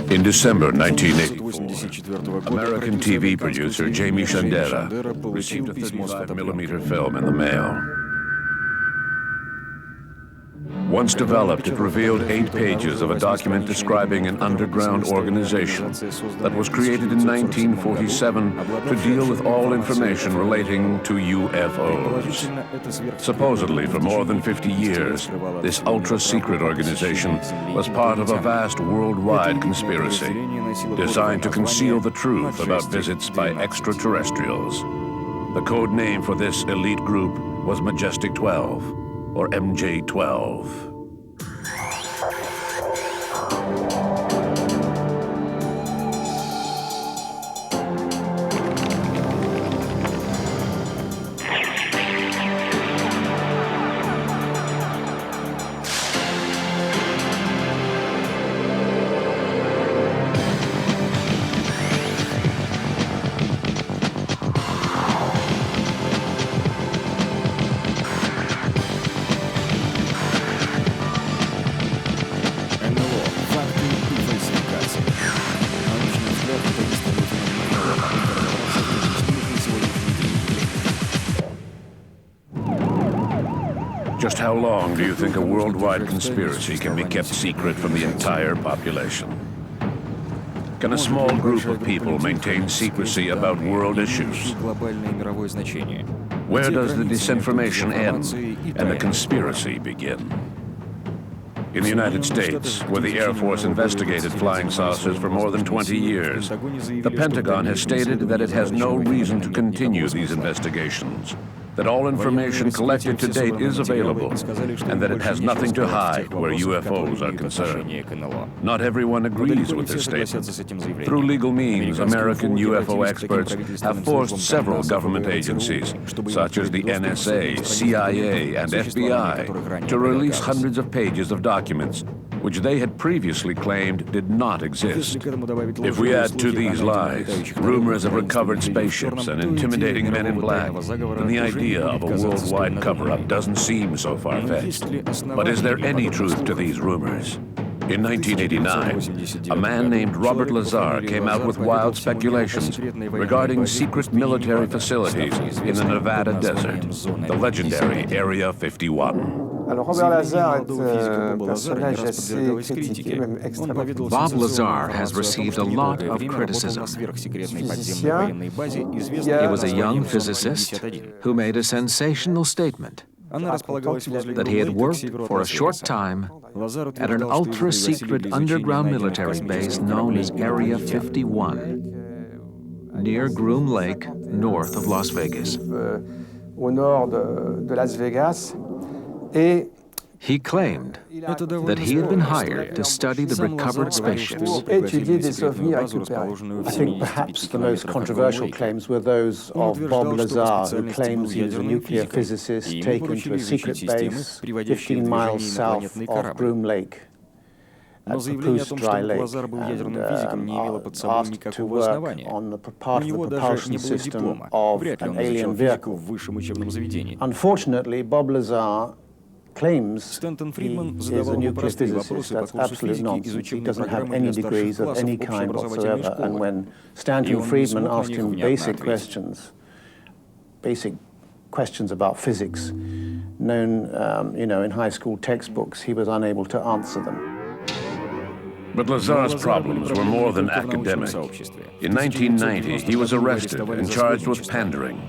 In December 1984, American TV producer Jaime Shandera received a 35mm film in the mail. Once developed, it revealed 8 pages of a document describing an underground organization that was created in 1947 to deal with all information relating to UFOs. Supposedly, for more than 50 years, this ultra-secret organization was part of a vast worldwide conspiracy designed to conceal the truth about visits by extraterrestrials. The code name for this elite group was Majestic 12. Or MJ-12. Just how long do you think a worldwide conspiracy can be kept secret from the entire population? Can a small group of people maintain secrecy about world issues? Where does the disinformation end and the conspiracy begin? In the United States, where the Air Force investigated flying saucers for more than 20 years, the Pentagon has stated that it has no reason to continue these investigations, that all information collected to date is available, and that it has nothing to hide where UFOs are concerned. Not everyone agrees with this statement. Through legal means, American UFO experts have forced several government agencies, such as the NSA, CIA, and FBI, to release hundreds of pages of documents which they had previously claimed did not exist. If we add to these lies rumors of recovered spaceships and intimidating men in black, then the idea of a worldwide cover-up doesn't seem so far-fetched. But is there any truth to these rumors? In 1989, a man named Robert Lazar came out with wild speculations regarding secret military facilities in the Nevada desert, the legendary Area 51. Alors Robert Lazar est un personnage assez critiqué, même extrêmement critiqué. Bob Lazar has received a lot of criticism. He was a young physicist who made a sensational statement that he had worked for a short time at an ultra-secret underground military base known as Area 51, near Groom Lake, north of Las Vegas. Au nord de Las Vegas. He claimed that he had been hired to study the recovered spaceships. I think perhaps the most controversial claims were those of Bob Lazar, who claims he was a nuclear physicist taken to a secret base 15 miles south of Groom Lake, at Papoose Dry Lake, and asked to work on the part of the propulsion system of an alien vehicle. Unfortunately, Bob Lazar claims he is a nuclear physicist. That's absolute nonsense. He doesn't have any degrees of any kind whatsoever. And when Stanton Friedman asked him basic questions about physics, known, in high school textbooks, he was unable to answer them. But Lazar's problems were more than academic. In 1990, he was arrested and charged with pandering.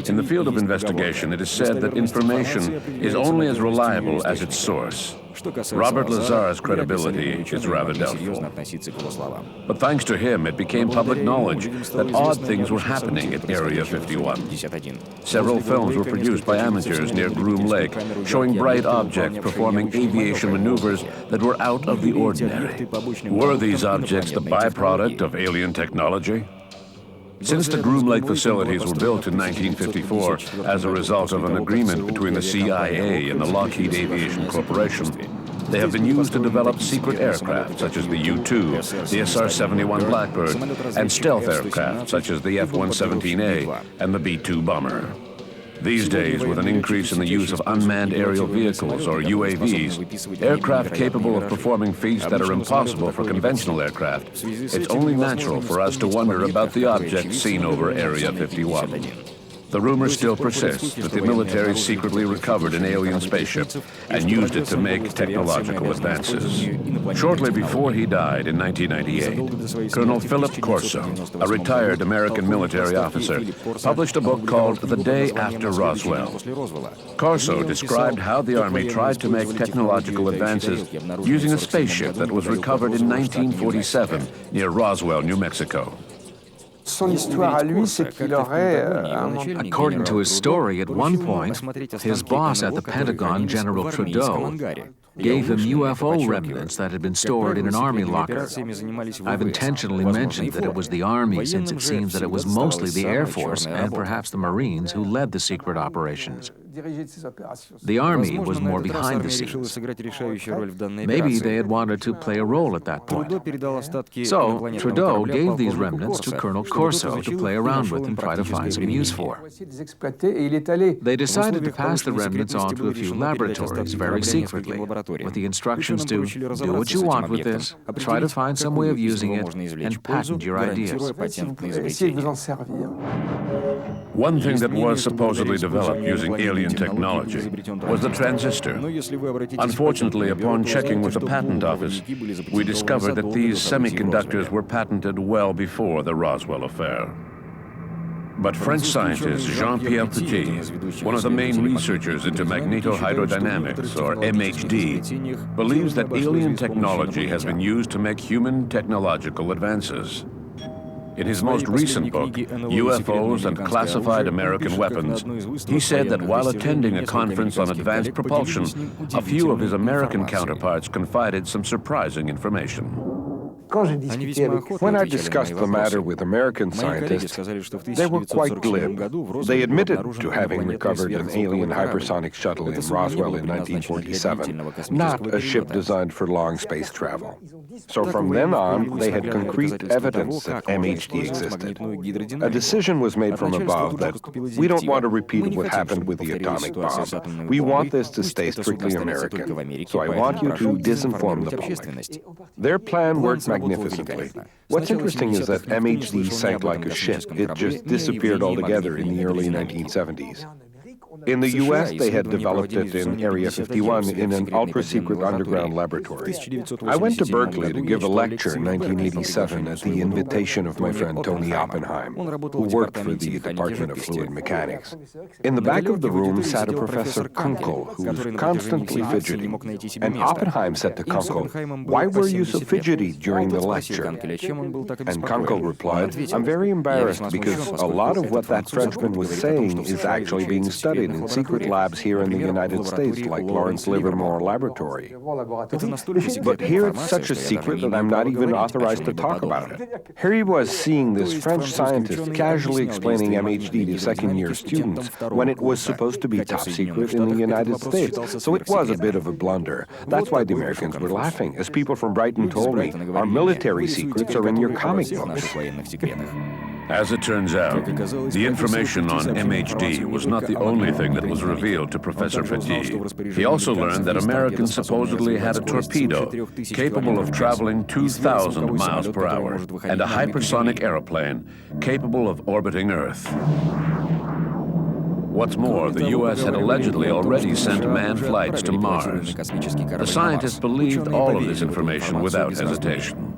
In the field of investigation, it is said that information is only as reliable as its source. Robert Lazar's credibility is rather doubtful. But thanks to him, it became public knowledge that odd things were happening at Area 51. Several films were produced by amateurs near Groom Lake, showing bright objects performing aviation maneuvers that were out of the ordinary. Were these objects the byproduct of alien technology? Since the Groom Lake facilities were built in 1954 as a result of an agreement between the CIA and the Lockheed Aviation Corporation, they have been used to develop secret aircraft such as the U-2, the SR-71 Blackbird, and stealth aircraft such as the F-117A and the B-2 bomber. These days, with an increase in the use of unmanned aerial vehicles, or UAVs, aircraft capable of performing feats that are impossible for conventional aircraft, it's only natural for us to wonder about the objects seen over Area 51. The rumor still persists that the military secretly recovered an alien spaceship and used it to make technological advances. Shortly before he died in 1998, Colonel Philip Corso, a retired American military officer, published a book called The Day After Roswell. Corso described how the Army tried to make technological advances using a spaceship that was recovered in 1947 near Roswell, New Mexico. According to his story, at one point, his boss at the Pentagon, General Trudeau, gave him UFO remnants that had been stored in an Army locker. I've intentionally mentioned that it was the Army, since it seems that it was mostly the Air Force and perhaps the Marines who led the secret operations. The Army was more behind the scenes. Maybe they had wanted to play a role at that point. So Trudeau gave these remnants to Colonel Corso to play around with and try to find some use for. They decided to pass the remnants on to a few laboratories very secretly, with the instructions to do what you want with this, try to find some way of using it, and patent your ideas. One thing that was supposedly developed using alien technology was the transistor. Unfortunately, upon checking with the patent office, we discovered that these semiconductors were patented well before the Roswell affair. But French scientist Jean-Pierre Petit, one of the main researchers into magnetohydrodynamics, or MHD, believes that alien technology has been used to make human technological advances. In his most recent book, UFOs and Classified American Weapons, he said that while attending a conference on advanced propulsion, a few of his American counterparts confided some surprising information. When I discussed the matter with American scientists, they were quite glib. They admitted to having recovered an alien hypersonic shuttle in Roswell in 1947, not a ship designed for long space travel. So from then on, they had concrete evidence that MHD existed. A decision was made from above that we don't want to repeat what happened with the atomic bomb. We want this to stay strictly American. So I want you to disinform the public. Their plan worked magnificently. What's interesting is that MHD sank like a ship. It just disappeared altogether in the early 1970s. In the U.S., they had developed it in Area 51 in an ultra-secret underground laboratory. I went to Berkeley to give a lecture in 1987 at the invitation of my friend Tony Oppenheim, who worked for the Department of Fluid Mechanics. In the back of the room sat a Professor Kunkel, who was constantly fidgeting. And Oppenheim said to Kunkel, "Why were you so fidgety during the lecture?" And Kunkel replied, "I'm very embarrassed because a lot of what that Frenchman was saying is actually being studied in secret labs here in the United States, like Lawrence Livermore Laboratory. But here it's such a secret that I'm not even authorized to talk about it." Here he was seeing this French scientist casually explaining MHD to second-year students when it was supposed to be top secret in the United States. So it was a bit of a blunder. That's why the Americans were laughing. As people from Brighton told me, our military secrets are in your comic books. As it turns out, the information on MHD was not the only thing that was revealed to Professor Petit. He also learned that Americans supposedly had a torpedo capable of traveling 2,000 miles per hour and a hypersonic aeroplane capable of orbiting Earth. What's more, the U.S. had allegedly already sent manned flights to Mars. The scientists believed all of this information without hesitation.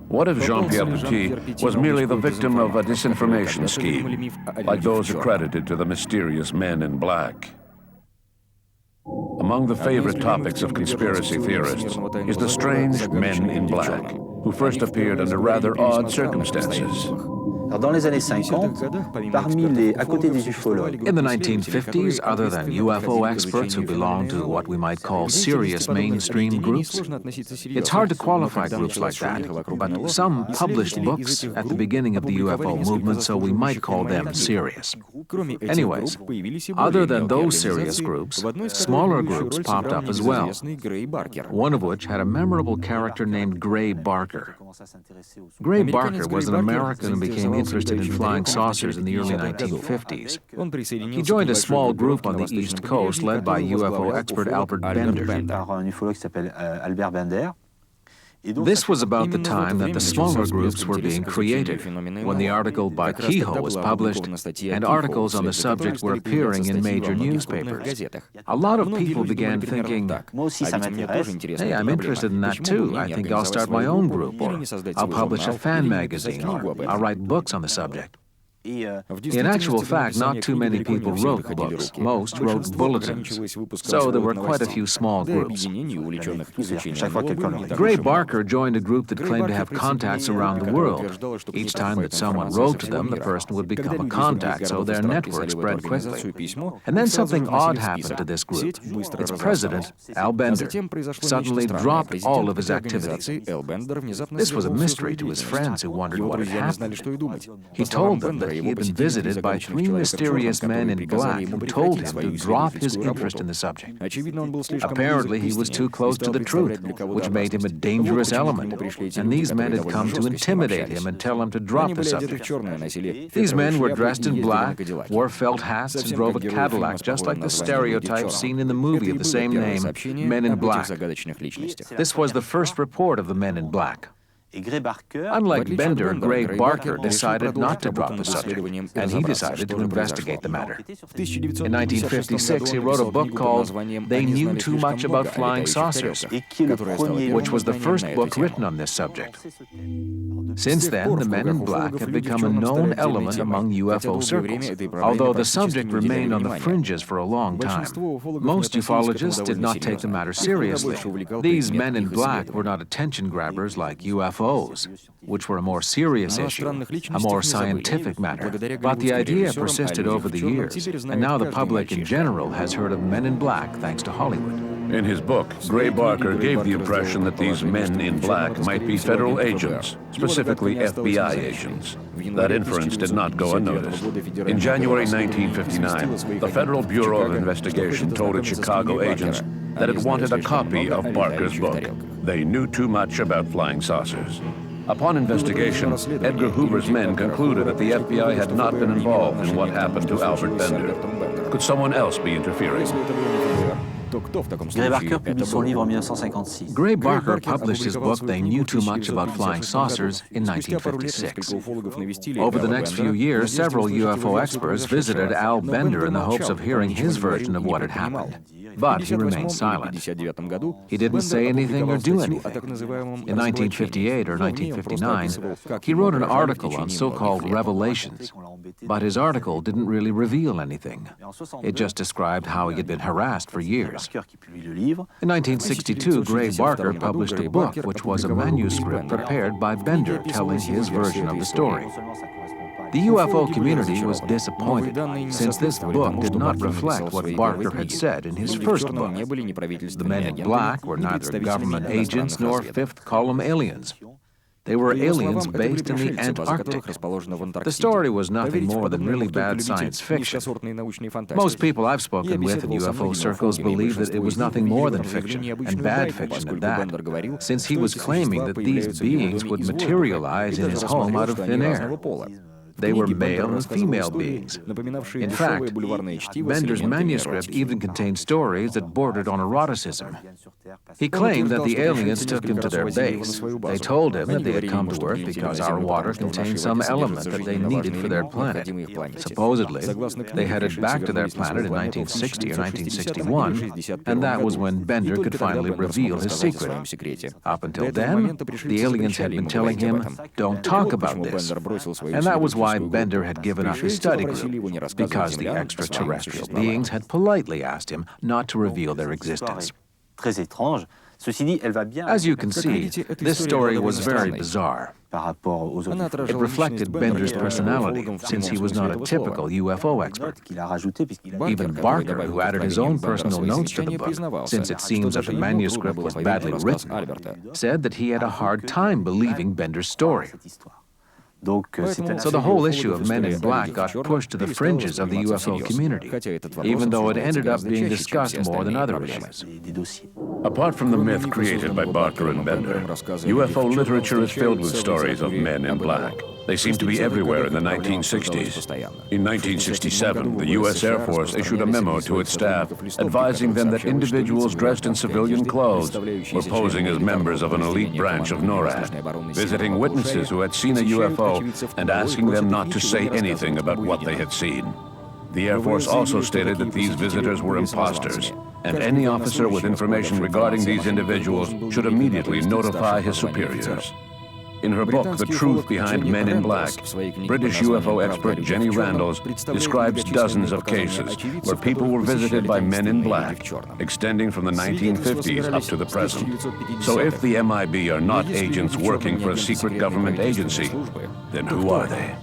What if Jean-Pierre Petit was merely the victim of a disinformation scheme, like those accredited to the mysterious men in black? Among the favorite topics of conspiracy theorists is the strange men in black, who first appeared under rather odd circumstances. Dans les années 50, parmi les, à côté des ufologues, in the 1950s, other than UFO experts who belong to what we might call serious mainstream groups, it's hard to qualify groups like that, but some published books at the beginning of the UFO movement, so we might call them serious. Anyways, other than those serious groups, smaller groups popped up as well, one of which had a memorable character named Gray Barker. Gray Barker was an American who became became interested in flying saucers in the early 1950s. He joined a small group on the East Coast led by UFO expert Albert Bender. This was about the time that the smaller groups were being created, when the article by Kehoe was published and articles on the subject were appearing in major newspapers. A lot of people began thinking, hey, I'm interested in that too. I think I'll start my own group, or I'll publish a fan magazine, or I'll write books on the subject. In actual fact, not too many people wrote books. Most wrote bulletins. So there were quite a few small groups. Gray Barker joined a group that claimed to have contacts around the world. Each time that someone wrote to them, the person would become a contact, so their network spread quickly. And then something odd happened to this group. Its president, Al Bender, suddenly dropped all of his activities. This was a mystery to his friends who wondered what had happened. He told them that he had been visited by 3 mysterious men in black who told him to drop his interest in the subject. Apparently, he was too close to the truth, which made him a dangerous element, and these men had come to intimidate him and tell him to drop the subject. These men were dressed in black, wore felt hats, and drove a Cadillac, just like the stereotype seen in the movie of the same name, Men in Black. This was the first report of the Men in Black. Unlike Bender, Gray Barker decided not to drop the subject, and he decided to investigate the matter. In 1956, he wrote a book called They Knew Too Much About Flying Saucers, which was the first book written on this subject. Since then, the Men in Black have become a known element among UFO circles, although the subject remained on the fringes for a long time. Most ufologists did not take the matter seriously. These Men in Black were not attention grabbers like UFOs, which were a more serious issue, a more scientific matter. But the idea persisted over the years, and now the public in general has heard of Men in Black thanks to Hollywood. In his book, Gray Barker gave the impression that these men in black might be federal agents, specifically FBI agents. That inference did not go unnoticed. In January 1959, the Federal Bureau of Investigation told its Chicago agents that it wanted a copy of Barker's book. They knew too much about flying saucers. Upon investigation, Edgar Hoover's men concluded that the FBI had not been involved in what happened to Albert Bender. Could someone else be interfering? Gray Barker published his book, They Knew Too Much About Flying Saucers, in 1956. Over the next few years, several UFO experts visited Al Bender in the hopes of hearing his version of what had happened. But he remained silent. He didn't say anything or do anything. In 1958 or 1959, he wrote an article on so-called revelations, but his article didn't really reveal anything. It just described how he had been harassed for years. In 1962, Gray Barker published a book which was a manuscript prepared by Bender telling his version of the story. The UFO community was disappointed, since this book did not reflect what Barker had said in his first book. The Men in Black were neither government agents nor fifth-column aliens. They were aliens based in the Antarctic. The story was nothing more than really bad science fiction. Most people I've spoken with in UFO circles believe that it was nothing more than fiction, and bad fiction at that, since he was claiming that these beings would materialize in his home out of thin air. They were male and female beings. In fact, Bender's manuscript even contained stories that bordered on eroticism. He claimed that the aliens took him to their base. They told him that they had come to Earth because our water contained some element that they needed for their planet. Supposedly, they headed back to their planet in 1960 or 1961, and that was when Bender could finally reveal his secret. Up until then, the aliens had been telling him, "Don't talk about this," and that was why Bender had given up his study group, because the extraterrestrial beings had politely asked him not to reveal their existence. As you can see, this story was very bizarre. It reflected Bender's personality, since he was not a typical UFO expert. Even Barker, who added his own personal notes to the book, since it seems that the manuscript was badly written, said that he had a hard time believing Bender's story. So the whole issue of Men in Black got pushed to the fringes of the UFO community, even though it ended up being discussed more than other issues. Apart from the myth created by Barker and Bender, UFO literature is filled with stories of Men in Black. They seemed to be everywhere in the 1960s. In 1967, the U.S. Air Force issued a memo to its staff advising them that individuals dressed in civilian clothes were posing as members of an elite branch of NORAD, visiting witnesses who had seen a UFO and asking them not to say anything about what they had seen. The Air Force also stated that these visitors were imposters, and any officer with information regarding these individuals should immediately notify his superiors. In her book, The Truth Behind Men in Black, British UFO expert Jenny Randles describes dozens of cases where people were visited by men in black, extending from the 1950s up to the present. So if the MIB are not agents working for a secret government agency, then who are they?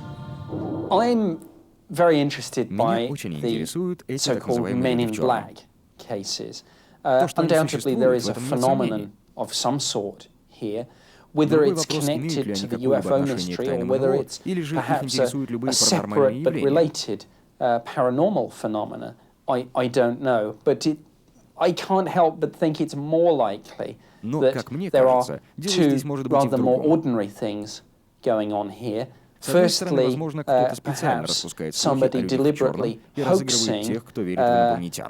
I'm very interested by the so-called men in black cases. Undoubtedly, there is a phenomenon of some sort here. Whether it's connected to the UFO mystery or whether it's perhaps a separate but related paranormal phenomena, I don't know. But I can't help but think it's more likely that there are two rather more ordinary things going on here. Firstly, perhaps somebody deliberately hoaxing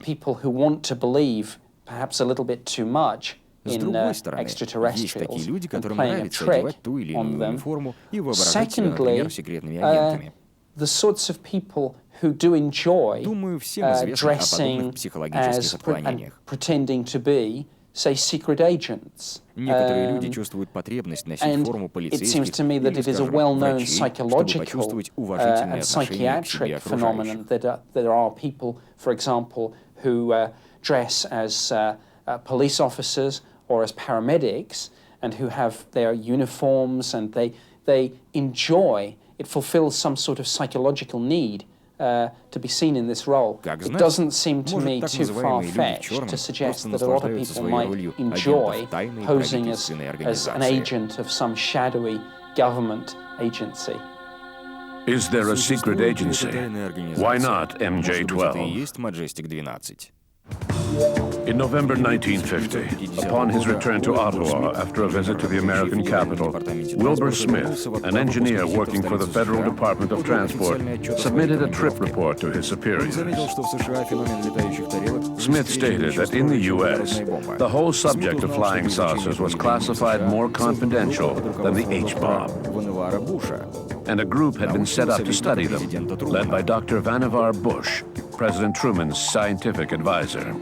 people who want to believe perhaps a little bit too much in extraterrestrials and playing a trick on them. Secondly, the sorts of people who do enjoy dressing as and pretending to be, say, secret agents. And it seems to me that it is a well-known psychological and psychiatric phenomenon that there are people, for example, who dress as police officers or as paramedics and who have their uniforms and they enjoy, it fulfills some sort of psychological need to be seen in this role. It doesn't seem to me too far-fetched to suggest that a lot of people might enjoy posing as an agent of some shadowy government agency. Is there a secret agency? Why not MJ-12? In November 1950, upon his return to Ottawa after a visit to the American capital, Wilbur Smith, an engineer working for the Federal Department of Transport, submitted a trip report to his superiors. Smith stated that in the U.S., the whole subject of flying saucers was classified more confidential than the H-bomb, and a group had been set up to study them, led by Dr. Vannevar Bush, President Truman's scientific advisor.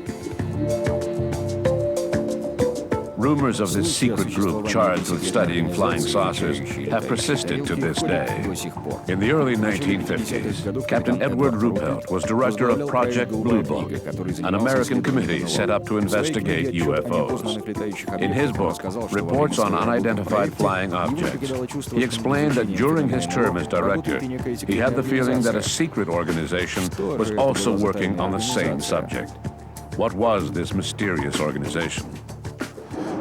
Rumors of this secret group charged with studying flying saucers have persisted to this day. In the early 1950s, Captain Edward Ruppelt was director of Project Blue Book, an American committee set up to investigate UFOs. In his book, Reports on Unidentified Flying Objects, he explained that during his term as director, he had the feeling that a secret organization was also working on the same subject. What was this mysterious organization?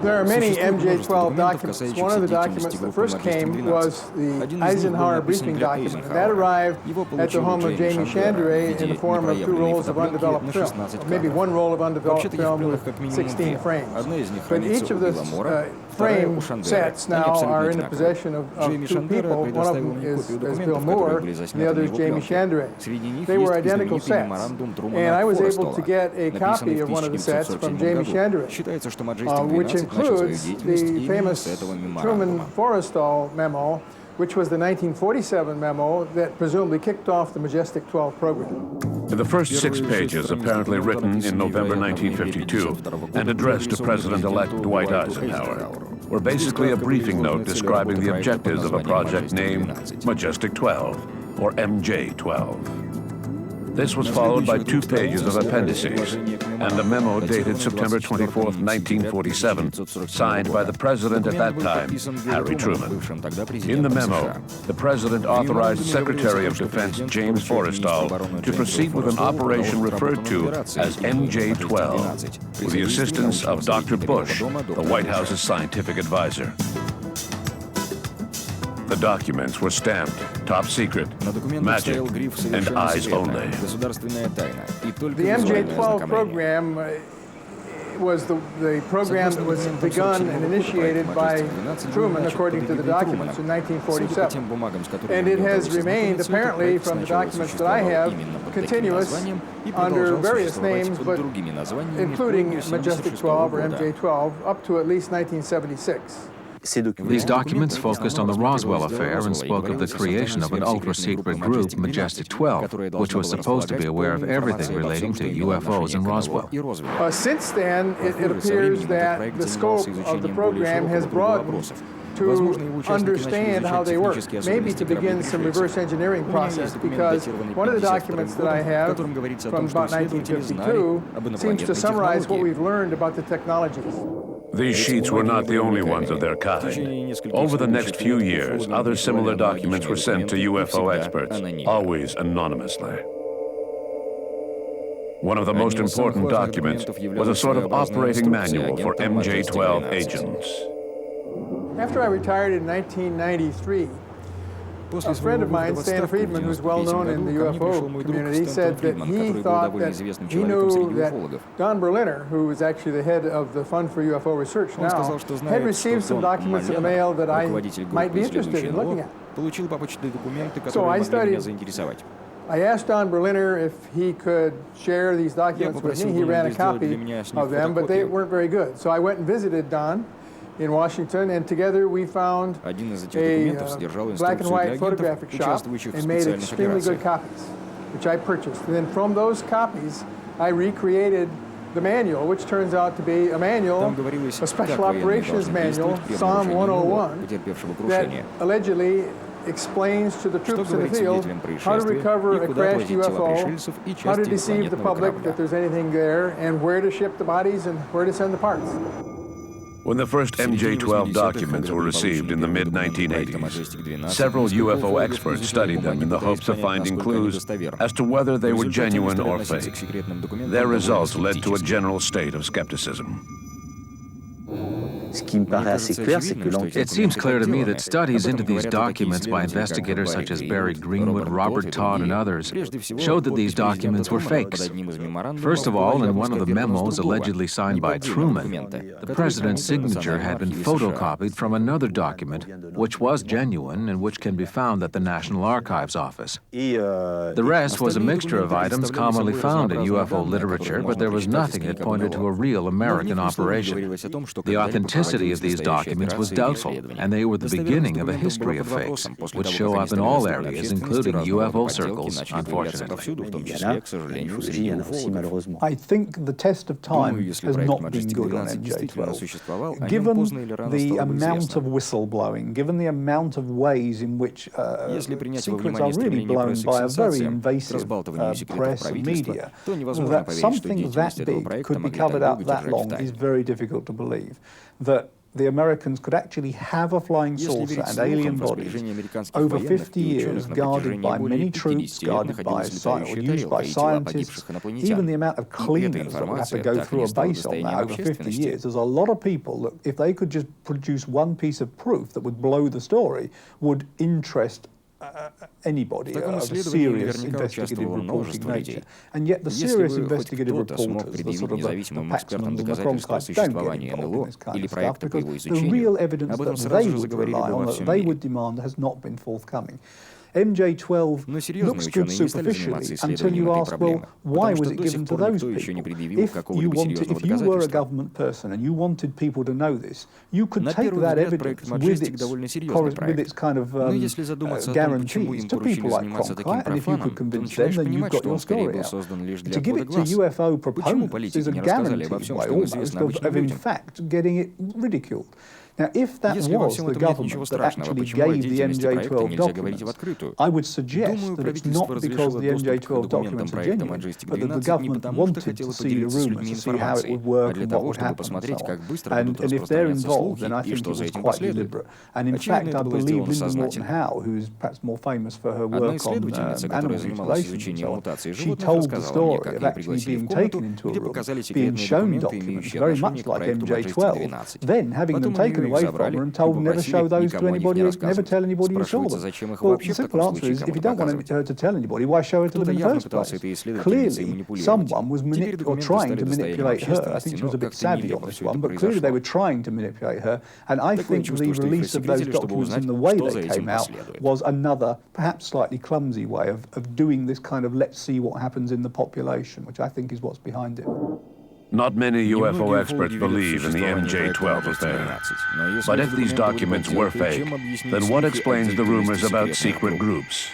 There are many MJ-12 documents. One of the documents that first came was the Eisenhower briefing document. That arrived at the home of Jaime Shandera in the form of 2 rolls of undeveloped film, or maybe 1 roll of undeveloped film with 16 frames. But each of the frame sets now are in the possession of 2 people. One of them is Bill Moore, and the other is Jaime Shandera. They were identical sets, and I was able to get a copy of one of the sets from Jaime Shandera, which includes the famous Truman-Forrestal memo, which was the 1947 memo that presumably kicked off the Majestic 12 program. The first 6 pages, apparently written in November 1952 and addressed to President-elect Dwight Eisenhower, were basically a briefing note describing the objectives of a project named Majestic 12, or MJ-12. This was followed by 2 pages of appendices and a memo dated September 24, 1947, signed by the President at that time, Harry Truman. In the memo, the President authorized Secretary of Defense James Forrestal to proceed with an operation referred to as MJ-12, with the assistance of Dr. Bush, the White House's scientific advisor. The documents were stamped top secret, magic, and eyes only. The MJ-12 program was the program that was begun and initiated by Truman, according to the documents, in 1947. And it has remained, apparently, from the documents that I have, continuous under various names, but including Majestic 12 or MJ-12, up to at least 1976. These documents focused on the Roswell affair and spoke of the creation of an ultra-secret group, Majestic 12, which was supposed to be aware of everything relating to UFOs in Roswell. Since then, it appears that the scope of the program has broadened to understand how they work, maybe to begin some reverse engineering process, because one of the documents that I have from about 1952 seems to summarize what we've learned about the technologies. These sheets were not the only ones of their kind. Over the next few years, other similar documents were sent to UFO experts, always anonymously. One of the most important documents was a sort of operating manual for MJ-12 agents. After I retired in 1993, a friend of mine, Stan Friedman, who's well known in the UFO community, said that he thought that he knew that Don Berliner, who was actually the head of the Fund for UFO Research now, had received some documents in the mail that I might be interested in looking at. So I I asked Don Berliner if he could share these documents with me. He ran a copy of them, but they weren't very good. So I went and visited Don in Washington, and together we found a black and white photographic shop and made extremely good copies, which I purchased. And then from those copies, I recreated the manual, which turns out to be a manual, a special operations manual, Psalm 101, that allegedly explains to the troops in the field how to recover a crashed UFO, how to deceive the public that there's anything there, and where to ship the bodies and where to send the parts. When the first MJ-12 documents were received in the mid-1980s, several UFO experts studied them in the hopes of finding clues as to whether they were genuine or fake. Their results led to a general state of skepticism. It seems clear to me that studies into these documents by investigators such as Barry Greenwood, Robert Todd, and others showed that these documents were fakes. First of all, in one of the memos allegedly signed by Truman, the president's signature had been photocopied from another document, which was genuine and which can be found at the National Archives Office. The rest was a mixture of items commonly found in UFO literature, but there was nothing that pointed to a real American operation. The authenticity of these documents was doubtful, and they were the beginning of a history of fakes, which show up in all areas, including UFO circles, unfortunately. I think the test of time has not been good on MJ-12. Given the amount of whistleblowing, given the amount of ways in which secrets are really blown by a very invasive press and media, that something that big could be covered up that long is very difficult to believe. That the Americans could actually have a flying saucer and alien bodies over 50 years guarded by many troops, guarded by or used by scientists, even the amount of cleaners that would have to go through a base on that over 50 years. There's a lot of people that, if they could just produce one piece of proof that would blow the story, would interest anybody of a serious investigative reporting nature. And yet the serious investigative reporters, the sort of the Paxmans and the Cronkite, don't get involved in this kind of stuff because the real evidence that they would rely on, that they would demand, has not been forthcoming. MJ-12 looks good superficially until you ask, well, why was it given to those people? If you were a government person and you wanted people to know this, you could take that evidence with its kind of guarantees to people like Cronkite, and if you could convince them, then you've got your story out. To give it to UFO proponents is a guarantee, by almost, of in fact getting it ridiculed. Now, if that was the government that actually gave the MJ-12 documents, I would suggest that it's not because the MJ-12 documents are genuine, but that the government wanted to see the rumours, to see how it would work and what would happen and so on. And if they're involved, then I think it was quite deliberate. And in fact, I believe Linda Morton Howe, who's perhaps more famous for her work on animal mutilations and so on, she told the story of actually being taken into a room, being shown documents very much like MJ-12, then having them taken away from her and told never show those to anybody, never tell anybody you saw them. Well, the simple answer is, if you don't want her to tell anybody, why show her to them in the first place? Clearly, someone was trying to manipulate her. I think she was a bit savvy on this one, but clearly they were trying to manipulate her. And I think the release of those documents and the way they came out was another, perhaps slightly clumsy way of doing this kind of let's see what happens in the population, which I think is what's behind it. Not many UFO experts believe in the MJ-12 affair. But if these documents were fake, then what explains the rumors about secret groups?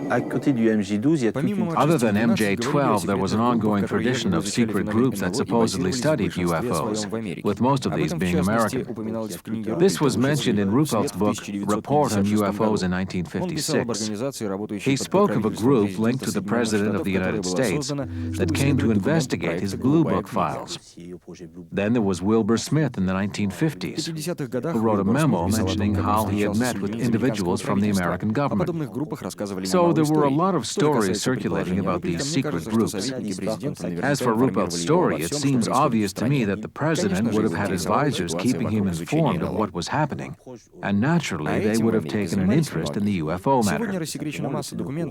À côté du MJ-12, il y a toute une... Other than MJ-12, there was an ongoing tradition of secret groups that supposedly studied UFOs, with most of these being American. This was mentioned in Ruppelt's book, Report on UFOs in 1956. He spoke of a group linked to the President of the United States that came to investigate his Blue Book files. Then there was Wilbur Smith in the 1950s, who wrote a memo mentioning how he had met with individuals from the American government. So there were a lot of stories circulating about these secret groups. As for Ruppelt's story, it seems obvious to me that the president would have had advisors keeping him informed of what was happening, and naturally they would have taken an interest in the UFO matter.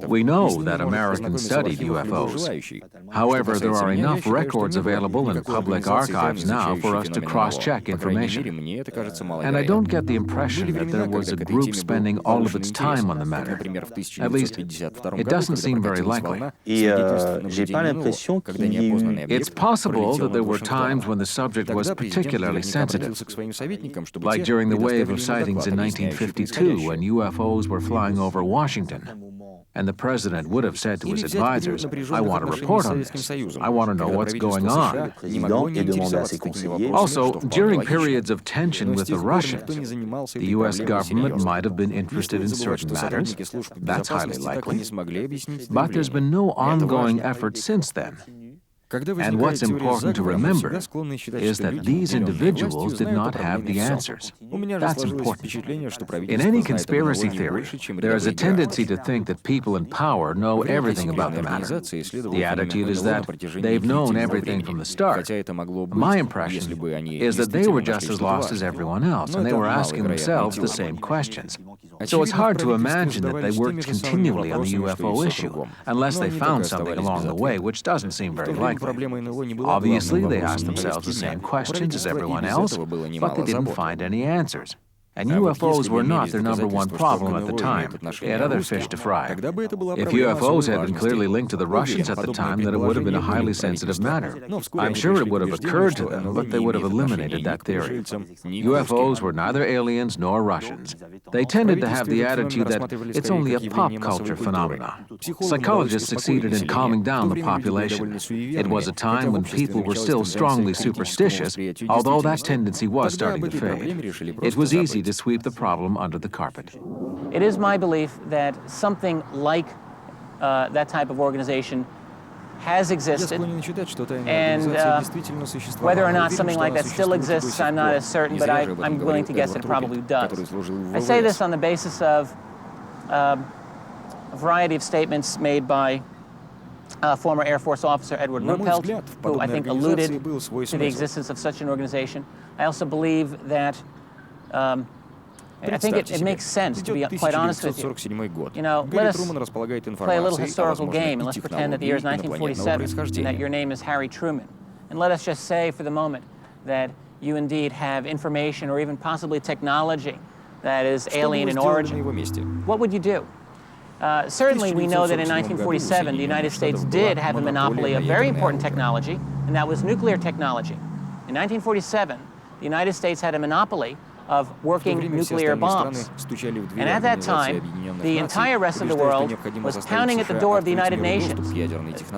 We know that Americans studied UFOs. However, there are enough records available in public archives now for us to cross-check information. And I don't get the impression that there was a group spending all of its time on the matter. At least, it doesn't seem very likely. It's possible that there were times when the subject was particularly sensitive, like during the wave of sightings in 1952 when UFOs were flying over Washington. And the president would have said to his advisors, I want to report on this. I want to know what's going on. Also, during periods of tension with the Russians, the U.S. government might have been interested in certain matters. That's highly likely. But there's been no ongoing effort since then. And what's important to remember is that these individuals did not have the answers. That's important. In any conspiracy theory, there is a tendency to think that people in power know everything about the matter. The attitude is that they've known everything from the start. My impression is that they were just as lost as everyone else, and they were asking themselves the same questions. So it's hard to imagine that they worked continually on the UFO issue, unless they found something along the way, which doesn't seem very likely. Obviously, they asked themselves the same questions as everyone else, but they didn't find any answers. And UFOs were not their number one problem at the time. They had other fish to fry. If UFOs had been clearly linked to the Russians at the time, then it would have been a highly sensitive matter. I'm sure it would have occurred to them, but they would have eliminated that theory. UFOs were neither aliens nor Russians. They tended to have the attitude that it's only a pop culture phenomenon. Psychologists succeeded in calming down the population. It was a time when people were still strongly superstitious, although that tendency was starting to fade. It was easy to sweep the problem under the carpet. It is my belief that something like that type of organization has existed, and whether or not something like that still exists, I'm not as certain, but I'm willing to guess it probably does. I say this on the basis of a variety of statements made by former Air Force officer Edward Ruppelt, who I think alluded to the existence of such an organization. I also believe that I think it makes sense, to be quite honest with you. You know, let us play a little historical game, and let's pretend that the year is 1947 and that your name is Harry Truman. And let us just say for the moment that you indeed have information or even possibly technology that is alien in origin. What would you do? Certainly we know that in 1947 the United States did have a monopoly of very important technology, and that was nuclear technology. In 1947, the United States had a monopoly of working nuclear bombs. And at that time, the entire rest of the world was pounding at the door of the United Nations,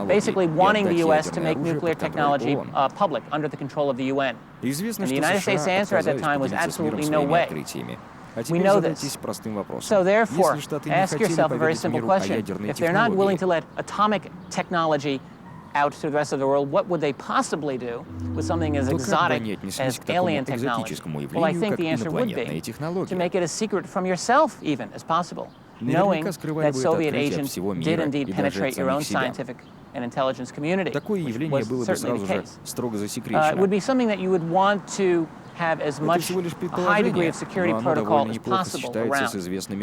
basically wanting the U.S. to make nuclear technology public under the control of the UN. And the United States' answer at that time was absolutely no way. We know this. So therefore, ask yourself a very simple question. If they're not willing to let atomic technology out to the rest of the world, what would they possibly do with something as exotic as alien technology? Well, I think the answer would be to make it as secret from yourself even as possible, knowing that Soviet agents did indeed penetrate your own scientific and intelligence community was certainly the case. It would be something that you would want to have as much a high degree of security protocol as possible around.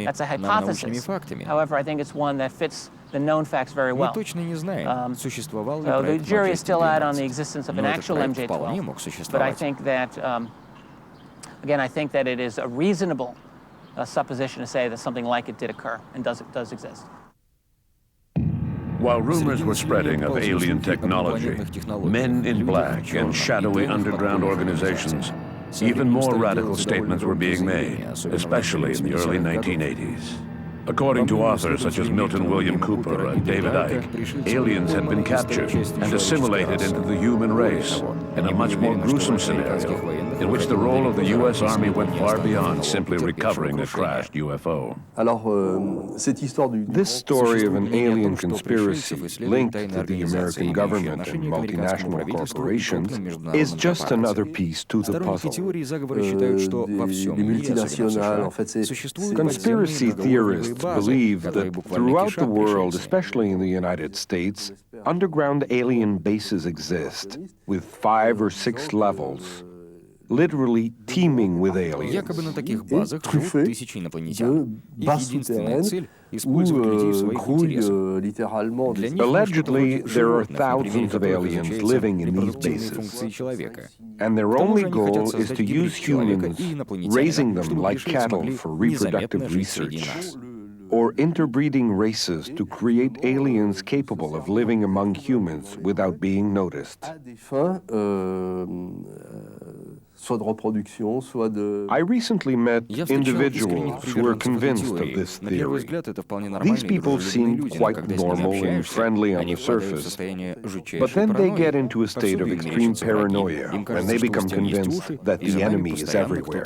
That's a hypothesis. However, I think it's one that fits the known facts very well. So the jury is still out on the existence of an actual MJ-12, but I think that, again, I think that it is a reasonable supposition to say that something like it did occur and does exist. While rumors were spreading of alien technology, men in black and shadowy underground organizations, even more radical statements were being made, especially in the early 1980s. According to authors such as Milton William Cooper and David Icke, aliens had been captured and assimilated into the human race in a much more gruesome scenario, in which the role of the U.S. Army went far beyond simply recovering a crashed UFO. This story of an alien conspiracy linked to the American government and multinational corporations is just another piece to the puzzle. Conspiracy theorists believe that throughout the world, especially in the United States, underground alien bases exist with 5 or 6 levels, literally teeming with aliens. Allegedly, there are thousands of aliens living in these bases, and their only goal is to use humans, raising them like cattle for reproductive research, or interbreeding races to create aliens capable of living among humans without being noticed. I recently met individuals who were convinced of this theory. These people seem quite normal and friendly on the surface, but then they get into a state of extreme paranoia when they become convinced that the enemy is everywhere.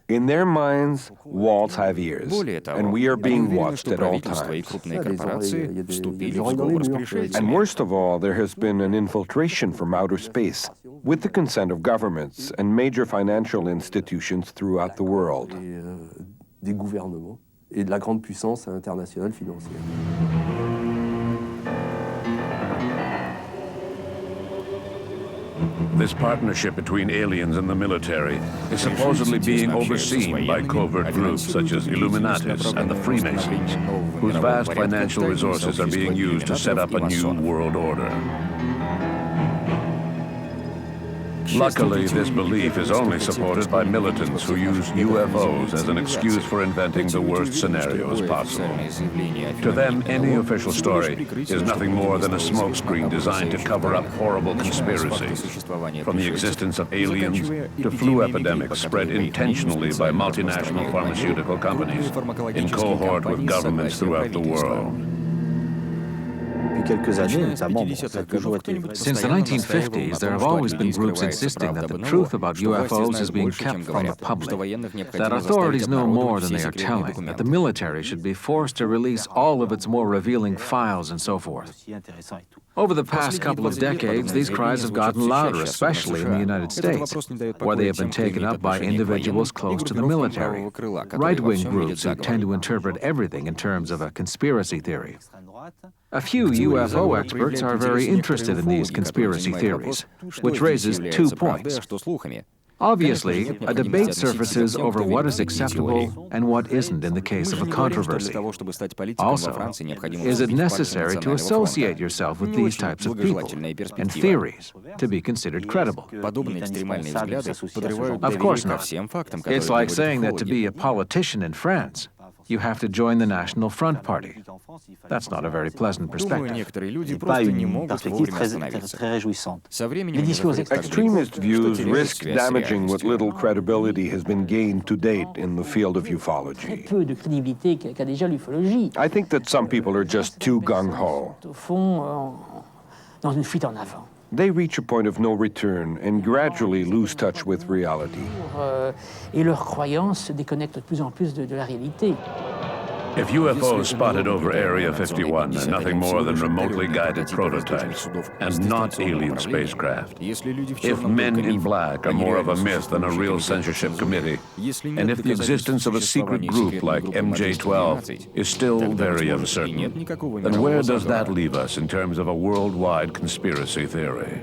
In their minds, walls have ears, and we are being watched at all times. And worst of all, there has been an infiltration from outer space, with the consent of governments and major financial institutions throughout the world. This partnership between aliens and the military is supposedly being overseen by covert groups such as Illuminatis and the Freemasons, whose vast financial resources are being used to set up a new world order. Luckily, this belief is only supported by militants who use UFOs as an excuse for inventing the worst scenarios possible. To them, any official story is nothing more than a smokescreen designed to cover up horrible conspiracies, from the existence of aliens to flu epidemics spread intentionally by multinational pharmaceutical companies in cohort with governments throughout the world. Since the 1950s, there have always been groups insisting that the truth about UFOs is being kept from the public, that authorities know more than they are telling, that the military should be forced to release all of its more revealing files and so forth. Over the past couple of decades, these cries have gotten louder, especially in the United States, where they have been taken up by individuals close to the military, right-wing groups who tend to interpret everything in terms of a conspiracy theory. A few UFO experts are very interested in these conspiracy theories, which raises 2 points. Obviously, a debate surfaces over what is acceptable and what isn't in the case of a controversy. Also, is it necessary to associate yourself with these types of people and theories to be considered credible? Of course not. It's like saying that to be a politician in France, you have to join the National Front Party. That's not a very pleasant perspective. Extremist views risk damaging what little credibility has been gained to date in the field of ufology. I think that some people are just too gung-ho. They reach a point of no return and gradually lose touch with reality. If UFOs spotted over Area 51 are nothing more than remotely guided prototypes and not alien spacecraft, if men in black are more of a myth than a real censorship committee, and if the existence of a secret group like MJ-12 is still very uncertain, then where does that leave us in terms of a worldwide conspiracy theory?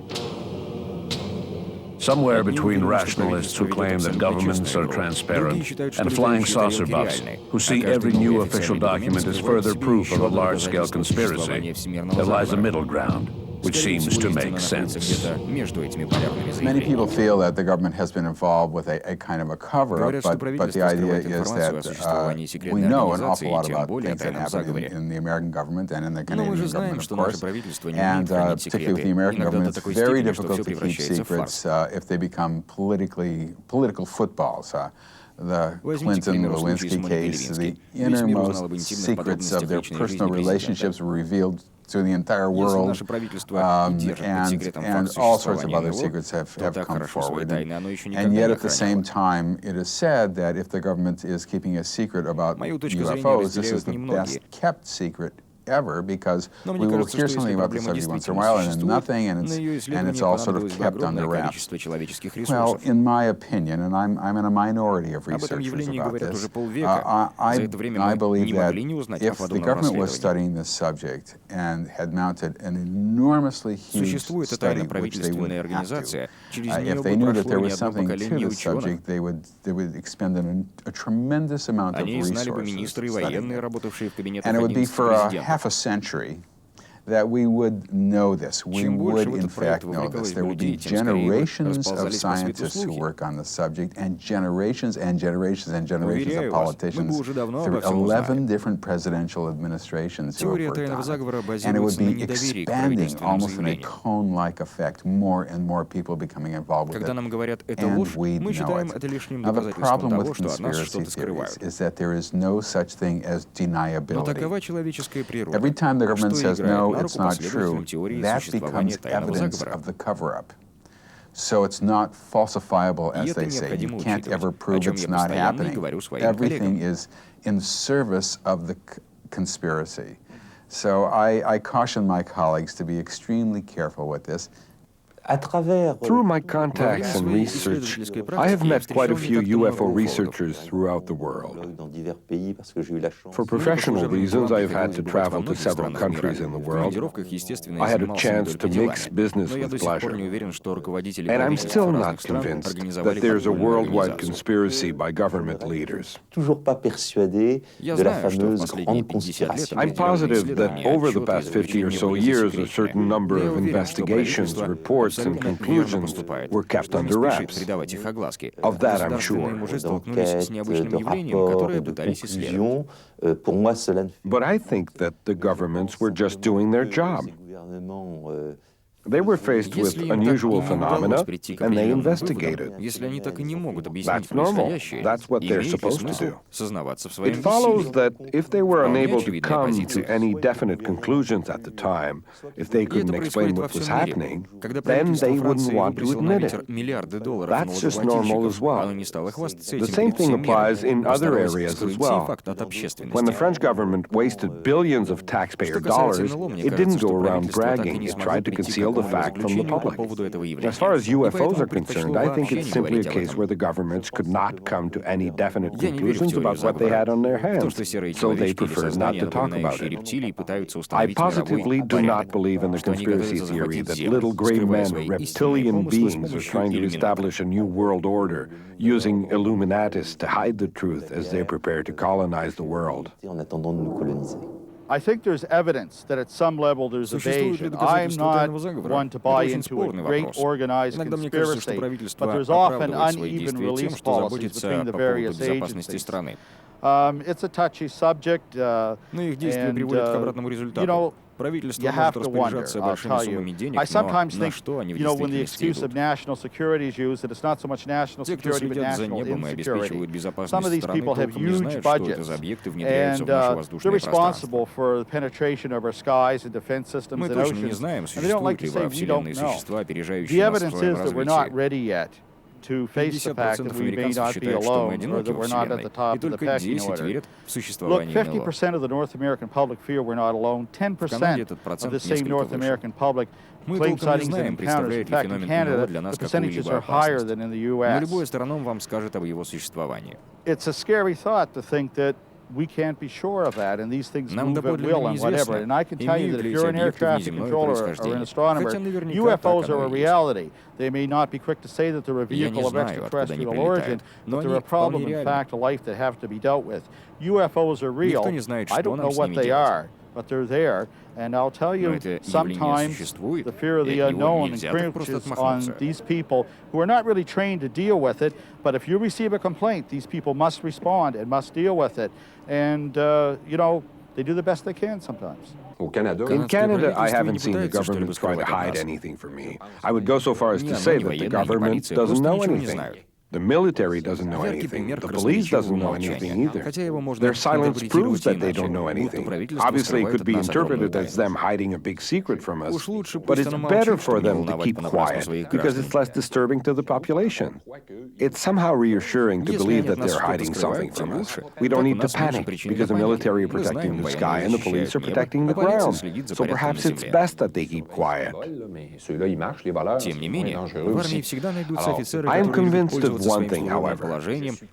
Somewhere between rationalists who claim that governments are transparent and flying saucer buffs who see every new official document as further proof of a large-scale conspiracy, there lies a middle ground, which seems to make sense. Many people feel that the government has been involved with a kind of a cover-up, but the idea is that we know an awful lot about things that happen in the American government and in the Canadian government, of course. And particularly with the American government, it's very difficult to keep secrets if they become political footballs. The Clinton-Lewinsky case, the innermost secrets of their personal relationships were revealed to the entire world, and all sorts of other secrets have come forward. And yet at the same time, it is said that if the government is keeping a secret about UFOs, this is the best kept secret ever, because we will hear something about the subject once in a while and then nothing, and it's all sort of kept under wraps. Well, in my opinion, and I'm in a minority of researchers about this, I believe that if the government was studying this subject and had mounted an enormously huge study, which they would have to, if they knew that there was something to the subject, they would expend a tremendous amount of resources studying it. And it would be for half a century that we would know this. We would, in fact, know this. There would be generations of scientists who work on the subject, and generations and generations and generations of politicians through 11 different presidential administrations who have worked on it. And it would be expanding almost in a cone-like effect, more and more people becoming involved with it, and we know it. Now, the problem with conspiracy theories is that there is no such thing as deniability. Every time the government says, no, it's not true, that becomes evidence of the cover-up. So it's not falsifiable, as they say. You can't ever prove it's not happening. Everything is in service of the conspiracy. So I caution my colleagues to be extremely careful with this. Through my contacts and research, I have met quite a few UFO researchers throughout the world. For professional reasons, I have had to travel to several countries in the world. I had a chance to mix business with pleasure. And I'm still not convinced that there's a worldwide conspiracy by government leaders. I'm positive that over the past 50 or so years, a certain number of investigations, reports, and conclusions were kept under wraps. Of that, I'm sure. But I think that the governments were just doing their job. They were faced with unusual phenomena, and they investigated. That's normal. That's what they're supposed to do. It follows that if they were unable to come to any definite conclusions at the time, if they couldn't explain what was happening, then they wouldn't want to admit it. That's just normal as well. The same thing applies in other areas as well. When the French government wasted billions of taxpayer dollars, it didn't go around bragging. It tried to conceal the fact from the public. As far as UFOs are concerned, I think it's simply a case where the governments could not come to any definite conclusions about what they had on their hands, so they preferred not to talk about it. I positively do not believe in the conspiracy theory that little gray men, reptilian beings, are trying to establish a new world order, using Illuminatis to hide the truth as they prepare to colonize the world. I think there's evidence that at some level there's evasion. I'm not one to buy into a great organized conspiracy, but there's often uneven release policies between the various agencies. It's a touchy subject, and you know, you have to wonder, I'll tell you. I sometimes think, you know, when the excuse of national security is used, that it's not so much national security, but national insecurity. Some of these people have huge budgets, and they're responsible for the penetration of our skies and defense systems and oceans, and they don't like to say we don't know. The evidence is that we're not ready yet. to face the fact that we may not be alone or that we're not at the top of the pecking order. Look, 50% of the North American public fear we're not alone. 10% of the same North American public claim sightings and encounters. In fact, in Canada, the percentages are higher than in the U.S. It's a scary thought to think that we can't be sure of that, and these things move at will and whatever. And I can tell you that if you're an air traffic controller or an astronomer, UFOs are a reality. They may not be quick to say that they're a vehicle of extraterrestrial origin, but they're a problem, in fact, a life that have to be dealt with. UFOs are real. I don't know what they are, but they're there. And I'll tell you, sometimes the fear of the unknown encroaches on these people who are not really trained to deal with it. But if you receive a complaint, these people must respond and must deal with it. And, you know, they do the best they can sometimes. In Canada, I haven't seen the government try to hide anything from me. I would go so far as to say that the government doesn't know anything. The military doesn't know anything. The police doesn't know anything either. Their silence proves that they don't know anything. Obviously, it could be interpreted as them hiding a big secret from us, but it's better for them to keep quiet because it's less disturbing to the population. It's somehow reassuring to believe that they're hiding something from us. We don't need to panic because the military are protecting the sky and the police are protecting the ground. So perhaps it's best that they keep quiet. I am convinced of one thing, however.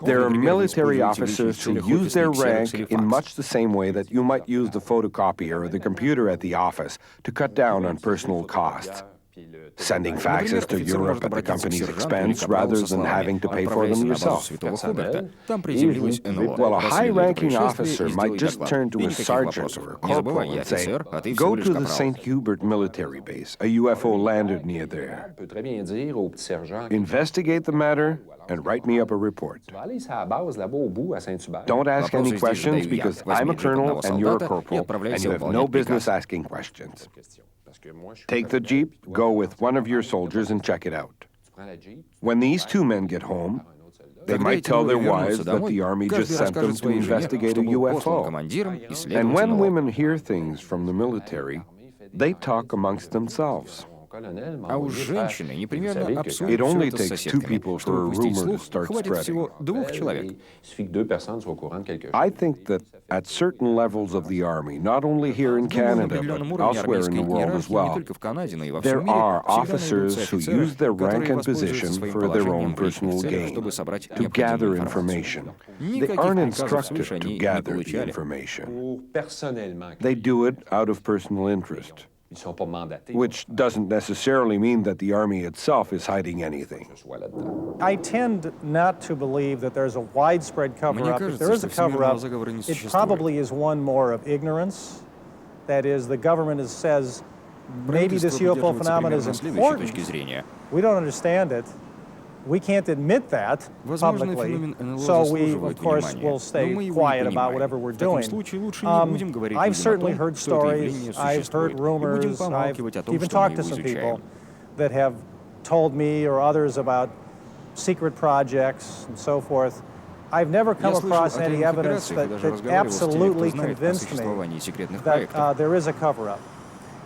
There are military officers who use their rank in much the same way that you might use the photocopier or the computer at the office to cut down on personal costs, sending faxes to Europe at the company's expense rather than having to pay for them yourself. Well, a high-ranking officer might just turn to a sergeant or a corporal and say, "Go to the St. Hubert military base. A UFO landed near there. Investigate the matter and write me up a report. Don't ask any questions because I'm a colonel and you're a corporal, and you have no business asking questions. Take the Jeep, go with one of your soldiers and check it out. When these two men get home, they might tell their wives that the Army just sent them to investigate a UFO. And when women hear things from the military, they talk amongst themselves. It only takes two people for a rumor to start spreading. I think that at certain levels of the Army, not only here in Canada, but elsewhere in the world as well, there are officers who use their rank and position for their own personal gain, to gather information. They aren't instructed to gather the information. They do it out of personal interest, which doesn't necessarily mean that the Army itself is hiding anything. I tend not to believe that there's a widespread cover-up. If there is a cover-up, it probably is one more of ignorance. That is, the government says, maybe this UFO phenomenon is important. We don't understand it. We can't admit that publicly, so we, of course, will stay quiet about whatever we're doing. I've certainly heard stories, I've heard rumors, I've even talked to some people that have told me or others about secret projects and so forth. I've never come across any evidence that absolutely convinced me that there is a cover-up.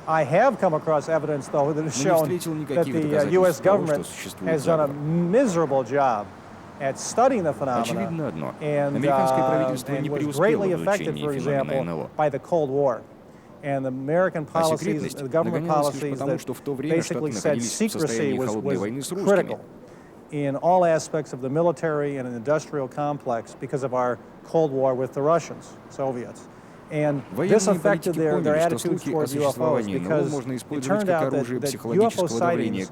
I have come across evidence, though, that has shown that the U.S. government has done a miserable job at studying the phenomena and was greatly affected, for example, by the Cold War. And the American policies, the government policies that basically said secrecy was critical in all aspects of the military and industrial complex because of our Cold War with the Russians, Soviets. And this affected their attitudes towards UFOs because it turned out that UFO sightings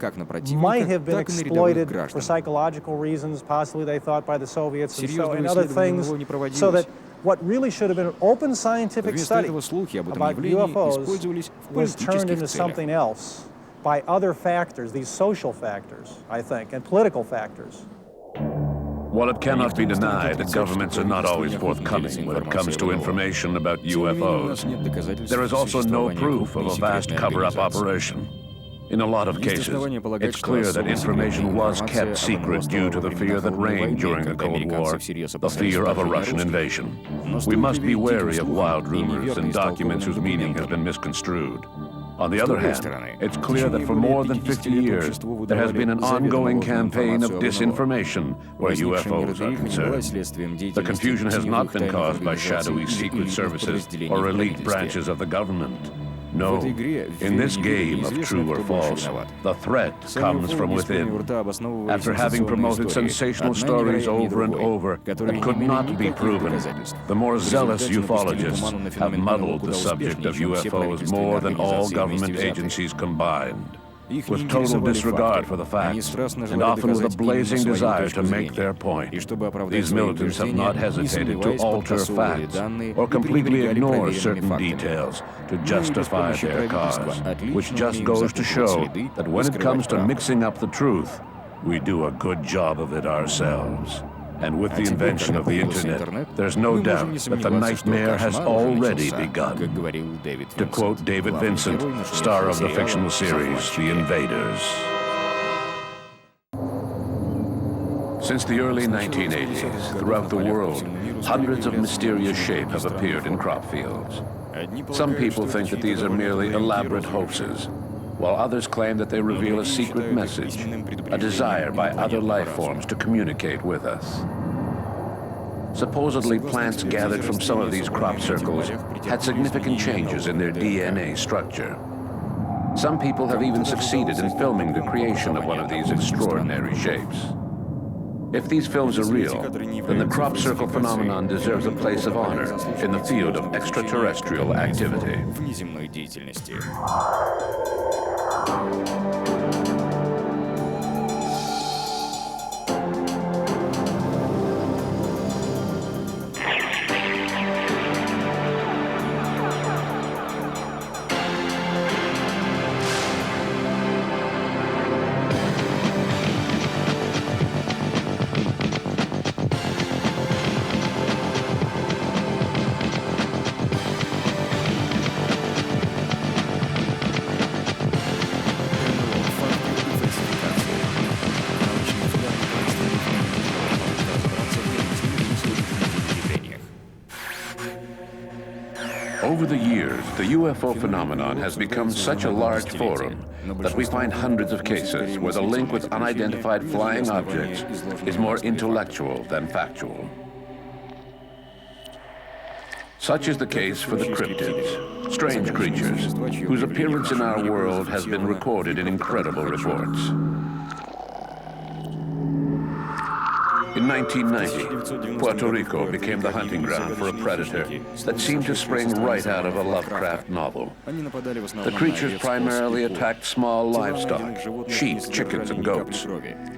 might have been exploited for psychological reasons, possibly they thought by the Soviets and other things, so that what really should have been an open scientific study about UFOs was turned into something else by other factors, these social factors, I think, and political factors. While it cannot be denied that governments are not always forthcoming when it comes to information about UFOs, there is also no proof of a vast cover-up operation. In a lot of cases, it's clear that information was kept secret due to the fear that reigned during the Cold War, the fear of a Russian invasion. We must be wary of wild rumors and documents whose meaning has been misconstrued. On the other hand, it's clear that for more than 50 years, there has been an ongoing campaign of disinformation where UFOs are concerned. The confusion has not been caused by shadowy secret services or elite branches of the government. No, in this game of true or false, the threat comes from within. After having promoted sensational stories over and over that could not be proven, the more zealous ufologists have muddled the subject of UFOs more than all government agencies combined. With total disregard for the facts, and often with a blazing desire to make their point. These militants have not hesitated to alter facts or completely ignore certain details to justify their cause, which just goes to show that when it comes to mixing up the truth, we do a good job of it ourselves. And with the invention of the internet, there's no doubt that the nightmare has already begun. To quote David Vincent, star of the fictional series, The Invaders. Since the early 1980s, throughout the world, hundreds of mysterious shapes have appeared in crop fields. Some people think that these are merely elaborate hoaxes, while others claim that they reveal a secret message, a desire by other life forms to communicate with us. Supposedly, plants gathered from some of these crop circles had significant changes in their DNA structure. Some people have even succeeded in filming the creation of one of these extraordinary shapes. If these films are real, then the crop circle phenomenon deserves a place of honor in the field of extraterrestrial activity. Over the years, the UFO phenomenon has become such a large forum that we find hundreds of cases where the link with unidentified flying objects is more intellectual than factual. Such is the case for the cryptids, strange creatures, whose appearance in our world has been recorded in incredible reports. In 1990, Puerto Rico became the hunting ground for a predator that seemed to spring right out of a Lovecraft novel. The creatures primarily attacked small livestock, sheep, chickens, and goats.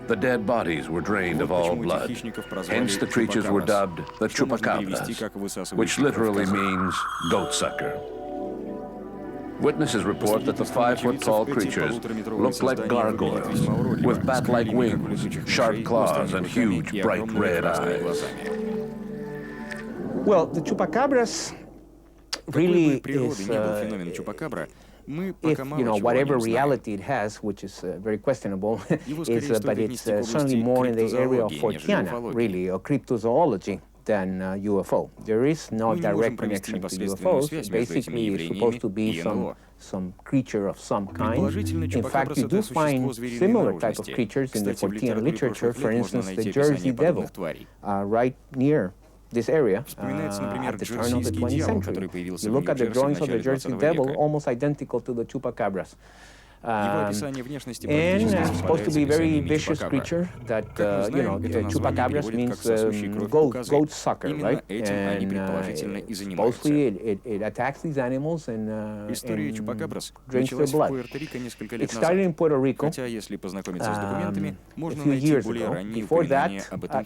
The dead bodies were drained of all blood. Hence the creatures were dubbed the chupacabras, which literally means goat sucker. Witnesses report that the 5-foot-tall creatures looked like gargoyles, with bat-like wings, sharp claws, and huge, bright red eyes. Well, the chupacabras really is, if, you know, whatever reality it has, which is very questionable, is, but it's certainly more in the area of Forteana, really, or cryptozoology, than UFO. There is no direct connection to UFOs. Basically, it's supposed to be some creature of some kind. In fact, you do find similar type of creatures in the Fortean literature. For instance, the Jersey Devil, right near this area at the turn of the 20th century. You look at the drawings of the Jersey Devil, almost identical to the chupacabras. And it's supposed to be a very vicious creature that, you know, chupacabras means goat sucker, right? And supposedly it attacks these animals and drinks their blood. It started in Puerto Rico a few years ago. Before that,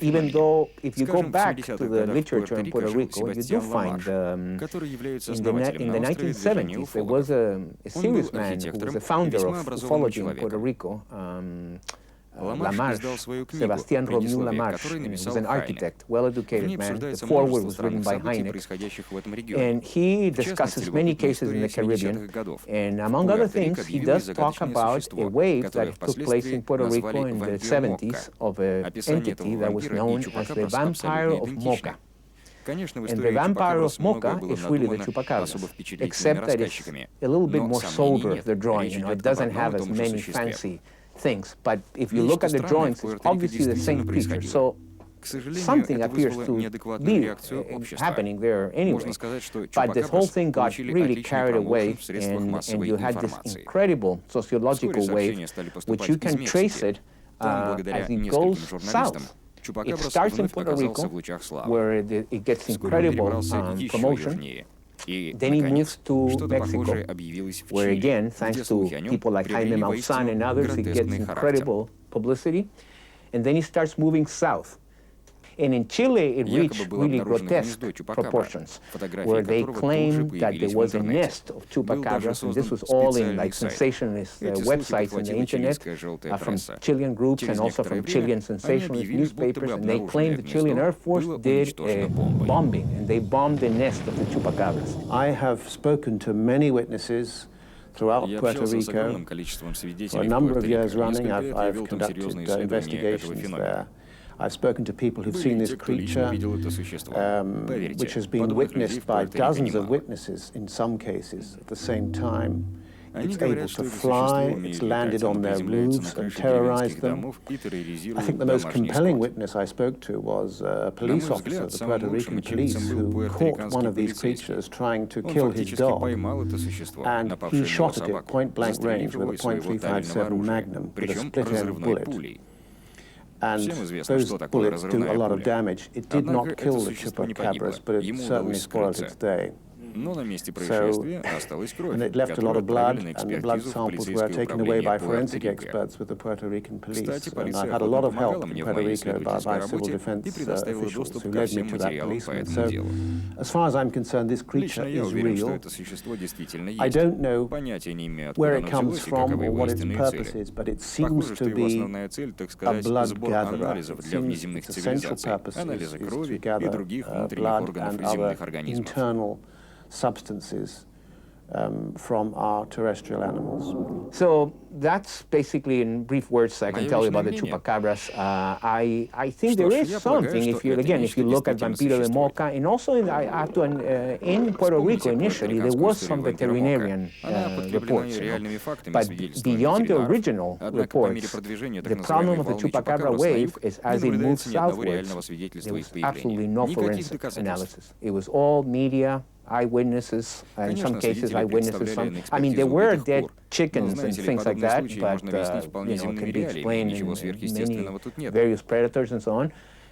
even though if you go back to the literature in Puerto Rico, you do find in the 1970s, there was a serious man who was a founder of ufology in Puerto Rico, Lamarche, Sebastián Romeu Lamarche, and he was an architect, well-educated man. The foreword was written by Hynek, and he discusses many cases in the Caribbean, and among other things, he does talk about a wave that took place in Puerto Rico in the 70s of an entity that was known as the Vampire of Mocha. And the vampire of Mocha is really the chupacabras, except that it's a little bit more sober, the drawing. You know, it doesn't have as many fancy things. But if you look at the drawings, it's obviously the same creature. So something appears to be happening there anyway. But this whole thing got really carried away, and you had this incredible sociological wave, which you can trace it as it goes south. It starts in Puerto Rico, where it gets incredible promotion. Then it moves to Mexico, where again, thanks to people like Jaime Shandera and others, it gets incredible publicity. And then it starts moving south. And in Chile, it reached really grotesque proportions, where they claimed that there was a nest of chupacabras, and this was all in like sensationalist websites on the internet from Chilean groups and also from Chilean sensationalist newspapers, and they claimed the Chilean Air Force did a bombing, and they bombed the nest of the chupacabras. I have spoken to many witnesses throughout Puerto Rico. For a number of years running, I've conducted investigations there. I've spoken to people who've seen this creature, which has been witnessed by dozens of witnesses in some cases at the same time. It's able to fly, it's landed on their roofs and terrorized them. I think the most compelling witness I spoke to was a police officer, the Puerto Rican police, who caught one of these creatures trying to kill his dog, and he shot at it point-blank range with a .357 Magnum with a split-end bullet. And those bullets do a lot of damage. It did not kill the chupacabras, but it certainly spoiled its day. And it left a lot of blood, and the blood samples were taken away by forensic experts with the Puerto Rican police. And I had a lot of help in Puerto Rico by civil defense officials who led me to that policeman. So, as far as I'm concerned, this creature is real. I don't know where it comes from or what its purpose is, but it seems to be a blood gatherer. It seems its essential purpose is to gather blood and other internal substances from our terrestrial animals. So that's basically, in brief words, I can tell you about the chupacabras. I think there is something, if you look at Vampiro de Mocha, and also in Puerto Rico initially, there was some veterinarian reports. But beyond the original reports, the problem of the chupacabra wave is as it moved southwards, there was absolutely no forensic analysis. It was all media, eyewitnesses, in some cases eyewitnesses. I mean, there were dead chickens and things like that, but you know, it can be explained in many various predators and so on,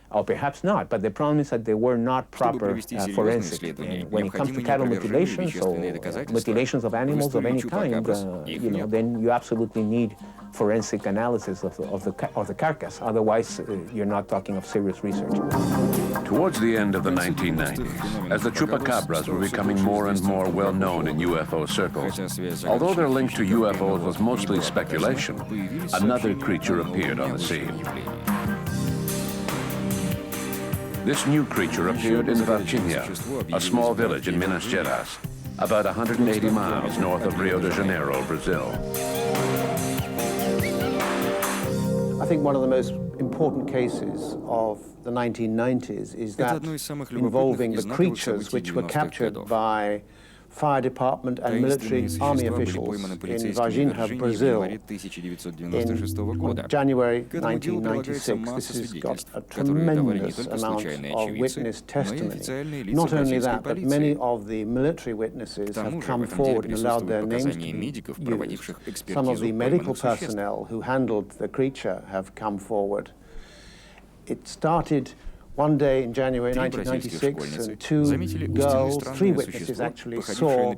or perhaps not. But the problem is that they were not proper forensic. And when it comes to cattle mutilations or mutilations of animals of any kind, you know, then you absolutely need forensic analysis of the carcass. Otherwise, you're not talking of serious research. Towards the end of the 1990s, as the chupacabras were becoming more and more well-known in UFO circles, although their link to UFOs was mostly speculation, another creature appeared on the scene. This new creature appeared in Virginia, a small village in Minas Gerais, about 180 miles north of Rio de Janeiro, Brazil. I think one of the most important cases of the 1990s is that involving the creatures which were captured by fire department and military army officials in Varginha, Brazil, in January 1996. This has got a tremendous amount of witness testimony. Not only that, but many of the military witnesses have come forward and allowed their names to be used. Some of the medical personnel who handled the creature have come forward. It started one day in January 1996, and three witnesses actually saw a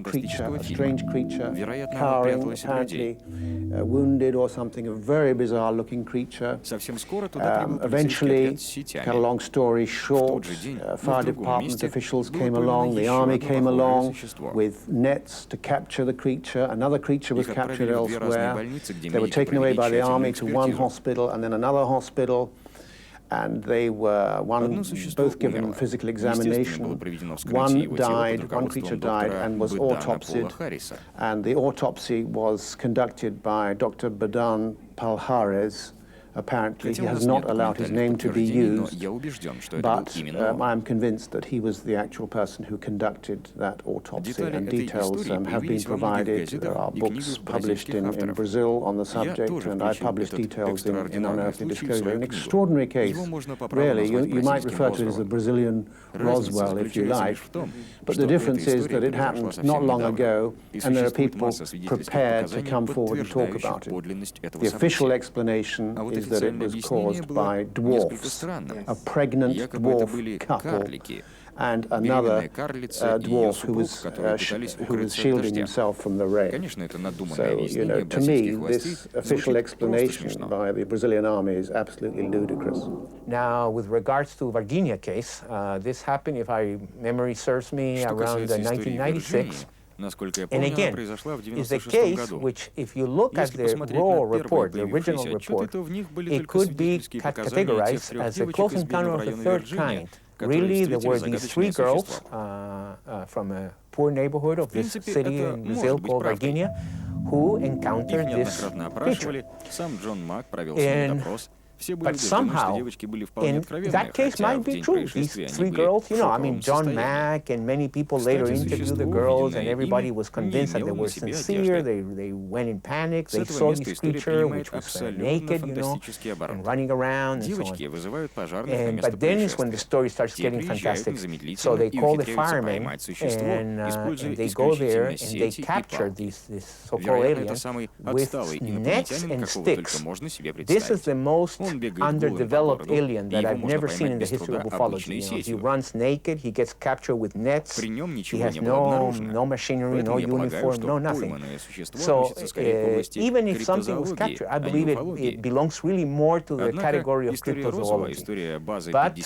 creature, a strange creature, cowering, apparently wounded or something, a very bizarre-looking creature. Eventually, cut a long story short, fire department officials came along, the army came along with nets to capture the creature. Another creature was captured elsewhere. They were taken away by the army to one hospital and then another hospital. And they were both given physical examination. One died, one creature died and was autopsied. And the autopsy was conducted by Dr. Badan Palhares, Apparently, he has not allowed his name to be used, but I'm convinced that he was the actual person who conducted that autopsy, and details have been provided. There are books published in Brazil on the subject, and I published details in Unearthly Disclosure. An extraordinary case, really. You might refer to it as the Brazilian Roswell, if you like, but the difference is that it happened not long ago, and there are people prepared to come forward and talk about it. The official explanation is that it was caused by dwarfs, a pregnant dwarf couple, and another dwarf who was shielding himself from the rain. So, you know, to me, this official explanation by the Brazilian army is absolutely ludicrous. Now, with regards to Virginia case, this happened, if my memory serves me, around 1996. And again, it's a case which, if you look at the raw report, the original report, it could be categorized as a close encounter of the third kind. Really, there were these three girls from a poor neighborhood of this city in Brazil called Virginia who encountered this creature. But somehow, and that case might be true. These three girls, you know, I mean, John Mack and many people later interviewed the girls, and everybody was convinced that they were sincere. They went in panic. They saw this creature, which was naked, you know, and running around and so on. But then is when the story starts getting fantastic. So they call the firemen, and they go there, and they capture this so-called alien with nets and sticks. This is the most underdeveloped alien that I've never seen in the history of ufology. You know, he runs naked, he gets captured with nets, he has no machinery, no uniform, no nothing. So even if something was captured, I believe it belongs really more to the category of cryptozoology. But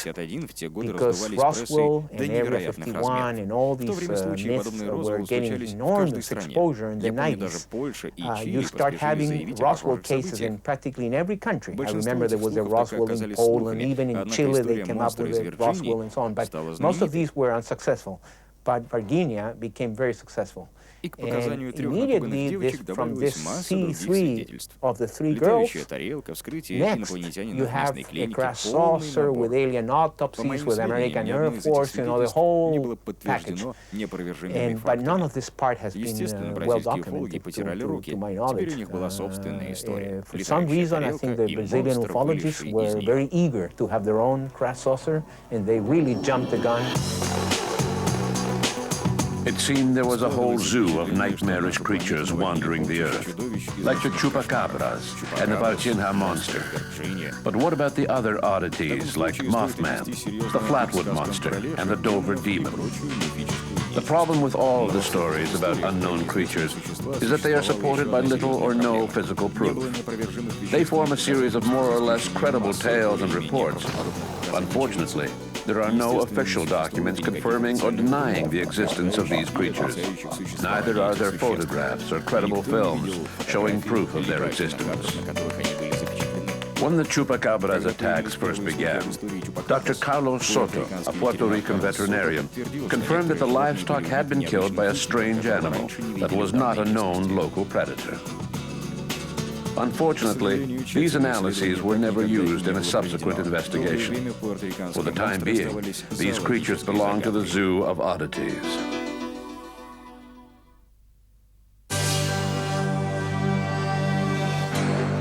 because Roswell and Area 51 and all these myths were getting enormous exposure in the 90s, you start having Roswell cases in practically in every country. I remember there was a Roswell in Poland, even in Chile they came up with a Roswell and so on, but most of these were unsuccessful. But Virginia became very successful. And immediately, from this C3 of the three girls, next you have a grass saucer with alien autopsies, with American Air Force, you know, the whole package. But none of this part has been well documented, to my knowledge. For some reason, I think the Brazilian ufologists were very eager to have their own grass saucer, and they really jumped the gun. It seemed there was a whole zoo of nightmarish creatures wandering the earth, like the chupacabras and the Varginha monster. But what about the other oddities like Mothman, the Flatwood monster, and the Dover demon? The problem with all the stories about unknown creatures is that they are supported by little or no physical proof. They form a series of more or less credible tales and reports. Unfortunately, there are no official documents confirming or denying the existence of these creatures. Neither are there photographs or credible films showing proof of their existence. When the Chupacabras attacks first began, Dr. Carlos Soto, a Puerto Rican veterinarian, confirmed that the livestock had been killed by a strange animal that was not a known local predator. Unfortunately, these analyses were never used in a subsequent investigation. For the time being, these creatures belong to the Zoo of Oddities.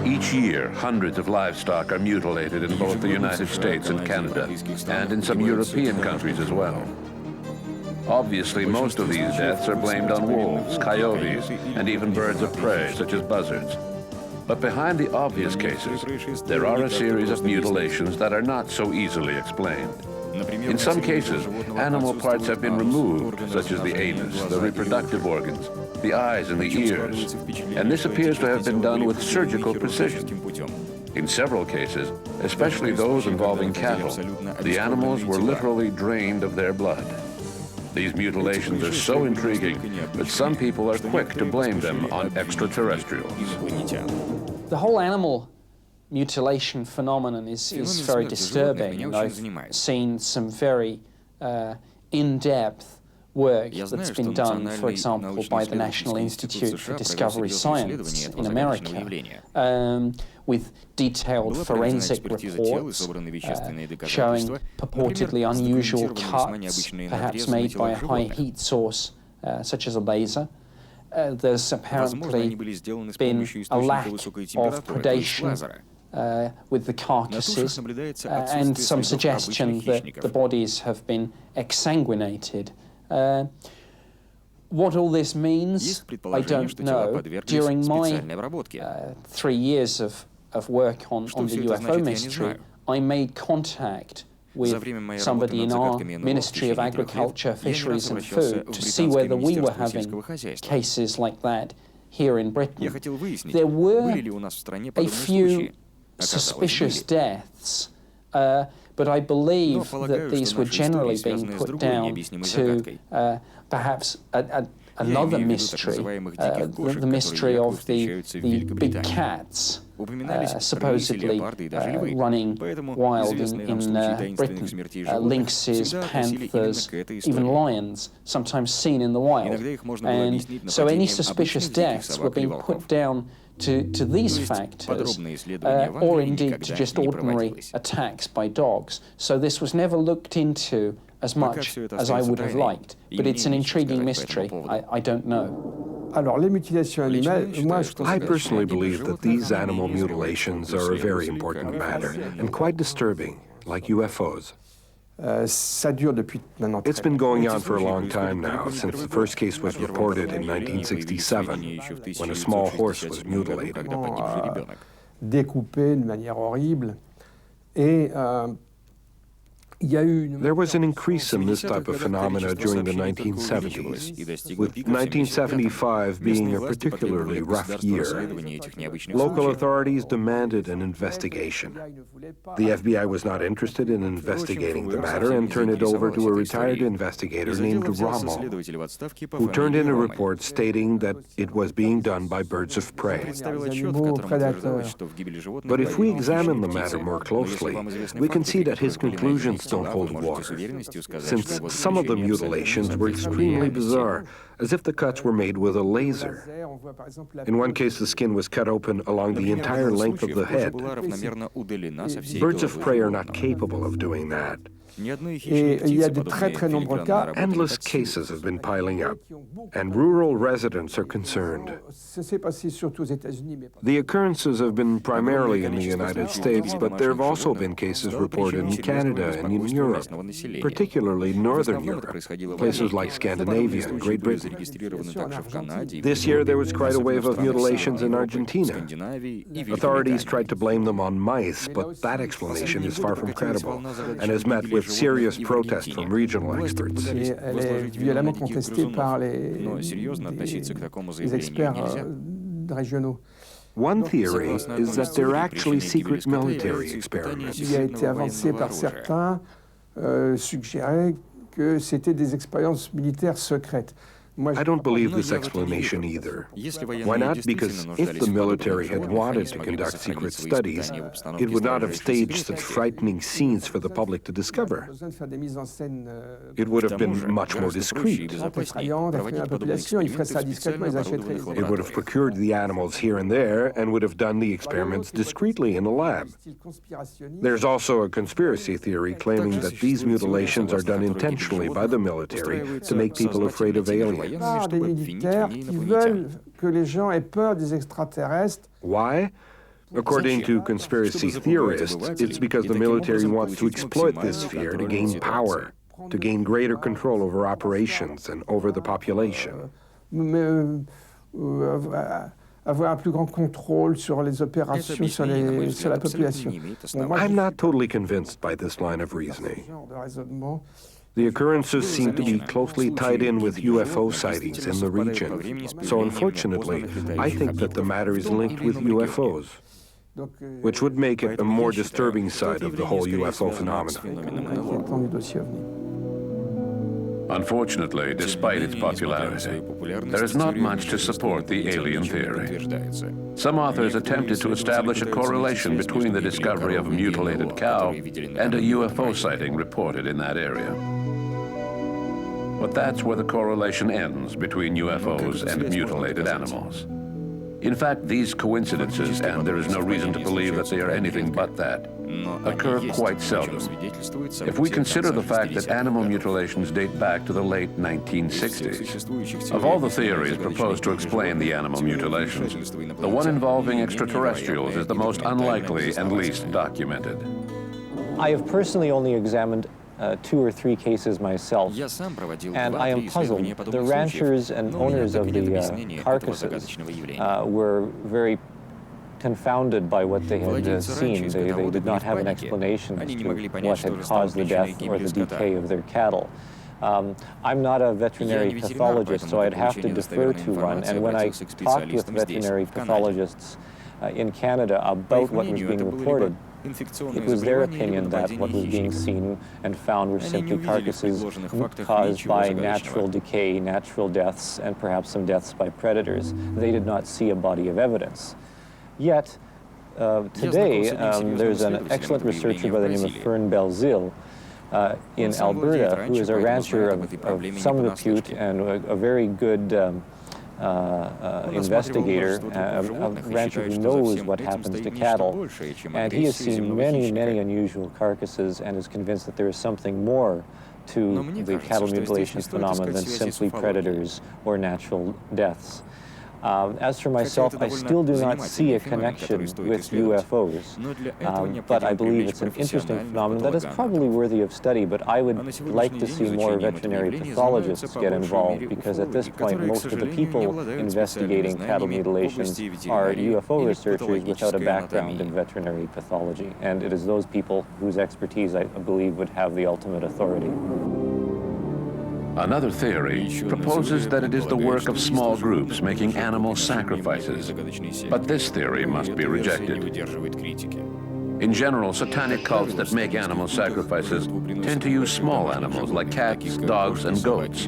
Each year, hundreds of livestock are mutilated in both the United States and Canada, and in some European countries as well. Obviously, most of these deaths are blamed on wolves, coyotes, and even birds of prey, such as buzzards. But behind the obvious cases, there are a series of mutilations that are not so easily explained. In some cases, animal parts have been removed, such as the anus, the reproductive organs, the eyes and the ears, and this appears to have been done with surgical precision. In several cases, especially those involving cattle, the animals were literally drained of their blood. These mutilations are so intriguing that some people are quick to blame them on extraterrestrials. The whole animal mutilation phenomenon is very disturbing, and I've seen some very in-depth work that's been done, for example, by the National Institute for Discovery Science in America, with detailed forensic reports showing purportedly unusual cuts, perhaps made by a high heat source, such as a laser. There's apparently been a lack of predation with the carcasses, and some suggestion that the bodies have been exsanguinated. What all this means, I don't know. During my 3 years of work on the UFO mystery, I made contact with somebody in our Ministry of Agriculture, Fisheries and Food to see whether we were having cases like that here in Britain. There were a few suspicious deaths, but I believe that these were generally being put down to perhaps another mystery, the mystery of the big cats supposedly running wild in Britain. Lynxes, panthers, even lions, sometimes seen in the wild. And so any suspicious deaths were being put down to these factors, or indeed to just ordinary attacks by dogs. So this was never looked into as much as I would have liked, but it's an intriguing mystery. I don't know. I personally believe that these animal mutilations are a very important matter and quite disturbing, like UFOs. It's been going on for a long time now, since the first case was reported in 1967, when a small horse was mutilated. Découpé de manière horrible. Et there was an increase in this type of phenomena during the 1970s, with 1975 being a particularly rough year. Local authorities demanded an investigation. The FBI was not interested in investigating the matter and turned it over to a retired investigator named Rommel, who turned in a report stating that it was being done by birds of prey. But if we examine the matter more closely, we can see that his conclusions don't hold water, since some of the mutilations were extremely bizarre, as if the cuts were made with a laser. In one case, the skin was cut open along the entire length of the head. Birds of prey are not capable of doing that. Endless cases have been piling up, and rural residents are concerned. The occurrences have been primarily in the United States, but there have also been cases reported in Canada and in Europe, particularly Northern Europe, places like Scandinavia and Great Britain. This year there was quite a wave of mutilations in Argentina. Authorities tried to blame them on mice, but that explanation is far from credible and has met with serious protest from regional experts. One theory is that they're actually secret military experiments. I don't believe this explanation either. Why not? Because if the military had wanted to conduct secret studies, it would not have staged such frightening scenes for the public to discover. It would have been much more discreet. It would have procured the animals here and there and would have done the experiments discreetly in a lab. There's also a conspiracy theory claiming that these mutilations are done intentionally by the military to make people afraid of aliens. Why? According to conspiracy theorists, it's because the military wants to exploit this fear to gain power, to gain greater control over operations and over the population. I'm not totally convinced by this line of reasoning. The occurrences seem to be closely tied in with UFO sightings in the region. So unfortunately, I think that the matter is linked with UFOs, which would make it a more disturbing side of the whole UFO phenomenon. Unfortunately, despite its popularity, there is not much to support the alien theory. Some authors attempted to establish a correlation between the discovery of a mutilated cow and a UFO sighting reported in that area. But that's where the correlation ends between UFOs and mutilated animals. In fact, these coincidences, and there is no reason to believe that they are anything but that, occur quite seldom. If we consider the fact that animal mutilations date back to the late 1960s, of all the theories proposed to explain the animal mutilations, the one involving extraterrestrials is the most unlikely and least documented. I have personally only examined 2 or 3 cases myself, and I am puzzled. The ranchers and owners of the carcasses were very confounded by what they had seen. They did not have an explanation as to what had caused the death or the decay of their cattle. I'm not a veterinary pathologist, so I'd have to defer to one, and when I talked with veterinary pathologists in Canada about what was being reported, it was their opinion that what was being seen and found were simply carcasses caused by natural decay, natural deaths, and perhaps some deaths by predators. They did not see a body of evidence. Yet, today, there's an excellent researcher by the name of Fern Belzile in Alberta, who is a rancher of some repute and a very good investigator, a rancher who knows what happens to cattle, and he has seen many, many unusual carcasses and is convinced that there is something more to the cattle mutilation phenomenon than simply predators or natural deaths. As for myself, I still do not see a connection with UFOs, but I believe it's an interesting phenomenon that is probably worthy of study, but I would like to see more veterinary pathologists get involved, because at this point most of the people investigating cattle mutilations are UFO researchers without a background in veterinary pathology, and it is those people whose expertise I believe would have the ultimate authority. Another theory proposes that it is the work of small groups making animal sacrifices, but this theory must be rejected. In general, satanic cults that make animal sacrifices tend to use small animals like cats, dogs, and goats.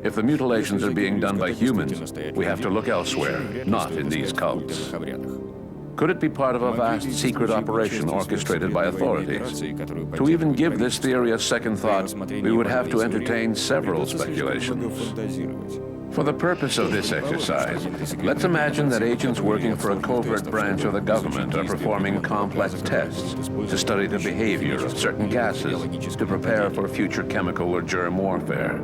If the mutilations are being done by humans, we have to look elsewhere, not in these cults. Could it be part of a vast secret operation orchestrated by authorities? To even give this theory a second thought, we would have to entertain several speculations. For the purpose of this exercise, let's imagine that agents working for a covert branch of the government are performing complex tests to study the behavior of certain gases to prepare for future chemical or germ warfare.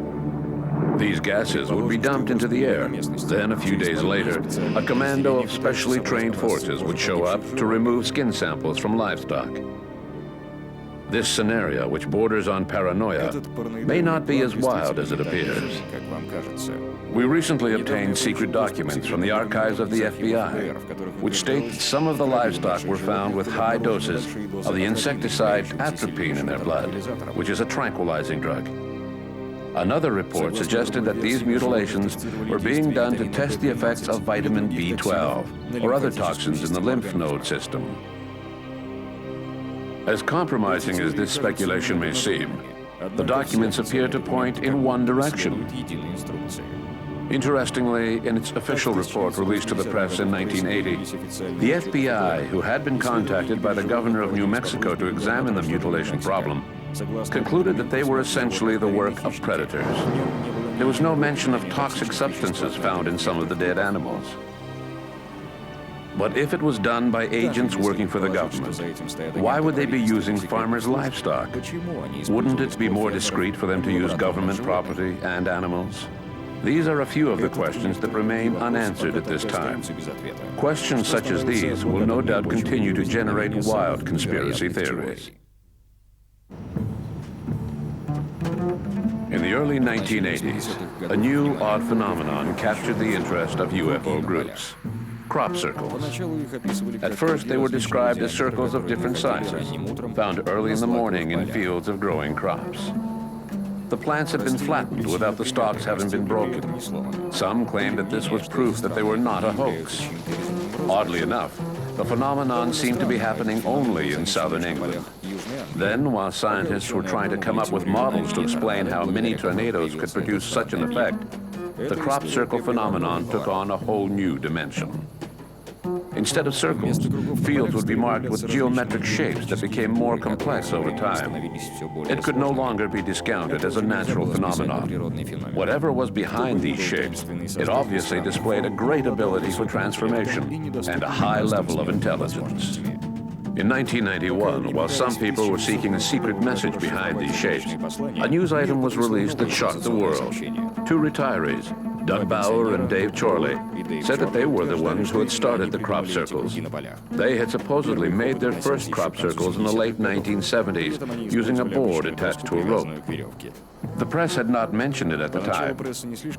These gases would be dumped into the air. Then, a few days later, a commando of specially trained forces would show up to remove skin samples from livestock. This scenario, which borders on paranoia, may not be as wild as it appears. We recently obtained secret documents from the archives of the FBI, which state that some of the livestock were found with high doses of the insecticide atropine in their blood, which is a tranquilizing drug. Another report suggested that these mutilations were being done to test the effects of vitamin B12 or other toxins in the lymph node system. As compromising as this speculation may seem, the documents appear to point in one direction. Interestingly, in its official report released to the press in 1980, the FBI, who had been contacted by the governor of New Mexico to examine the mutilation problem, concluded that they were essentially the work of predators. There was no mention of toxic substances found in some of the dead animals. But if it was done by agents working for the government, why would they be using farmers' livestock? Wouldn't it be more discreet for them to use government property and animals? These are a few of the questions that remain unanswered at this time. Questions such as these will no doubt continue to generate wild conspiracy theories. In the early 1980s, a new odd phenomenon captured the interest of UFO groups: crop circles. At first, they were described as circles of different sizes, found early in the morning in fields of growing crops. The plants had been flattened without the stalks having been broken. Some claimed that this was proof that they were not a hoax. Oddly enough, the phenomenon seemed to be happening only in southern England. Then, while scientists were trying to come up with models to explain how mini tornadoes could produce such an effect, the crop circle phenomenon took on a whole new dimension. Instead of circles, fields would be marked with geometric shapes that became more complex over time. It could no longer be discounted as a natural phenomenon. Whatever was behind these shapes, it obviously displayed a great ability for transformation and a high level of intelligence. In 1991, while some people were seeking a secret message behind these shapes, a news item was released that shocked the world. Two retirees, Doug Bauer and Dave Chorley, said that they were the ones who had started the crop circles. They had supposedly made their first crop circles in the late 1970s using a board attached to a rope. The press had not mentioned it at the time.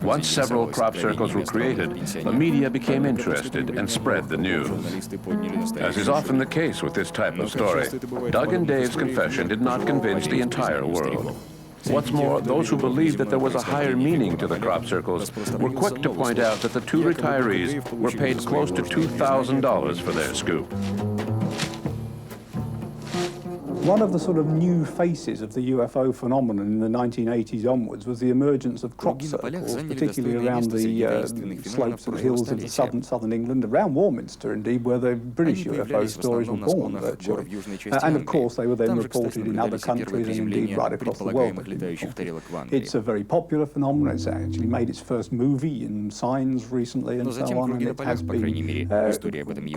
Once several crop circles were created, the media became interested and spread the news. As is often the case with this type of story, Doug and Dave's confession did not convince the entire world. What's more, those who believed that there was a higher meaning to the crop circles were quick to point out that the two retirees were paid close to $2,000 for their scoop. One of the sort of new faces of the UFO phenomenon in the 1980s onwards was the emergence of crop circles, particularly around the slopes and hills of southern England, around Warminster indeed, where the British UFO stories were born virtually. And of course they were then reported in other countries and indeed right across the world. It's a very popular phenomenon. It's actually made its first movie in Signs recently and so on, and it has been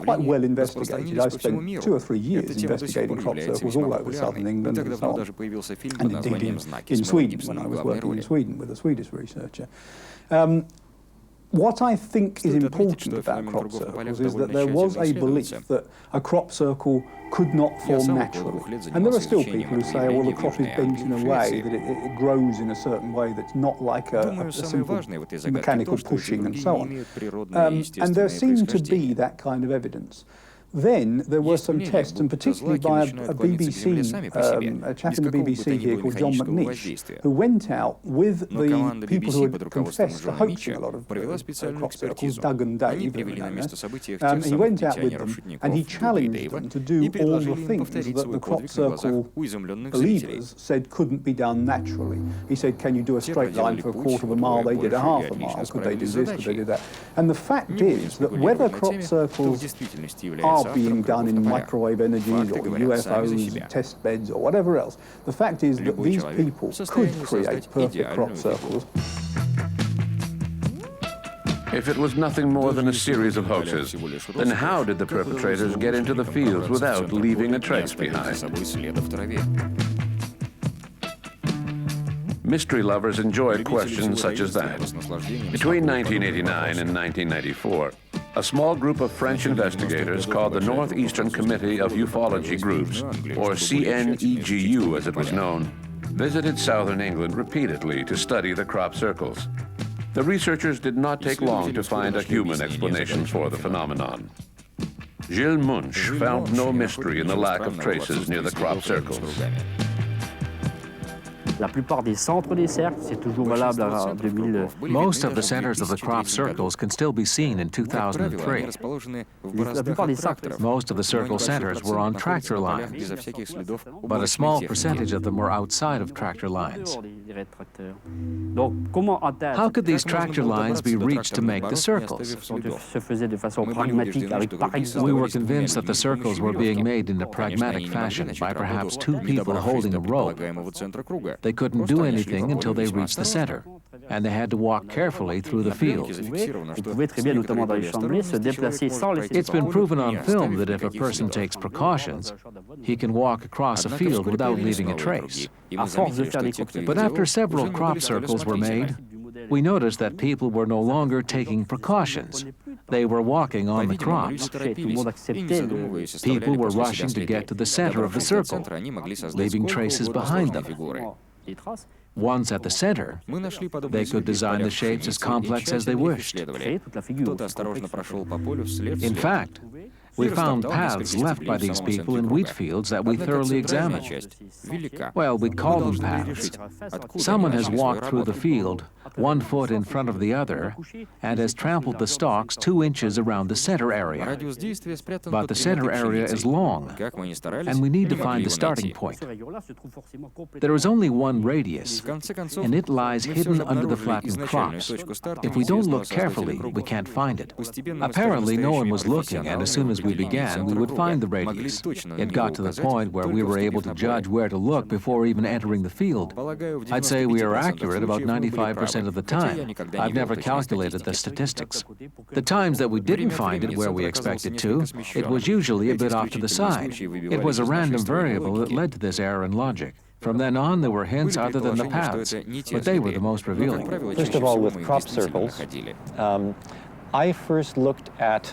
quite well investigated. I spent 2 or 3 years investigating crop circles all over southern England and so on. And indeed in Sweden, when I was working in Sweden with a Swedish researcher. What I think is important about crop circles is that there was a belief that a crop circle could not form naturally. And there are still people who say, well, the crop is bent in a way that it grows in a certain way that's not like a simple mechanical pushing and so on. And there seemed to be that kind of evidence. Then there were some tests, and particularly by a BBC, a chap in the BBC here called John McNeish, who went out with the people who had confessed to hoaxing a lot of crop circles, Doug and Dave, he went out with them and he challenged them to do all the things that the crop circle believers said couldn't be done naturally. He said, can you do a straight line for a quarter of a mile? They did a half a mile. Could they do this? Could they do that? And the fact is that whether crop circles are being done in microwave energies or UFOs, test beds or whatever else. The fact is that these people could create perfect crop circles. If it was nothing more than a series of hoaxes, then how did the perpetrators get into the fields without leaving a trace behind? Mystery lovers enjoyed questions such as that. Between 1989 and 1994, a small group of French investigators called the Northeastern Committee of Ufology Groups, or CNEGU as it was known, visited southern England repeatedly to study the crop circles. The researchers did not take long to find a human explanation for the phenomenon. Gilles Munch found no mystery in the lack of traces near the crop circles. Most of the centers of the crop circles can still be seen in 2003. Most of the circle centers were on tractor lines, but a small percentage of them were outside of tractor lines. How could these tractor lines be reached to make the circles? We were convinced that the circles were being made in a pragmatic fashion by perhaps 2 people holding a rope. They couldn't do anything until they reached the center, and they had to walk carefully through the field. It's been proven on film that if a person takes precautions, he can walk across a field without leaving a trace. But after several crop circles were made, we noticed that people were no longer taking precautions. They were walking on the crops. People were rushing to get to the center of the circle, leaving traces behind them. Once at the center, they could design the shapes as complex as they wished. In fact, We found paths left by these people in wheat fields that we thoroughly examined. Well, we call them paths. Someone has walked through the field, 1 foot in front of the other, and has trampled the stalks 2 inches around the center area. But the center area is long, and we need to find the starting point. There is only one radius, and it lies hidden under the flattened crops. If we don't look carefully, we can't find it. Apparently, no one was looking, and as soon as we began, we would find the radius. It got to the point where we were able to judge where to look before even entering the field. I'd say we are accurate about 95% of the time. I've never calculated the statistics. The times that we didn't find it where we expected to, it was usually a bit off to the side. It was a random variable that led to this error in logic. From then on, there were hints other than the paths, but they were the most revealing. First of all, with crop circles, I first looked at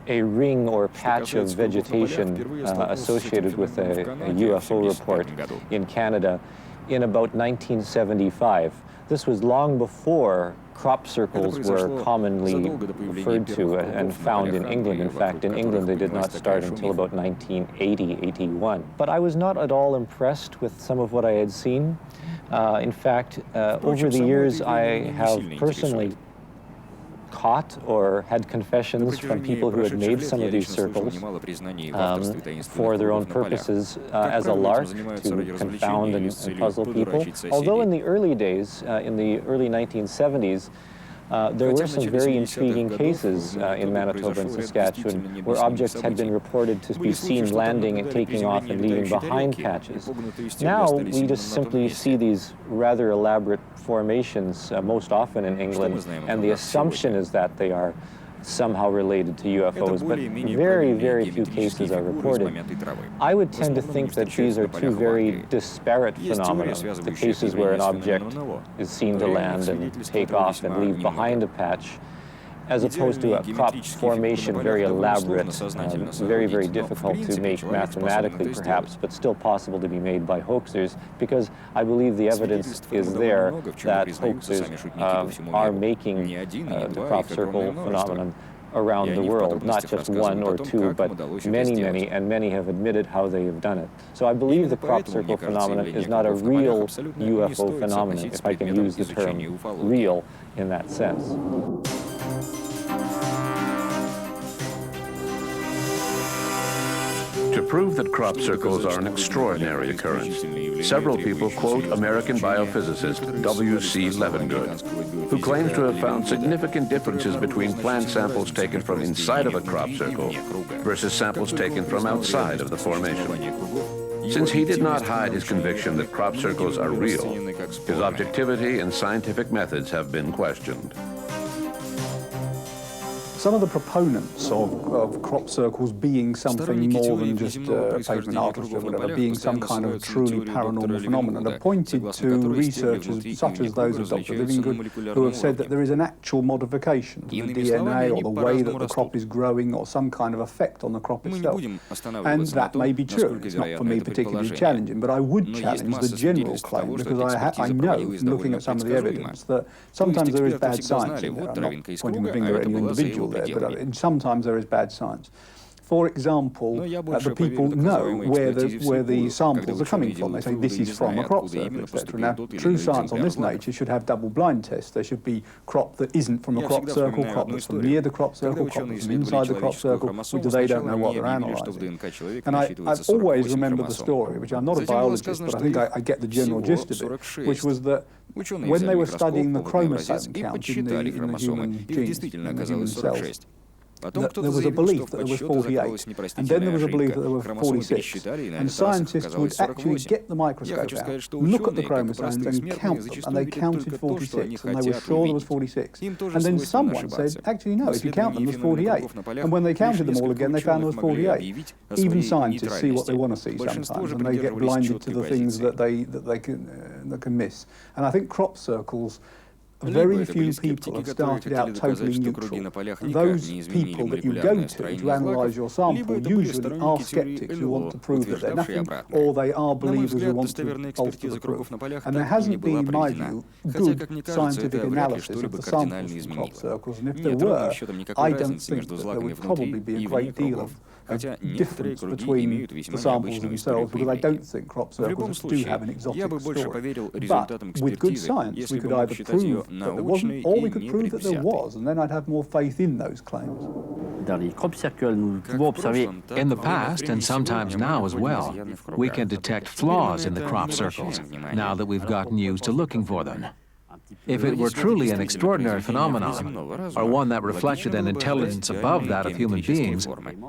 a ring or patch of vegetation associated with a UFO report in Canada in about 1975. This was long before crop circles were commonly referred to and found in England. In fact, in England, they did not start until about 1980-81. But I was not at all impressed with some of what I had seen. In fact, over the years, I have personally caught or had confessions from people who had made some of these circles for their own purposes as a lark to confound and puzzle people. Although in the early days, in the early 1970s, there were some very intriguing cases in Manitoba and Saskatchewan where objects had been reported to be seen landing and taking off and leaving behind patches. Now we just simply see these rather elaborate formations most often in England, and the assumption is that they are somehow related to UFOs, but very, very few cases are reported. I would tend to think that these are two very disparate phenomena, the cases where an object is seen to land and take off and leave behind a patch, as opposed to a crop formation, very elaborate, very, very difficult to make mathematically perhaps, but still possible to be made by hoaxers, because I believe the evidence is there that hoaxers are making the crop circle phenomenon around the world, not just one or two, but many, many, and many have admitted how they have done it. So I believe the crop circle phenomenon is not a real UFO phenomenon, if I can use the term real in that sense. To prove that crop circles are an extraordinary occurrence, several people quote American biophysicist W.C. Levengood, who claims to have found significant differences between plant samples taken from inside of a crop circle versus samples taken from outside of the formation. Since he did not hide his conviction that crop circles are real, his objectivity and scientific methods have been questioned. Some of the proponents of crop circles being something more than just pavement artistry or whatever, being some kind of truly paranormal phenomenon, have pointed to researchers such as those of Dr. Levengood, who have said that there is an actual modification to the DNA or the way that the crop is growing or some kind of effect on the crop itself. And that may be true. It's not for me particularly challenging, but I would challenge the general claim, because I know, looking at some of the evidence, that sometimes there is bad science in there. I'm not pointing the finger at any individual there, but sometimes there is bad science. For example, the people know where the samples are coming from. They say this is from a crop circle, etc. Now, true science on this nature should have double-blind tests. There should be crop that isn't from a crop circle, crop that's from near the crop circle, crop that's from inside the crop circle, which they don't know what they're analysing. And I've always remembered the story, which I'm not a biologist, but I think I get the general gist of it, which was that when they were studying the chromosome count in the human genes, in the human cells, there was a belief that there was 48, and then there was a belief that there were 46. And scientists would actually get the microscope out, look at the chromosomes and count them, and they counted 46, and they were sure there was 46. And then someone said, actually no, if you count them, there's 48. And when they counted them all again, they found there was 48. Even scientists see what they want to see sometimes, and they get blinded to the things that they can miss. And I think crop circles, very few people have started out totally neutral. And those people that you go to analyse your sample usually are sceptics who want to prove that they're nothing, or they are believers who want to bolster the proof. And there hasn't been, in my view, good scientific analysis of the samples from crop circles. And if there were, I don't think that there would probably be a great deal of difference between the samples themselves, because I don't think crop circles do have an exotic story. But with good science, we could either prove that there wasn't, or we could prove that there was, and then I'd have more faith in those claims. In the past, and sometimes now as well, we can detect flaws in the crop circles, now that we've gotten used to looking for them. If it were truly an extraordinary phenomenon, or one that reflected an intelligence above that of human beings,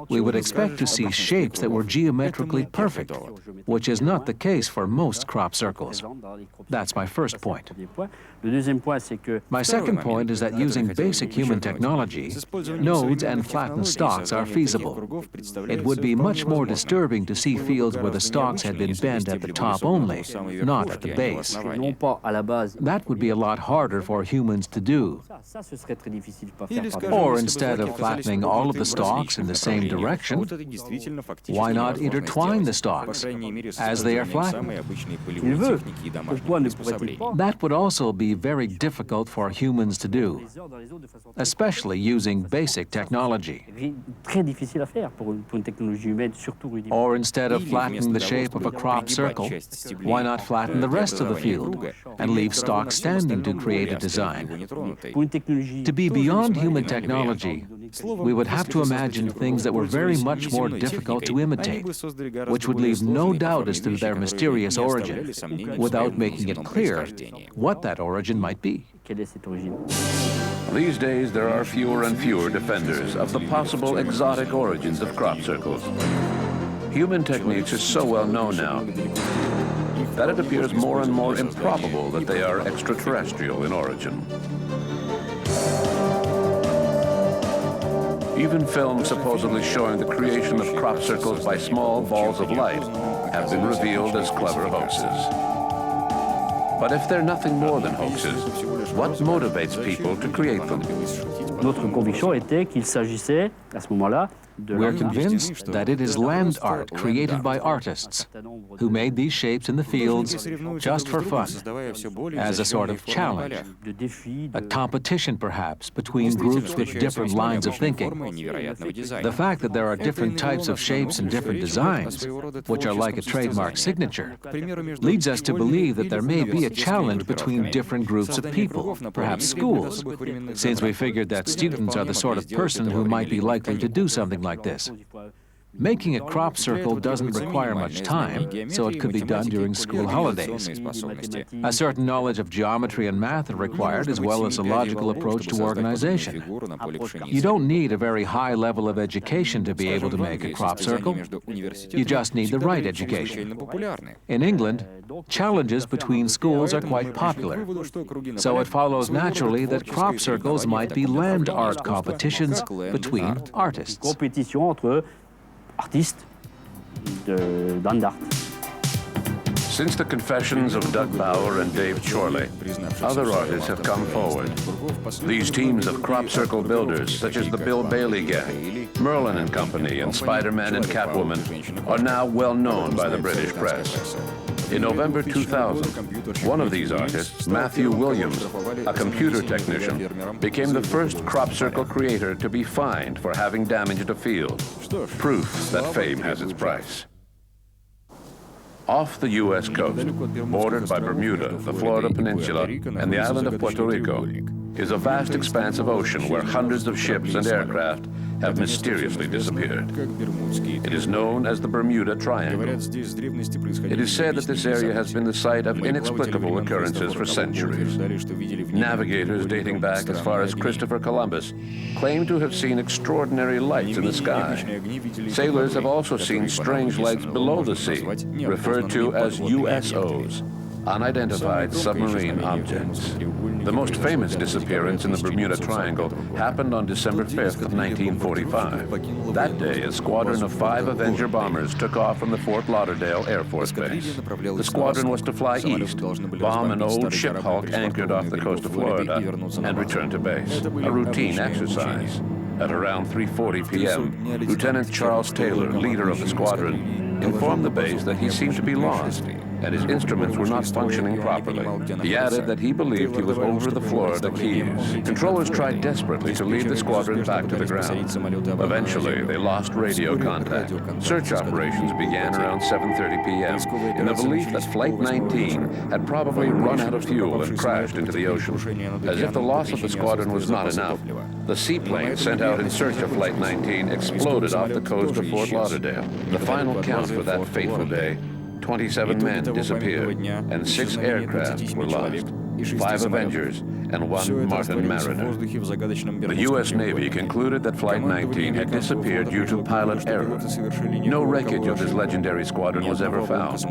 we would expect to see shapes that were geometrically perfect, which is not the case for most crop circles. That's my first point. My second point is that using basic human technology, nodes and flattened stalks are feasible. It would be much more disturbing to see fields where the stalks had been bent at the top only, not at the base. That would be a lot harder for humans to do. Or instead of flattening all of the stalks in the same direction, why not intertwine the stalks as they are flattened? That would also be very difficult for humans to do, especially using basic technology. Or instead of flattening the shape of a crop circle, why not flatten the rest of the field and leave stalks standing to create a design? To be beyond human technology, we would have to imagine things that were very much more difficult to imitate, which would leave no doubt as to their mysterious origin, without making it clear what that origin might be. These days, there are fewer and fewer defenders of the possible exotic origins of crop circles. Human techniques are so well known now that it appears more and more improbable that they are extraterrestrial in origin. Even films supposedly showing the creation of crop circles by small balls of light have been revealed as clever hoaxes. But if they're nothing more than hoaxes, what motivates people to create them? Notre conviction était qu'il s'agissait, à ce moment-là, We're convinced that it is land art created by artists who made these shapes in the fields just for fun, as a sort of challenge, a competition perhaps between groups with different lines of thinking. The fact that there are different types of shapes and different designs, which are like a trademark signature, leads us to believe that there may be a challenge between different groups of people, perhaps schools, since we figured that students are the sort of person who might be likely to do something like this. Making a crop circle doesn't require much time, so it could be done during school holidays. A certain knowledge of geometry and math are required, as well as a logical approach to organization. You don't need a very high level of education to be able to make a crop circle. You just need the right education. In England, challenges between schools are quite popular, so it follows naturally that crop circles might be land art competitions between artists. Artistes d'art. Since the confessions of Doug Bauer and Dave Chorley, other artists have come forward. These teams of crop circle builders, such as the Bill Bailey Gang, Merlin and Company, and Spider-Man and Catwoman, are now well known by the British press. In November 2000, one of these artists, Matthew Williams, a computer technician, became the first crop circle creator to be fined for having damaged a field. Proof that fame has its price. Off the U.S. coast, bordered by Bermuda, the Florida Peninsula, and the island of Puerto Rico, is a vast expanse of ocean where hundreds of ships and aircraft have mysteriously disappeared. It is known as the Bermuda Triangle. It is said that this area has been the site of inexplicable occurrences for centuries. Navigators dating back as far as Christopher Columbus claim to have seen extraordinary lights in the sky. Sailors have also seen strange lights below the sea, referred to as USOs, unidentified submarine objects. The most famous disappearance in the Bermuda Triangle happened on December 5th of 1945. That day, a squadron of 5 Avenger bombers took off from the Fort Lauderdale Air Force Base. The squadron was to fly east, bomb an old ship hulk anchored off the coast of Florida, and return to base, a routine exercise. At around 3:40 p.m., Lieutenant Charles Taylor, leader of the squadron, informed the base that he seemed to be lost. and his instruments were not functioning properly. He added that he believed he was over the Florida Keys. Controllers tried desperately to lead the squadron back to the ground. Eventually, they lost radio contact. Search operations began around 7:30 p.m. in the belief that Flight 19 had probably run out of fuel and crashed into the ocean. As if the loss of the squadron was not enough, the seaplane sent out in search of Flight 19 exploded off the coast of Fort Lauderdale. The final count for that fateful day, 27 men disappeared and 6 aircraft were lost, 5 Avengers and 1 Martin Mariner. The U.S. Navy concluded that Flight 19 had disappeared due to pilot error. No wreckage of this legendary squadron was ever found.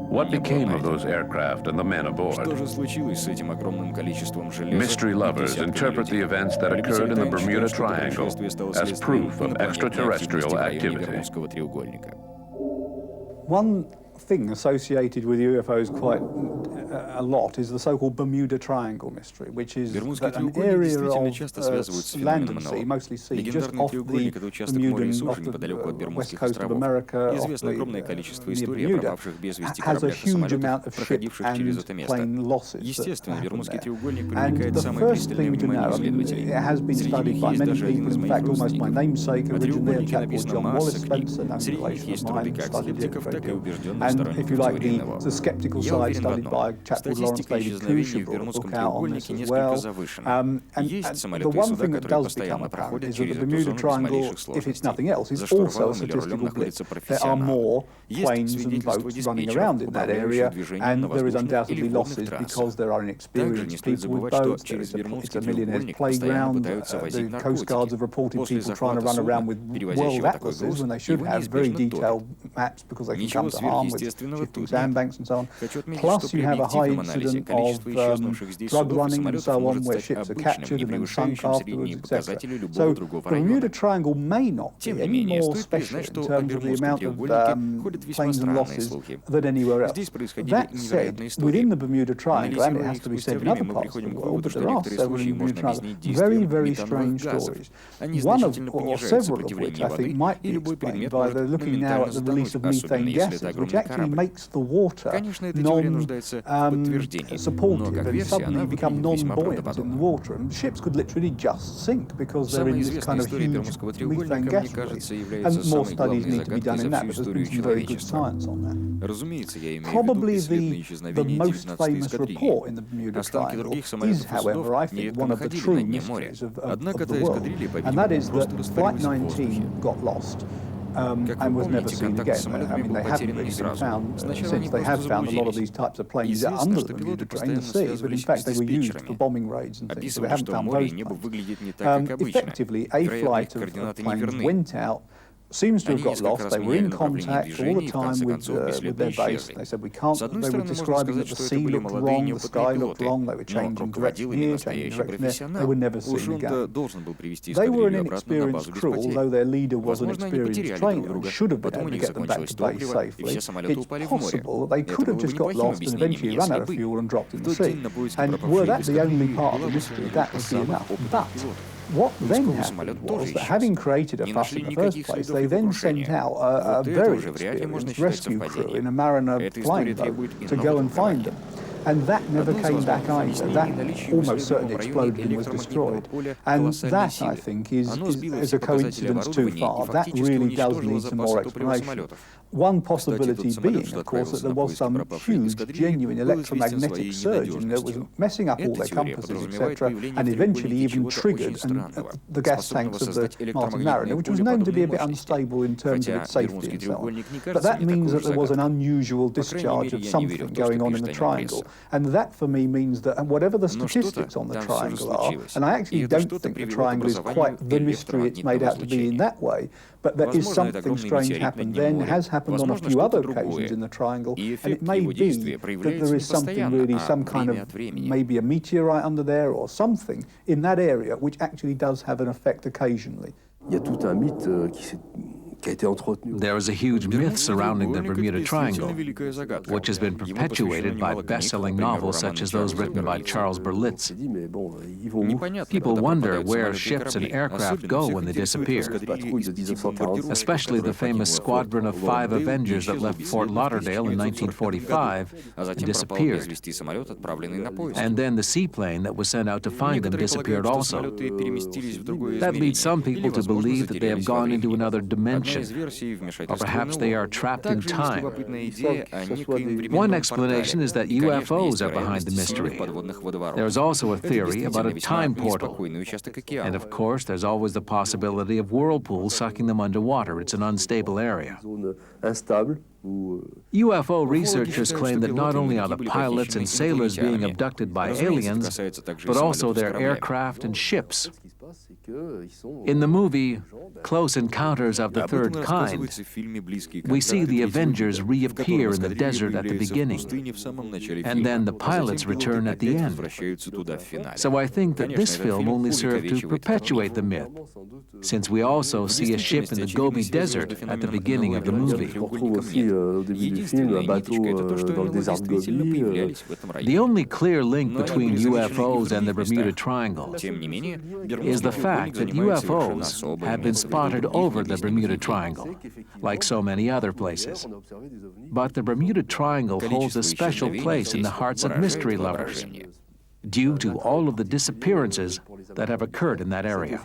What became of those aircraft and the men aboard? Mystery lovers interpret the events that occurred in the Bermuda Triangle as proof of extraterrestrial activity. One thing associated with UFOs quite a lot is the so-called Bermuda Triangle mystery, which is an area of land and sea, mostly sea, just off the Bermudan, off the west coast of America, off the, near Bermuda, has a huge amount of ship and plane losses that happen there. And the first thing to know, I mean, it has been studied by many people, in fact almost my namesake originally, a chap called John Wallace Spencer, known relation of mine, studied it a great deal. And if you like, the skeptical side studied by a chap called Lawrence David Couch, brought a book out on this as well. And the one thing that does become apparent is that the Bermuda Triangle, if it's nothing else, is also a statistical blip. There are more planes and boats running around in that area, and there is undoubtedly losses because there are inexperienced people with boats. It's a millionaire's playground. The Coast Guards have reported people trying to run around with world atlases when they should have very detailed maps because they can come to harm with shifting sandbanks and so on. Plus you have a high incident of drug running and so on, where ships are captured and then sunk afterwards, etc. So the Bermuda Triangle may not be any more special in terms of the amount of planes and losses than anywhere else. That said, within the Bermuda Triangle, and it has to be said in other parts of the world, but there are several in the Bermuda Triangle, very, very strange stories. One of, or several of which I think might be explained by the looking now at the release of methane gases, which actually makes the water non-supportive and suddenly become non-buoyant in the water. And ships could literally just sink because they're in this kind of huge methane gas release. And more studies need to be done in that, but there's been some very good science on that. Probably the most famous report in the Bermuda Triangle is, however, I think, one of the true mysteries of the world. And that is that Flight 19 got lost. And was never seen again. I mean, they haven't really been found since. They have found a lot of these types of planes under the Bermuda Triangle, in the sea, but in fact they were used for bombing raids and things, so they haven't found those planes. Effectively, a flight of planes went out, seems to have got lost. They were in contact all the time with their base. They said, we can't, they were describing that the sea looked wrong, the sky looked wrong, they were changing direction here, changing direction there. They were never seen again. They were an inexperienced crew, although their leader was an experienced trainer and should have been able to get them back to base safely. It's possible that they could have just got lost and eventually run out of fuel and dropped in the sea. And were that the only part of the mystery, that would be enough. But what then happened was that, having created a fuss in the first place, they then sent out a very experienced rescue crew in a Mariner plane boat to go and find them. And that never came back either. That almost certainly exploded and was destroyed. And that, I think, is a coincidence too far. That really does need some more explanation. One possibility being, of course, that there was some huge, genuine electromagnetic surge that was messing up all their compasses, etc., and eventually even triggered the gas tanks of the Martin Mariner, which was known to be a bit unstable in terms of its safety and so on. But that means that there was an unusual discharge of something going on in the triangle. And that, for me, means that whatever the statistics on the triangle are, and I actually don't think the triangle is quite the mystery it's made out to be in that way, but there is something strange happened then, has happened on a few other occasions in the triangle, and it may be that there is something really, some kind of, maybe a meteorite under there or something in that area which actually does have an effect occasionally. Il y a tout un mythe There is a huge myth surrounding the Bermuda Triangle, which has been perpetuated by best-selling novels such as those written by Charles Berlitz. People wonder where ships and aircraft go when they disappear, especially the famous squadron of 5 Avengers that left Fort Lauderdale in 1945 and disappeared. And then the seaplane that was sent out to find them disappeared also. That leads some people to believe that they have gone into another dimension, or perhaps they are trapped in time. One explanation is that UFOs are behind the mystery. There is also a theory about a time portal. And of course, there's always the possibility of whirlpools sucking them underwater. It's an unstable area. UFO researchers claim that not only are the pilots and sailors being abducted by aliens, but also their aircraft and ships. In the movie Close Encounters of the Third Kind, we see the Avengers reappear in the desert at the beginning, and then the pilots return at the end. So I think that this film only served to perpetuate the myth, since we also see a ship in the Gobi Desert at the beginning of the movie. The only clear link between UFOs and the Bermuda Triangle is the fact that UFOs have been spotted over the Bermuda Triangle, like so many other places. But the Bermuda Triangle holds a special place in the hearts of mystery lovers, due to all of the disappearances that have occurred in that area.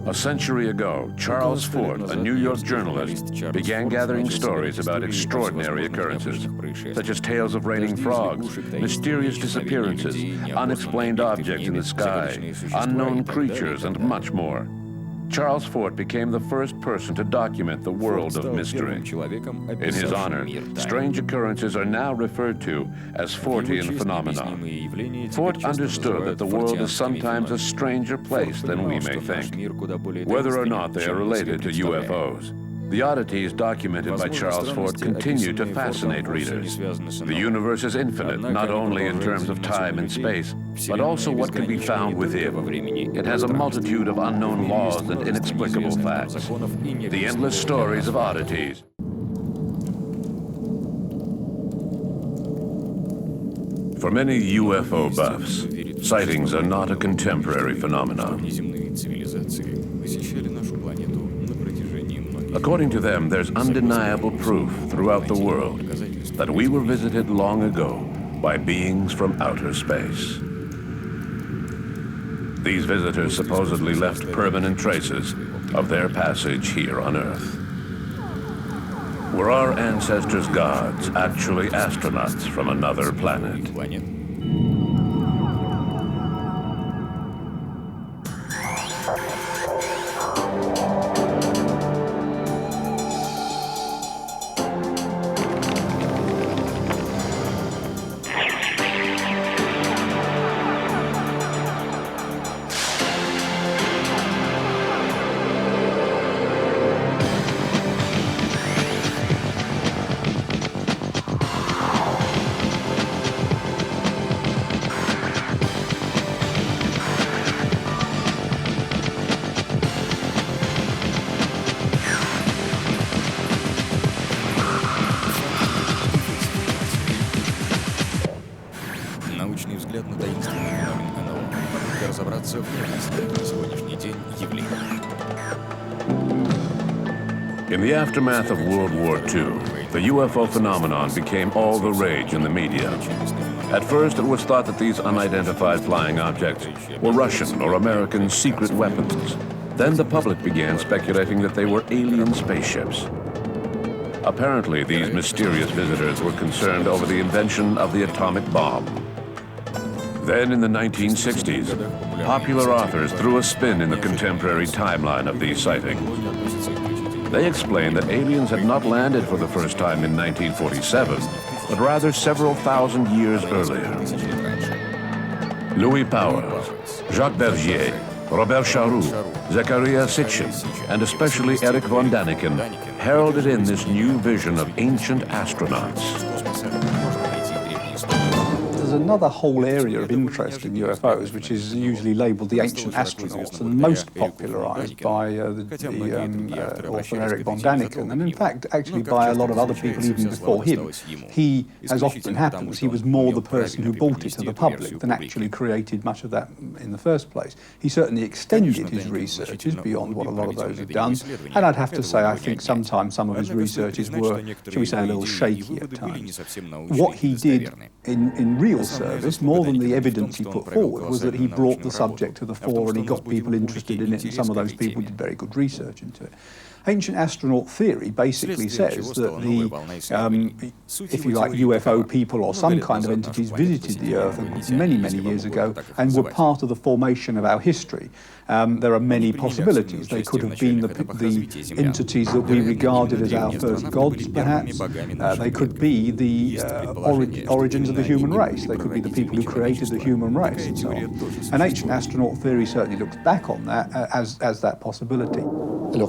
A century ago, Charles Fort, a New York journalist, began gathering stories about extraordinary occurrences, such as tales of raining frogs, mysterious disappearances, unexplained objects in the sky, unknown creatures, and much more. Charles Fort became the first person to document the world of mystery. In his honor, strange occurrences are now referred to as Fortean phenomena. Fort understood that the world is sometimes a stranger place than we may think, whether or not they are related to UFOs. The oddities documented by Charles Fort continue to fascinate readers. The universe is infinite, not only in terms of time and space, but also what can be found within. It has a multitude of unknown laws and inexplicable facts. The endless stories of oddities. For many UFO buffs, sightings are not a contemporary phenomenon. According to them, there's undeniable proof throughout the world that we were visited long ago by beings from outer space. These visitors supposedly left permanent traces of their passage here on Earth. Were our ancestors' gods actually astronauts from another planet? In the aftermath of World War II, the UFO phenomenon became all the rage in the media. At first, it was thought that these unidentified flying objects were Russian or American secret weapons. Then the public began speculating that they were alien spaceships. Apparently, these mysterious visitors were concerned over the invention of the atomic bomb. Then, in the 1960s, popular authors threw a spin in the contemporary timeline of these sightings. They explained that aliens had not landed for the first time in 1947, but rather several thousand years earlier. Louis Powers, Jacques Bergier, Robert Charroux, Zechariah Sitchin, and especially Erich von Daniken heralded in this new vision of ancient astronauts. there's another whole area of interest in UFOs, which is usually labelled the ancient astronauts, and most popularised by the author Eric von Daniken, and in fact, actually by a lot of other people even before him. He, as often happens, he was more the person who brought it to the public than actually created much of that in the first place. He certainly extended his researches beyond what a lot of those have done, and I'd have to say I think sometimes some of his researches were, shall we say, a little shaky at times. What he did in real service, more than the evidence he put forward, was that he brought the subject to the fore and he got people interested in it, and some of those people did very good research into it. Ancient astronaut theory basically says that the, if you like, UFO people or some kind of entities visited the Earth many, many years ago and were part of the formation of our history. There are many possibilities. They could have been the entities that we regarded as our first gods, perhaps. They could be the origins of the human race. They could be the people who created the human race, and so on. And ancient astronaut theory certainly looks back on that as that possibility. The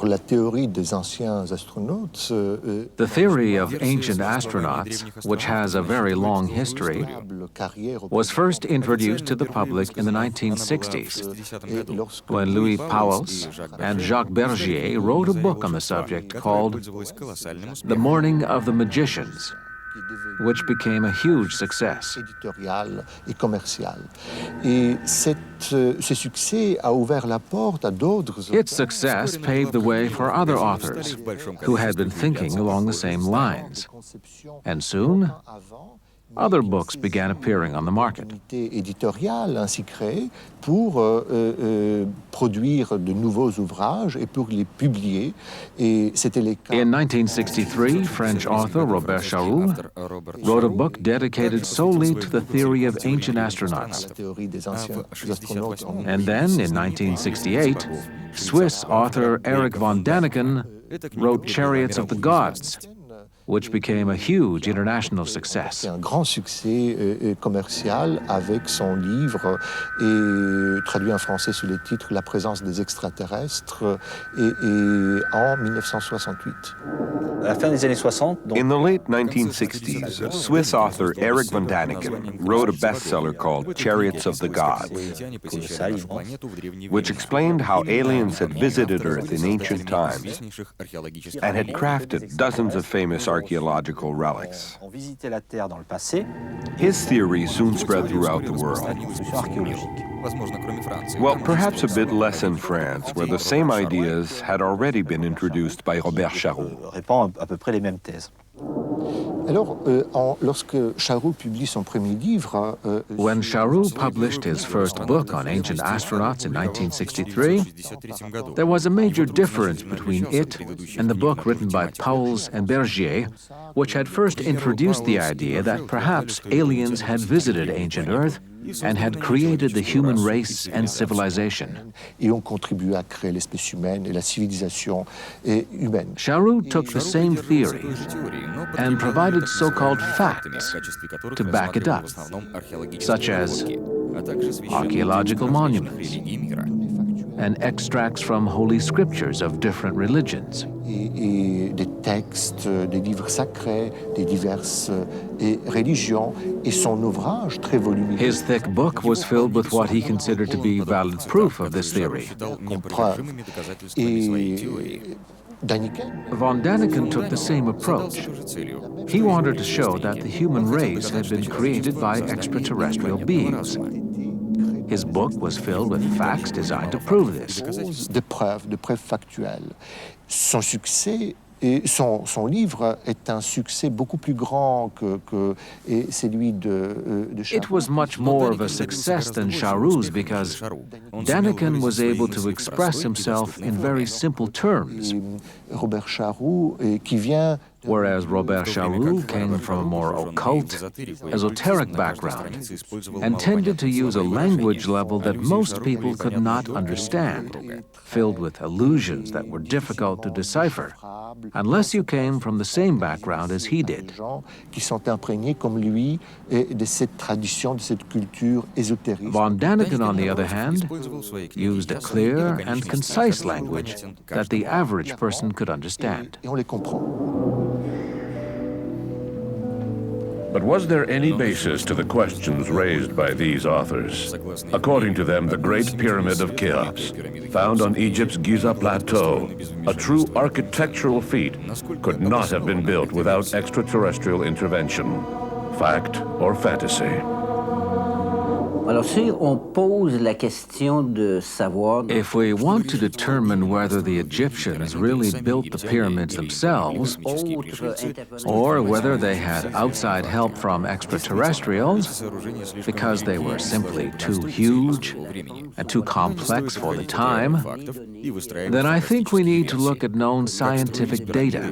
theory of ancient astronauts, which has a very long history, was first introduced to the public in the 1960s, when Louis Pauwels and Jacques Bergier wrote a book on the subject called The Morning of the Magicians, which became a huge success. Its success paved the way for other authors who had been thinking along the same lines. And soon, other books began appearing on the market. In 1963, French author Robert Charroux wrote a book dedicated solely to the theory of ancient astronauts. And then, in 1968, Swiss author Eric von Daniken wrote Chariots of the Gods, which became a huge international success. Un grand succès commercial avec son livre traduit en français sous le titre La présence des extraterrestres en 1968. À la fin des années 60, in the late 1960s, Swiss author Eric von Daniken wrote a bestseller called Chariots of the Gods, which explained how aliens had visited Earth in ancient times and had crafted dozens of famous archaeological relics. His theory soon spread throughout the world. Well, perhaps a bit less in France, where the same ideas had already been introduced by Robert Charroux. When Charroux published his first book on ancient astronauts in 1963, there was a major difference between it and the book written by Pauwels and Bergier, which had first introduced the idea that perhaps aliens had visited ancient Earth and had created the human race and civilization. Charroux took the same theory and provided so-called facts to back it up, such as archaeological monuments and extracts from holy scriptures of different religions. Des textes, des livres sacrés, des diverses religions, et son ouvrage très volumineux. His thick book was filled with what he considered to be valid proof of this theory. Von Daniken took the same approach. He wanted to show that the human race had been created by extraterrestrial beings. His book was filled with facts designed to prove this. De preuves factuelles. Son succès, son livre est un succès beaucoup plus grand que celui de Charroux. It was much more of a success than Charroux's because Daniken was able to express himself in very simple terms. Robert Charroux, qui vient whereas Robert Charroux came from a more occult, esoteric background and tended to use a language level that most people could not understand, filled with allusions that were difficult to decipher, unless you came from the same background as he did. Von Daniken, on the other hand, used a clear and concise language that the average person could understand. But was there any basis to the questions raised by these authors? According to them, the Great Pyramid of Cheops, found on Egypt's Giza Plateau, a true architectural feat, could not have been built without extraterrestrial intervention. Fact or fantasy? If we want to determine whether the Egyptians really built the pyramids themselves, or whether they had outside help from extraterrestrials, because they were simply too huge and too complex for the time, then I think we need to look at known scientific data.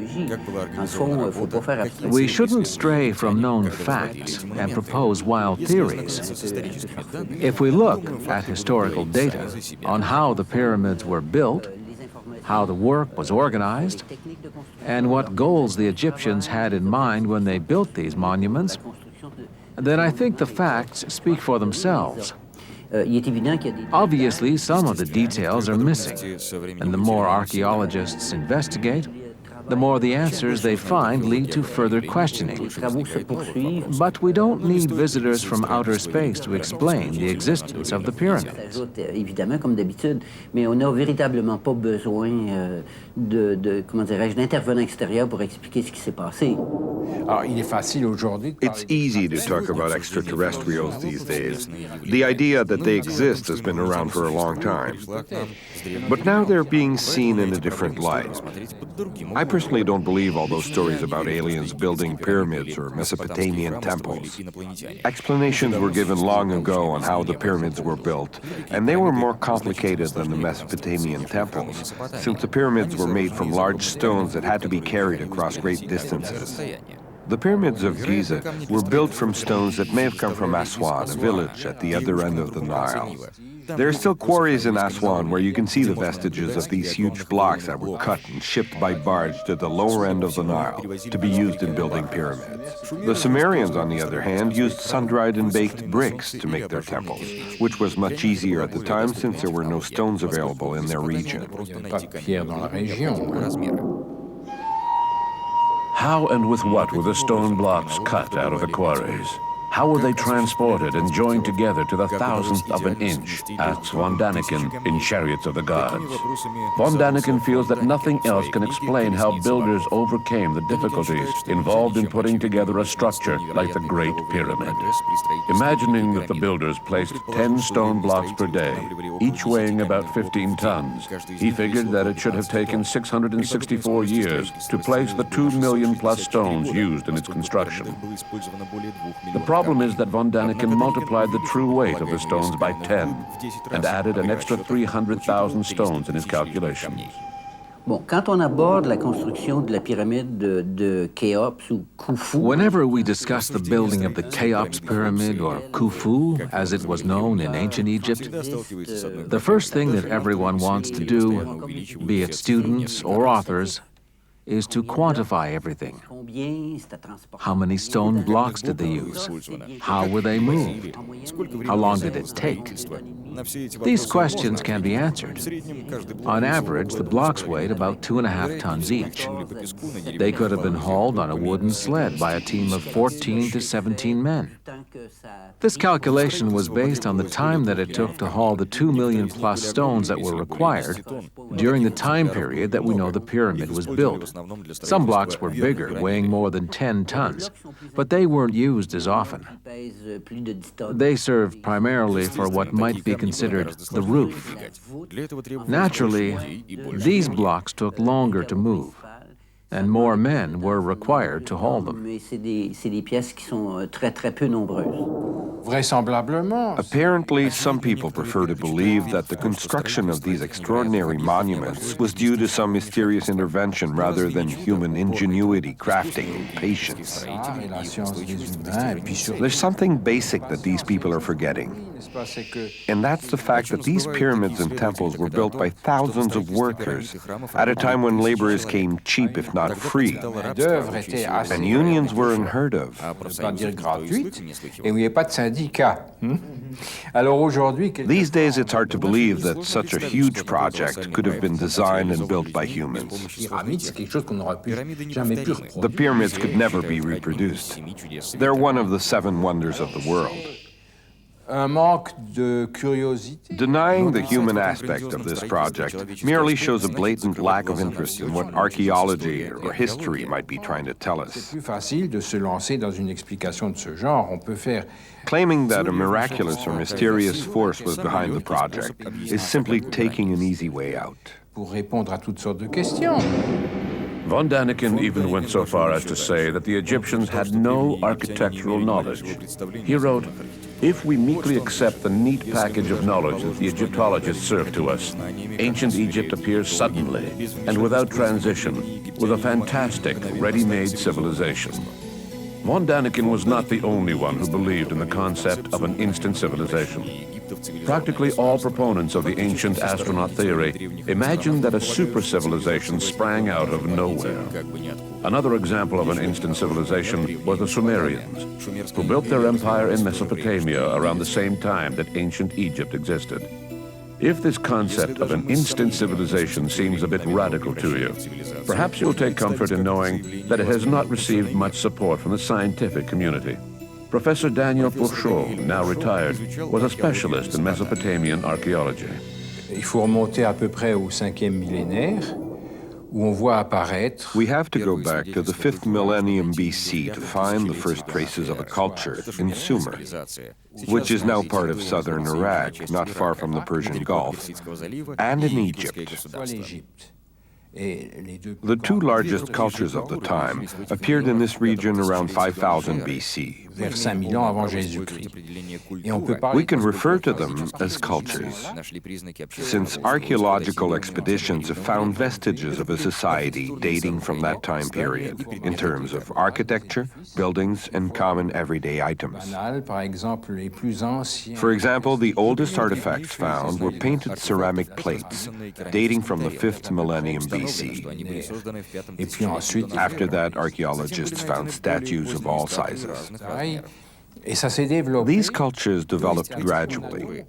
We shouldn't stray from known facts and propose wild theories. If we look at historical data on how the pyramids were built, how the work was organized, and what goals the Egyptians had in mind when they built these monuments, then I think the facts speak for themselves. Obviously, some of the details are missing, and the more archaeologists investigate, the more the answers they find lead to further questioning. But we don't need visitors from outer space to explain the existence of the pyramids. Évidemment, comme d'habitude, mais on n'a véritablement pas besoin d'intervenants extérieurs pour expliquer ce qui s'est passé. It's easy to talk about extraterrestrials these days. The idea that they exist has been around for a long time. But now they're being seen in a different light. I personally don't believe all those stories about aliens building pyramids or Mesopotamian temples. Explanations were given long ago on how the pyramids were built, and they were more complicated than the Mesopotamian temples, since the pyramids were made from large stones that had to be carried across great distances. The pyramids of Giza were built from stones that may have come from Aswan, a village at the other end of the Nile. There are still quarries in Aswan where you can see the vestiges of these huge blocks that were cut and shipped by barge to the lower end of the Nile to be used in building pyramids. The Sumerians, on the other hand, used sun-dried and baked bricks to make their temples, which was much easier at the time since there were no stones available in their region. How and with what were the stone blocks cut out of the quarries? How were they transported and joined together to the thousandth of an inch, asks von Daniken in Chariots of the Gods. Von Daniken feels that nothing else can explain how builders overcame the difficulties involved in putting together a structure like the Great Pyramid. Imagining that the builders placed 10 stone blocks per day, each weighing about 15 tons, he figured that it should have taken 664 years to place the 2 million plus stones used in its construction. The problem is that von Daniken multiplied the true weight of the stones by 10 and added an extra 300,000 stones in his calculations. Bon, quand on aborde la construction de la pyramide de Khéops ou Khufu, whenever we discuss the building of the Cheops pyramid, or Khufu, as it was known in ancient Egypt, the first thing that everyone wants to do, be it students or authors, is to quantify everything. How many stone blocks did they use? How were they moved? How long did it take? These questions can be answered. On average, the blocks weighed about 2.5 tons each. They could have been hauled on a wooden sled by a team of 14 to 17 men. This calculation was based on the time that it took to haul the 2 million plus stones that were required during the time period that we know the pyramid was built. Some blocks were bigger, weighing more than 10 tons, but they weren't used as often. They served primarily for what might be considered the roof. Naturally, these blocks took longer to move, and more men were required to haul them. Apparently, some people prefer to believe that the construction of these extraordinary monuments was due to some mysterious intervention rather than human ingenuity, crafting, and patience. There's something basic that these people are forgetting, and that's the fact that these pyramids and temples were built by thousands of workers at a time when laborers came cheap, if not free, and unions were unheard of. These days, it's hard to believe that such a huge project could have been designed and built by humans. The pyramids could never be reproduced. They're one of the 7 wonders of the world. Denying the human aspect of this project merely shows a blatant lack of interest in what archaeology or history might be trying to tell us. Claiming that a miraculous or mysterious force was behind the project is simply taking an easy way out. Von Daniken even went so far as to say that the Egyptians had no architectural knowledge. He wrote, "If we meekly accept the neat package of knowledge that the Egyptologists serve to us, ancient Egypt appears suddenly and without transition with a fantastic, ready-made civilization." Von Daniken was not the only one who believed in the concept of an instant civilization. Practically all proponents of the ancient astronaut theory imagined that a super-civilization sprang out of nowhere. Another example of an instant civilization was the Sumerians, who built their empire in Mesopotamia around the same time that ancient Egypt existed. If this concept of an instant civilization seems a bit radical to you, perhaps you'll take comfort in knowing that it has not received much support from the scientific community. Professor Daniel Pourchaud, now retired, was a specialist in Mesopotamian archaeology. Il faut remonter à peu près au 5e millénaire, où on voit apparaître. We have to go back to the 5th millennium BC to find the first traces of a culture in Sumer, which is now part of southern Iraq, not far from the Persian Gulf, and in Egypt. The 2 largest cultures of the time appeared in this region around 5000 BC. We can refer to them as cultures, since archaeological expeditions have found vestiges of a society dating from that time period in terms of architecture, buildings, and common everyday items. For example, the oldest artifacts found were painted ceramic plates dating from the 5th millennium BC. After that, archaeologists found statues of all sizes. These cultures developed gradually.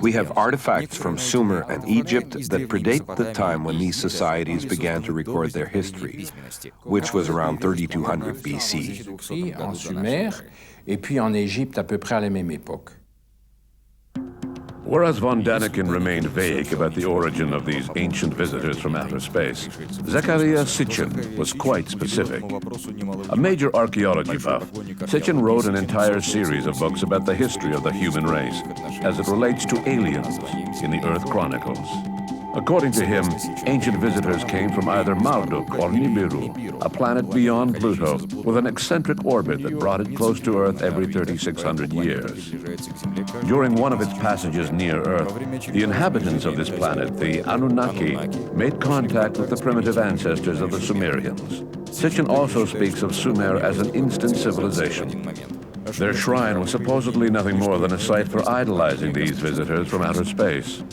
We have artifacts from Sumer and Egypt that predate the time when these societies began to record their history, which was around 3200 BC. En Sumer, et puis en Égypte à peu près à la même époque. Whereas von Daniken remained vague about the origin of these ancient visitors from outer space, Zechariah Sitchin was quite specific. A major archaeology buff, Sitchin wrote an entire series of books about the history of the human race as it relates to aliens in the Earth Chronicles. According to him, ancient visitors came from either Marduk or Nibiru, a planet beyond Pluto with an eccentric orbit that brought it close to Earth every 3,600 years. During one of its passages near Earth, the inhabitants of this planet, the Anunnaki, made contact with the primitive ancestors of the Sumerians. Sitchin also speaks of Sumer as an instant civilization. Their shrine was supposedly nothing more than a site for idolizing these visitors from outer space.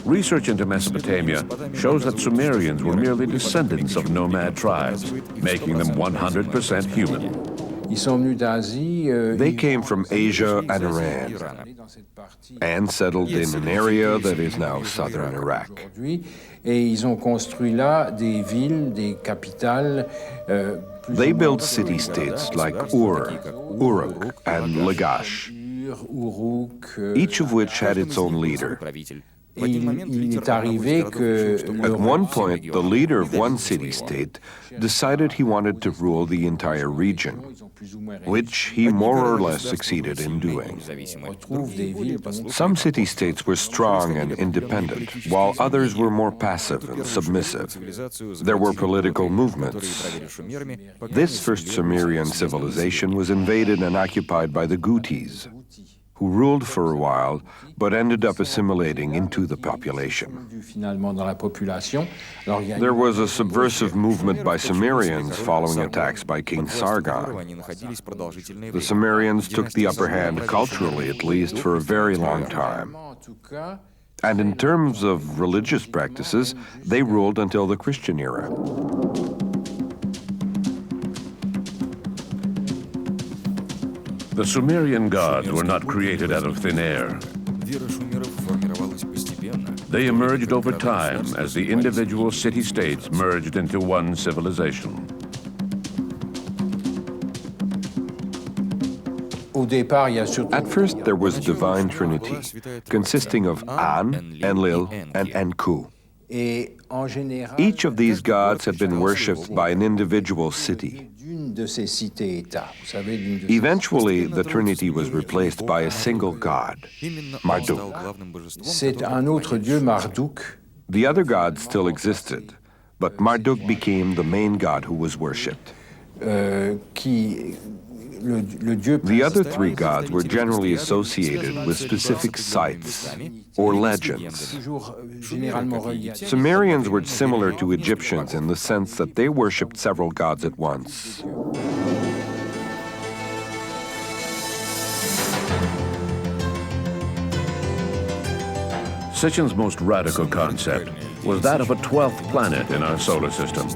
Research into Mesopotamia shows that Sumerians were merely descendants of nomad tribes, making them 100% human. They came from Asia and Iran and settled in an area that is now southern Iraq. They built city-states like Ur, Uruk, and Lagash, each of which had its own leader. At one point, the leader of one city-state decided he wanted to rule the entire region, which he more or less succeeded in doing. Some city-states were strong and independent, while others were more passive and submissive. There were political movements. This first Sumerian civilization was invaded and occupied by the Gutis, who ruled for a while, but ended up assimilating into the population. There was a subversive movement by Sumerians following attacks by King Sargon. The Sumerians took the upper hand culturally, at least, for a very long time. And in terms of religious practices, they ruled until the Christian era. The Sumerian gods were not created out of thin air. They emerged over time as the individual city-states merged into one civilization. At first, there was a divine trinity, consisting of An, Enlil, and Enku. Each of these gods had been worshipped by an individual city. Eventually, the trinity was replaced by a single god, Marduk. The other gods still existed, but Marduk became the main god who was worshipped. The other three gods were generally associated with specific sites or legends. Sumerians were similar to Egyptians in the sense that they worshipped several gods at once. Sitchin's most radical concept was that of a 12th planet in our solar system,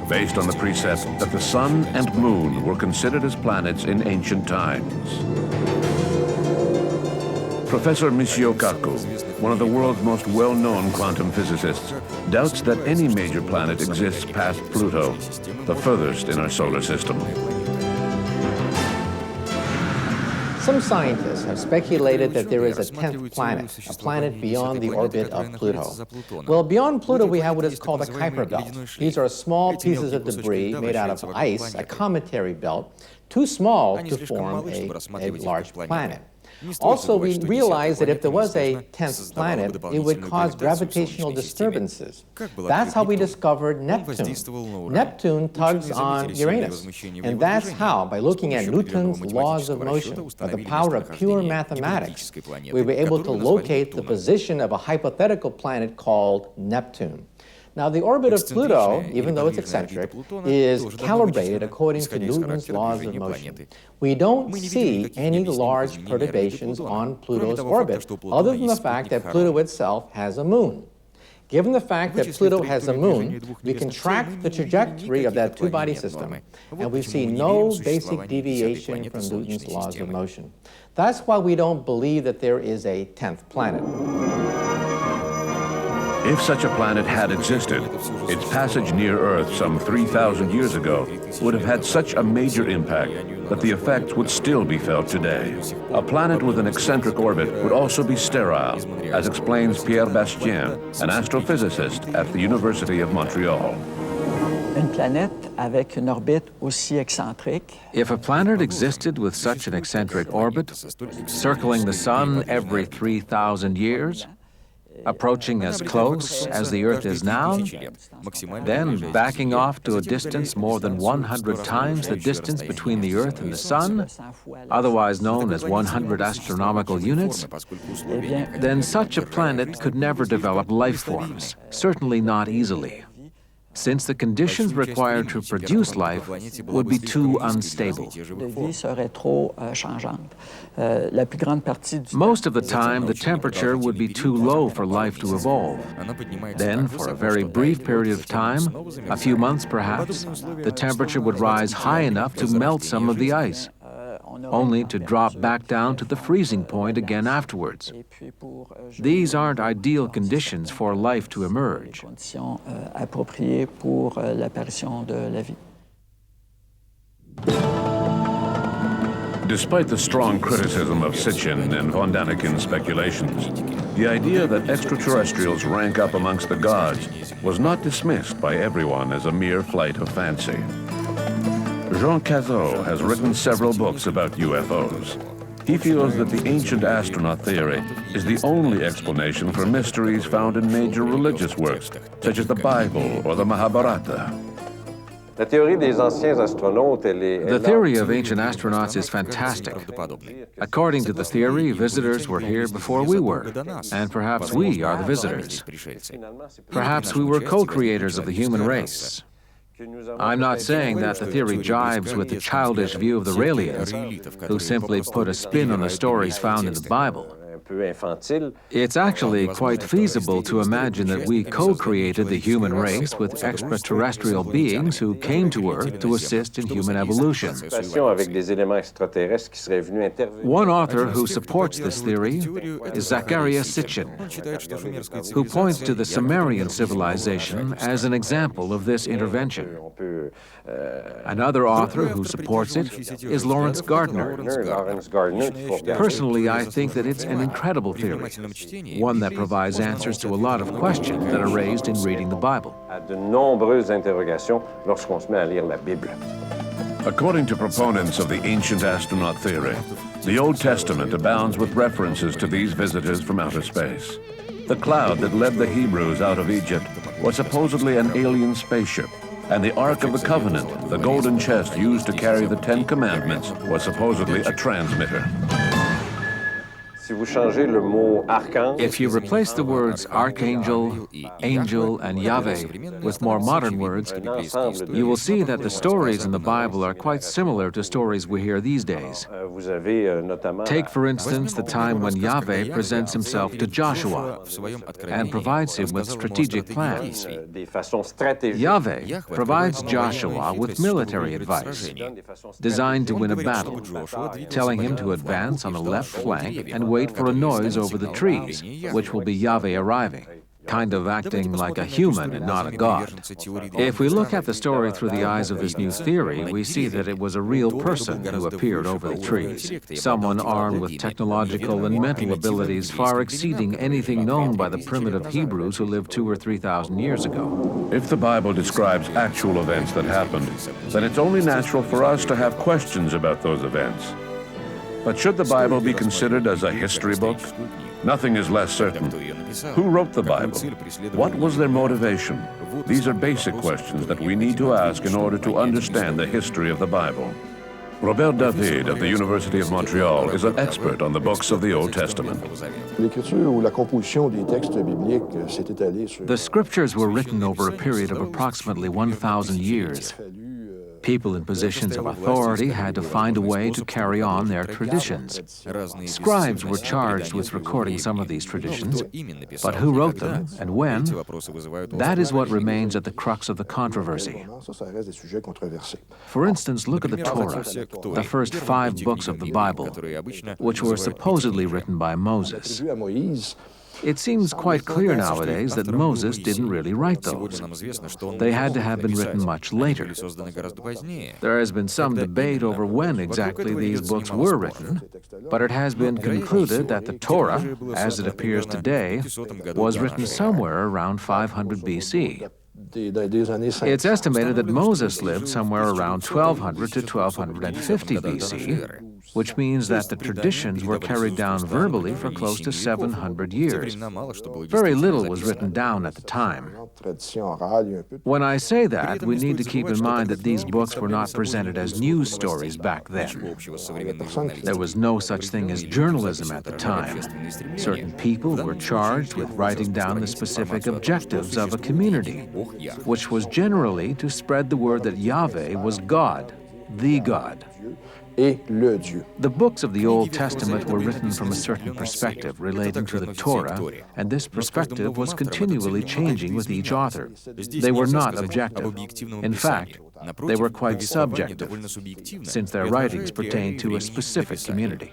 based on the precept that the sun and moon were considered as planets in ancient times. Professor Michio Kaku, one of the world's most well-known quantum physicists, doubts that any major planet exists past Pluto, the furthest in our solar system. Some scientists have speculated that there is a 10th planet, a planet beyond the orbit of Pluto. Well, beyond Pluto, we have what is called a Kuiper belt. These are small pieces of debris made out of ice, a cometary belt, too small to form a large planet. Also, we realized that if there was a 10th planet, it would cause gravitational disturbances. That's how we discovered Neptune. Neptune tugs on Uranus. And that's how, by looking at Newton's laws of motion, by the power of pure mathematics, we were able to locate the position of a hypothetical planet called Neptune. Now, the orbit of Pluto, even though it's eccentric, is calibrated according to Newton's laws of motion. We don't see any large perturbations on Pluto's orbit, other than the fact that Pluto itself has a moon. Given the fact that Pluto has a moon, we can track the trajectory of that two-body system, and we see no basic deviation from Newton's laws of motion. That's why we don't believe that there is a 10th planet. If such a planet had existed, its passage near Earth some 3,000 years ago would have had such a major impact that the effects would still be felt today. A planet with an eccentric orbit would also be sterile, as explains Pierre Bastien, an astrophysicist at the University of Montreal. If a planet existed with such an eccentric orbit, circling the Sun every 3,000 years, approaching as close as the Earth is now, then backing off to a distance more than 100 times the distance between the Earth and the Sun, otherwise known as 100 astronomical units, then such a planet could never develop life forms, certainly not easily, since the conditions required to produce life would be too unstable. Most of the time, the temperature would be too low for life to evolve. Then, for a very brief period of time, a few months perhaps, the temperature would rise high enough to melt some of the ice, only to drop back down to the freezing point again afterwards. These aren't ideal conditions for life to emerge. Despite the strong criticism of Sitchin and von Daniken's speculations, the idea that extraterrestrials rank up amongst the gods was not dismissed by everyone as a mere flight of fancy. Jean Cazot has written several books about UFOs. He feels that the ancient astronaut theory is the only explanation for mysteries found in major religious works, such as the Bible or the Mahabharata. The theory of ancient astronauts is fantastic. According to the theory, visitors were here before we were, and perhaps we are the visitors. Perhaps we were co-creators of the human race. I'm not saying that the theory jibes with the childish view of the Raelians, who simply put a spin on the stories found in the Bible. It's actually quite feasible to imagine that we co-created the human race with extraterrestrial beings who came to Earth to assist in human evolution. One author who supports this theory is Zecharia Sitchin, who points to the Sumerian civilization as an example of this intervention. Another author who supports it is Lawrence Gardner. Personally, I think that it's an incredible theory, one that provides answers to a lot of questions that are raised in reading the Bible. According to proponents of the ancient astronaut theory, the Old Testament abounds with references to these visitors from outer space. The cloud that led the Hebrews out of Egypt was supposedly an alien spaceship, and the Ark of the Covenant, the golden chest used to carry the Ten Commandments, was supposedly a transmitter. If you replace the words archangel, angel, and Yahweh with more modern words, you will see that the stories in the Bible are quite similar to stories we hear these days. Take, for instance, the time when Yahweh presents himself to Joshua and provides him with strategic plans. Yahweh provides Joshua with military advice designed to win a battle, telling him to advance on the left flank and wait for a noise over the trees, which will be Yahweh arriving, kind of acting like a human and not a god. If we look at the story through the eyes of this new theory, we see that it was a real person who appeared over the trees, someone armed with technological and mental abilities far exceeding anything known by the primitive Hebrews who lived 2,000 or 3,000 years ago. If the Bible describes actual events that happened, then it's only natural for us to have questions about those events. But should the Bible be considered as a history book? Nothing is less certain. Who wrote the Bible? What was their motivation? These are basic questions that we need to ask in order to understand the history of the Bible. Robert David of the University of Montreal is an expert on the books of the Old Testament. The scriptures were written over a period of approximately 1,000 years. People in positions of authority had to find a way to carry on their traditions. Scribes were charged with recording some of these traditions, but who wrote them and when? That is what remains at the crux of the controversy. For instance, look at the Torah, the first 5 books of the Bible, which were supposedly written by Moses. It seems quite clear nowadays that Moses didn't really write those. They had to have been written much later. There has been some debate over when exactly these books were written, but it has been concluded that the Torah, as it appears today, was written somewhere around 500 BC. It's estimated that Moses lived somewhere around 1200 to 1250 BC, which means that the traditions were carried down verbally for close to 700 years. Very little was written down at the time. When I say that, we need to keep in mind that these books were not presented as news stories back then. There was no such thing as journalism at the time. Certain people were charged with writing down the specific objectives of a community, which was generally to spread the word that Yahweh was God, the God. The books of the Old Testament were written from a certain perspective relating to the Torah, and this perspective was continually changing with each author. They were not objective. In fact, they were quite subjective, since their writings pertained to a specific community.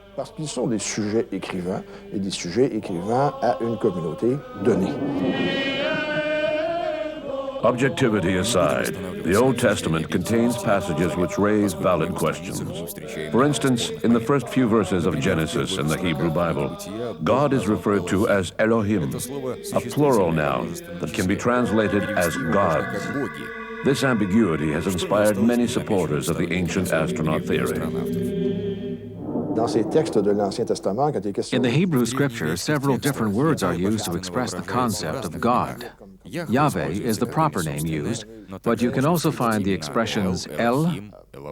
Objectivity aside, the Old Testament contains passages which raise valid questions. For instance, in the first few verses of Genesis in the Hebrew Bible, God is referred to as Elohim, a plural noun that can be translated as gods. This ambiguity has inspired many supporters of the ancient astronaut theory. In the Hebrew Scripture, several different words are used to express the concept of God. Yahweh is the proper name used, but you can also find the expressions El,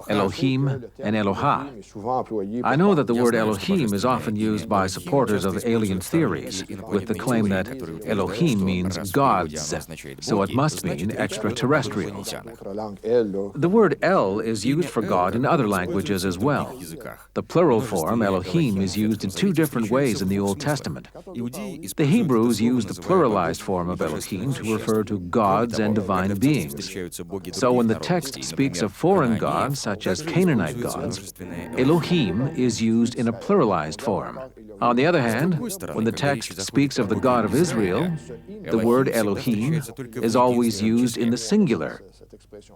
Elohim and Eloha. I know that the word Elohim is often used by supporters of alien theories, with the claim that Elohim means gods, so it must mean extraterrestrials. The word El is used for God in other languages as well. The plural form, Elohim, is used in two different ways in the Old Testament. The Hebrews used the pluralized form of Elohim to refer to gods and divine beings. So when the text speaks of foreign gods, such as Canaanite gods, Elohim is used in a pluralized form. On the other hand, when the text speaks of the God of Israel, the word Elohim is always used in the singular.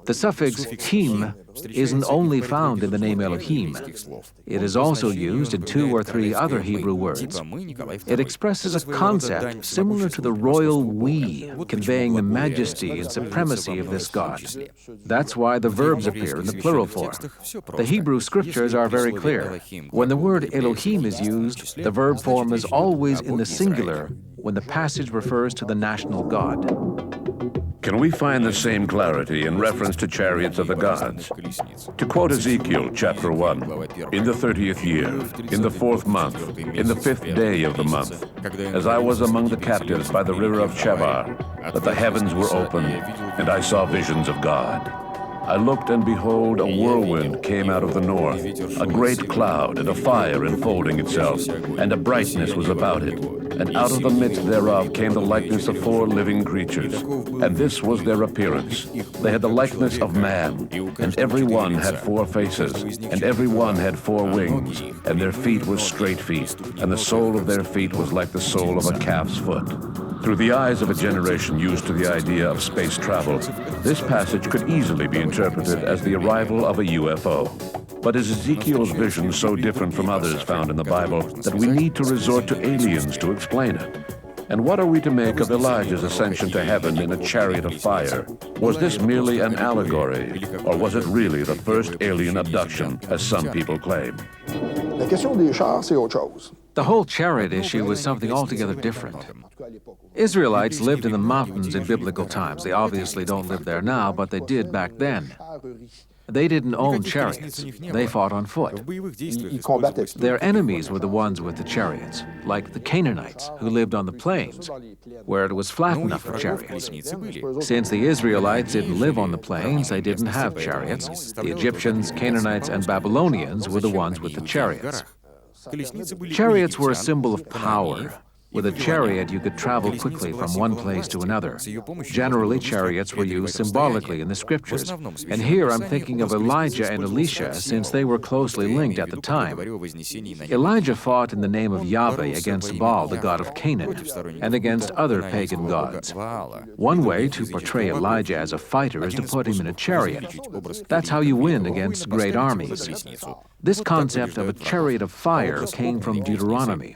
The suffix him isn't only found in the name Elohim. It is also used in 2 or 3 other Hebrew words. It expresses a concept similar to the royal we, conveying the majesty and supremacy of this God. That's why the verbs appear in the plural form. The Hebrew scriptures are very clear. When the word Elohim is used, the verb form is always in the singular when the passage refers to the national God. Can we find the same clarity in reference to chariots of the gods? To quote Ezekiel chapter 1, in the 30th year, in the 4th month, in the 5th day of the month, as I was among the captives by the river of Chebar, that the heavens were opened, and I saw visions of God. I looked, and behold, a whirlwind came out of the north, a great cloud, and a fire enfolding itself, and a brightness was about it. And out of the midst thereof came the likeness of 4 living creatures. And this was their appearance. They had the likeness of man, and every one had 4 faces, and every one had 4 wings, and their feet were straight feet, and the sole of their feet was like the sole of a calf's foot. Through the eyes of a generation used to the idea of space travel, this passage could easily be interpreted as the arrival of a UFO. But is Ezekiel's vision so different from others found in the Bible that we need to resort to aliens to explain it? And what are we to make of Elijah's ascension to heaven in a chariot of fire? Was this merely an allegory, or was it really the first alien abduction, as some people claim? The whole chariot issue was something altogether different. Israelites lived in the mountains in biblical times. They obviously don't live there now, but they did back then. They didn't own chariots. They fought on foot. Their enemies were the ones with the chariots, like the Canaanites, who lived on the plains, where it was flat enough for chariots. Since the Israelites didn't live on the plains, they didn't have chariots. The Egyptians, Canaanites, and Babylonians were the ones with the chariots. Chariots were a symbol of power. With a chariot, you could travel quickly from one place to another. Generally, chariots were used symbolically in the scriptures. And here I'm thinking of Elijah and Elisha, since they were closely linked at the time. Elijah fought in the name of Yahweh against Baal, the god of Canaan, and against other pagan gods. One way to portray Elijah as a fighter is to put him in a chariot. That's how you win against great armies. This concept of a chariot of fire came from Deuteronomy.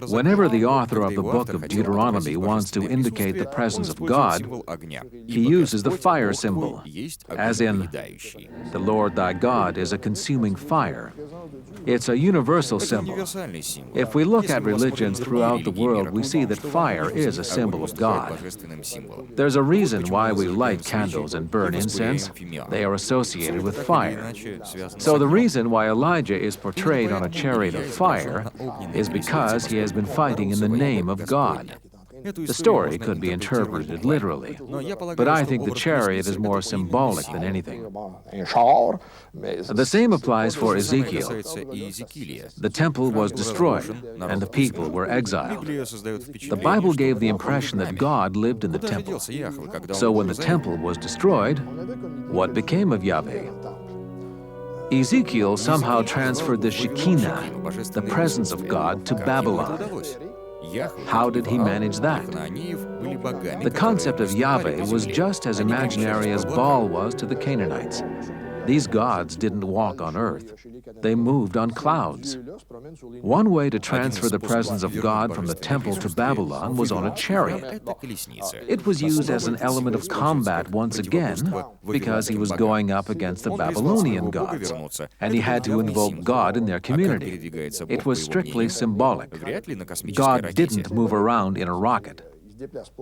Whenever the author of the book of Deuteronomy wants to indicate the presence of God, he uses the fire symbol, as in, the Lord thy God is a consuming fire. It's a universal symbol. If we look at religions throughout the world, we see that fire is a symbol of God. There's a reason why we light candles and burn incense. They are associated with fire. So the reason why Elijah is portrayed on a chariot of fire is because he has been fighting in the name of God. The story could be interpreted literally, but I think the chariot is more symbolic than anything. The same applies for Ezekiel. The temple was destroyed, and the people were exiled. The Bible gave the impression that God lived in the temple. So when the temple was destroyed, what became of Yahweh? Ezekiel somehow transferred the Shekinah, the presence of God, to Babylon. How did he manage that? The concept of Yahweh was just as imaginary as Baal was to the Canaanites. These gods didn't walk on earth. They moved on clouds. One way to transfer the presence of God from the temple to Babylon was on a chariot. It was used as an element of combat once again because he was going up against the Babylonian gods, and he had to invoke God in their community. It was strictly symbolic. God didn't move around in a rocket.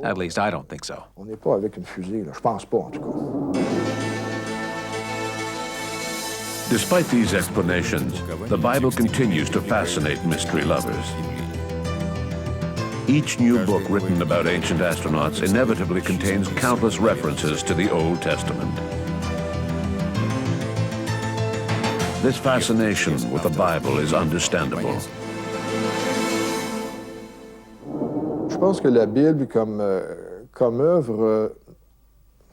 At least I don't think so. Despite these explanations, the Bible continues to fascinate mystery lovers. Each new book written about ancient astronauts inevitably contains countless references to the Old Testament. This fascination with the Bible is understandable. Je pense que la Bible comme œuvre.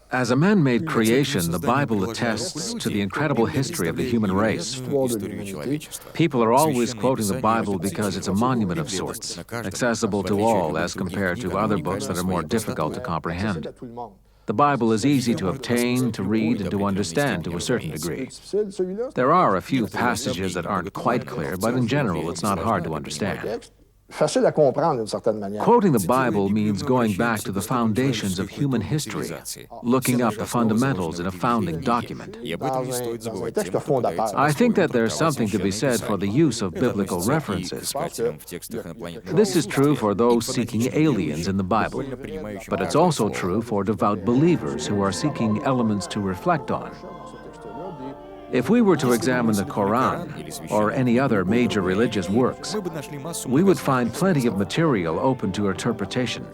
As a man-made creation, the Bible attests to the incredible history of the human race. People are always quoting the Bible because it's a monument of sorts, accessible to all as compared to other books that are more difficult to comprehend. The Bible is easy to obtain, to read, and to understand to a certain degree. There are a few passages that aren't quite clear, but in general, it's not hard to understand. Facile à comprendre d'une certaine manière. Quoting the Bible means going back to the foundations of human history, looking up the fundamentals in a founding document. I think that there's something to be said for the use of biblical references. This is true for those seeking aliens in the Bible, but it's also true for devout believers who are seeking elements to reflect on. If we were to examine the Quran or any other major religious works, we would find plenty of material open to interpretation.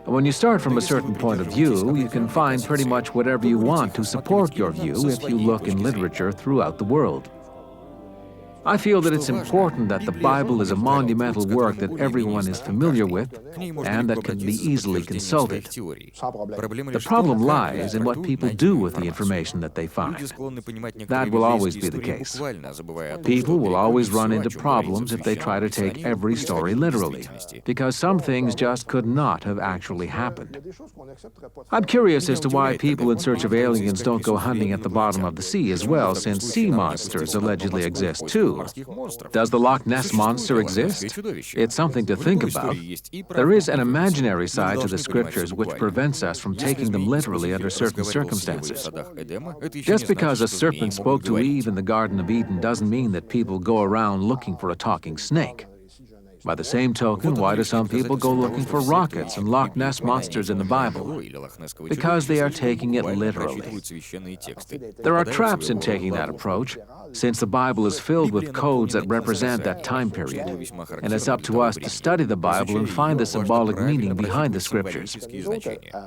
When you start from a certain point of view, you can find pretty much whatever you want to support your view if you look in literature throughout the world. I feel that it's important that the Bible is a monumental work that everyone is familiar with and that can be easily consulted. The problem lies in what people do with the information that they find. That will always be the case. People will always run into problems if they try to take every story literally, because some things just could not have actually happened. I'm curious as to why people in search of aliens don't go hunting at the bottom of the sea as well, since sea monsters allegedly exist too. Does the Loch Ness Monster exist? It's something to think about. There is an imaginary side to the scriptures which prevents us from taking them literally under certain circumstances. Just because a serpent spoke to Eve in the Garden of Eden doesn't mean that people go around looking for a talking snake. By the same token, why do some people go looking for rockets and Loch Ness monsters in the Bible? Because they are taking it literally. There are traps in taking that approach, since the Bible is filled with codes that represent that time period, and it's up to us to study the Bible and find the symbolic meaning behind the scriptures.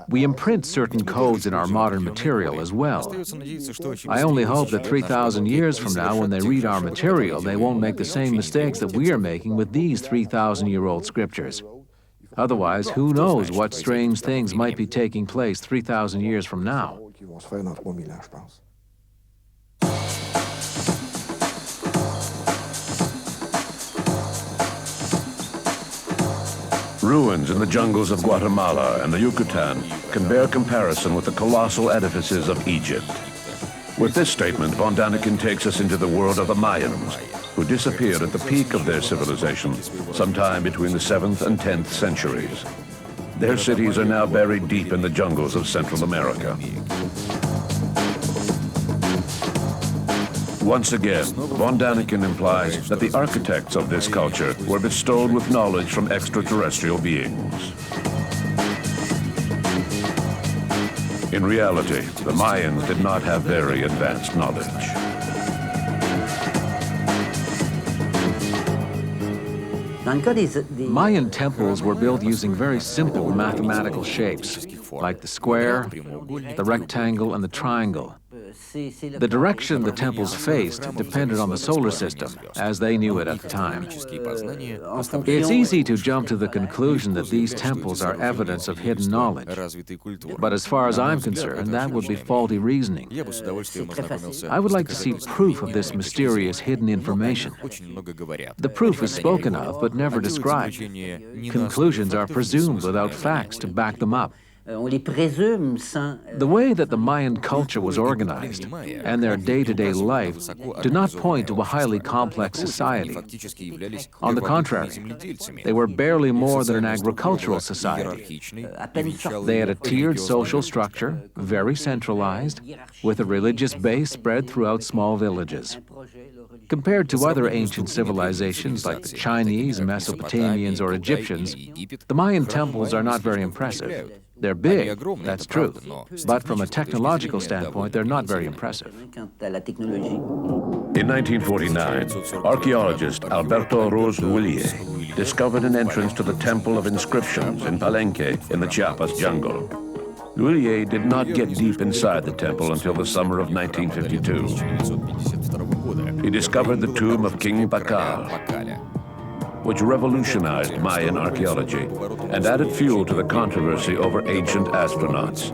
We imprint certain codes in our modern material as well. I only hope that 3,000 years from now, when they read our material, they won't make the same mistakes that we are making with these 3,000-year-old scriptures. Otherwise, who knows what strange things might be taking place 3,000 years from now. Ruins in the jungles of Guatemala and the Yucatan can bear comparison with the colossal edifices of Egypt. With this statement, von Daniken takes us into the world of the Mayans, who disappeared at the peak of their civilization sometime between the 7th and 10th centuries. Their cities are now buried deep in the jungles of Central America. Once again, von Daniken implies that the architects of this culture were bestowed with knowledge from extraterrestrial beings. In reality, the Mayans did not have very advanced knowledge. Mayan temples were built using very simple mathematical shapes, like the square, the rectangle, and the triangle. The direction the temples faced depended on the solar system, as they knew it at the time. It's easy to jump to the conclusion that these temples are evidence of hidden knowledge. But as far as I'm concerned, that would be faulty reasoning. I would like to see proof of this mysterious hidden information. The proof is spoken of, but never described. Conclusions are presumed without facts to back them up. The way that the Mayan culture was organized and their day-to-day life did not point to a highly complex society. On the contrary, they were barely more than an agricultural society. They had a tiered social structure, very centralized, with a religious base spread throughout small villages. Compared to other ancient civilizations like the Chinese, Mesopotamians, or Egyptians, the Mayan temples are not very impressive. They're big, that's true, but from a technological standpoint, they're not very impressive. In 1949, archaeologist Alberto Rouillet discovered an entrance to the Temple of Inscriptions in Palenque in the Chiapas jungle. Rouillet did not get deep inside the temple until the summer of 1952. He discovered the tomb of King Pakal, which revolutionized Mayan archaeology and added fuel to the controversy over ancient astronauts.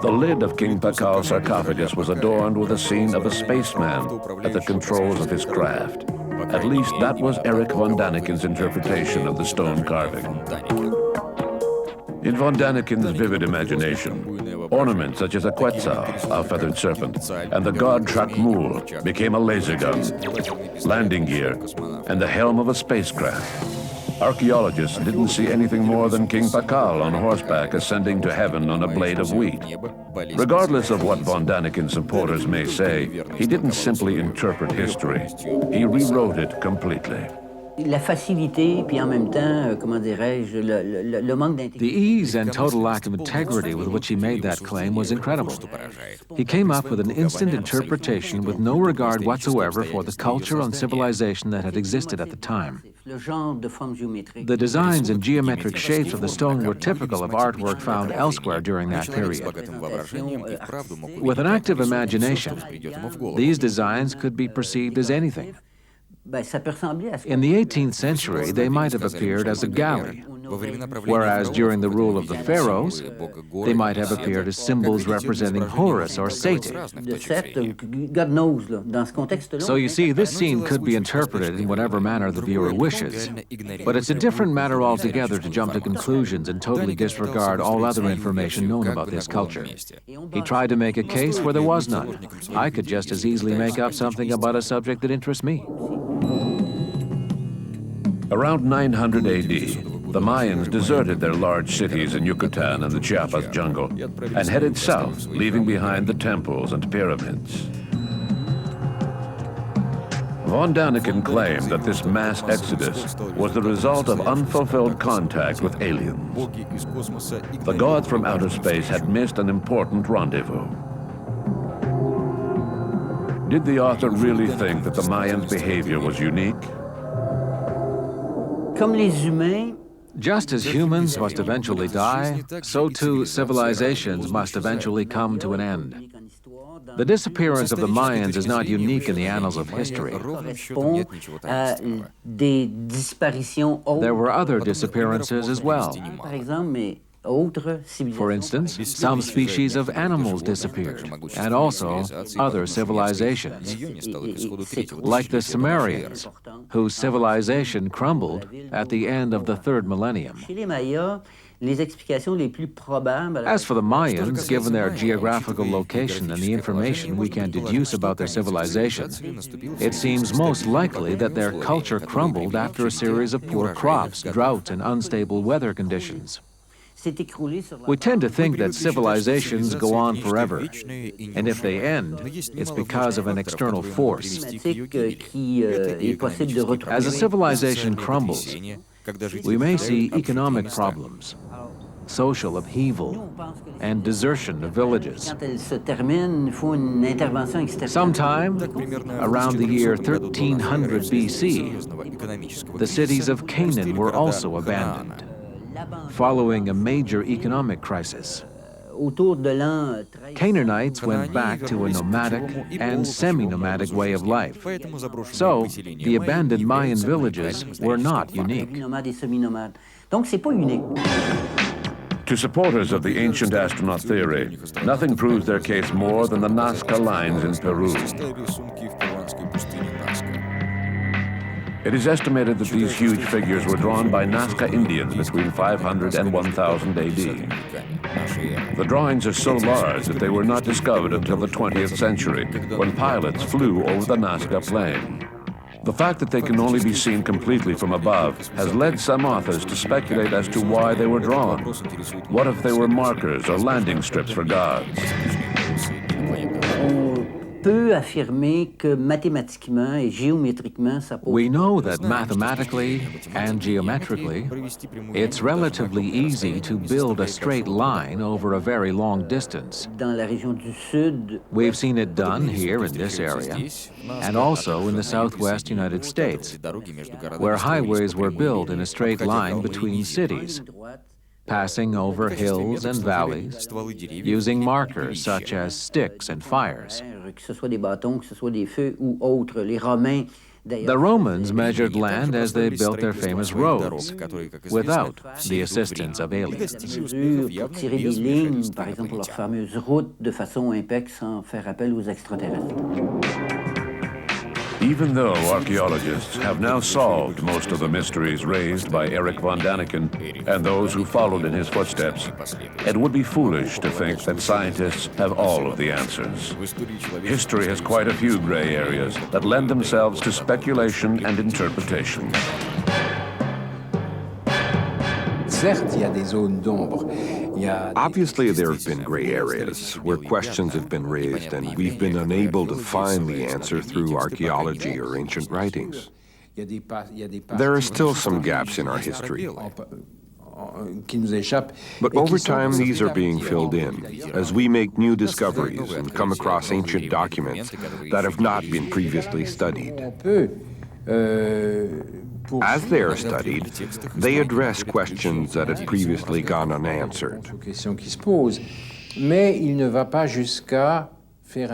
The lid of King Pakal's sarcophagus was adorned with a scene of a spaceman at the controls of his craft. At least that was Eric von Daniken's interpretation of the stone carving. In von Daniken's vivid imagination, ornaments such as a quetzal, a feathered serpent, and the god Chakmul became a laser gun, landing gear, and the helm of a spacecraft. Archaeologists didn't see anything more than King Pakal on horseback ascending to heaven on a blade of wheat. Regardless of what von Daniken's supporters may say, he didn't simply interpret history. He rewrote it completely. La facilité, puis en même temps, comment dirais-je, le manque d'intégrité. The ease and total lack of integrity with which he made that claim was incredible. He came up with an instant interpretation with no regard whatsoever for the culture and civilization that had existed at the time. The designs and geometric shapes of the stone were typical of artwork found elsewhere during that period. With an active imagination, these designs could be perceived as anything. In the 18th century, they might have appeared as a galley, whereas during the rule of the pharaohs, they might have appeared as symbols representing Horus or Satan. So you see, this scene could be interpreted in whatever manner the viewer wishes, but it's a different matter altogether to jump to conclusions and totally disregard all other information known about this culture. He tried to make a case where there was none. I could just as easily make up something about a subject that interests me. Around 900 AD, the Mayans deserted their large cities in Yucatan and the Chiapas jungle and headed south, leaving behind the temples and pyramids. Von Daniken claimed that this mass exodus was the result of unfulfilled contact with aliens. The gods from outer space had missed an important rendezvous. Did the author really think that the Mayans' behavior was unique? Just as humans must eventually die, so too civilizations must eventually come to an end. The disappearance of the Mayans is not unique in the annals of history. There were other disappearances as well. For instance, some species of animals disappeared, and also other civilizations, like the Sumerians, whose civilization crumbled at the end of the 3rd millennium. As for the Mayans, given their geographical location and the information we can deduce about their civilization, it seems most likely that their culture crumbled after a series of poor crops, drought, and unstable weather conditions. We tend to think that civilizations go on forever, and if they end, it's because of an external force. As a civilization crumbles, we may see economic problems, social upheaval, and desertion of villages. Sometime around the year 1300 BC, the cities of Canaan were also abandoned, following a major economic crisis. Canaanites went back to a nomadic and semi-nomadic way of life. So, the abandoned Mayan villages were not unique. To supporters of the ancient astronaut theory, nothing proves their case more than the Nazca lines in Peru. It is estimated that these huge figures were drawn by Nazca Indians between 500 and 1000 AD. The drawings are so large that they were not discovered until the 20th century, when pilots flew over the Nazca Plain. The fact that they can only be seen completely from above has led some authors to speculate as to why they were drawn. What if they were markers or landing strips for gods? peut affirmer que mathématiquement et géométriquement, ça pose... We know that mathematically and geometrically, it's relatively easy to build a straight line over a very long distance. Dans la région du Sud... We've seen it done here in this area, and also in the southwest United States, where highways were built in a straight line between cities, passing over hills and valleys, using markers such as sticks and fires. The Romans measured land as they built their famous roads, without the assistance of aliens. Even though archaeologists have now solved most of the mysteries raised by Eric von Daniken and those who followed in his footsteps, it would be foolish to think that scientists have all of the answers. History has quite a few gray areas that lend themselves to speculation and interpretation. Obviously, there have been gray areas where questions have been raised and we've been unable to find the answer through archaeology or ancient writings. There are still some gaps in our history. But over time, these are being filled in as we make new discoveries and come across ancient documents that have not been previously studied. As they are studied, they address questions that had previously gone unanswered.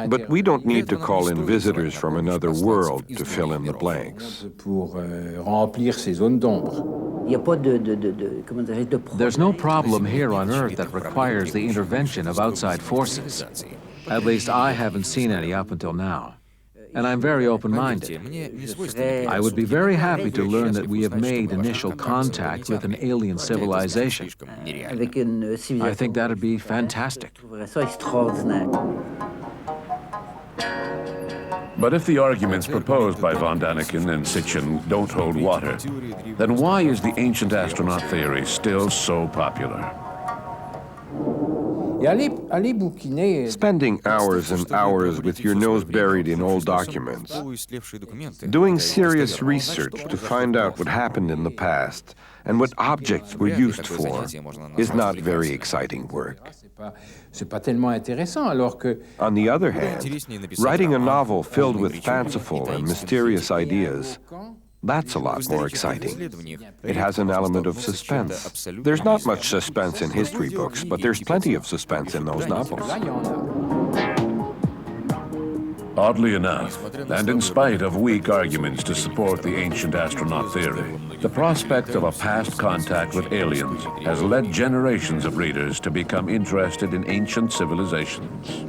But we don't need to call in visitors from another world to fill in the blanks. There's no problem here on Earth that requires the intervention of outside forces. At least I haven't seen any up until now. And I'm very open-minded. I would be very happy to learn that we have made initial contact with an alien civilization. I think that would be fantastic. But if the arguments proposed by von Daniken and Sitchin don't hold water, then why is the ancient astronaut theory still so popular? Spending hours and hours with your nose buried in old documents, doing serious research to find out what happened in the past and what objects were used for is not very exciting work. On the other hand, writing a novel filled with fanciful and mysterious ideas, that's a lot more exciting. It has an element of suspense. There's not much suspense in history books, but there's plenty of suspense in those novels. Oddly enough, and in spite of weak arguments to support the ancient astronaut theory, the prospect of a past contact with aliens has led generations of readers to become interested in ancient civilizations.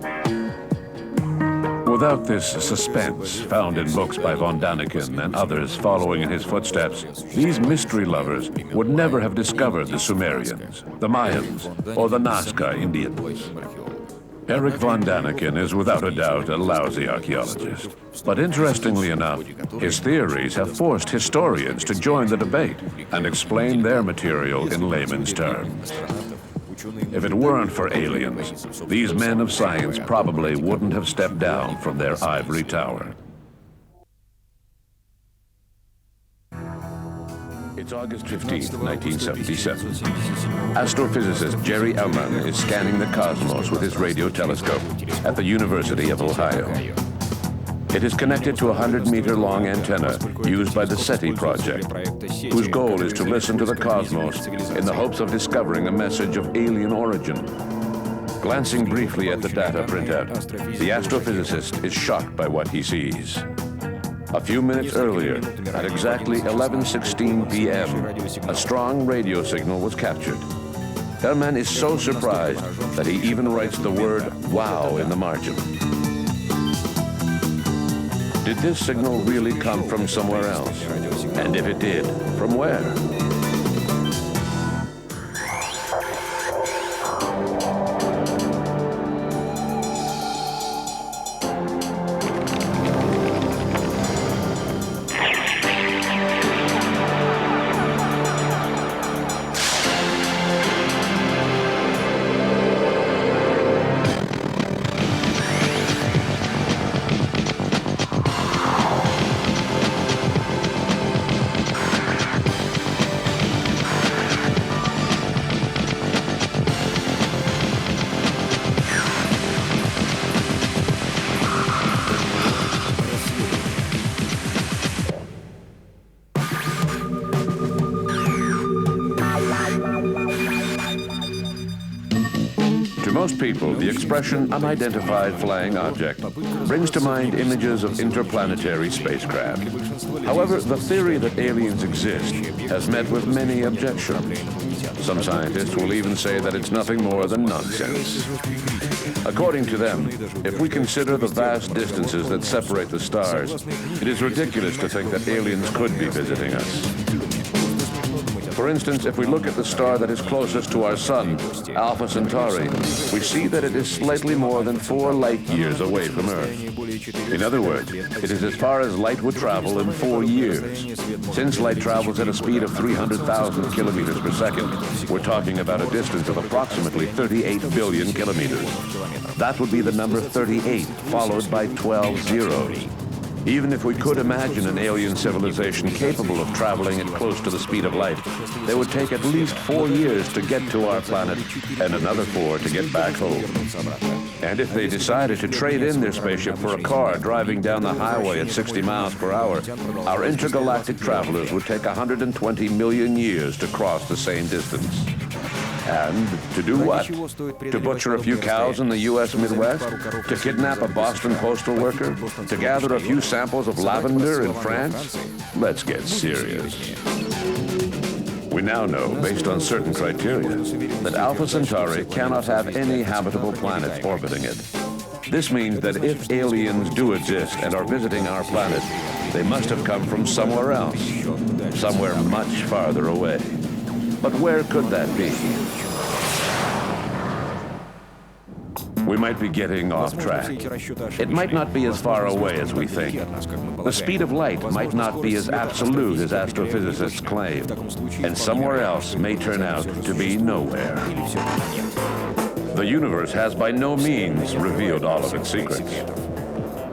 Without this suspense found in books by von Daniken and others following in his footsteps, these mystery lovers would never have discovered the Sumerians, the Mayans, or the Nazca Indians. Eric von Daniken is without a doubt a lousy archaeologist. But interestingly enough, his theories have forced historians to join the debate and explain their material in layman's terms. If it weren't for aliens, these men of science probably wouldn't have stepped down from their ivory tower. It's August 15, 1977. Astrophysicist Jerry Ullman is scanning the cosmos with his radio telescope at the University of Ohio. It is connected to a 100-meter-long antenna used by the SETI project, whose goal is to listen to the cosmos in the hopes of discovering a message of alien origin. Glancing briefly at the data printout, the astrophysicist is shocked by what he sees. A few minutes earlier, at exactly 11:16 p.m., a strong radio signal was captured. Ullman is so surprised that he even writes the word "wow" in the margin. Did this signal really come from somewhere else? And if it did, from where? most people, the expression unidentified flying object brings to mind images of interplanetary spacecraft. However, the theory that aliens exist has met with many objections. Some scientists will even say that it's nothing more than nonsense. According to them, if we consider the vast distances that separate the stars, it is ridiculous to think that aliens could be visiting us. For instance, if we look at the star that is closest to our sun, Alpha Centauri, we see that it is slightly more than 4 light years away from Earth. In other words, it is as far as light would travel in 4 years. Since light travels at a speed of 300,000 kilometers per second, we're talking about a distance of approximately 38 billion kilometers. That would be the number 38, followed by 12 zeros. Even if we could imagine an alien civilization capable of traveling at close to the speed of light, they would take at least 4 years to get to our planet and another 4 to get back home. And if they decided to trade in their spaceship for a car driving down the highway at 60 miles per hour, our intergalactic travelers would take 120 million years to cross the same distance. And to do what? To butcher a few cows in the U.S. Midwest? To kidnap a Boston postal worker? To gather a few samples of lavender in France? Let's get serious. We now know, based on certain criteria, that Alpha Centauri cannot have any habitable planets orbiting it. This means that if aliens do exist and are visiting our planet, they must have come from somewhere else, somewhere much farther away. But where could that be? We might be getting off track. It might not be as far away as we think. The speed of light might not be as absolute as astrophysicists claim, and somewhere else may turn out to be nowhere. The universe has by no means revealed all of its secrets.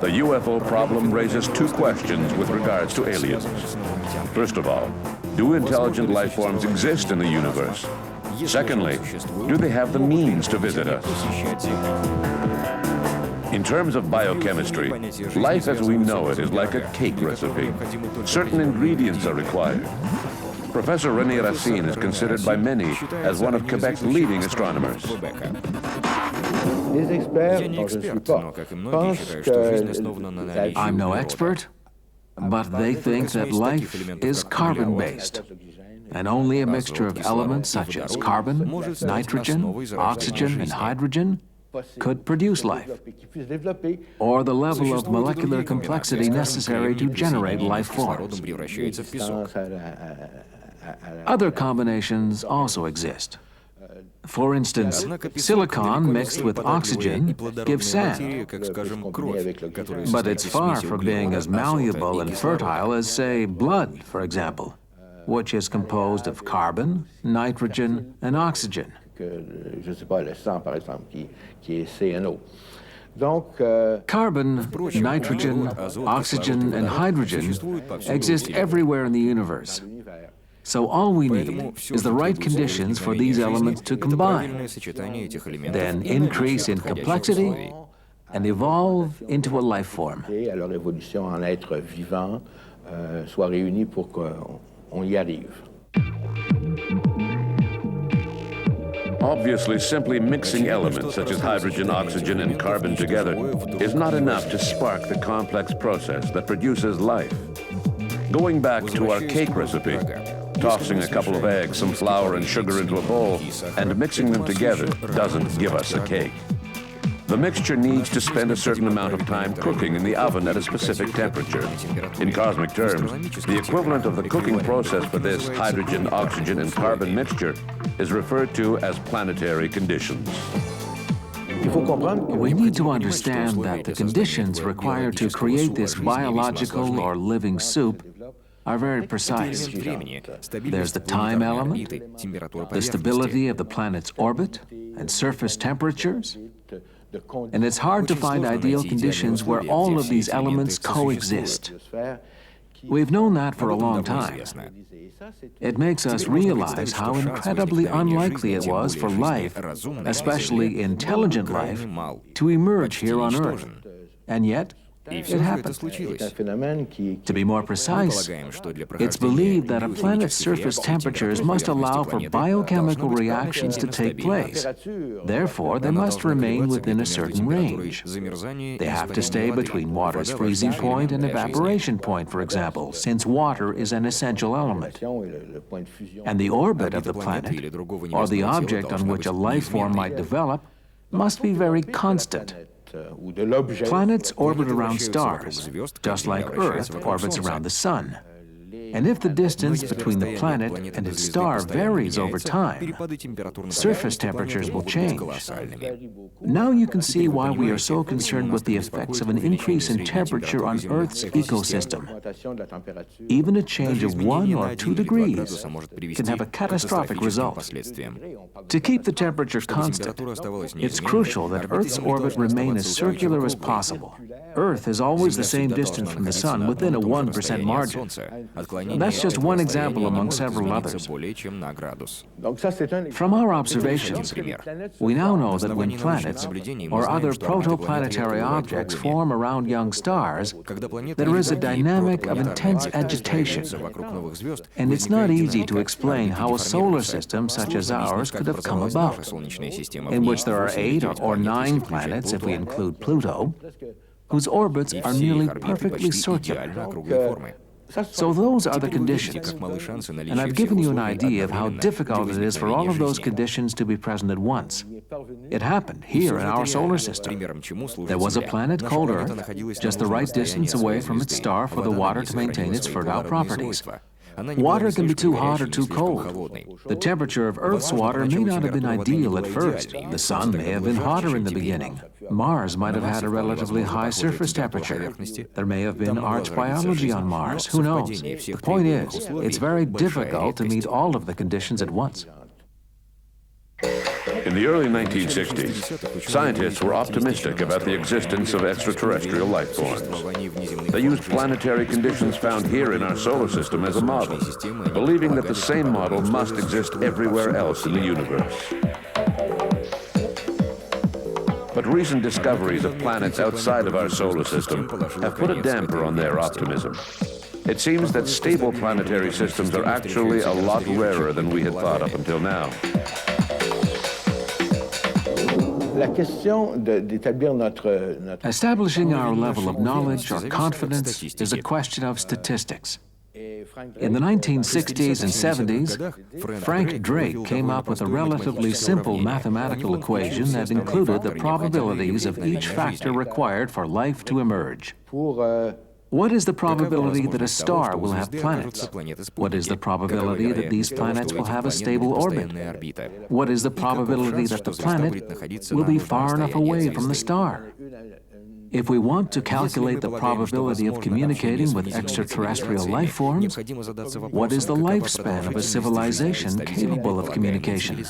The UFO problem raises 2 questions with regards to aliens. First of all, do intelligent life forms exist in the universe? Secondly, do they have the means to visit us? In terms of biochemistry, life as we know it is like a cake recipe. Certain ingredients are required. Professor René Racine is considered by many as one of Quebec's leading astronomers. I'm no expert, but they think that life is carbon-based, and only a mixture of elements such as carbon, nitrogen, oxygen, and hydrogen could produce life, or the level of molecular complexity necessary to generate life forms. Other combinations also exist. For instance, silicon mixed with oxygen gives sand, but it's far from being as malleable and fertile as, say, blood, for example, which is composed of carbon, nitrogen, and oxygen. Carbon, nitrogen, oxygen, and hydrogen exist everywhere in the universe. So all we need is the right conditions for these elements to combine, then increase in complexity and evolve into a life form. Obviously, simply mixing elements such as hydrogen, oxygen, and carbon together is not enough to spark the complex process that produces life. Going back to our cake recipe, tossing a couple of eggs, some flour, and sugar into a bowl and mixing them together doesn't give us a cake. The mixture needs to spend a certain amount of time cooking in the oven at a specific temperature. In cosmic terms, the equivalent of the cooking process for this hydrogen, oxygen, and carbon mixture is referred to as planetary conditions. We need to understand that the conditions required to create this biological or living soup are very precise. There's the time element, the stability of the planet's orbit, and surface temperatures. And it's hard to find ideal conditions where all of these elements coexist. We've known that for a long time. It makes us realize how incredibly unlikely it was for life, especially intelligent life, to emerge here on Earth. And yet, It happened. To be more precise, it's believed that a planet's surface temperatures must allow for biochemical reactions to take place. Therefore, they must remain within a certain range. They have to stay between water's freezing point and evaporation point, for example, since water is an essential element. And the orbit of the planet, or the object on which a life form might develop, must be very constant. Planets orbit around stars, just like Earth orbits around the Sun. And if the distance between the planet and its star varies over time, surface temperatures will change. Now you can see why we are so concerned with the effects of an increase in temperature on Earth's ecosystem. Even a change of 1 or 2 degrees can have a catastrophic result. To keep the temperature constant, it's crucial that Earth's orbit remain as circular as possible. Earth is always the same distance from the Sun within a 1% margin. That's just one example among several others. From our observations, we now know that when planets or other protoplanetary objects form around young stars, there is a dynamic of intense agitation. And it's not easy to explain how a solar system such as ours could have come about, in which there are 8 or 9 planets, if we include Pluto, whose orbits are nearly perfectly circular. So those are the conditions, and I've given you an idea of how difficult it is for all of those conditions to be present at once. It happened here in our solar system. There was a planet called Earth, just the right distance away from its star for the water to maintain its fertile properties. Water can be too hot or too cold. The temperature of Earth's water may not have been ideal at first. The Sun may have been hotter in the beginning. Mars might have had a relatively high surface temperature. There may have been arch biology on Mars. Who knows? The point is, it's very difficult to meet all of the conditions at once. In the early 1960s, scientists were optimistic about the existence of extraterrestrial life forms. They used planetary conditions found here in our solar system as a model, believing that the same model must exist everywhere else in the universe. But recent discoveries of planets outside of our solar system have put a damper on their optimism. It seems that stable planetary systems are actually a lot rarer than we had thought up until now. Establishing our level of knowledge or confidence is a question of statistics. In the 1960s and 70s, Frank Drake came up with a relatively simple mathematical equation that included the probabilities of each factor required for life to emerge. What is the probability that a star will have planets? What is the probability that these planets will have a stable orbit? What is the probability that the planet will be far enough away from the star? If we want to calculate the probability of communicating with extraterrestrial life forms, what is the lifespan of a civilization capable of communication?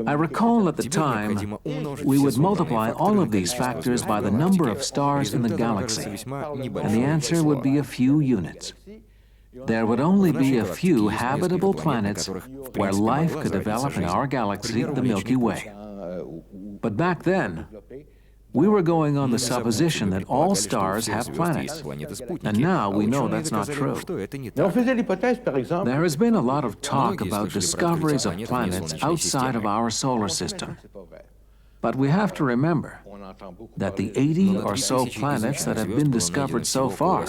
I recall at the time, we would multiply all of these factors by the number of stars in the galaxy, and the answer would be a few units. There would only be a few habitable planets where life could develop in our galaxy, the Milky Way. But back then, we were going on the supposition that all stars have planets, and now we know that's not true. There has been a lot of talk about discoveries of planets outside of our solar system. But we have to remember that the 80 or so planets that have been discovered so far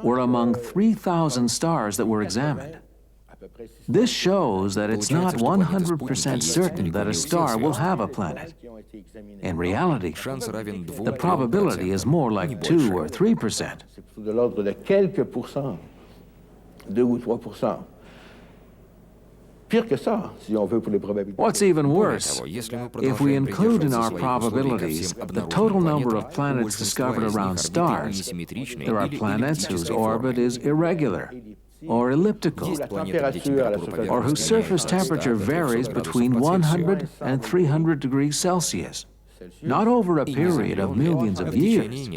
were among 3,000 stars that were examined. This shows that it's not 100% certain that a star will have a planet. In reality, the probability is more like 2 or 3%. What's even worse, if we include in our probabilities the total number of planets discovered around stars, there are planets whose orbit is irregular, or elliptical, or whose surface temperature varies between 100 and 300 degrees Celsius, not over a period of millions of years,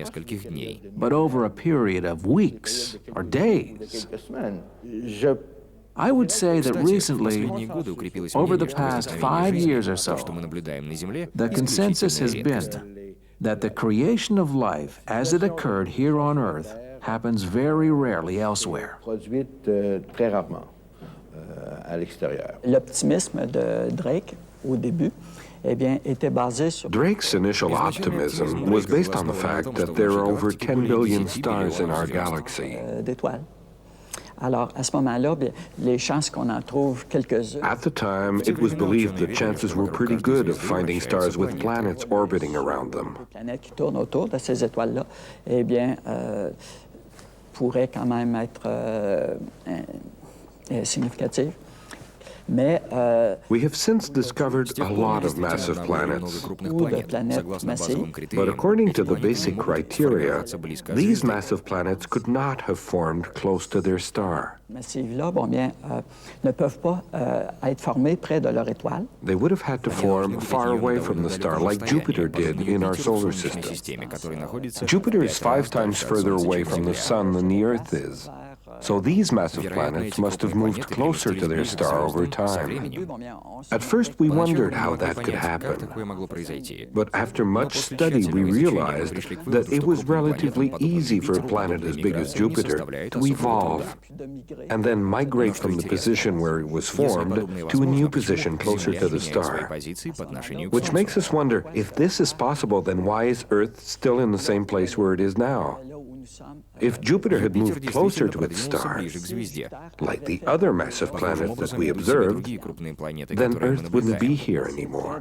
but over a period of weeks or days. I would say that recently, over the past 5 years or so, the consensus has been that the creation of life as it occurred here on Earth happens very rarely elsewhere. L'optimisme de Drake, au début, eh bien, était basé sur... Drake's initial optimism was based on the fact that there are over 10 billion stars in our galaxy. D'étoiles. Alors, à ce moment-là, les chances qu'on en trouve quelques-unes... At the time, it was believed that chances were pretty good of finding stars with planets orbiting around them. Les planètes qui tournent autour de ces étoiles-là, eh bien, pourraient quand même être significatives. Mais, we have since discovered a lot of massive planets. But according to the basic criteria, these massive planets could not have formed close to their star. Massives-là, bon bien, ne peuvent pas être formés près de leur étoile. They would have had to form far away from the star, like Jupiter did in our solar system. Jupiter is 5 times further away from the Sun than the Earth is. So these massive planets must have moved closer to their star over time. At first we wondered how that could happen. But after much study we realized that it was relatively easy for a planet as big as Jupiter to evolve and then migrate from the position where it was formed to a new position closer to the star. Which makes us wonder, if this is possible, then why is Earth still in the same place where it is now? If Jupiter had moved closer to its star, like the other massive planet that we observed, then Earth wouldn't be here anymore.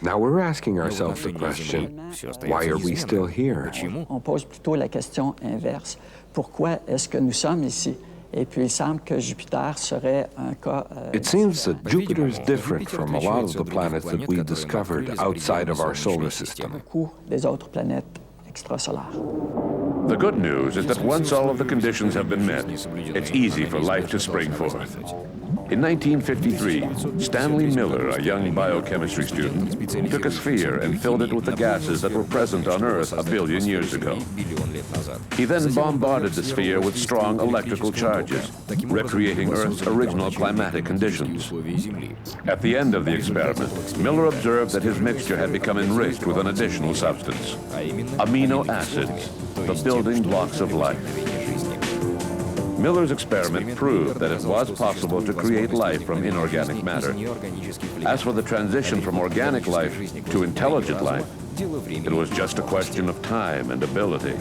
Now we're asking ourselves the question, why are we still here? On pose plutôt la question inverse. Pourquoi est-ce que nous sommes ici? Et puis il semble que Jupiter serait un cas. It seems that Jupiter is different from a lot of the planets that we discovered outside of our solar system. Des autres planètes extrasolaires. The good news is that once all of the conditions have been met, it's easy for life to spring forth. In 1953, Stanley Miller, a young biochemistry student, took a sphere and filled it with the gases that were present on Earth a billion years ago. He then bombarded the sphere with strong electrical charges, recreating Earth's original climatic conditions. At the end of the experiment, Miller observed that his mixture had become enriched with an additional substance, amino acids, the building blocks of life. Miller's experiment proved that it was possible to create life from inorganic matter. As for the transition from organic life to intelligent life, it was just a question of time and ability.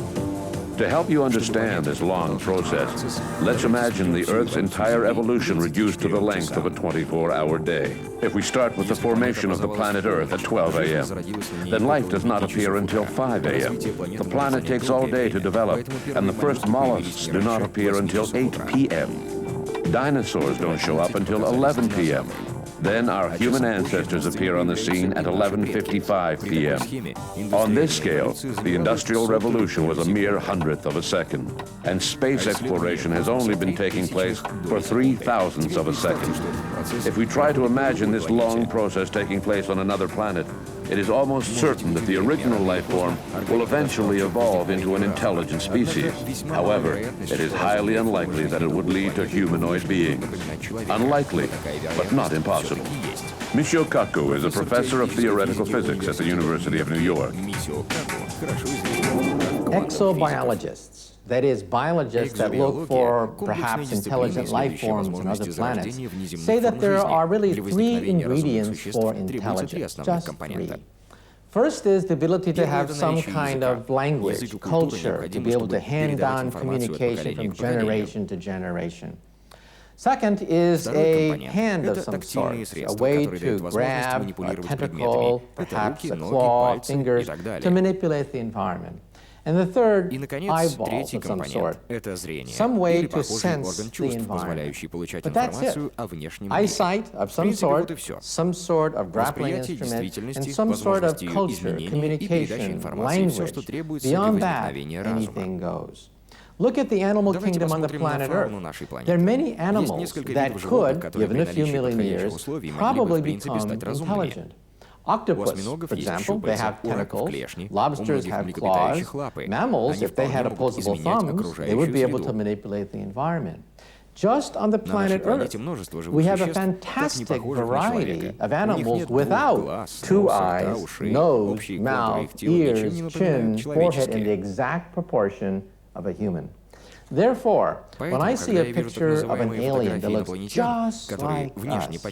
To help you understand this long process, let's imagine the Earth's entire evolution reduced to the length of a 24-hour day. If we start with the formation of the planet Earth at 12 a.m., then life does not appear until 5 a.m. The planet takes all day to develop, and the first mollusks do not appear until 8 p.m. Dinosaurs don't show up until 11 p.m. Then our human ancestors appear on the scene at 11:55 p.m. On this scale, the Industrial Revolution was a mere hundredth of a second, and space exploration has only been taking place for 3/1000ths of a second. If we try to imagine this long process taking place on another planet, it is almost certain that the original life form will eventually evolve into an intelligent species. However, it is highly unlikely that it would lead to humanoid beings. Unlikely, but not impossible. Michio Kaku is a professor of theoretical physics at the University of New York. Exobiologists, that is, biologists that look for perhaps intelligent life forms on other planets, say that there are really 3 ingredients for intelligence, just 3. First is the ability to have some kind of language, culture, to be able to hand down communication from generation to generation. Second is a hand of some sort, a way to grab, a tentacle, perhaps a claw, fingers, to manipulate the environment. And the third, eyeballs of some sort, some way to sense the environment. But that's it. Eyesight of some sort of grappling instrument, and some sort of culture, communication, language. Beyond that, anything goes. Look at the animal kingdom on the planet Earth. There are many animals that could, given a few million years, probably become intelligent. Octopus, for example, they have tentacles. Lobsters have claws. Mammals, if they had opposable thumbs, they would be able to manipulate the environment. Just on the planet Earth, we have a fantastic variety of animals without 2 eyes, nose, mouth, ears, chin, forehead in the exact proportion of a human. Therefore, when I see a picture of an alien that looks just like us,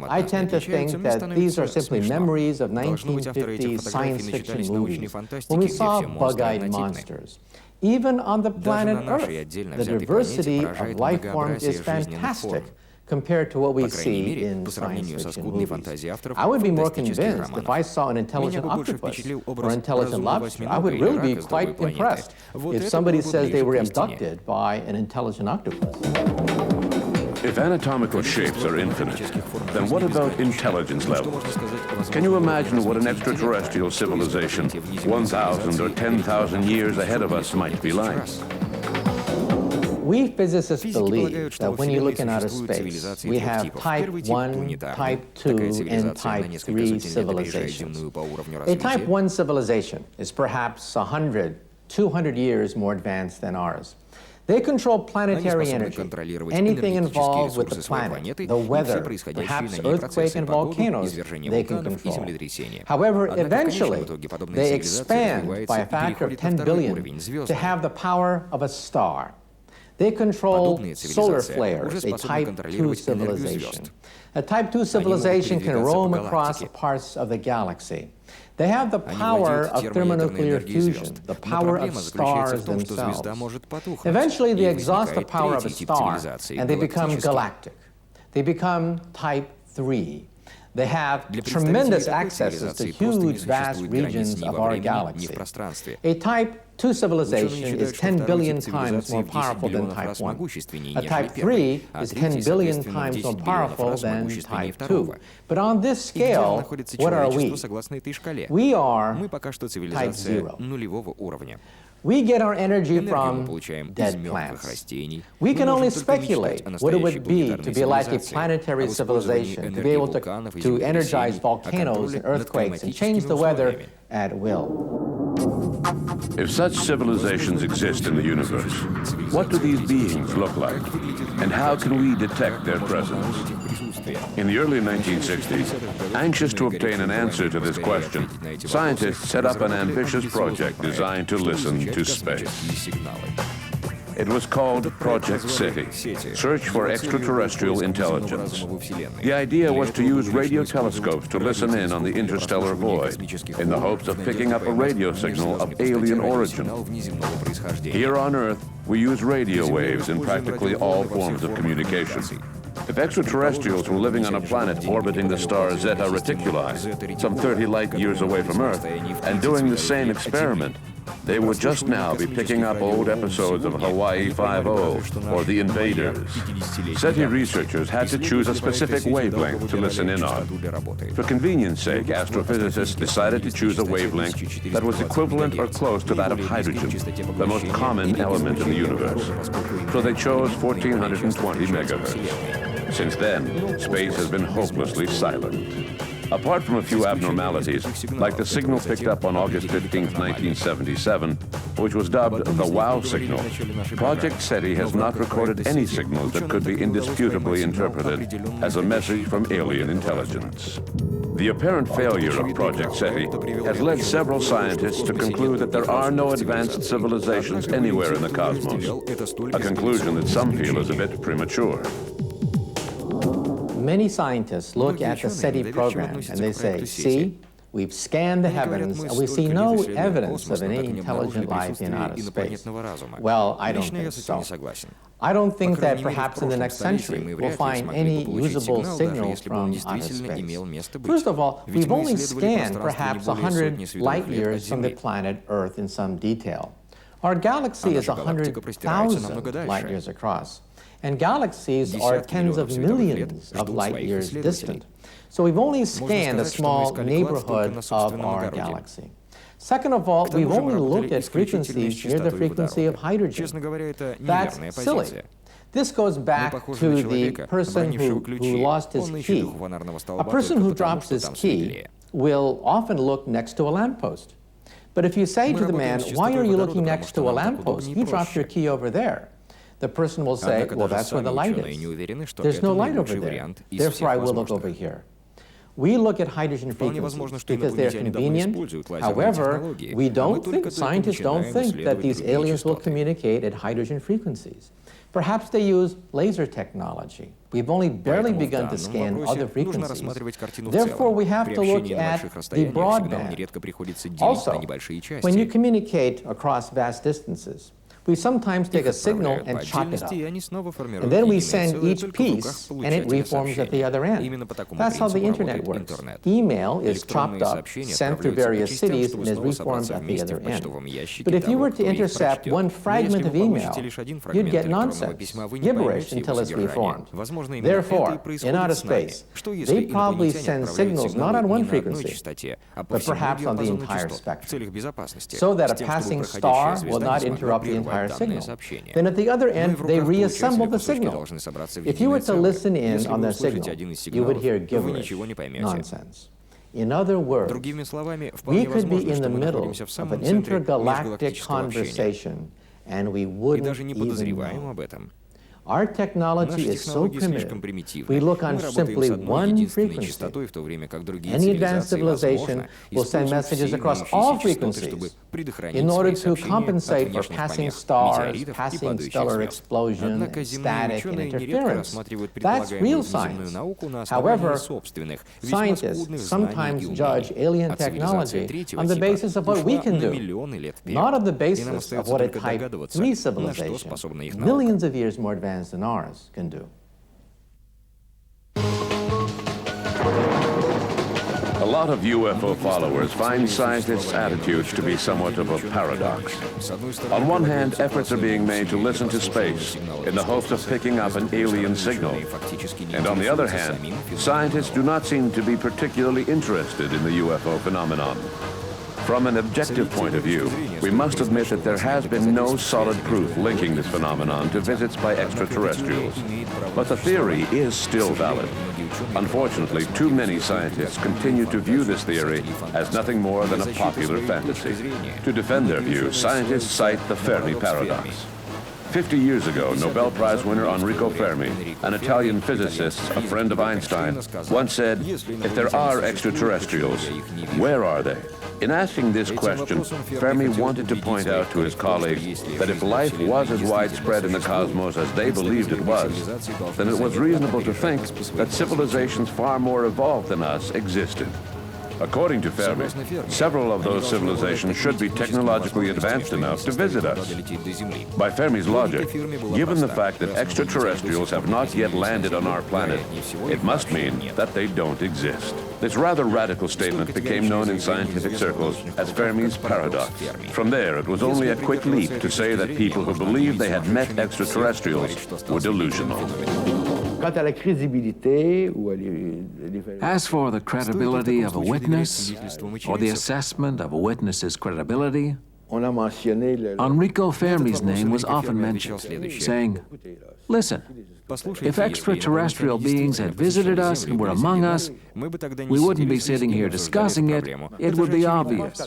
I tend to think that these are simply memories of 1950s science fiction movies when we saw bug-eyed monsters. Even on the planet Earth, the diversity of life forms is fantastic compared to what we see in science fiction movies. I would be more convinced if I saw an intelligent octopus or intelligent lobster. I would really be quite impressed if somebody says they were abducted by an intelligent octopus. If anatomical shapes are infinite, then what about intelligence levels? Can you imagine what an extraterrestrial civilization 1,000 or 10,000 years ahead of us might be like? We physicists believe that when you look in outer space, we have type 1, type 2, and type 3 civilizations. A type 1 civilization is perhaps 100, 200 years more advanced than ours. They control planetary energy, anything involved with the planet, the weather, perhaps earthquake and volcanoes, they can control. However, eventually, they expand by a factor of 10 billion to have the power of a star. They control solar flares, a type 2 civilization. A type 2 civilization can roam across parts of the galaxy. They have the power of thermonuclear fusion, the power of stars themselves. Eventually, they exhaust the power of a star, and they become galactic. They become type 3. They have tremendous accesses to huge, vast regions of our galaxy. A type 2 civilization is 10 billion times more powerful than type 1. A type 3 is 10 billion times more powerful than type 2. But on this scale, what are we? We are type 0. We get our energy from dead plants. We can only speculate what it would be to be like a planetary civilization, to be able to energize volcanoes and earthquakes and change the weather at will. If such civilizations exist in the universe, what do these beings look like? And how can we detect their presence? In the early 1960s, anxious to obtain an answer to this question, scientists set up an ambitious project designed to listen to space. It was called Project SETI, Search for Extraterrestrial Intelligence. The idea was to use radio telescopes to listen in on the interstellar void, in the hopes of picking up a radio signal of alien origin. Here on Earth, we use radio waves in practically all forms of communication. If extraterrestrials were living on a planet orbiting the star Zeta Reticuli, some 30 light years away from Earth, and doing the same experiment, they would just now be picking up old episodes of Hawaii Five-0 or The Invaders. SETI researchers had to choose a specific wavelength to listen in on. For convenience sake, astrophysicists decided to choose a wavelength that was equivalent or close to that of hydrogen, the most common element in the universe. So they chose 1420 megahertz. Since then, space has been hopelessly silent. Apart from a few abnormalities, like the signal picked up on August 15, 1977, which was dubbed the WOW signal, Project SETI has not recorded any signals that could be indisputably interpreted as a message from alien intelligence. The apparent failure of Project SETI has led several scientists to conclude that there are no advanced civilizations anywhere in the cosmos, a conclusion that some feel is a bit premature. Many scientists look at the SETI program and they say, see, we've scanned the heavens and we see no evidence of any intelligent life in outer space. Well, I don't think so. I don't think that perhaps in the next century we'll find any usable signals from outer space. First of all, we've only scanned perhaps 100 light years from the planet Earth in some detail. Our galaxy is 100,000 light years across. And galaxies are tens of millions of light years distant. So we've only scanned a small neighborhood of our galaxy. Second of all, we've only looked at frequencies near the frequency of hydrogen. That's silly. This goes back to the person who lost his key. A person who drops his key will often look next to a lamppost. But if you say to the man, why are you looking next to a lamppost? You dropped your key over there. the person will say, well, that's where the light is. There's no light over there. Therefore, I will look over here. We look at hydrogen frequencies because they're convenient. However, we don't think, scientists don't think that these aliens will communicate at hydrogen frequencies. Perhaps they use laser technology. We've only barely begun to scan other frequencies. Therefore, we have to look at the broadband. Also, when you communicate across vast distances, we sometimes take a signal and chop it up. And then we send each piece, and it reforms at the other end. That's how the internet works. Email is chopped up, sent through various cities, and is reformed at the other end. But if you were to intercept one fragment of email, you'd get nonsense, gibberish until it's reformed. Therefore, in outer space, they probably send signals not on one frequency, but perhaps on the entire spectrum, so that a passing star will not interrupt the entire signal. Then at the other end, they reassemble the signal. If you were to listen in on their signal, you would hear gibberish, nonsense. In other words, we could be in the middle of an intergalactic conversation, and we wouldn't even know. Our technology is so primitive, we look on simply one frequency. Any advanced civilization will send messages across all frequencies in order to compensate for passing stars, passing stellar explosion, and static and interference. That's real science. However, scientists sometimes judge alien technology on the basis of what we can do, not on the basis of what a Type 3 civilization, millions of years more advanced than ours, can do. A lot of UFO followers find scientists' attitudes to be somewhat of a paradox. On one hand, efforts are being made to listen to space in the hopes of picking up an alien signal. And on the other hand, scientists do not seem to be particularly interested in the UFO phenomenon. From an objective point of view, we must admit that there has been no solid proof linking this phenomenon to visits by extraterrestrials. But the theory is still valid. Unfortunately, too many scientists continue to view this theory as nothing more than a popular fantasy. To defend their view, scientists cite the Fermi paradox. 50 years ago, Nobel Prize winner Enrico Fermi, an Italian physicist, a friend of Einstein, once said, "If there are extraterrestrials, where are they?" In asking this question, Fermi wanted to point out to his colleagues that if life was as widespread in the cosmos as they believed it was, then it was reasonable to think that civilizations far more evolved than us existed. According to Fermi, several of those civilizations should be technologically advanced enough to visit us. By Fermi's logic, given the fact that extraterrestrials have not yet landed on our planet, it must mean that they don't exist. This rather radical statement became known in scientific circles as Fermi's paradox. From there, it was only a quick leap to say that people who believed they had met extraterrestrials were delusional. As for the credibility of a witness, or the assessment of a witness's credibility, Enrico Fermi's name was often mentioned, saying, "Listen, if extraterrestrial beings had visited us and were among us, we wouldn't be sitting here discussing it. It would be obvious.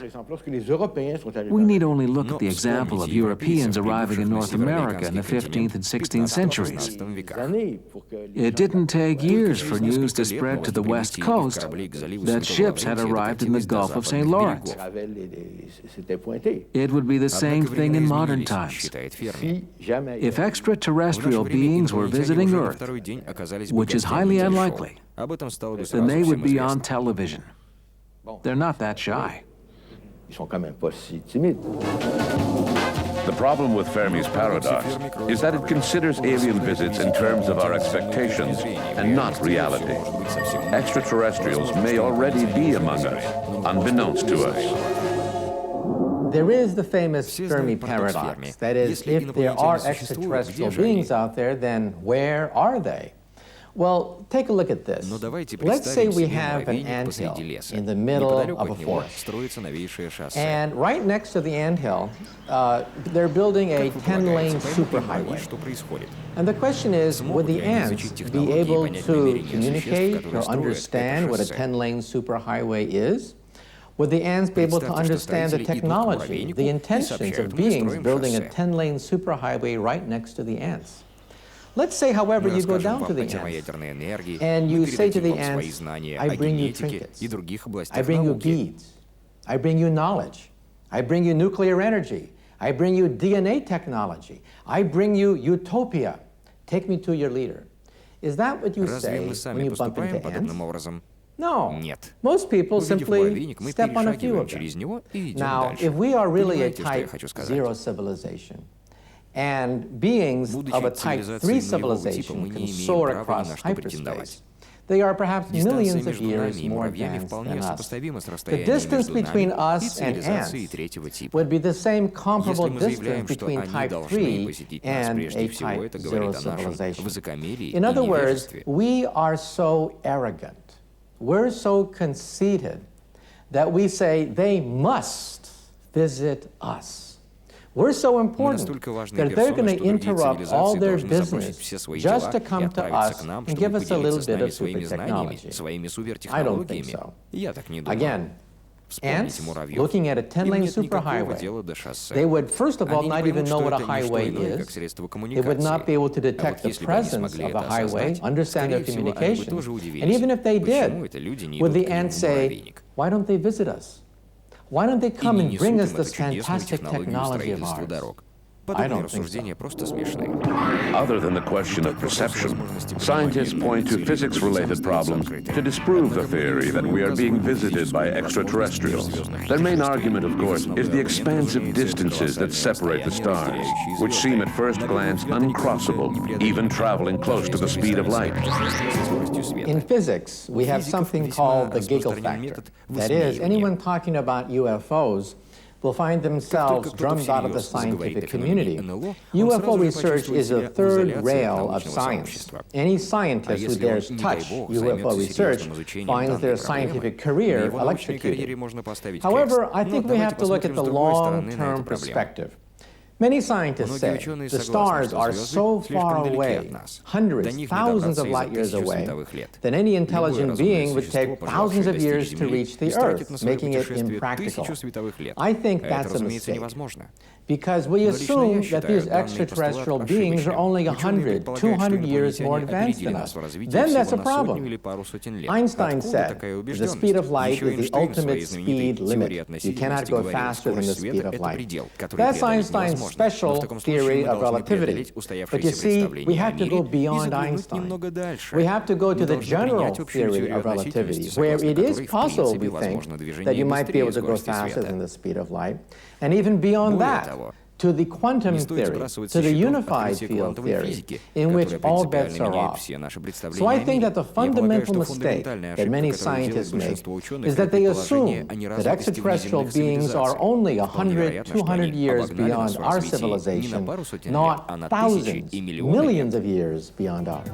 We need only look at the example of Europeans arriving in North America in the 15th and 16th centuries. It didn't take years for news to spread to the West Coast that ships had arrived in the Gulf of St. Lawrence. It would be the same thing in modern times. If extraterrestrial beings were visiting Earth, which is highly unlikely, then they would be on television. They're not that shy." The problem with Fermi's paradox is that it considers alien visits in terms of our expectations and not reality. Extraterrestrials may already be among us, unbeknownst to us. There is the famous Fermi paradox. That is, if there are extraterrestrial beings out there, then where are they? Well, take a look at this. Let's say we have an anthill in the middle of a forest. And right next to the anthill, they're building a 10-lane superhighway. And the question is, would the ants be able to communicate or understand what a 10-lane superhighway is? Would the ants be able to understand the technology, the intentions of beings building a 10-lane superhighway right next to the ants? Let's say, however, you go down to the ants and you say to the ants, I bring you trinkets, I bring you beads, I bring you knowledge, I bring you nuclear energy, I bring you DNA technology, I bring you utopia, take me to your leader. Is that what you say when you bump into ants? No. Most people simply step on a few of them. Now, if we are really a type 0 civilization, and beings of a type 3 civilization can soar across hyperspace, they are perhaps millions of years more advanced than us. The distance between us and ants would be the same comparable distance between type 3 and a type 0 civilization. In other words, we are so arrogant, we're so conceited that we say they must visit us. We're so important that they're going to interrupt all their business just to come to us and give us a little bit of super technology. I don't think so. Again, ants looking at a 10-lane superhighway, they would first of all not even know what a highway is. They would not be able to detect the presence of a highway, understand their communications. And even if they did, would the ants say, why don't they visit us? Why don't they come and bring us this fantastic technology of ours? I don't think so. Other than the question of perception, scientists point to physics-related problems to disprove the theory that we are being visited by extraterrestrials. Their main argument, of course, is the expansive distances that separate the stars, which seem at first glance uncrossable, even traveling close to the speed of light. In physics, we have something called the giggle factor. That is, anyone talking about UFOs will find themselves drummed out of the scientific community. UFO research is a third rail of science. Any scientist who dares touch UFO research finds their scientific career electrocuted. However, I think we have to look at the long-term perspective. Many scientists say the stars are so far away, hundreds, thousands of light years away, that any intelligent being would take thousands of years to reach the Earth, making it impractical. I think that's a mistake, because we assume that these extraterrestrial beings are only 100, 200 years more advanced than us. Then that's a problem. Einstein said the speed of light is the ultimate speed limit. You cannot go faster than the speed of light. That's Einstein's special theory of relativity. But you see, we have to go beyond Einstein. We have to go to the general theory of relativity, where it is possible, we think, that you might be able to go faster than the speed of light. And even beyond that, to the quantum theory, to the unified field theory, in which all bets are off. So I think that the fundamental mistake that many scientists make is that they assume that extraterrestrial beings are only 100, 200 years beyond our civilization, not thousands, millions of years beyond ours.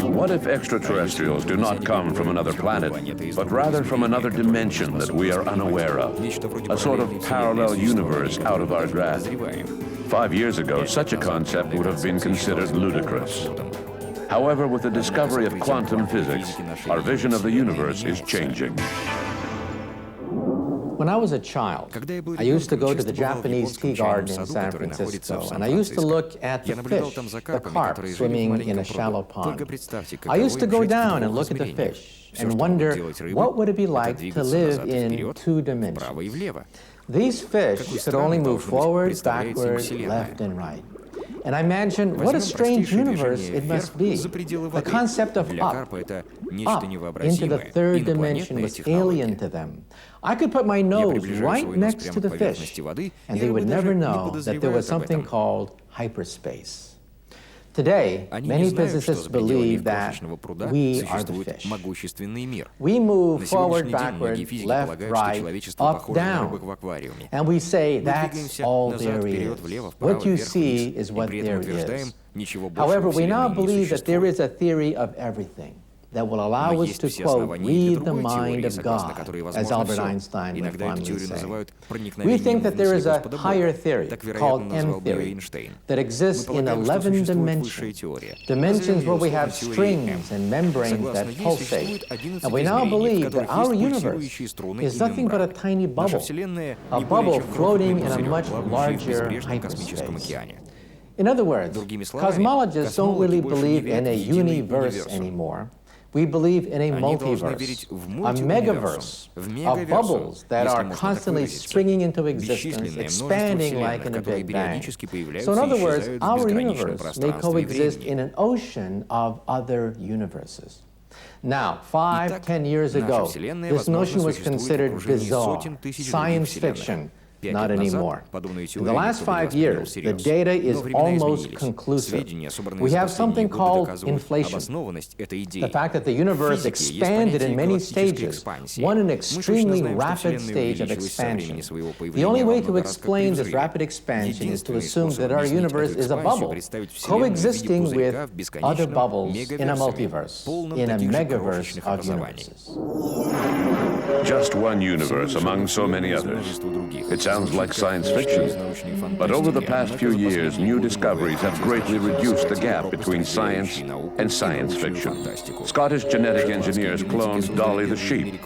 What if extraterrestrials do not come from another planet, but rather from another dimension that we are unaware of? A sort of parallel universe out of our grasp. 5 years ago, such a concept would have been considered ludicrous. However, with the discovery of quantum physics, our vision of the universe is changing. When I was a child, I used to go to the Japanese tea garden in San Francisco, and I used to look at the fish, the carp, swimming in a shallow pond. I used to go down and look at the fish and wonder, what would it be like to live in 2 dimensions? These fish could only move forward, backward, left, and right. And I imagined what a strange universe it must be. The concept of up into the 3rd dimension was alien to them. I could put my nose right next to the fish, and they would never know that there was something called hyperspace. Today, many physicists believe that we are the fish. We move forward, backward, left, right, up, down. And we say that's all there is. What you see is what there is. However, we now believe that there is a theory of everything. that will allow us to, quote, read the mind of God, as Albert Einstein would fondly say. We think that there is a higher theory, called M theory, that exists in 11 dimensions, dimensions where we have strings and membranes that pulsate. And we now believe that our universe is nothing but a tiny bubble floating in a much larger hyperspace. In other words, cosmologists don't really believe in a universe anymore. We believe in a multiverse, a megaverse of bubbles that are constantly springing into existence, expanding like in a Big Bang. So in other words, our universe may coexist in an ocean of other universes. Now, 5-10 years ago, this notion was considered bizarre, science fiction. Not anymore. In the last 5 years, the data is almost conclusive. We have something called inflation. The fact that the universe expanded in many stages, one an extremely rapid stage of expansion. The only way to explain this rapid expansion is to assume that our universe is a bubble, coexisting with other bubbles in a multiverse, in a megaverse of universes. Just one universe among so many others. It sounds like science fiction, but over the past few years, new discoveries have greatly reduced the gap between science and science fiction. Scottish genetic engineers cloned Dolly the sheep.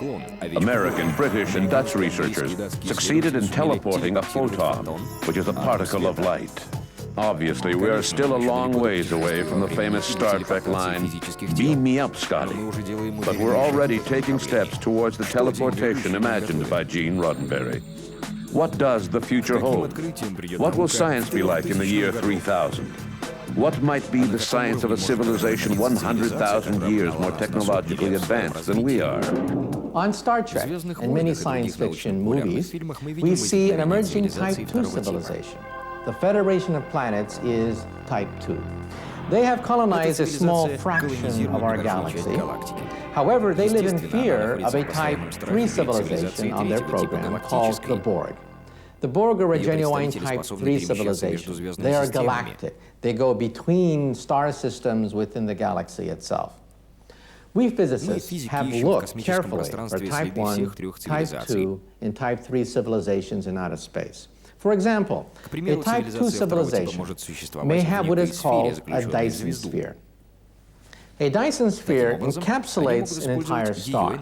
American, British, and Dutch researchers succeeded in teleporting a photon, which is a particle of light. Obviously, we are still a long ways away from the famous Star Trek line, "Beam me up, Scotty." But we're already taking steps towards the teleportation imagined by Gene Roddenberry. What does the future hold? What will science be like in the year 3000? What might be the science of a civilization 100,000 years more technologically advanced than we are? On Star Trek and many science fiction movies, we see an emerging Type 2 civilization. The Federation of Planets is Type 2. They have colonized a small fraction of our galaxy. However, they live in fear of a Type 3 civilization on their program called the Borg. The Borg are a genuine Type 3 civilization. They are galactic. They go between star systems within the galaxy itself. We physicists have looked carefully for Type 1, Type 2, and Type 3 civilizations in outer space. For example, a Type 2 civilization may have what is called a Dyson sphere. A Dyson sphere encapsulates an entire star.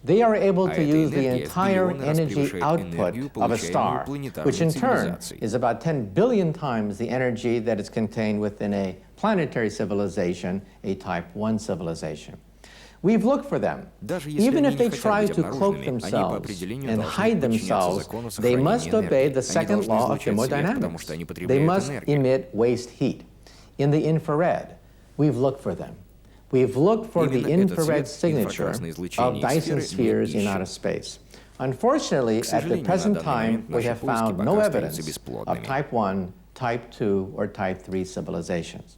They are able to use the entire energy output of a star, which in turn is about 10 billion times the energy that is contained within a planetary civilization, a Type 1 civilization. We've looked for them. Even if they try to cloak themselves and hide themselves, they must obey the second law of thermodynamics. They must emit waste heat. In the infrared, we've looked for them. We've looked for the infrared signature of Dyson spheres in outer space. Unfortunately, at the present time, we have found no evidence of Type 1, Type 2, or Type 3 civilizations.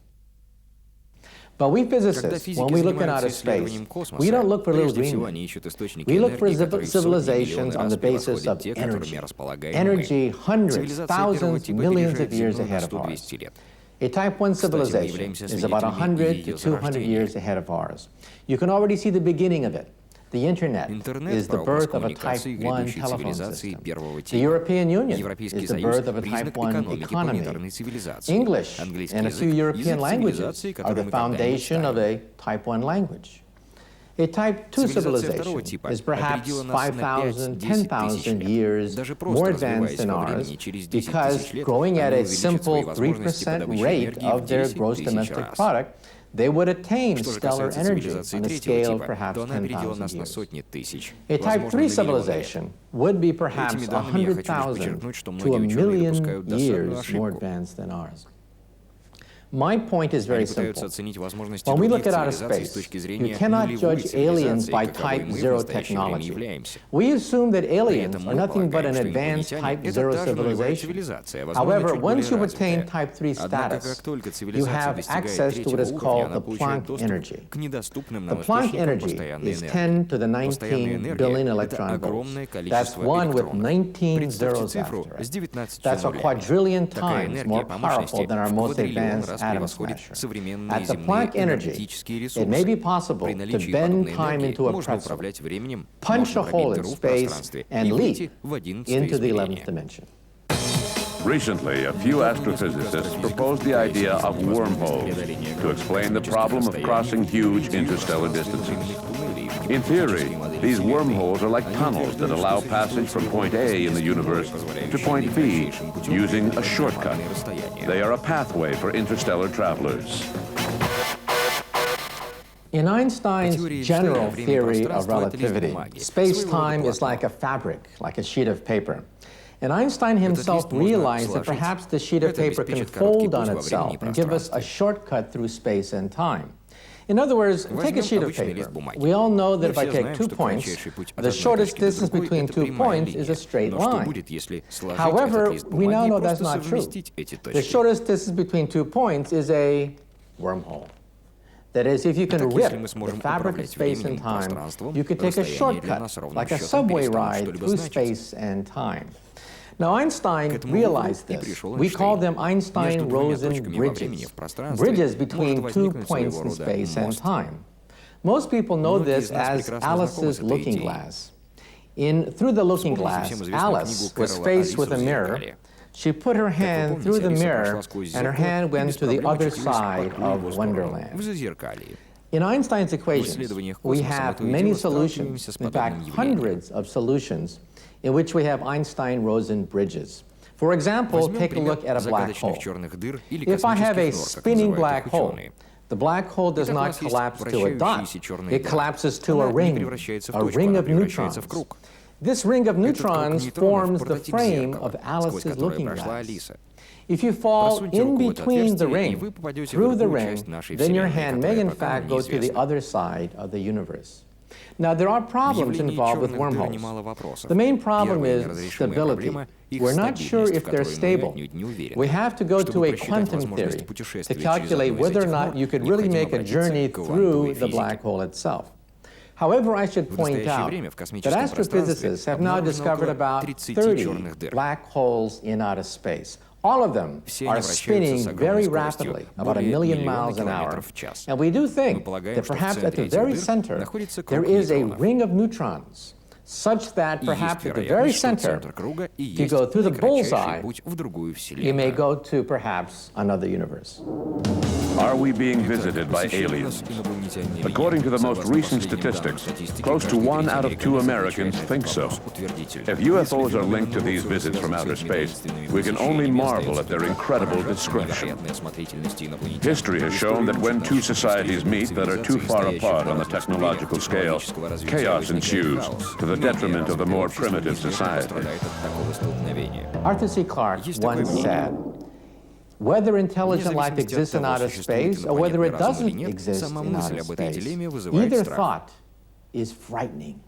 But we physicists, when we look in outer space, we don't look for little green men. We look for civilizations on the basis of energy. Energy hundreds, thousands, millions of years ahead of ours. A Type 1 civilization is about 100 to 200 years ahead of ours. You can already see the beginning of it. The Internet is the birth of a Type 1 telephone system. The European Union is the birth of a Type 1 economy. English and a few European languages are the foundation of a Type 1 language. A Type 2 civilization is perhaps 5,000, 10,000 years more advanced than ours because growing at a simple 3% rate of their gross domestic product, they would attain stellar energy on a scale of perhaps 10,000 years. A Type 3 civilization would be perhaps 100,000 to 1,000,000 years more advanced than ours. My point is very simple. When we look at outer space, you cannot judge aliens by Type 0 technology. We assume that aliens are nothing but an advanced Type 0 civilization. However, once you attain Type 3 status, you have access to what is called the Planck energy. The Planck energy is 10 to the 19 billion electron volts. That's one with 19 zeros after it. That's a quadrillion times more powerful than our most advanced atom smasher. At the Planck energy, it may be possible to bend time into a pretzel, punch a hole in space, and leap into the 11th dimension. Recently, a few astrophysicists proposed the idea of wormholes to explain the problem of crossing huge interstellar distances. In theory, these wormholes are like tunnels that allow passage from point A in the universe to point B using a shortcut. They are a pathway for interstellar travelers. In Einstein's general theory of relativity, space-time is like a fabric, like a sheet of paper. And Einstein himself realized that perhaps the sheet of paper can fold on itself and give us a shortcut through space and time. In other words, take a sheet of paper. We all know that if I take 2 points, the shortest distance between 2 points is a straight line. However, we now know that's not true. The shortest distance between 2 points is a wormhole. That is, if you can rip the fabric of space and time, you could take a shortcut, like a subway ride through space and time. Now, Einstein realized this. We call them Einstein-Rosen bridges, bridges between 2 points in space and time. Most people know this as Alice's looking glass. Through the looking glass, Alice was faced with a mirror. She put her hand through the mirror, and her hand went to the other side of Wonderland. In Einstein's equations, we have many solutions, in fact, hundreds of solutions, in which we have Einstein-Rosen bridges. For example, take a look at a black hole. If I have a spinning black hole, the black hole does not collapse to a dot. It collapses to a ring of neutrons. This ring of neutrons forms the frame of Alice's looking glass. If you fall in between the ring, through the ring, then your hand may in fact go to the other side of the universe. Now, there are problems involved with wormholes. The main problem is stability. We're not sure if they're stable. We have to go to a quantum theory to calculate whether or not you could really make a journey through the black hole itself. However, I should point out that astrophysicists have now discovered about 30 black holes in outer space. All of them are spinning very rapidly, about 1 million miles an hour. And we do think that perhaps at the very center, there is a ring of neutrons, such that perhaps at the very center, if you go through the bullseye, you may go to perhaps another universe. Are we being visited by aliens? According to the most recent statistics, close to 1 out of 2 Americans think so. If UFOs are linked to these visits from outer space, we can only marvel at their incredible discretion. History has shown that when 2 societies meet that are too far apart on the technological scale, chaos ensues to the detriment of the more primitive society. Arthur C. Clarke once said, whether intelligent life exists in outer space or whether it doesn't exist in outer space, either thought is frightening.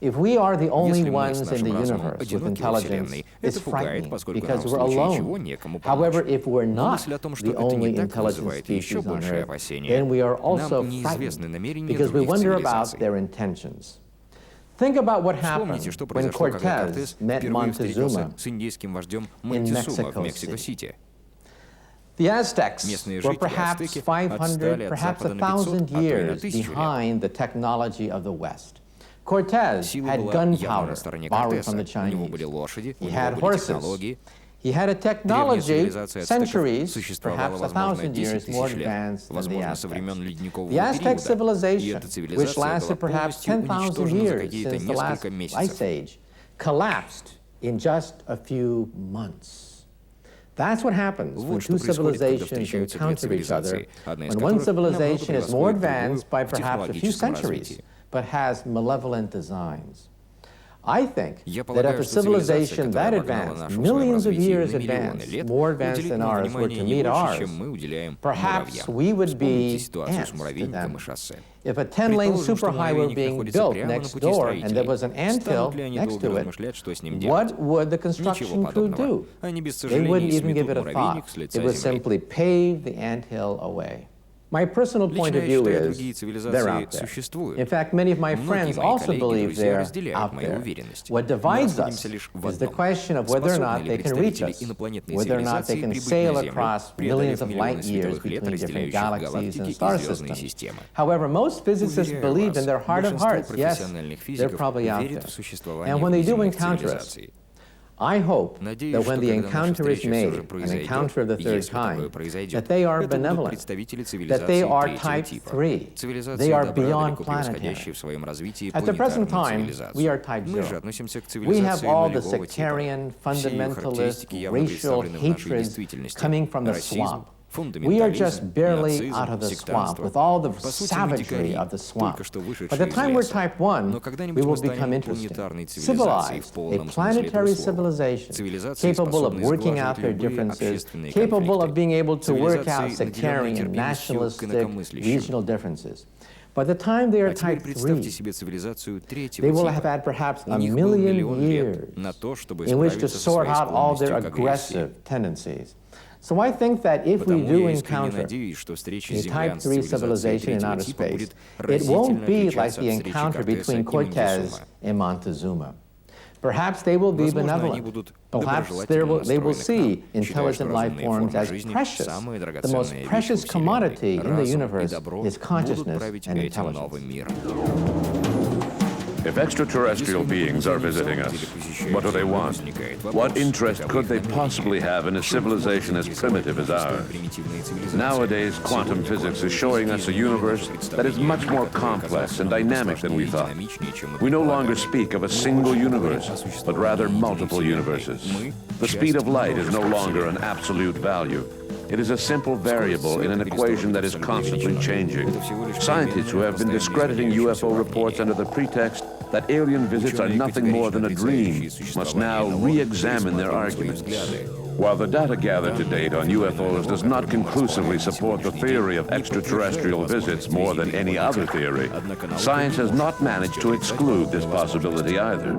If we are the only ones in the universe with intelligence, it's frightening because we're alone. However, if we're not the only intelligent species on Earth, then we are also frightened because we wonder about their intentions. Think about what happened when Cortez met Montezuma in Mexico City. The Aztecs were perhaps 500, perhaps 1,000 years behind the technology of the West. Cortez had gunpowder borrowed from the Chinese. He had horses. He had a technology centuries, perhaps 1,000 years more advanced than the Aztecs. The Aztec civilization, which lasted perhaps 10,000 years since the last ice age, collapsed in just a few months. That's what happens when 2 civilizations encounter each other, when one civilization is more advanced by perhaps a few centuries, but has malevolent designs. I think that if a civilization that advanced, millions of years advanced, more advanced than ours, were to meet ours, perhaps we would be ants to them. If a 10-lane superhighway were being built next door and there was an anthill next to it, what would the construction crew do? They wouldn't even give it a thought. They would simply pave the anthill away. My personal point of view is they're out there. In fact, many of my friends also believe they're out there. What divides us is the question of whether or not they can reach us, whether or not they can sail across millions of light years between different galaxies and star systems. However, most physicists believe in their heart of hearts, yes, they're probably out there. And when they do encounter us, I hope that when the encounter is made, an encounter of the third kind, that they are benevolent, that they are type 3, they are beyond planetary. At the present time, we are type 0. We have all the sectarian, fundamentalist, racial hatreds coming from the swamp. We are just barely out of the swamp with all the savagery of the swamp. By the time we're type 1, we will become interesting, civilized, a planetary civilization, capable of working out their differences, capable of being able to work out sectarian, nationalistic, regional differences. By the time they are type 3, they will have had perhaps a million years in which to sort out all their aggressive tendencies. So I think that if we do encounter a type 3 civilization in outer space, it won't be like the encounter between Cortez and Montezuma. Perhaps they will be benevolent. Perhaps they will see intelligent life forms as precious. The most precious commodity in the universe is consciousness and intelligence. If extraterrestrial beings are visiting us, what do they want? What interest could they possibly have in a civilization as primitive as ours? Nowadays, quantum physics is showing us a universe that is much more complex and dynamic than we thought. We no longer speak of a single universe, but rather multiple universes. The speed of light is no longer an absolute value. It is a simple variable in an equation that is constantly changing. Scientists who have been discrediting UFO reports under the pretext that alien visits are nothing more than a dream must now re-examine their arguments. While the data gathered to date on UFOs does not conclusively support the theory of extraterrestrial visits more than any other theory, science has not managed to exclude this possibility either.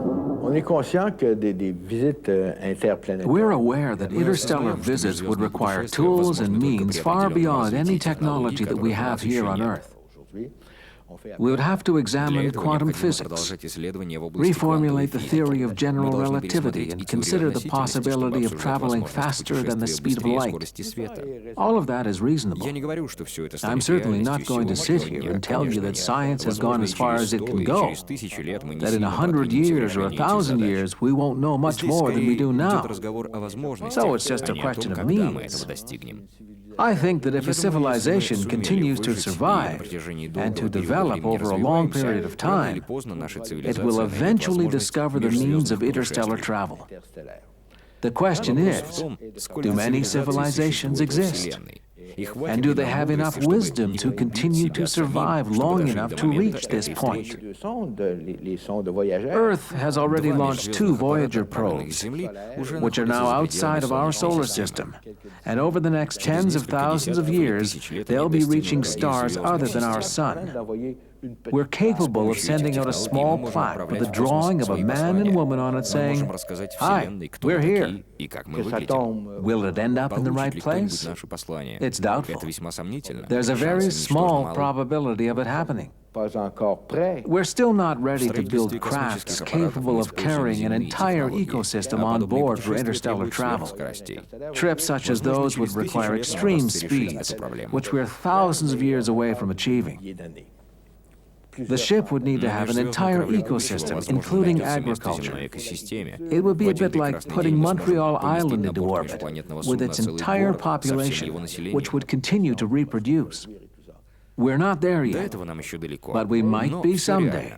We're aware that interstellar visits would require tools and means far beyond any technology that we have here on Earth. We would have to examine quantum physics, reformulate the theory of general relativity, and consider the possibility of traveling faster than the speed of light. All of that is reasonable. I'm certainly not going to sit here and tell you that science has gone as far as it can go, that in 100 years or 1,000 years we won't know much more than we do now. So it's just a question of means. I think that if a civilization continues to survive and to develop over a long period of time, it will eventually discover the means of interstellar travel. The question is, do many civilizations exist? And do they have enough wisdom to continue to survive long enough to reach this point? Earth has already launched 2 Voyager probes, which are now outside of our solar system. And over the next tens of thousands of years, they'll be reaching stars other than our sun. We're capable of sending out a small plaque with a drawing of a man and woman on it saying, "Hi, we're here." Will it end up in the right place? It's doubtful. There's a very small probability of it happening. We're still not ready to build crafts capable of carrying an entire ecosystem on board for interstellar travel. Trips such as those would require extreme speeds, which we're thousands of years away from achieving. The ship would need to have an entire ecosystem, including agriculture. It would be a bit like putting Montreal Island into orbit, with its entire population, which would continue to reproduce. We're not there yet, but we might be someday.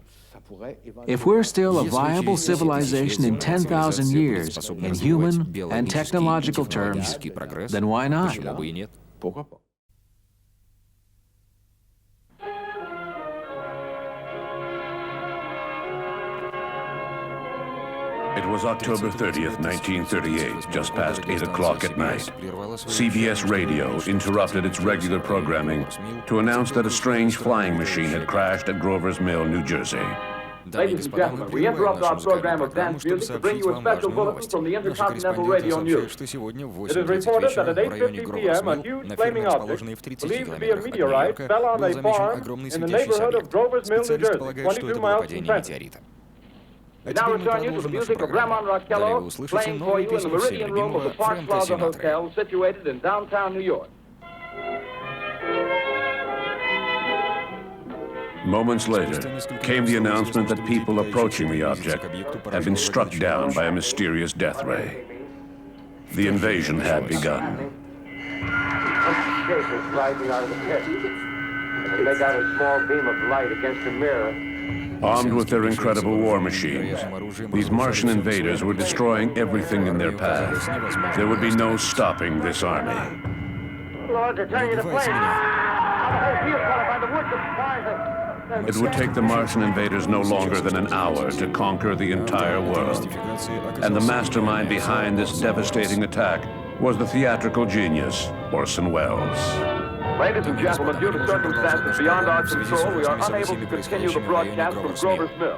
If we're still a viable civilization in 10,000 years, in human and technological terms, then why not? It was October 30th, 1938, just past 8 o'clock at night. CBS Radio interrupted its regular programming to announce that a strange flying machine had crashed at Grover's Mill, New Jersey. Ladies and gentlemen, we interrupt our program of dance music to bring you a special bulletin from the Intercontinental Radio News. It is reported that at 8:50 p.m. a huge flaming object, believed to be a meteorite, fell on a farm in the neighborhood of Grover's Mill, New Jersey, 22 miles from Trenton. We now return you to the music of Ramon Rockello, playing for you in the Meridian Room of the Park Plaza Hotel, situated in downtown New York. Moments later, came the announcement that people approaching the object had been struck down by a mysterious death ray. The invasion had begun. Rising out of the pit. They make out a small beam of light against a mirror. Armed with their incredible war machines, these Martian invaders were destroying everything in their path. There would be no stopping this army. Lord, they're turning the plane. The whole field's caught by the wood supplies. It would take the Martian invaders no longer than an hour to conquer the entire world. And the mastermind behind this devastating attack was the theatrical genius, Orson Welles. Ladies and gentlemen, due to circumstances beyond our control, we are unable to continue the broadcast from Grover's Mill.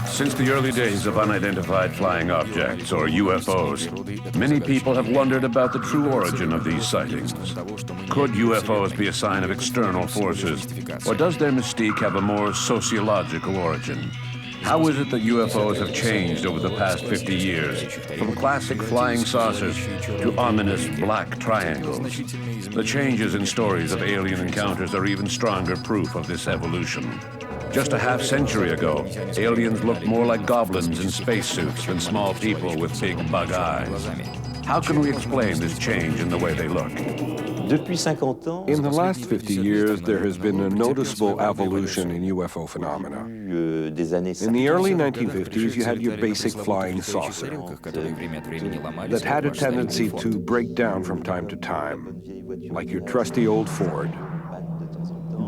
Since the early days of unidentified flying objects, or UFOs, many people have wondered about the true origin of these sightings. Could UFOs be a sign of external forces, or does their mystique have a more sociological origin? How is it that UFOs have changed over the past 50 years, from classic flying saucers to ominous black triangles? The changes in stories of alien encounters are even stronger proof of this evolution. Just a half-century ago, aliens looked more like goblins in spacesuits than small people with big bug eyes. How can we explain this change in the way they look? In the last 50 years, there has been a noticeable evolution in UFO phenomena. In the early 1950s, you had your basic flying saucer that had a tendency to break down from time to time, like your trusty old Ford.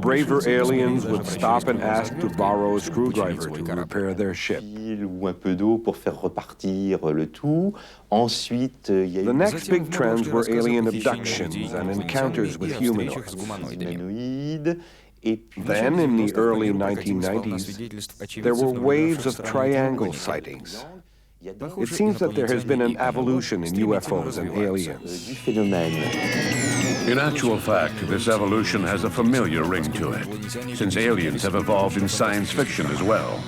Braver aliens would stop and ask to borrow a screwdriver to repair their ship. The next big trends were alien abductions and encounters with humanoids. Then, in the early 1990s, there were waves of triangle sightings. It seems that there has been an evolution in UFOs and aliens. In actual fact, this evolution has a familiar ring to it, since aliens have evolved in science fiction as well.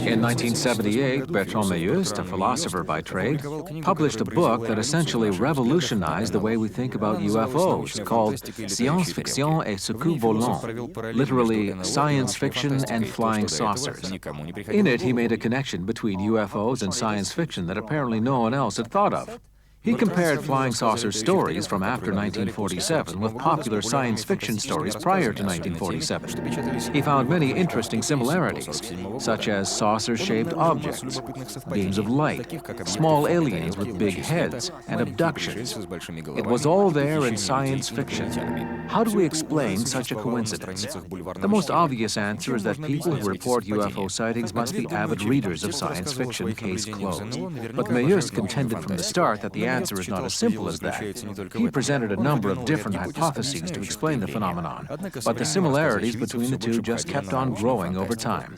In 1978, Bertrand Meilloust, a philosopher by trade, published a book that essentially revolutionized the way we think about UFOs, called Science-Fiction et Secours Volants, literally Science Fiction and Flying Saucers. In it, he made a connection between UFOs and science fiction that apparently no one else had thought of. He compared flying saucer stories from after 1947 with popular science fiction stories prior to 1947. He found many interesting similarities, such as saucer-shaped objects, beams of light, small aliens with big heads, and abductions. It was all there in science fiction. How do we explain such a coincidence? The most obvious answer is that people who report UFO sightings must be avid readers of science fiction, case closed. But Meilloust contended from the start that the answer is not as simple as that. He presented a number of different hypotheses to explain the phenomenon, but the similarities between the two just kept on growing over time.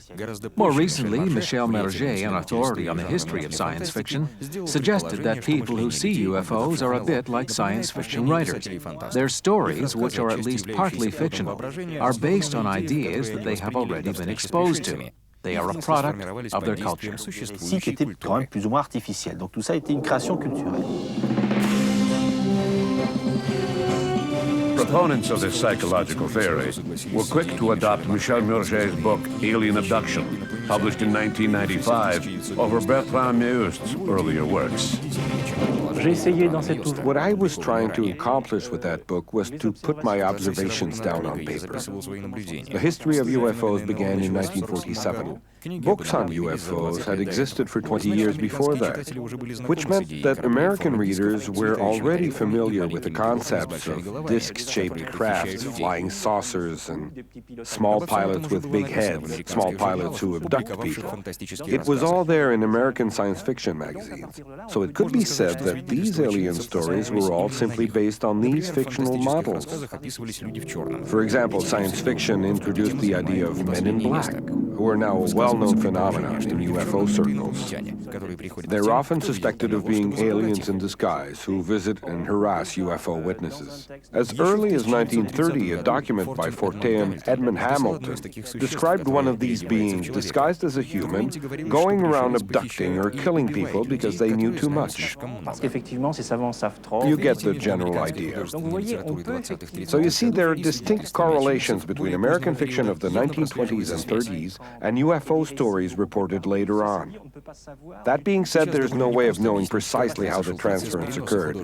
More recently, Michel Merger, an authority on the history of science fiction, suggested that people who see UFOs are a bit like science fiction writers. Their stories, which are at least partly fictional, are based on ideas that they have already been exposed to. They are a product of their culture. Qui était quand même plus ou moins artificiel. Donc tout ça a été une création culturelle. Proponents of this psychological theory were quick to adopt Michel Murger's book, Alien Abduction, published in 1995, over Bertrand Meust's earlier works. What I was trying to accomplish with that book was to put my observations down on paper. The history of UFOs began in 1947. Books on UFOs had existed for 20 years before that, which meant that American readers were already familiar with the concepts of disc-shaped crafts, flying saucers, and small pilots with big heads, small pilots who abduct people. It was all there in American science fiction magazines. So it could be said that these alien stories were all simply based on these fictional models. For example, science fiction introduced the idea of men in black, who are now a well-known phenomenon in UFO circles. They're often suspected of being aliens in disguise who visit and harass UFO witnesses. As early as 1930, a document by Fortean Edmund Hamilton described one of these beings disguised as a human going around abducting or killing people because they knew too much. You get the general idea. So you see, there are distinct correlations between American fiction of the 1920s and 30s and UFO stories reported later on. That being said, there's no way of knowing precisely how the transference occurred.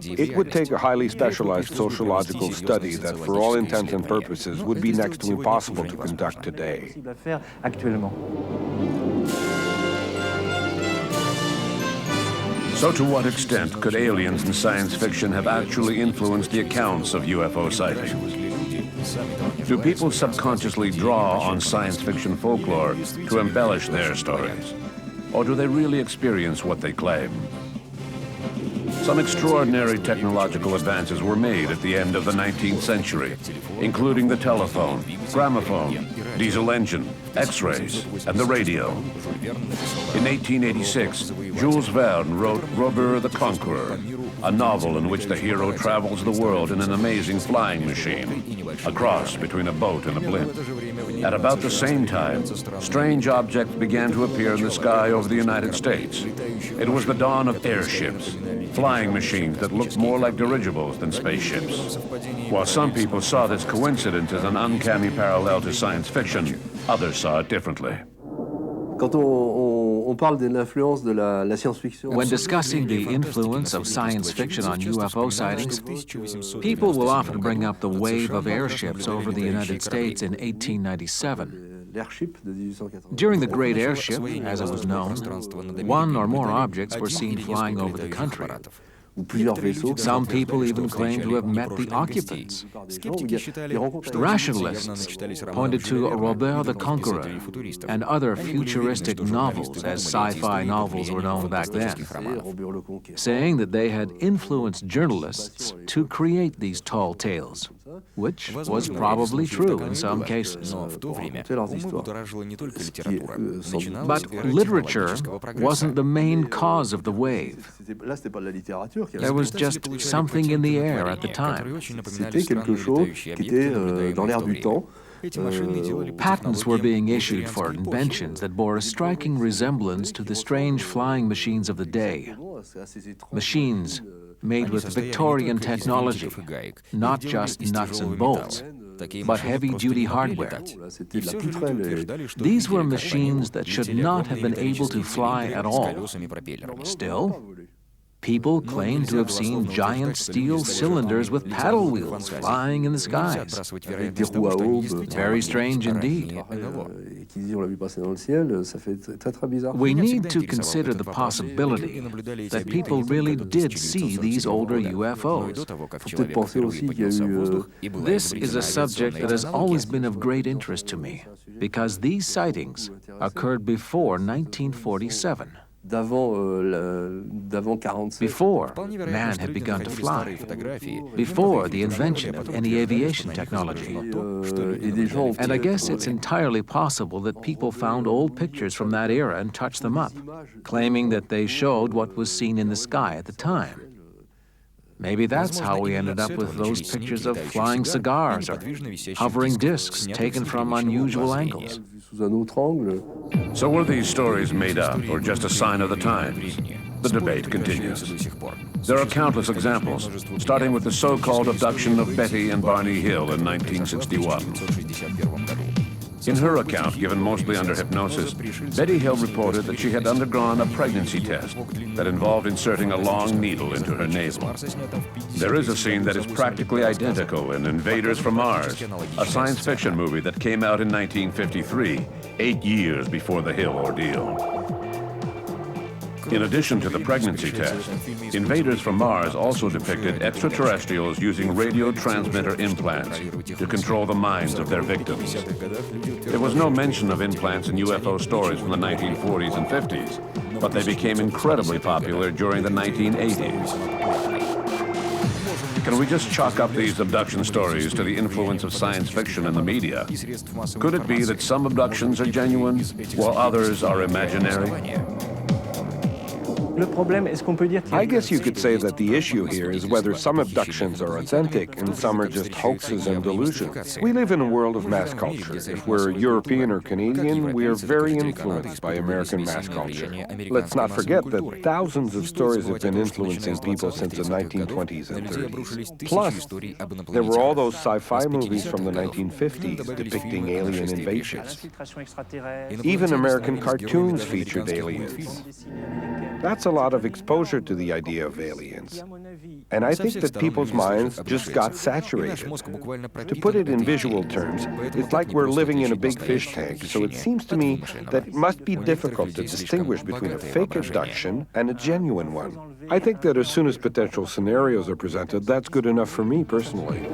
It would take a highly specialized sociological study that, for all intents and purposes, would be next to impossible to conduct today. So to what extent could aliens in science fiction have actually influenced the accounts of UFO sightings? Do people subconsciously draw on science fiction folklore to embellish their stories? Or do they really experience what they claim? Some extraordinary technological advances were made at the end of the 19th century, including the telephone, gramophone, diesel engine, X-rays, and the radio. In 1886, Jules Verne wrote Robert the Conqueror, a novel in which the hero travels the world in an amazing flying machine, a cross between a boat and a blimp. At about the same time, strange objects began to appear in the sky over the United States. It was the dawn of airships, flying machines that looked more like dirigibles than spaceships. While some people saw this coincidence as an uncanny parallel to science fiction, others saw it differently. When discussing the influence of science fiction on UFO sightings, people will often bring up the wave of airships over the United States in 1897. During the Great Airship, as it was known, one or more objects were seen flying over the country. Some people even claim to have met the occupants. Rationalists pointed to Robert the Conqueror and other futuristic novels, as sci-fi novels were known back then, saying that they had influenced journalists to create these tall tales, which was probably true in some cases. But literature wasn't the main cause of the wave. There was just something in the air at the time. Patents were being issued for inventions that bore a striking resemblance to the strange flying machines of the day. Machines made with Victorian technology, not just nuts and bolts, but heavy-duty hardware. These were machines that should not have been able to fly at all. Still, people claim to have seen giant steel cylinders with paddle wheels flying in the skies. Very strange indeed. We need to consider the possibility that people really did see these older UFOs. This is a subject that has always been of great interest to me, because these sightings occurred before 1947. Before man had begun to fly, before the invention of any aviation technology. And I guess it's entirely possible that people found old pictures from that era and touched them up, claiming that they showed what was seen in the sky at the time. Maybe that's how we ended up with those pictures of flying cigars or hovering discs taken from unusual angles. So were these stories made up or just a sign of the times? The debate continues. There are countless examples, starting with the so-called abduction of Betty and Barney Hill in 1961. In her account, given mostly under hypnosis, Betty Hill reported that she had undergone a pregnancy test that involved inserting a long needle into her navel. There is a scene that is practically identical in Invaders from Mars, a science fiction movie that came out in 1953, 8 years before the Hill ordeal. In addition to the pregnancy test, Invaders from Mars also depicted extraterrestrials using radio transmitter implants to control the minds of their victims. There was no mention of implants in UFO stories from the 1940s and 50s, but they became incredibly popular during the 1980s. Can we just chalk up these abduction stories to the influence of science fiction in the media? Could it be that some abductions are genuine, while others are imaginary? I guess you could say that the issue here is whether some abductions are authentic and some are just hoaxes and delusions. We live in a world of mass culture. If we're European or Canadian, we are very influenced by American mass culture. Let's not forget that thousands of stories have been influencing people since the 1920s and 30s. Plus, there were all those sci-fi movies from the 1950s depicting alien invasions. Even American cartoons featured aliens. That's a lot of exposure to the idea of aliens. And I think that people's minds just got saturated. To put it in visual terms, it's like we're living in a big fish tank, so it seems to me that it must be difficult to distinguish between a fake abduction and a genuine one. I think that as soon as potential scenarios are presented, that's good enough for me personally.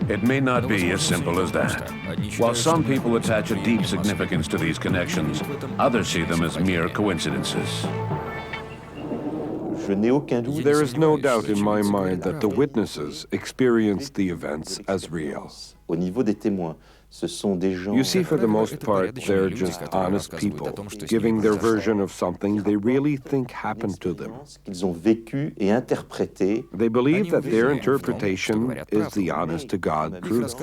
It may not be as simple as that. While some people attach a deep significance to these connections, others see them as mere coincidences. There is no doubt in my mind that the witnesses experienced the events as real. You see, for the most part, they're just honest people, giving their version of something they really think happened to them. They believe that their interpretation is the honest-to-God truth.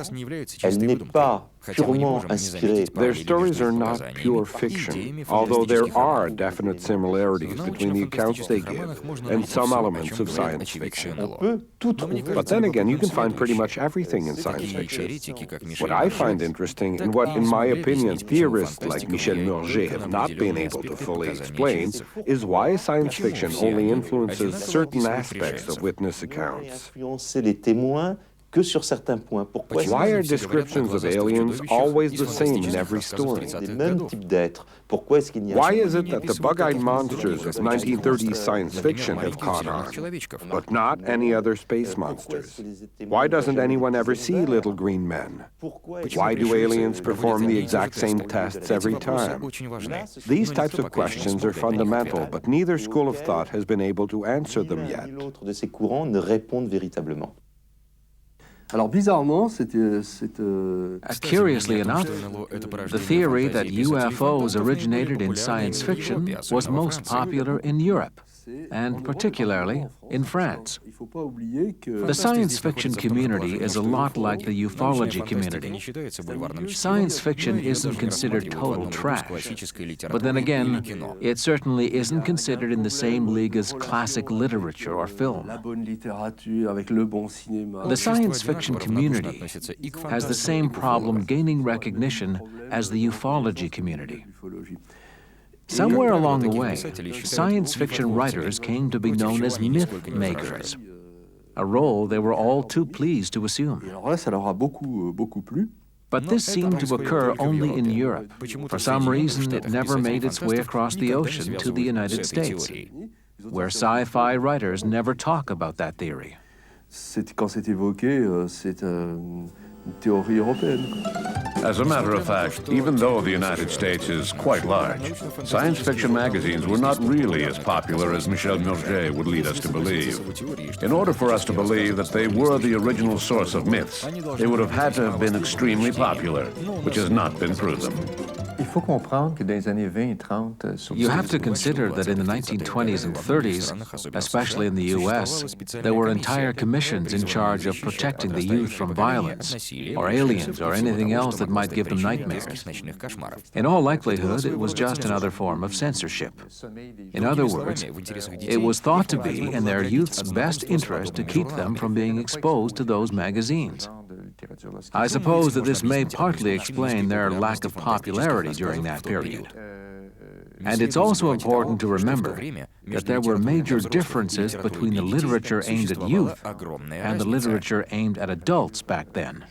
Their stories are not pure fiction, although there are definite similarities between the accounts they give and some elements of science fiction. But then again, you can find pretty much everything in science fiction. What I find interesting, and what, in my opinion, theorists like Michel Murger have not been able to fully explain, is why science fiction only influences certain aspects of witness accounts. Why are descriptions of aliens always the same in every story? Why is it that the bug-eyed monsters of 1930s science fiction have caught on, but not any other space monsters? Why doesn't anyone ever see little green men? Why do aliens perform the exact same tests every time? These types of questions are fundamental, but neither school of thought has been able to answer them yet. Curiously enough, the theory that UFOs originated in science fiction was most popular in Europe, and particularly in France. The science fiction community is a lot like the ufology community. Science fiction isn't considered total trash, but then again, it certainly isn't considered in the same league as classic literature or film. The science fiction community has the same problem gaining recognition as the ufology community. Somewhere along the way, science fiction writers came to be known as myth makers, a role they were all too pleased to assume. But this seemed to occur only in Europe. For some reason, it never made its way across the ocean to the United States, where sci-fi writers never talk about that theory. As a matter of fact, even though the United States is quite large, science fiction magazines were not really as popular as Michel Murger would lead us to believe. In order for us to believe that they were the original source of myths, they would have had to have been extremely popular, which has not been proven. You have to consider that in the 1920s and 30s, especially in the US, there were entire commissions in charge of protecting the youth from violence, or aliens, or anything else that might give them nightmares. In all likelihood, it was just another form of censorship. In other words, it was thought to be in their youth's best interest to keep them from being exposed to those magazines. I suppose that this may partly explain their lack of popularity during that period. And it's also important to remember that there were major differences between the literature aimed at youth and the literature aimed at adults back then.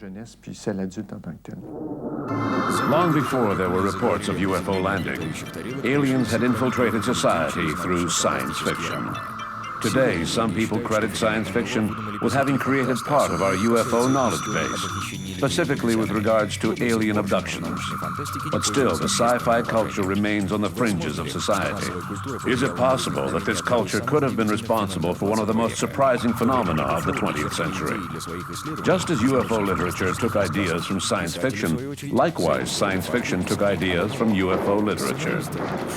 Long before there were reports of UFO landings, aliens had infiltrated society through science fiction. Today, some people credit science fiction with having created part of our UFO knowledge base, specifically with regards to alien abductions. But still, the sci-fi culture remains on the fringes of society. Is it possible that this culture could have been responsible for one of the most surprising phenomena of the 20th century? Just as UFO literature took ideas from science fiction, likewise science fiction took ideas from UFO literature.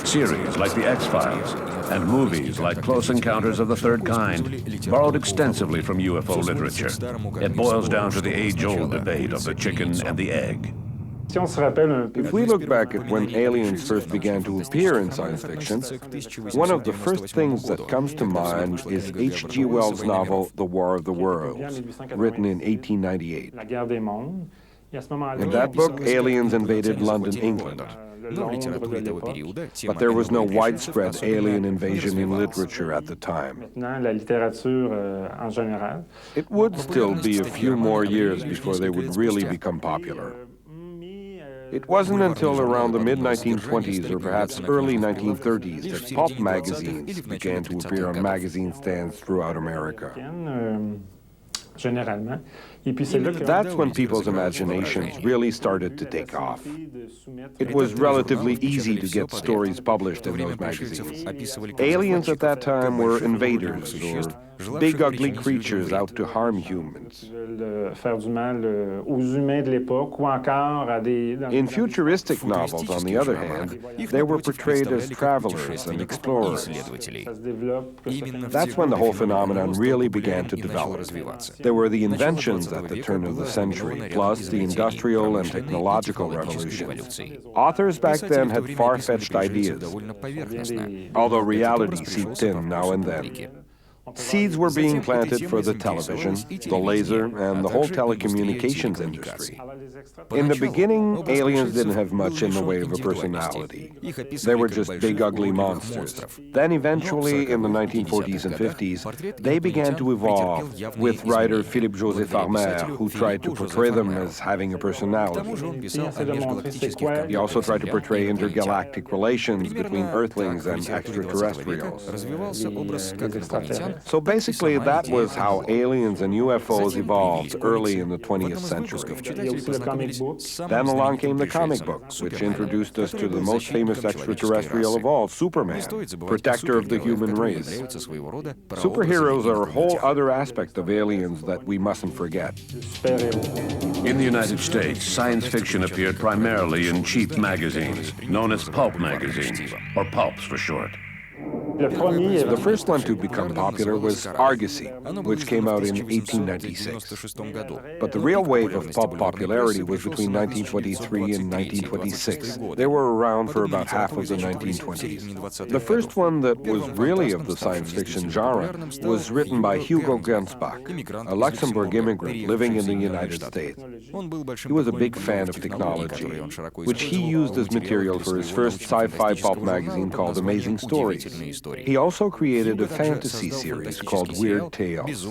Series like The X-Files and movies like Close Encounters of the Third Kind borrowed extensively from UFO literature. It boils down to the age-old debate of the chicken and the egg. If we look back at when aliens first began to appear in science fiction, one of the first things that comes to mind is H.G. Wells' novel The War of the Worlds, written in 1898. In that book, aliens invaded London, England. But there was no widespread alien invasion in literature at the time. It would still be a few more years before they would really become popular. It wasn't until around the mid-1920s or perhaps early 1930s that pulp magazines began to appear on magazine stands throughout America. That's when people's imaginations really started to take off. It was relatively easy to get stories published in those magazines. Aliens at that time were invaders or big ugly creatures out to harm humans. In futuristic novels, on the other hand, they were portrayed as travelers and explorers. That's when the whole phenomenon really began to develop. There were the inventions at the turn of the century, plus the industrial and technological revolutions. Authors back then had far-fetched ideas, although reality seeped in now and then. Seeds were being planted for the television, the laser, and the whole telecommunications industry. In the beginning, aliens didn't have much in the way of a personality. They were just big, ugly monsters. Then eventually, in the 1940s and 50s, they began to evolve, with writer Philippe Joseph Armer, who tried to portray them as having a personality. He also tried to portray intergalactic relations between Earthlings and extraterrestrials. So basically, that was how aliens and UFOs evolved early in the 20th century. Then along came the comic book, which introduced us to the most famous extraterrestrial of all, Superman, protector of the human race. Superheroes are a whole other aspect of aliens that we mustn't forget. In the United States, science fiction appeared primarily in cheap magazines, known as pulp magazines, or pulps for short. The first one to become popular was Argosy, which came out in 1896. But the real wave of pulp popularity was between 1923 and 1926. They were around for about half of the 1920s. The first one that was really of the science fiction genre was written by Hugo Gernsback, a Luxembourg immigrant living in the United States. He was a big fan of technology, which he used as material for his first sci-fi pulp magazine called Amazing Stories. He also created a fantasy series called Weird Tales.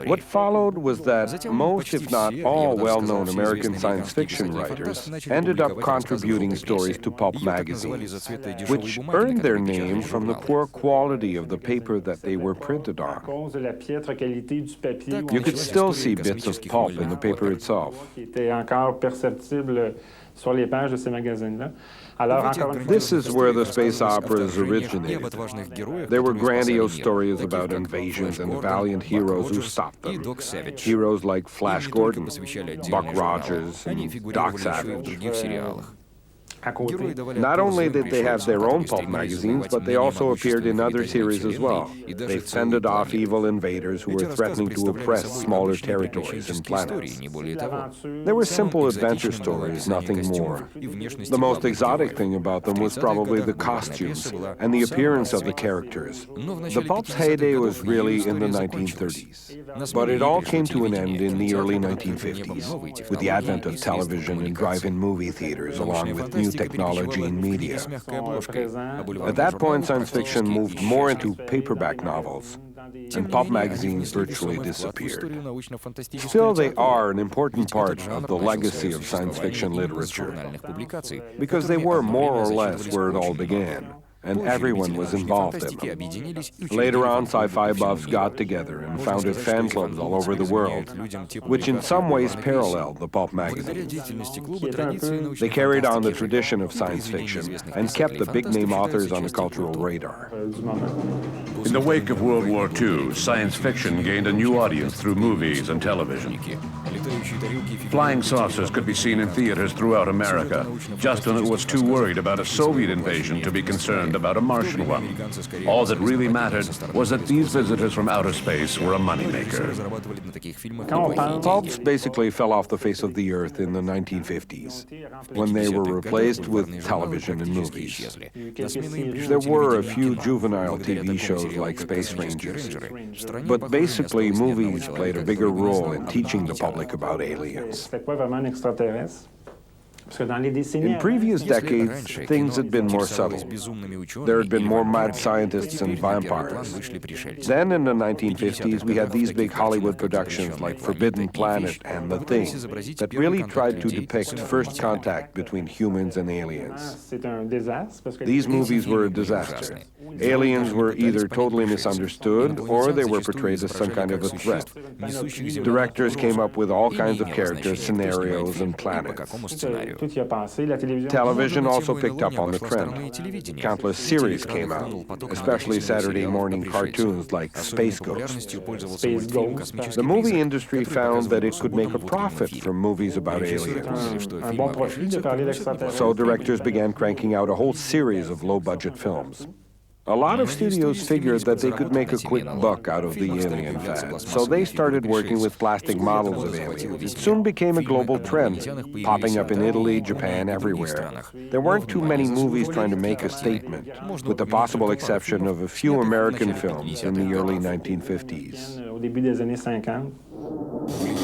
What followed was that most, if not all, well-known American science fiction writers ended up contributing stories to pulp magazines, which earned their name from the poor quality of the paper that they were printed on. You could still see bits of pulp in the paper itself. This is where the space operas originated. There were grandiose stories about invasions and valiant heroes who stopped them. Heroes like Flash Gordon, Buck Rogers, and Doc Savage. Not only did they have their own pulp magazines, but they also appeared in other series as well. They fended off evil invaders who were threatening to oppress smaller territories and planets. They were simple adventure stories, nothing more. The most exotic thing about them was probably the costumes and the appearance of the characters. The pulp's heyday was really in the 1930s. But it all came to an end in the early 1950s, with the advent of television and drive-in movie theaters, along with new technology and media. At that point, science fiction moved more into paperback novels, and pulp magazines virtually disappeared. Still, they are an important part of the legacy of science fiction literature, because they were more or less where it all began, and everyone was involved in them. Later on, sci-fi buffs got together and founded fan clubs all over the world, which in some ways paralleled the pulp magazines. They carried on the tradition of science fiction and kept the big-name authors on the cultural radar. In the wake of World War II, science fiction gained a new audience through movies and television. Flying saucers could be seen in theaters throughout America, just when it was too worried about a Soviet invasion to be concerned about a Martian one. All that really mattered was that these visitors from outer space were a moneymaker. Pulps basically fell off the face of the earth in the 1950s, when they were replaced with television and movies. There were a few juvenile TV shows like Space Rangers, but basically movies played a bigger role in teaching the public about aliens. In previous decades, things had been more subtle. There had been more mad scientists and vampires. Then in the 1950s, we had these big Hollywood productions like Forbidden Planet and The Thing that really tried to depict first contact between humans and aliens. These movies were a disaster. Aliens were either totally misunderstood or they were portrayed as some kind of a threat. Directors came up with all kinds of characters, scenarios, and planets. Television also picked up on the trend. Countless series came out, especially Saturday morning cartoons like Space Ghost. The movie industry found that it could make a profit from movies about aliens. So directors began cranking out a whole series of low-budget films. A lot of studios figured that they could make a quick buck out of the alien fad, so they started working with plastic models of aliens. It soon became a global trend, popping up in Italy, Japan, everywhere. There weren't too many movies trying to make a statement, with the possible exception of a few American films in the early 1950s.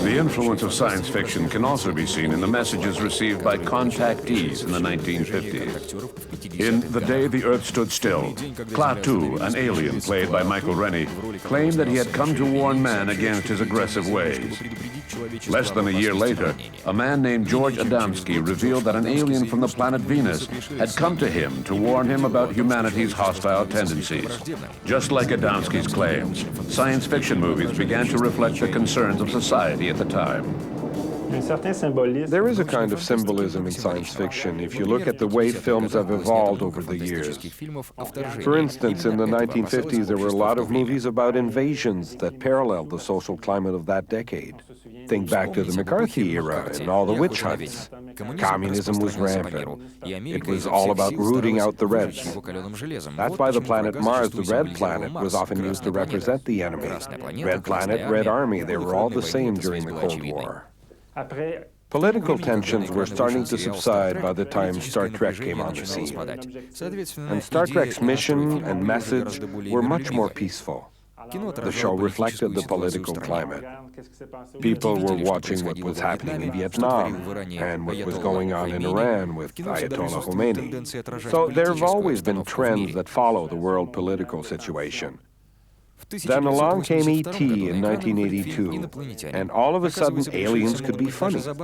The influence of science fiction can also be seen in the messages received by contactees in the 1950s. In The Day the Earth Stood Still, Klaatu, an alien played by Michael Rennie, claimed that he had come to warn man against his aggressive ways. Less than a year later, a man named George Adamski revealed that an alien from the planet Venus had come to him to warn him about humanity's hostile tendencies. Just like Adamski's claims, science fiction movies began to reflect the concerns of society at the time. There is a kind of symbolism in science fiction if you look at the way films have evolved over the years. For instance, in the 1950s, there were a lot of movies about invasions that paralleled the social climate of that decade. Think back to the McCarthy era and all the witch hunts. Communism was rampant. It was all about rooting out the Reds. That's why the planet Mars, the Red Planet, was often used to represent the enemy. Red Planet, Red Army, they were all the same during the Cold War. Political tensions were starting to subside by the time Star Trek came on the scene. And Star Trek's mission and message were much more peaceful. The show reflected the political climate. People were watching what was happening in Vietnam and what was going on in Iran with Ayatollah Khomeini. So there have always been trends that follow the world political situation. Then along came E.T. in 1982, and all of a sudden aliens could be funny. There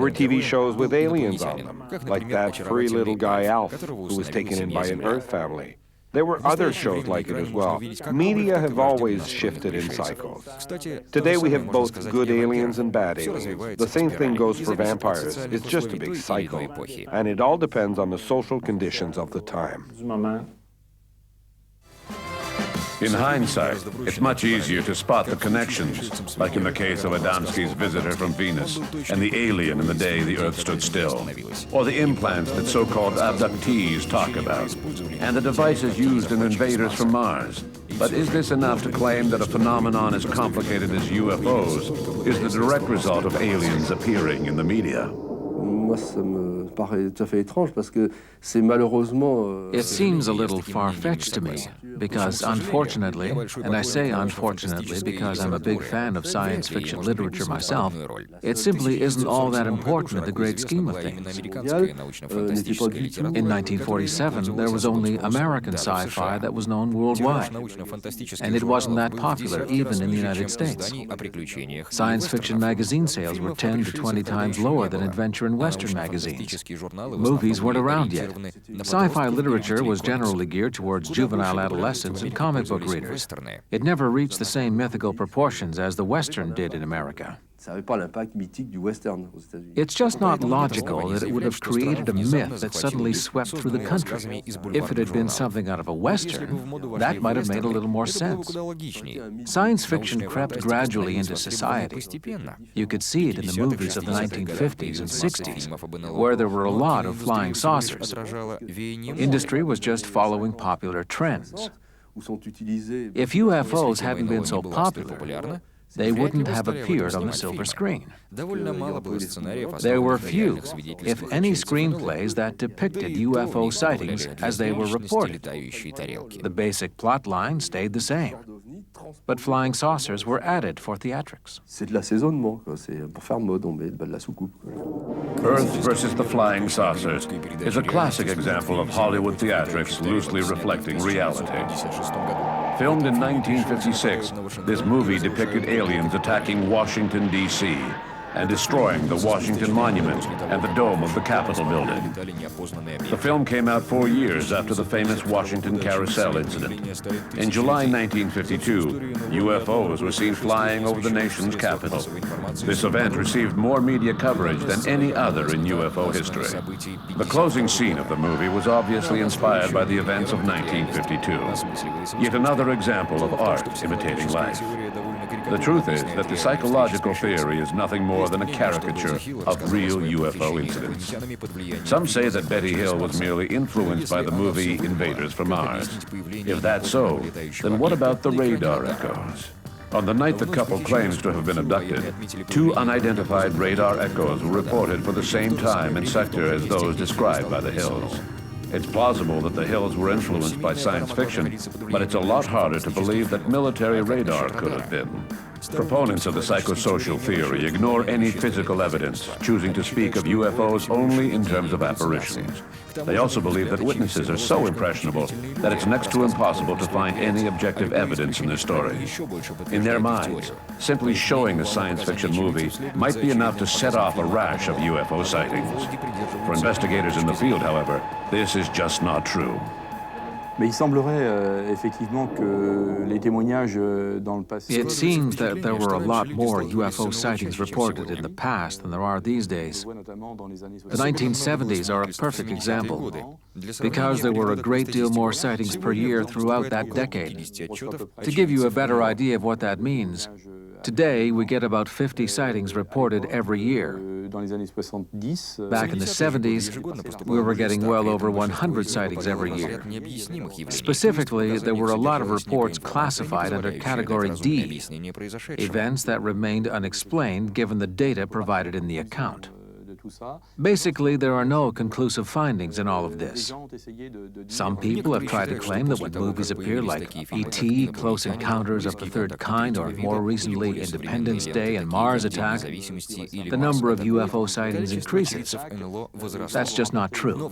were TV shows with aliens on them, like that furry little guy Alf, who was taken in by an Earth family. There were other shows like it as well. Media have always shifted in cycles. Today we have both good aliens and bad aliens. The same thing goes for vampires. It's just a big cycle, and it all depends on the social conditions of the time. In hindsight, it's much easier to spot the connections, like in the case of Adamski's visitor from Venus and the alien in the day the Earth stood still, or the implants that so-called abductees talk about, and the devices used in invaders from Mars. But is this enough to claim that a phenomenon as complicated as UFOs is the direct result of aliens appearing in the media? It seems a little far-fetched to me, because unfortunately, and I say unfortunately because I'm a big fan of science fiction literature myself, it simply isn't all that important in the great scheme of things. In 1947, there was only American sci-fi that was known worldwide, and it wasn't that popular even in the United States. Science fiction magazine sales were 10 to 20 times lower than adventure and Western magazines. Movies weren't around yet. Sci-fi literature was generally geared towards juvenile adolescents and comic book readers. It never reached the same mythical proportions as the Western did in America. It's just not logical that it would have created a myth that suddenly swept through the country. If it had been something out of a Western, that might have made a little more sense. Science fiction crept gradually into society. You could see it in the movies of the 1950s and 60s, where there were a lot of flying saucers. Industry was just following popular trends. If UFOs hadn't been so popular, they wouldn't have appeared on the silver screen. There were few, if any, screenplays that depicted UFO sightings as they were reported. The basic plot line stayed the same, but flying saucers were added for theatrics. Earth versus the Flying Saucers is a classic example of Hollywood theatrics loosely reflecting reality. Filmed in 1956, this movie depicted aliens attacking Washington, D.C., and destroying the Washington Monument and the dome of the Capitol building. The film came out 4 years after the famous Washington Carousel incident. In July 1952, UFOs were seen flying over the nation's capital. This event received more media coverage than any other in UFO history. The closing scene of the movie was obviously inspired by the events of 1952. Yet another example of art imitating life. The truth is that the psychological theory is nothing more than a caricature of real UFO incidents. Some say that Betty Hill was merely influenced by the movie Invaders from Mars. If that's so, then what about the radar echoes? On the night the couple claims to have been abducted, 2 unidentified radar echoes were reported for the same time and sector as those described by the Hills. It's plausible that the Hills were influenced by science fiction, but it's a lot harder to believe that military radar could have been. Proponents of the psychosocial theory ignore any physical evidence, choosing to speak of UFOs only in terms of apparitions. They also believe that witnesses are so impressionable that it's next to impossible to find any objective evidence in their story. In their minds, simply showing a science fiction movie might be enough to set off a rash of UFO sightings. For investigators in the field, however, this is just not true. Mais il semblerait effectivement que les témoignages dans le passé. It seems that there were a lot more UFO sightings reported in the past than there are these days. The 1970s are a perfect example, because there were a great deal more sightings per year throughout that decade. To give you a better idea of what that means, today we get about 50 sightings reported every year. Back in the 70s, we were getting well over 100 sightings every year. Specifically, there were a lot of reports classified under Category D, events that remained unexplained given the data provided in the account. Basically, there are no conclusive findings in all of this. Some people have tried to claim that when movies appear like E.T., Close Encounters of the Third Kind, or more recently Independence Day and Mars Attack, the number of UFO sightings increases. That's just not true.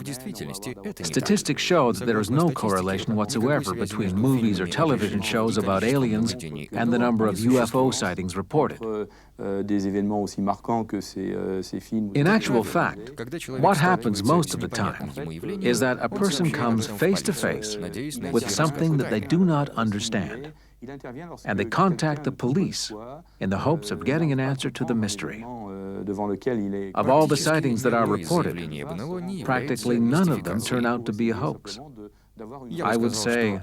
Statistics show that there is no correlation whatsoever between movies or television shows about aliens and the number of UFO sightings reported. In actual fact, what happens most of the time is that a person comes face to face with something that they do not understand, and they contact the police in the hopes of getting an answer to the mystery. Of all the sightings that are reported, practically none of them turn out to be a hoax. I would say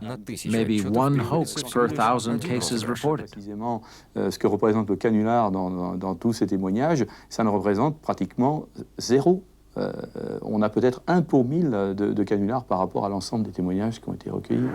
maybe one hoax per 1,000 cases reported. Précisément, ce que représente le canular dans tous ces témoignages, ça ne représente pratiquement zéro. On a peut-être 1 pour 1000 de canulars par rapport à l'ensemble des témoignages qui ont été recueillis.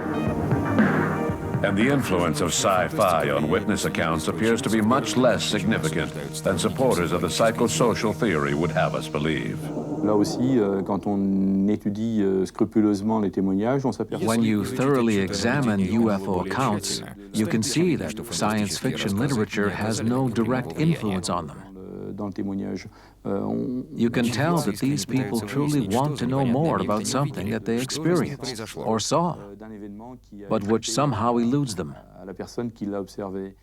And the influence of sci-fi on witness accounts appears to be much less significant than supporters of the psychosocial theory would have us believe. Là aussi, quand on étudie scrupuleusement les témoignages, on s'aperçoit. When you thoroughly examine UFO accounts, you can see that science fiction literature has no direct influence on them. Dans le témoignage, you can tell that these people truly want to know more about something that they experienced or saw, but which somehow eludes them.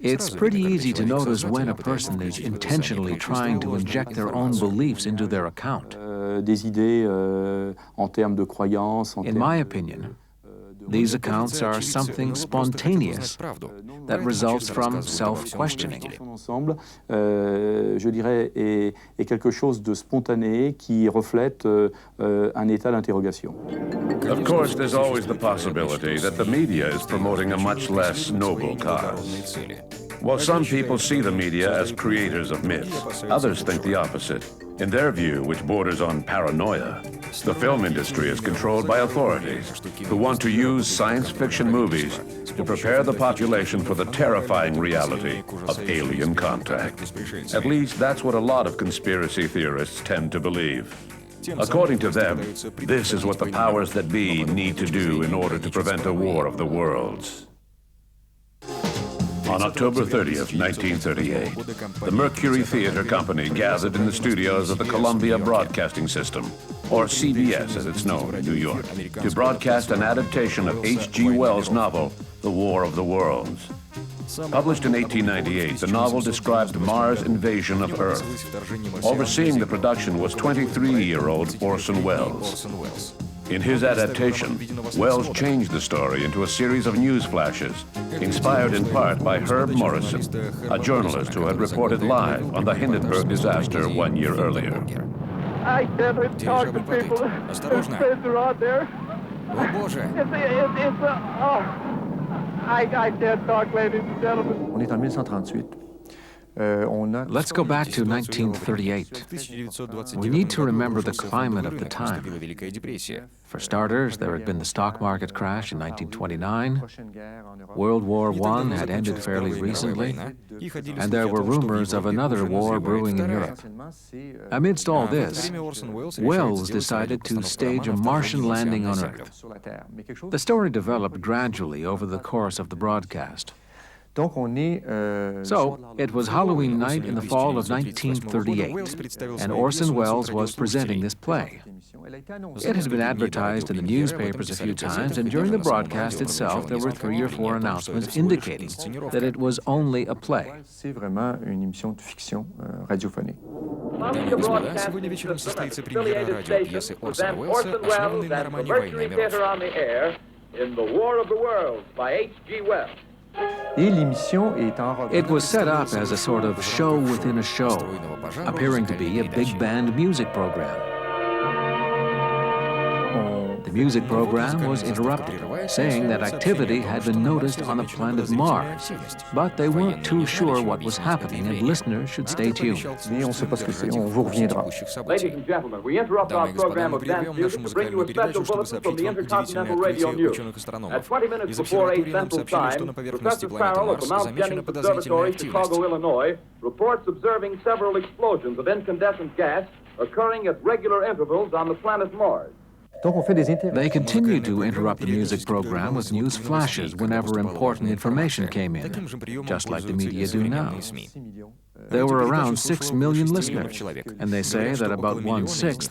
It's pretty easy to notice when a person is intentionally trying to inject their own beliefs into their account. In my opinion, these accounts are something spontaneous that results from self-questioning. Je dirais, est quelque chose de spontané qui reflète un état d'interrogation. Of course, there's always the possibility that the media is promoting a much less noble cause. While some people see the media as creators of myths, others think the opposite. In their view, which borders on paranoia, the film industry is controlled by authorities who want to use science fiction movies to prepare the population for the terrifying reality of alien contact. At least that's what a lot of conspiracy theorists tend to believe. According to them, this is what the powers that be need to do in order to prevent a war of the worlds. On October 30th, 1938, the Mercury Theater Company gathered in the studios of the Columbia Broadcasting System, or CBS as it's known in New York, to broadcast an adaptation of H.G. Wells' novel, The War of the Worlds. Published in 1898, the novel described Mars' invasion of Earth. Overseeing the production was 23-year-old Orson Welles. In his adaptation, Wells changed the story into a series of news flashes, inspired in part by Herb Morrison, a journalist who had reported live on the Hindenburg disaster 1 year earlier. I can't talk to people. They're out there. I can't talk, ladies and gentlemen. On est en 1938. Let's go back to 1938. We need to remember the climate of the time. For starters, there had been the stock market crash in 1929. World War I had ended fairly recently, and there were rumors of another war brewing in Europe. Amidst all this, Wells decided to stage a Martian landing on Earth. The story developed gradually over the course of the broadcast. So, it was Halloween night in the fall of 1938, and Orson Welles was presenting this play. It had been advertised in the newspapers a few times, and during the broadcast itself, there were 3 or 4 announcements indicating that it was only a play. Сегодня вечером состоится премьера радиопьесы Орсона Уэллса, основанной на романе «Война миров». In the War of the Worlds by H.G. Wells. It was set up as a sort of show within a show, appearing to be a big band music program. The music program was interrupted, saying that activity had been noticed on the planet Mars, but they weren't too sure what was happening and listeners should stay tuned. Ladies and gentlemen, we interrupt our program of dance music to bring you a special bulletin from the Intercontinental Radio News. At 20 minutes before 8 Central Time, Professor Farrell of the Mount Jennings Observatory, Chicago, Illinois, reports observing several explosions of incandescent gas occurring at regular intervals on the planet Mars. They continued to interrupt the music program with news flashes whenever important information came in, just like the media do now. There were around 6 million listeners, and they say that about 1/6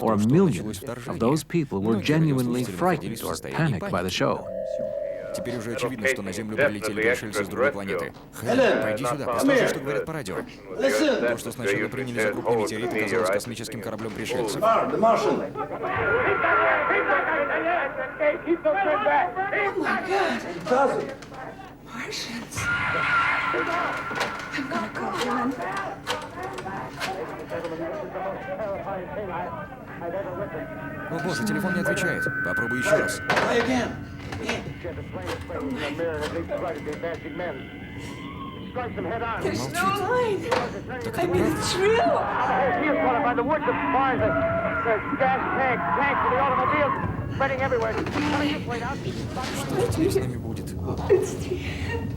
or 1 million of those people were genuinely frightened or panicked by the show. Теперь уже очевидно, что на Землю прилетели пришельцы с другой планеты. Хелен, пойди сюда, послушай, что говорят по радио. То, что сначала приняли за крупный метеорит, оказалось космическим кораблем пришельцев. Oh my God! Martians. I'm gonna go in. О боже, телефон не отвечает. Попробуй еще раз. There's no line. I mean, it's real. He is qualified. The woods of fires, the gas tanks for the automobiles spreading everywhere. Что теперь с нами будет? It's the end.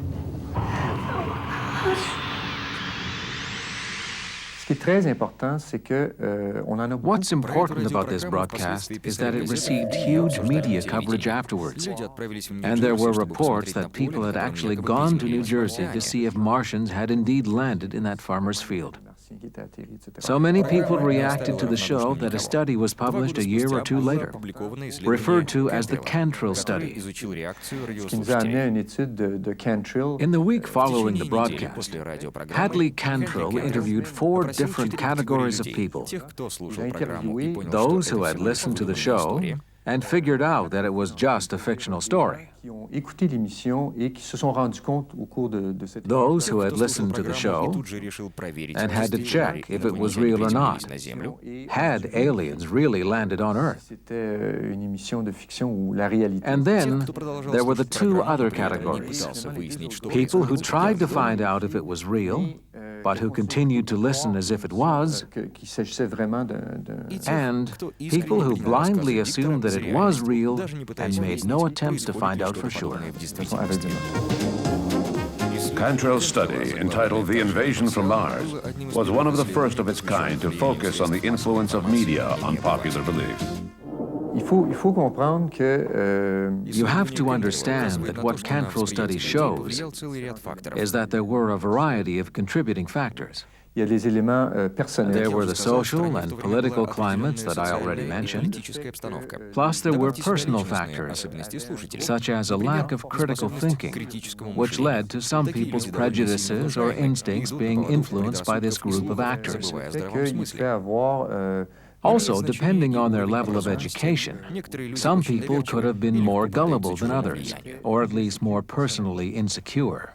What's important about this broadcast is that it received huge media coverage afterwards. And there were reports that people had actually gone to New Jersey to see if Martians had indeed landed in that farmer's field. So many people reacted to the show that a study was published a year or two later, referred to as the Cantrill study. In the week following the broadcast, Hadley Cantrill interviewed 4 different categories of people: those who had listened to the show and figured out that it was just a fictional story, those who had listened to the show and had to check if it was real or not. Had aliens really landed on Earth? And then there were the 2 other categories: people who tried to find out if it was real, but who continued to listen as if it was, and people who blindly assumed that it was real and made no attempts to find out for sure. Cantrill's study, entitled The Invasion from Mars, was one of the first of its kind to focus on the influence of media on popular beliefs. You have to understand that what Cantrill's study shows is that there were a variety of contributing factors. There were the social and political climates that I already mentioned, plus there were personal factors, such as a lack of critical thinking, which led to some people's prejudices or instincts being influenced by this group of actors. Also, depending on their level of education, some people could have been more gullible than others, or at least more personally insecure.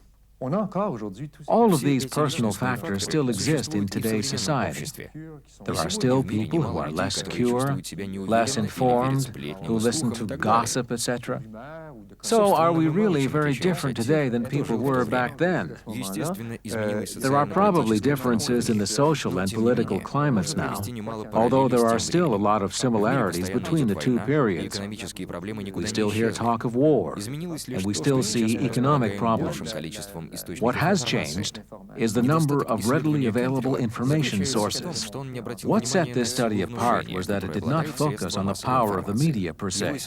All of these personal factors still exist in today's society. There are still people who are less secure, less informed, who listen to gossip, etc. So are we really very different today than people were back then? There are probably differences in the social and political climates now, although there are still a lot of similarities between the 2 periods. We still hear talk of war, and we still see economic problems. What has changed is the number of readily available information sources. What set this study apart was that it did not focus on the power of the media per se.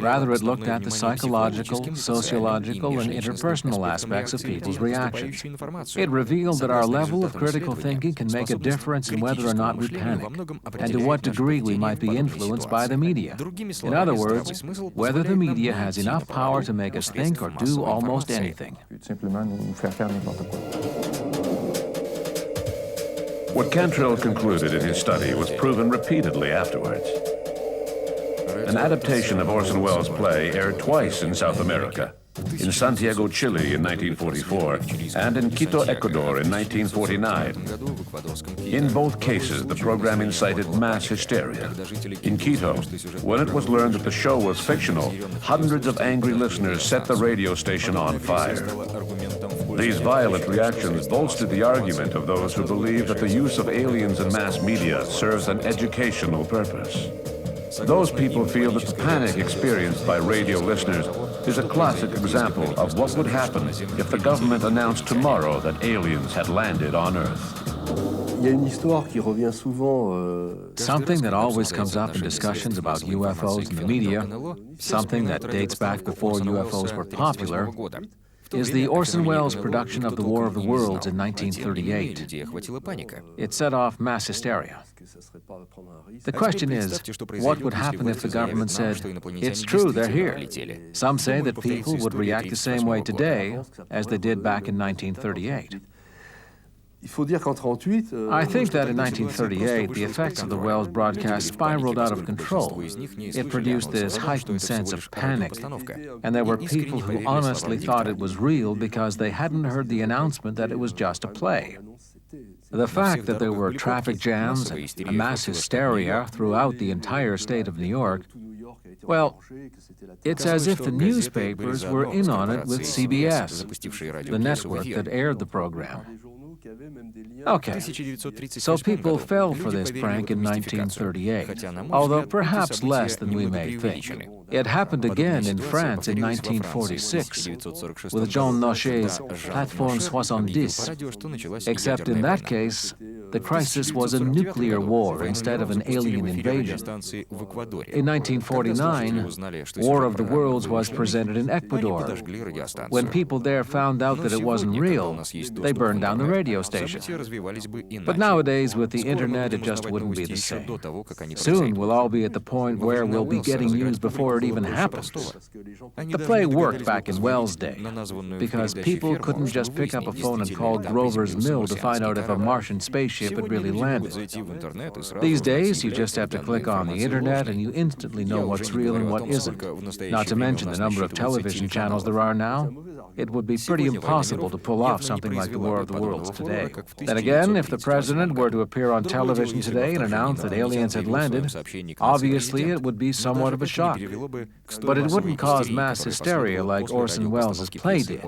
Rather, it looked at the psychological, sociological, and interpersonal aspects of people's reactions. It revealed that our level of critical thinking can make a difference in whether or not we panic, and to what degree we might be influenced by the media. In other words, whether the media has enough power to make us think or do almost anything. What Cantrill concluded in his study was proven repeatedly afterwards. An adaptation of Orson Welles' play aired twice in South America, in Santiago, Chile in 1944, and in Quito, Ecuador in 1949. In both cases, the program incited mass hysteria. In Quito, when it was learned that the show was fictional, hundreds of angry listeners set the radio station on fire. These violent reactions bolstered the argument of those who believe that the use of aliens in mass media serves an educational purpose. Those people feel that the panic experienced by radio listeners is a classic example of what would happen if the government announced tomorrow that aliens had landed on Earth. Something that always comes up in discussions about UFOs in the media, something that dates back before UFOs were popular, is the Orson Welles production of The War of the Worlds in 1938. It set off mass hysteria. The question is, what would happen if the government said, it's true, they're here? Some say that people would react the same way today as they did back in 1938. I think that in 1938, the effects of the Welles broadcast spiraled out of control. It produced this heightened sense of panic, and there were people who honestly thought it was real because they hadn't heard the announcement that it was just a play. The fact that there were traffic jams and mass hysteria throughout the entire state of New York, well, it's as if the newspapers were in on it with CBS, the network that aired the program. Okay, so people fell for this prank in 1938, although perhaps less than we may think. It happened again in France in 1946 with Jean Nochet's Plateforme 70, except in that case, the crisis was a nuclear war instead of an alien invasion. In 1949, War of the Worlds was presented in Ecuador. When people there found out that it wasn't real, they burned down the radio station. But nowadays, with the internet, it just wouldn't be the same. Soon we'll all be at the point where we'll be getting news before it even happens. The play worked back in Wells' day, because people couldn't just pick up a phone and call Grover's Mill to find out if a Martian spaceship had really landed. These days, you just have to click on the internet and you instantly know what's real and what isn't. Not to mention the number of television channels there are now. It would be pretty impossible to pull off something like the War of the Worlds today. Then again, if the president were to appear on television today and announce that aliens had landed, obviously it would be somewhat of a shock. But it wouldn't cause mass hysteria like Orson Welles' play did.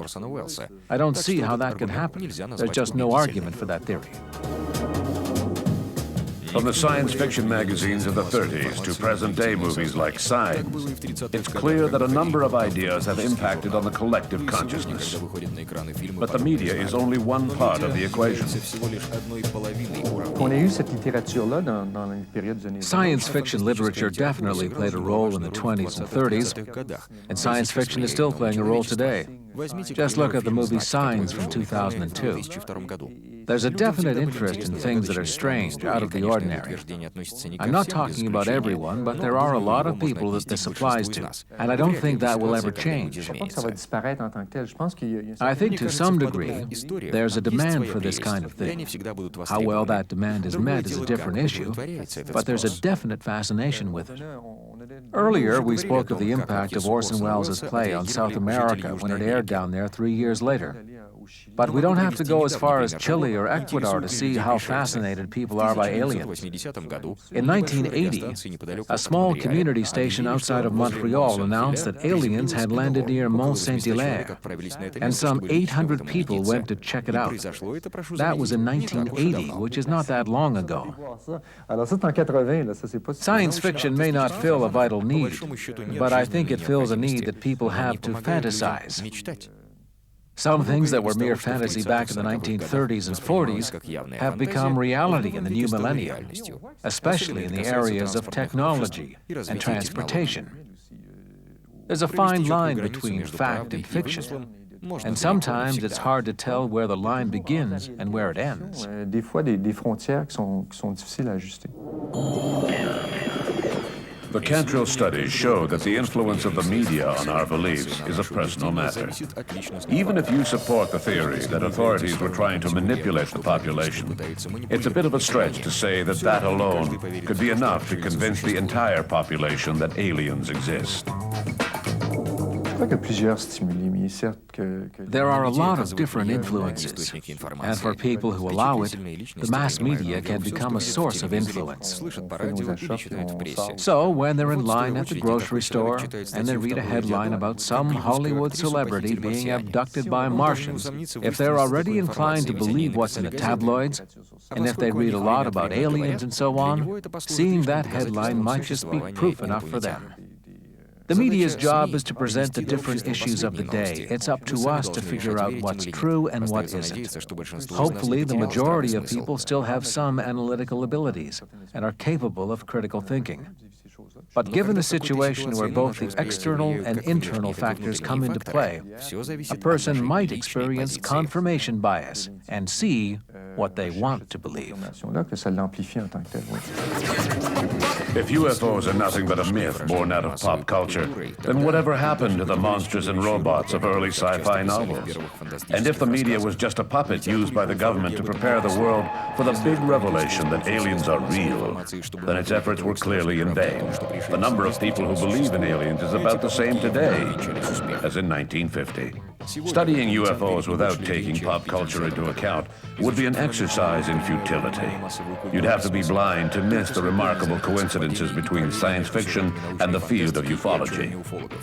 I don't see how that could happen. There's just no argument for that theory. From the science fiction magazines of the 30s to present-day movies like Signs, it's clear that a number of ideas have impacted on the collective consciousness. But the media is only one part of the equation. Science fiction literature definitely played a role in the 20s and 30s, and science fiction is still playing a role today. Just look at the movie Signs from 2002. There's a definite interest in things that are strange, out of the ordinary. I'm not talking about everyone, but there are a lot of people that this applies to, and I don't think that will ever change. I think to some degree, there's a demand for this kind of thing. How well that demand is met is a different issue, but there's a definite fascination with it. Earlier, we spoke of the impact of Orson Welles' play on South America when it aired down there 3 years later. But we don't have to go as far as Chile or Ecuador to see how fascinated people are by aliens. In 1980, a small community station outside of Montreal announced that aliens had landed near Mont Saint-Hilaire, and some 800 people went to check it out. That was in 1980, which is not that long ago. Science fiction may not fill a vital need, but I think it fills a need that people have to fantasize. Some things that were mere fantasy back in the 1930s and 40s have become reality in the new millennium, especially in the areas of technology and transportation. There's a fine line between fact and fiction, and sometimes it's hard to tell where the line begins and where it ends. The Cantrell studies show that the influence of the media on our beliefs is a personal matter. Even if you support the theory that authorities were trying to manipulate the population, it's a bit of a stretch to say that that alone could be enough to convince the entire population that aliens exist. There are a lot of different influences, and for people who allow it, the mass media can become a source of influence. So when they're in line at the grocery store and they read a headline about some Hollywood celebrity being abducted by Martians, if they're already inclined to believe what's in the tabloids, and if they read a lot about aliens and so on, seeing that headline might just be proof enough for them. The media's job is to present the different issues of the day. It's up to us to figure out what's true and what isn't. Hopefully, the majority of people still have some analytical abilities and are capable of critical thinking. But given a situation where both the external and internal factors come into play, a person might experience confirmation bias and see what they want to believe. If UFOs are nothing but a myth born out of pop culture, then whatever happened to the monsters and robots of early sci-fi novels? And if the media was just a puppet used by the government to prepare the world for the big revelation that aliens are real, then its efforts were clearly in vain. The number of people who believe in aliens is about the same today as in 1950. Studying UFOs without taking pop culture into account would be an exercise in futility. You'd have to be blind to miss the remarkable coincidences between science fiction and the field of ufology.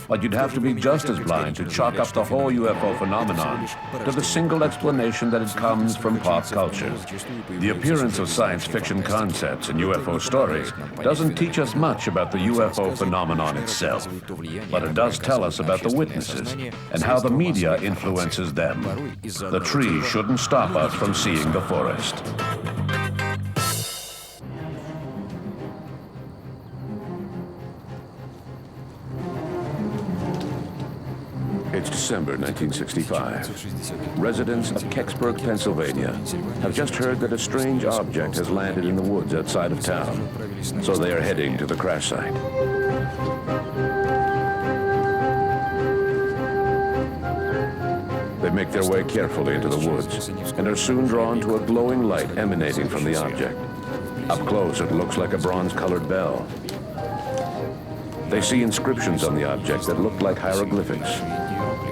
But you'd have to be just as blind to chalk up the whole UFO phenomenon to the single explanation that it comes from pop culture. The appearance of science fiction concepts in UFO stories doesn't teach us much about the UFO phenomenon itself, but it does tell us about the witnesses and how the media influences them. The tree shouldn't stop us from seeing the forest. It's December 1965. Residents of Kecksburg, Pennsylvania have just heard that a strange object has landed in the woods outside of town, so they are heading to the crash site. They make their way carefully into the woods and are soon drawn to a glowing light emanating from the object. Up close, it looks like a bronze-colored bell. They see inscriptions on the object that look like hieroglyphics.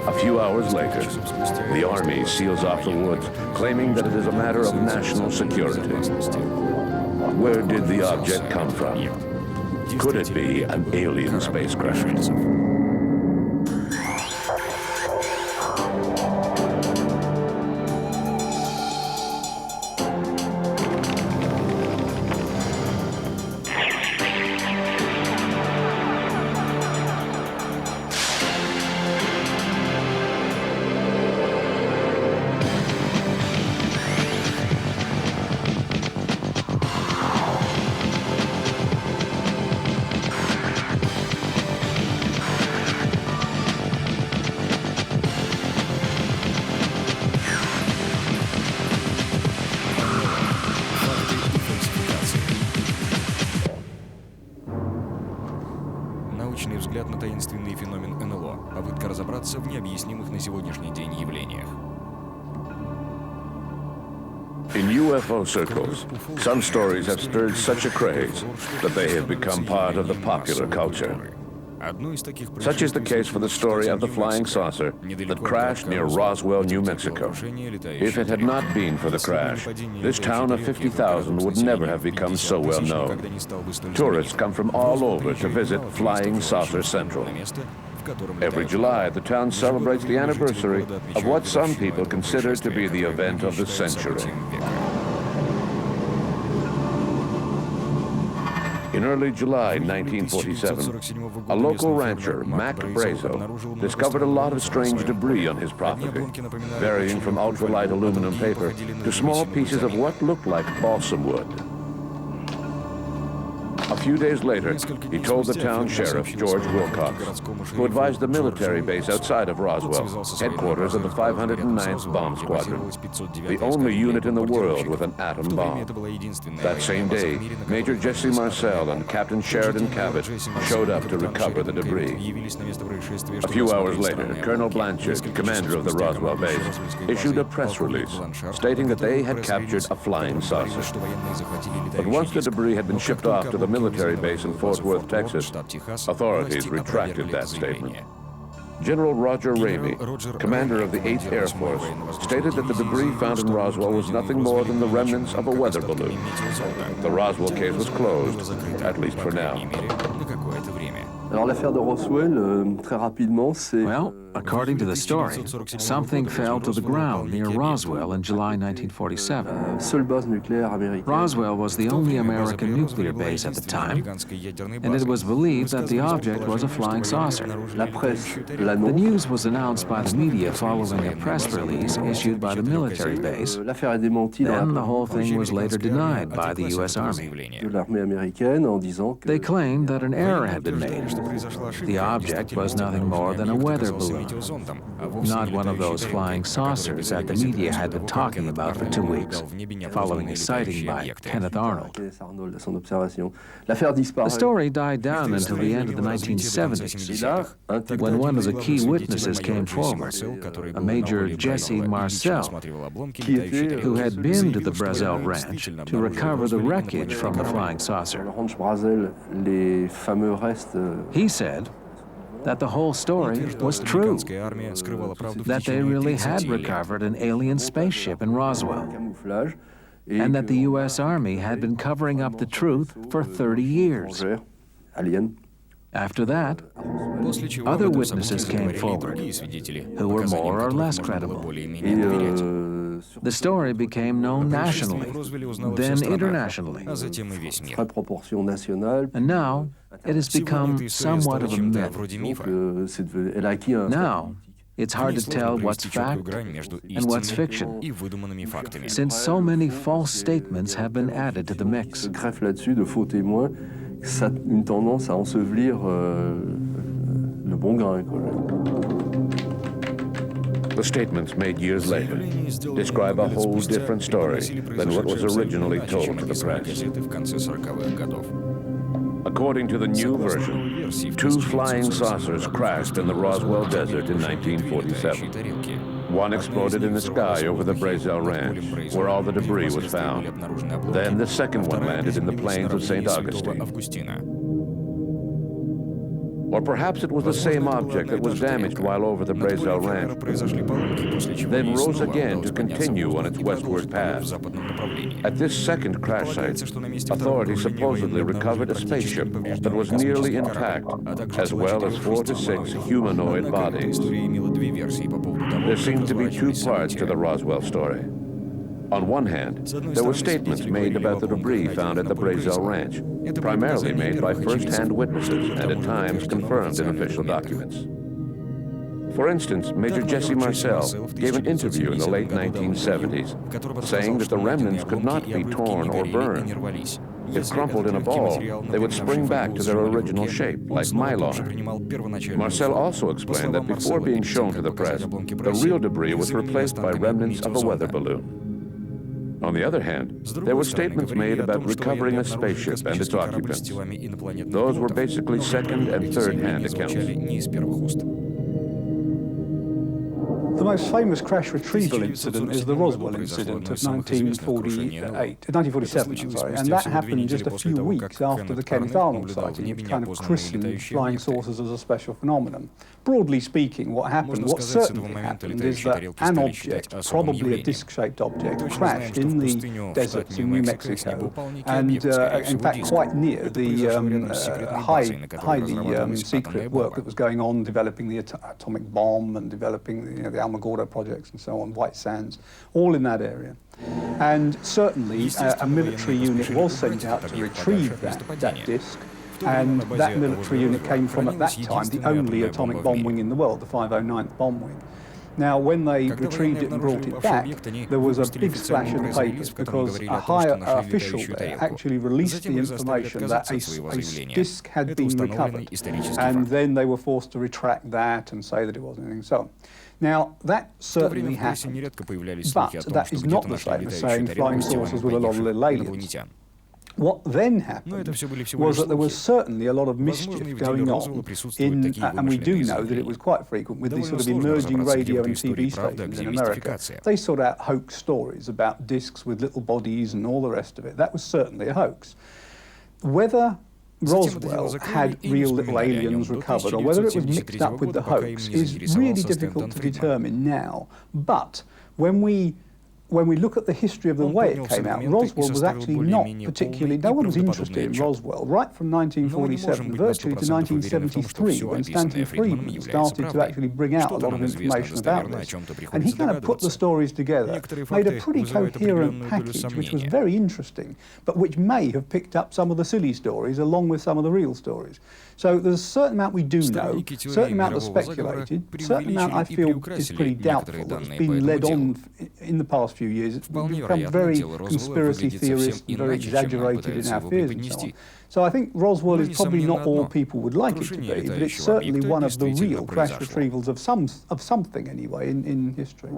A few hours later, the Army seals off the woods, claiming that it is a matter of national security. Where did the object come from? Could it be an alien spacecraft? Научный взгляд на таинственный феномен НЛО. Попытка разобраться в необъяснимых на сегодняшний день явлениях. In UFO circles, some stories have stirred such a craze that they have become part of the popular culture. Such is the case for the story of the flying saucer that crashed near Roswell, New Mexico. If it had not been for the crash, this town of 50,000 would never have become so well known. Tourists come from all over to visit Flying Saucer Central. Every July, the town celebrates the anniversary of what some people consider to be the event of the century. In early July 1947, a local rancher, Mac Brazo, discovered a lot of strange debris on his property, varying from ultralight aluminum paper to small pieces of what looked like balsam wood. A few days later, he told the town sheriff, George Wilcox, who advised the military base outside of Roswell, headquarters of the 509th Bomb Squadron, the only unit in the world with an atom bomb. That same day, Major Jesse Marcel and Captain Sheridan Cabot showed up to recover the debris. A few hours later, Colonel Blanchard, commander of the Roswell base, issued a press release stating that they had captured a flying saucer. But once the debris had been shipped off to the military base in Fort Worth, Texas, authorities retracted that statement. General Roger Ramey, commander of the 8th Air Force, stated that the debris found in Roswell was nothing more than the remnants of a weather balloon. The Roswell case was closed, at least for now. Alors l'affaire de Roswell, très rapidement, c'est... Well, according to the story, something fell to the ground near Roswell in July 1947. Seule base nucléaire américaine. Roswell was the only American nuclear base at the time, and it was believed that the object was a flying saucer. La presse The news was announced by the media following a press release issued by the military base. L'affaire est démentie dans Then the whole thing was later denied by the U.S. Army. de l'armée américaine en disant que They claimed that an error had been made. The object was nothing more than a weather balloon, not one of those flying saucers that the media had been talking about for 2 weeks, following a sighting by Kenneth Arnold. son observation. L'affaire The disparaît. story died down until the end of the 1970s, when one of the key witnesses came forward, a Major Jesse Marcel, who had been to the Brazel Ranch to recover the wreckage from the flying saucer. Ranch Brazel, les fameux restes. He said, that the whole story was true, that they really had recovered an alien spaceship in Roswell, and that the U.S. Army had been covering up the truth for 30 years. After that, other witnesses came forward who were more or less credible. The story became known nationally, then internationally, and now it has become somewhat of a myth. Now, it's hard to tell what's fact and what's fiction, since so many false statements have been added to the mix. Ça a une tendance à ensevelir le bon grain. The statements made years later describe a whole different story than what was originally told to the press. According to the new version, 2 flying saucers crashed in the Roswell Desert in 1947. One exploded in the sky over the Brazil Ranch, where all the debris was found. Then the second one landed in the plains of St. Augustine. Or perhaps it was the same object that was damaged while over the Brazil Ranch, then rose again to continue on its westward path. At this second crash site, authorities supposedly recovered a spaceship that was nearly intact, as well as 4 to 6 humanoid bodies. There seemed to be 2 parts to the Roswell story. On one hand, there were statements made about the debris found at the Brazil Ranch, primarily made by first-hand witnesses and at times confirmed in official documents. For instance, Major Jesse Marcel gave an interview in the late 1970s, saying that the remnants could not be torn or burned. If crumpled in a ball, they would spring back to their original shape, like mylar. Marcel also explained that before being shown to the press, the real debris was replaced by remnants of a weather balloon. On the other hand, there were statements made about recovering a spaceship and its occupants. Those were basically second- and third-hand accounts. The most famous crash retrieval incident is the Roswell incident of 1947, and that happened just a few weeks after the Kenneth Arnold sighting, which kind of christened flying saucers as a special phenomenon. Broadly speaking, what certainly happened is that an object, probably a disc-shaped object, crashed in the deserts in New Mexico, and in fact quite near the highly secret work that was going on, developing the atomic bomb and developing the Alamogordo projects and so on, White Sands, all in that area. And certainly a military unit was sent out to retrieve that disc, and that military unit came from, at that time, the only atomic bomb wing in the world, the 509th Bomb Wing. Now, when they retrieved it and brought it back, there was a big splash in the papers because a higher official there actually released the information that a disc had been recovered, and then they were forced to retract that and say that it wasn't anything so on. Now, that certainly happened, but that is not the same as saying flying saucers with a lot of little aliens. What then happened was that there was certainly a lot of mischief going on and we do know that it was quite frequent with these sort of emerging radio and TV stations in America. They sort out hoax stories about discs with little bodies and all the rest of it. That was certainly a hoax. Whether Roswell had real little aliens recovered or whether it was mixed up with the hoax is really difficult to determine now. But when we look at the history of the way it came out, Roswell was actually not particularly, no one was interested in Roswell, right from 1947 virtually to 1973, when Stanton Friedman started to actually bring out a lot of information about this. And he kind of put the stories together, made a pretty coherent package, which was very interesting, but which may have picked up some of the silly stories along with some of the real stories. So there's a certain amount we do know, a certain amount that's speculated, a certain amount I feel is pretty doubtful, that's been led on in the past few years. It's become very conspiracy theorist and very exaggerated in our fears and so on. So I think Roswell is probably not all people would like it to be, but it's certainly one of the real crash retrievals of something anyway in history.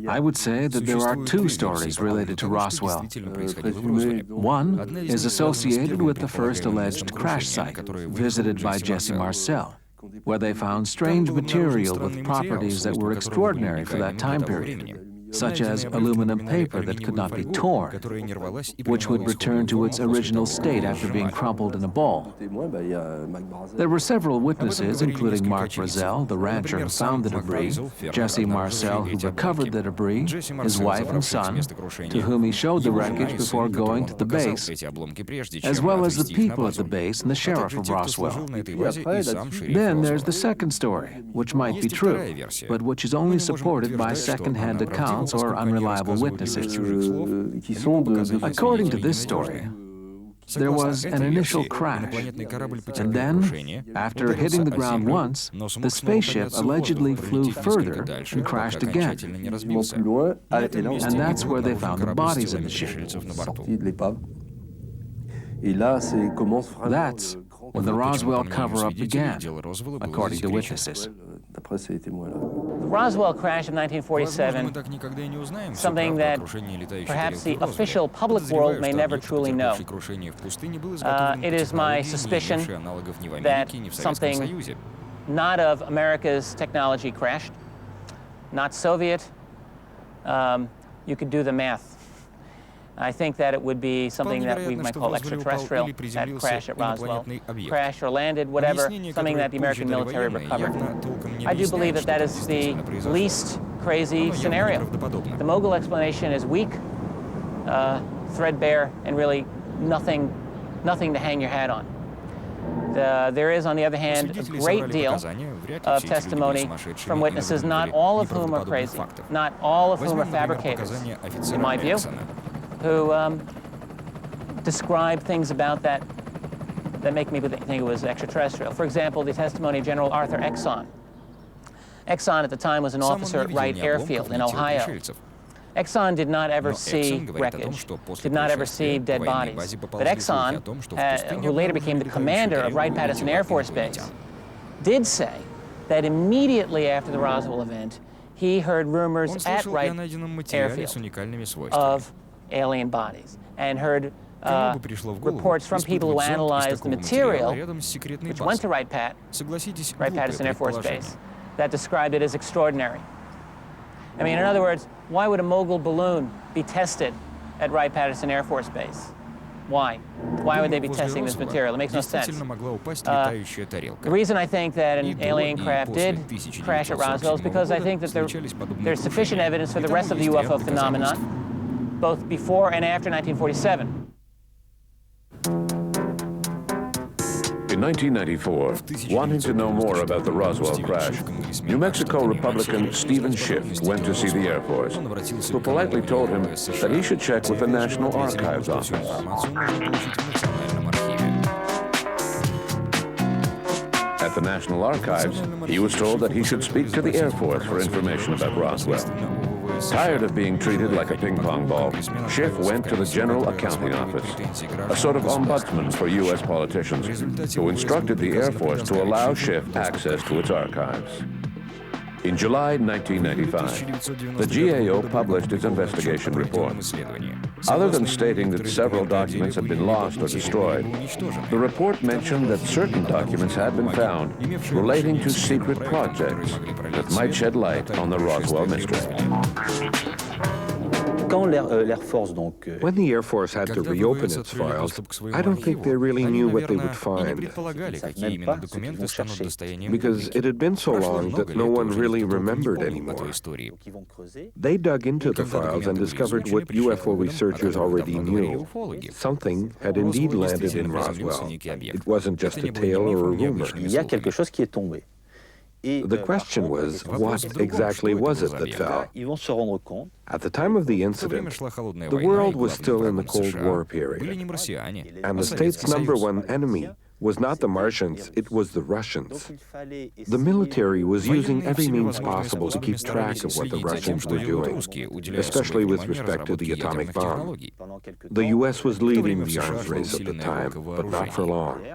I would say that there are 2 stories related to Roswell. One is associated with the first alleged crash site visited by Jesse Marcel, where they found strange material with properties that were extraordinary for that time period. such as aluminum paper that could not be torn, which would return to its original state after being crumpled in a ball. There were several witnesses, including Mark Brazel, the rancher who found the debris, Jesse Marcel, who recovered the debris, his wife and son, to whom he showed the wreckage before going to the base, as well as the people at the base and the sheriff of Roswell. Then there's the second story, which might be true, but which is only supported by second-hand accounts or unreliable witnesses. According to this story, there was an initial crash, and then, after hitting the ground once, the spaceship allegedly flew further and crashed again. And that's where they found the bodies in the ship. That's when the Roswell cover-up began, according to witnesses. The Roswell crash of 1947, something that perhaps the official public world may never truly know. It is my suspicion that something not of America's technology crashed, not Soviet. You could do the math. I think that it would be something that we might call extraterrestrial, that crash at Roswell. Crash or landed, whatever, something that the American military recovered. I do believe that that is the least crazy scenario. The Mogul explanation is weak, threadbare, and really nothing to hang your hat on. There is, on the other hand, a great deal of testimony from witnesses, not all of whom are crazy, not all of whom are fabricators, in my view, who describe things about that make me think it was extraterrestrial. For example, the testimony of General Arthur Exxon. Exxon at the time was an officer at Wright Airfield in Ohio. Exxon did not ever see wreckage, did not ever see dead bodies. But Exxon, who later became the commander of Wright-Patterson Air Force Base, did say that immediately after the Roswell event, he heard rumors at Wright Airfield of alien bodies, and heard reports from people who analyzed the material, which went to Wright-Patterson Air Force Base, that described it as extraordinary. I mean, in other words, why would a Mogul balloon be tested at Wright-Patterson Air Force Base? Why? Why would they be testing this material? It makes no sense. The reason I think that an alien craft did crash at Roswell is because I think that there's sufficient evidence for the rest of the UFO phenomenon, both before and after 1947. In 1994, wanting to know more about the Roswell crash, New Mexico Republican Stephen Schiff went to see the Air Force, who politely told him that he should check with the National Archives Office. At the National Archives, he was told that he should speak to the Air Force for information about Roswell. Tired of being treated like a ping-pong ball, Schiff went to the General Accounting Office, a sort of ombudsman for U.S. politicians, who instructed the Air Force to allow Schiff access to its archives. In July 1995, the GAO published its investigation report. Other than stating that several documents had been lost or destroyed, the report mentioned that certain documents had been found relating to secret projects that might shed light on the Roswell mystery. When the Air Force had to reopen its files, I don't think they really knew what they would find, because it had been so long that no one really remembered anymore. They dug into the files and discovered what UFO researchers already knew. Something had indeed landed in Roswell. It wasn't just a tale or a rumor. The question was, what exactly was it that fell? At the time of the incident, the world was still in the Cold War period, and the state's #1 enemy was not the Martians, it was the Russians. The military was using every means possible to keep track of what the Russians were doing, especially with respect to the atomic bomb. The U.S. was leading the arms race at the time, but not for long.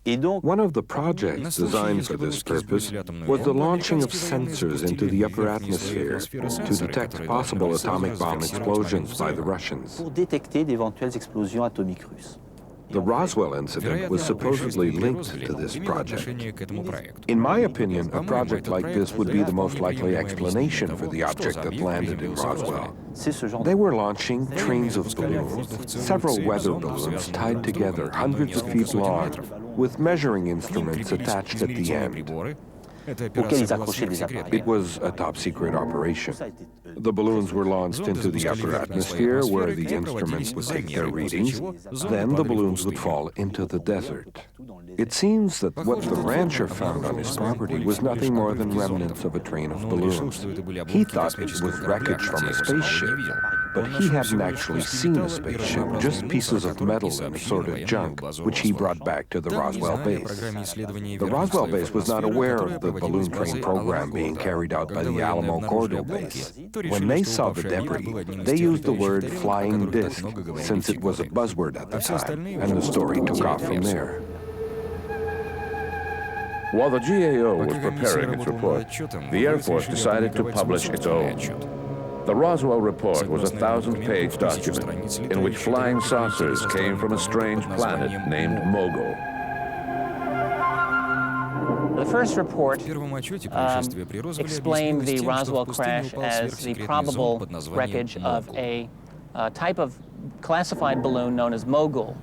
One of the projects designed for this purpose was the launching of sensors into the upper atmosphere to detect possible atomic bomb explosions by the Russians. The Roswell incident was supposedly linked to this project. In my opinion, a project like this would be the most likely explanation for the object that landed in Roswell. They were launching trains of balloons, several weather balloons tied together hundreds of feet long, with measuring instruments attached at the end. It was a top-secret operation. The balloons were launched into the upper atmosphere, where the instruments would take their readings. Then the balloons would fall into the desert. It seems that what the rancher found on his property was nothing more than remnants of a train of balloons. He thought it was wreckage from a spaceship, but he hadn't actually seen a spaceship, just pieces of metal and assorted junk, which he brought back to the Roswell base. The Roswell base was not aware of the balloon train program being carried out by the Alamo Gordo base. When they saw the debris, they used the word flying disc, since it was a buzzword at the time, and the story took off from there. While the GAO was preparing its report, the Air Force decided to publish its own. The Roswell report was a 1,000-page document in which flying saucers came from a strange planet named Mogul. The first report explained the Roswell crash as the probable wreckage of a type of classified balloon known as Mogul,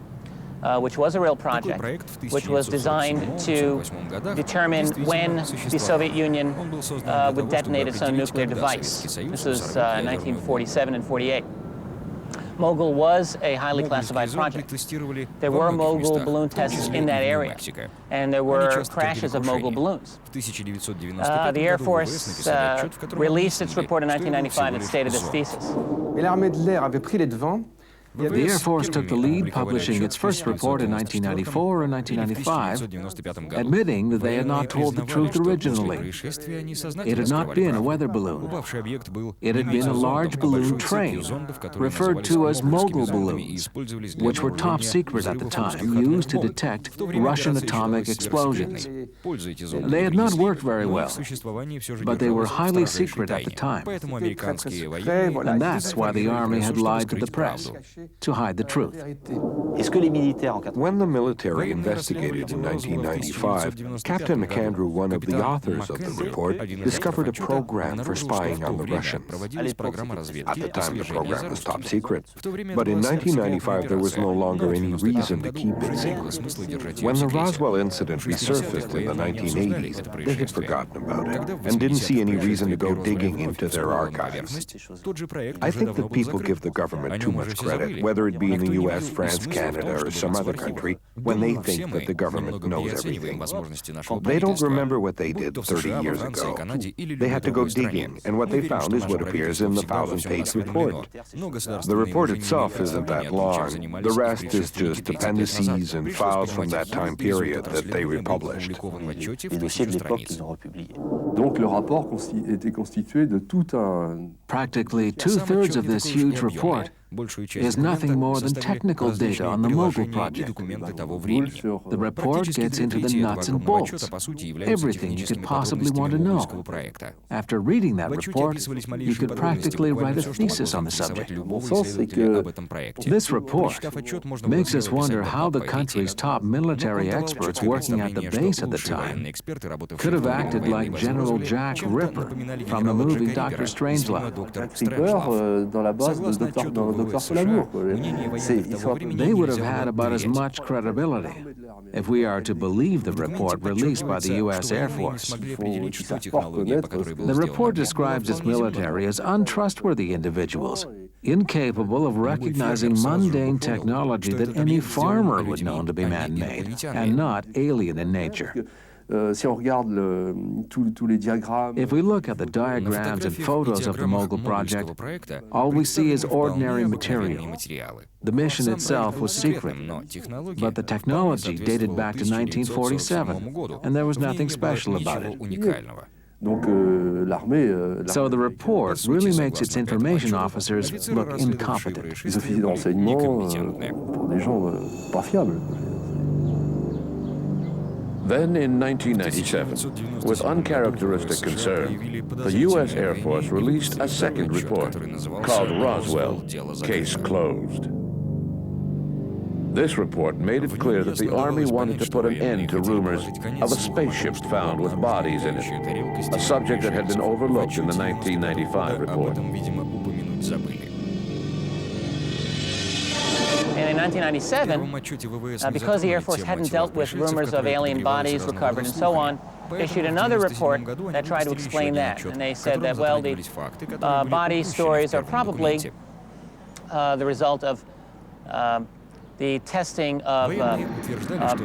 which was a real project, which was designed to determine when the Soviet Union would detonate its own nuclear device. This was 1947 and 48. Mogul was a highly classified project. There were Mogul balloon tests in that area, and there were crashes of Mogul balloons. The Air Force released its report in 1995 that stated this thesis. The Air Force took the lead, publishing its first report in 1994 or 1995, admitting that they had not told the truth originally. It had not been a weather balloon. It had been a large balloon train, referred to as Mogul balloons, which were top secret at the time, used to detect Russian atomic explosions. They had not worked very well, but they were highly secret at the time. And that's why the Army had lied to the press, to hide the truth. When the military investigated in 1995, Captain McAndrew, one of the authors of the report, discovered a program for spying on the Russians. At the time, the program was top secret. But in 1995, there was no longer any reason to keep it secret. When the Roswell incident resurfaced in the 1980s, they had forgotten about it and didn't see any reason to go digging into their archives. I think that people give the government too much credit, whether it be in the US, France, Canada, or some other country, when they think that the government knows everything. They don't remember what they did 30 years ago. They had to go digging, and what they found is what appears in the 1,000-page report. The report itself isn't that long. The rest is just appendices and files from that time period that they republished. Practically two-thirds of this huge report is nothing more than technical data on the Mogul project. The report gets into the nuts and bolts, everything you could possibly want to know. After reading that report, you could practically write a thesis on the subject. This report makes us wonder how the country's top military experts working at the base at the time could have acted like General Jack Ripper from the movie Dr. Strangelove. They would have had about as much credibility if we are to believe the report released by the U.S. Air Force. The report describes its military as untrustworthy individuals, incapable of recognizing mundane technology that any farmer would know to be man-made and not alien in nature. If we look at the diagrams and photos of the Mogul project, all we see is ordinary material. The mission itself was secret, but the technology dated back to 1947, and there was nothing special about it. So the report really makes its information officers look incompetent. Then in 1997, with uncharacteristic concern, the U.S. Air Force released a second report called Roswell, Case Closed. This report made it clear that the Army wanted to put an end to rumors of a spaceship found with bodies in it, a subject that had been overlooked in the 1995 report. And in 1997, because the Air Force hadn't dealt with rumors of alien bodies recovered and so on, issued another report that tried to explain that. And they said that, well, the body stories are probably the result of the testing of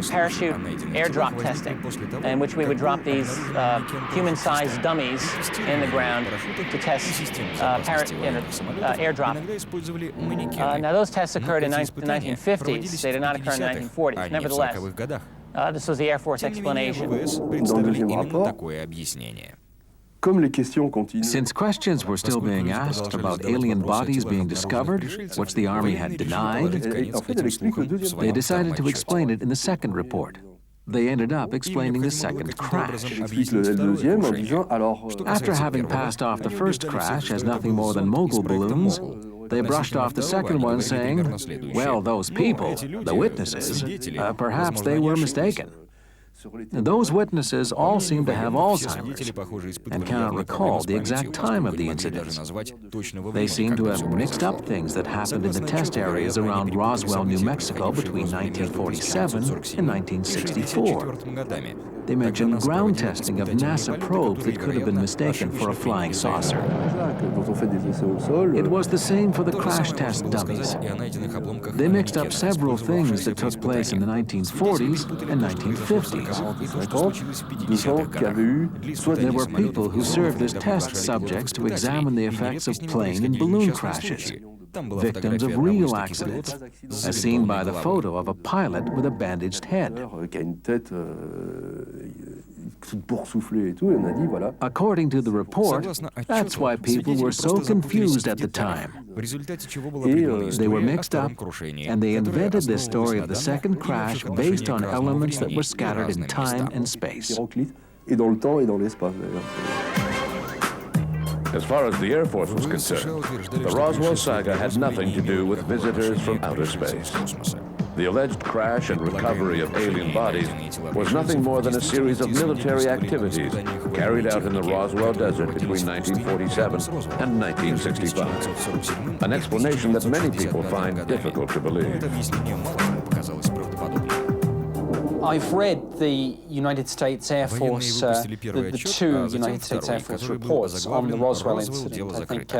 parachute airdrop testing, in which we would drop these human-sized dummies in the ground to test airdrop. Now, those tests occurred in the 1950s. They did not occur in the 1940s. Nevertheless, this was the Air Force explanation. Since questions were still being asked about alien bodies being discovered, which the Army had denied, they decided to explain it in the second report. They ended up explaining the second crash. After having passed off the first crash as nothing more than mogul balloons, they brushed off the second one saying, well, those people, the witnesses, perhaps they were mistaken. Those witnesses all seem to have Alzheimer's and cannot recall the exact time of the incidents. They seem to have mixed up things that happened in the test areas around Roswell, New Mexico between 1947 and 1964. They mentioned ground testing of NASA probes that could have been mistaken for a flying saucer. It was the same for the crash test dummies. They mixed up several things that took place in the 1940s and 1950s. There were people who served as test subjects to examine the effects of plane and balloon crashes, victims of real accidents, as seen by the photo of a pilot with a bandaged head. According to the report, that's why people were so confused at the time. They were mixed up, and they invented this story of the second crash based on elements that were scattered in time and space. As far as the Air Force was concerned, the Roswell saga had nothing to do with visitors from outer space. The alleged crash and recovery of alien bodies was nothing more than a series of military activities carried out in the Roswell Desert between 1947 and 1965. An explanation that many people find difficult to believe. I've read the United States Air Force, the two United States Air Force reports on the Roswell incident. I think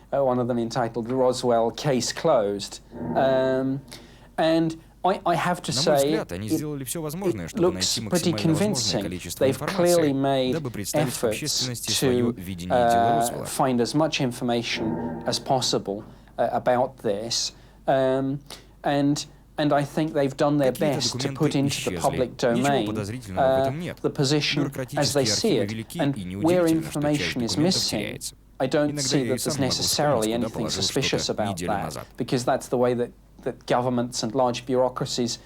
one of them entitled "Roswell Case Closed," and I have to say, it looks pretty convincing. They've clearly made efforts to find as much information as possible about this, and I think they've done their best to put into the public domain the position as they see it. And where information is missing, I don't see that there's necessarily anything suspicious about that, because that's the way that governments and large bureaucracies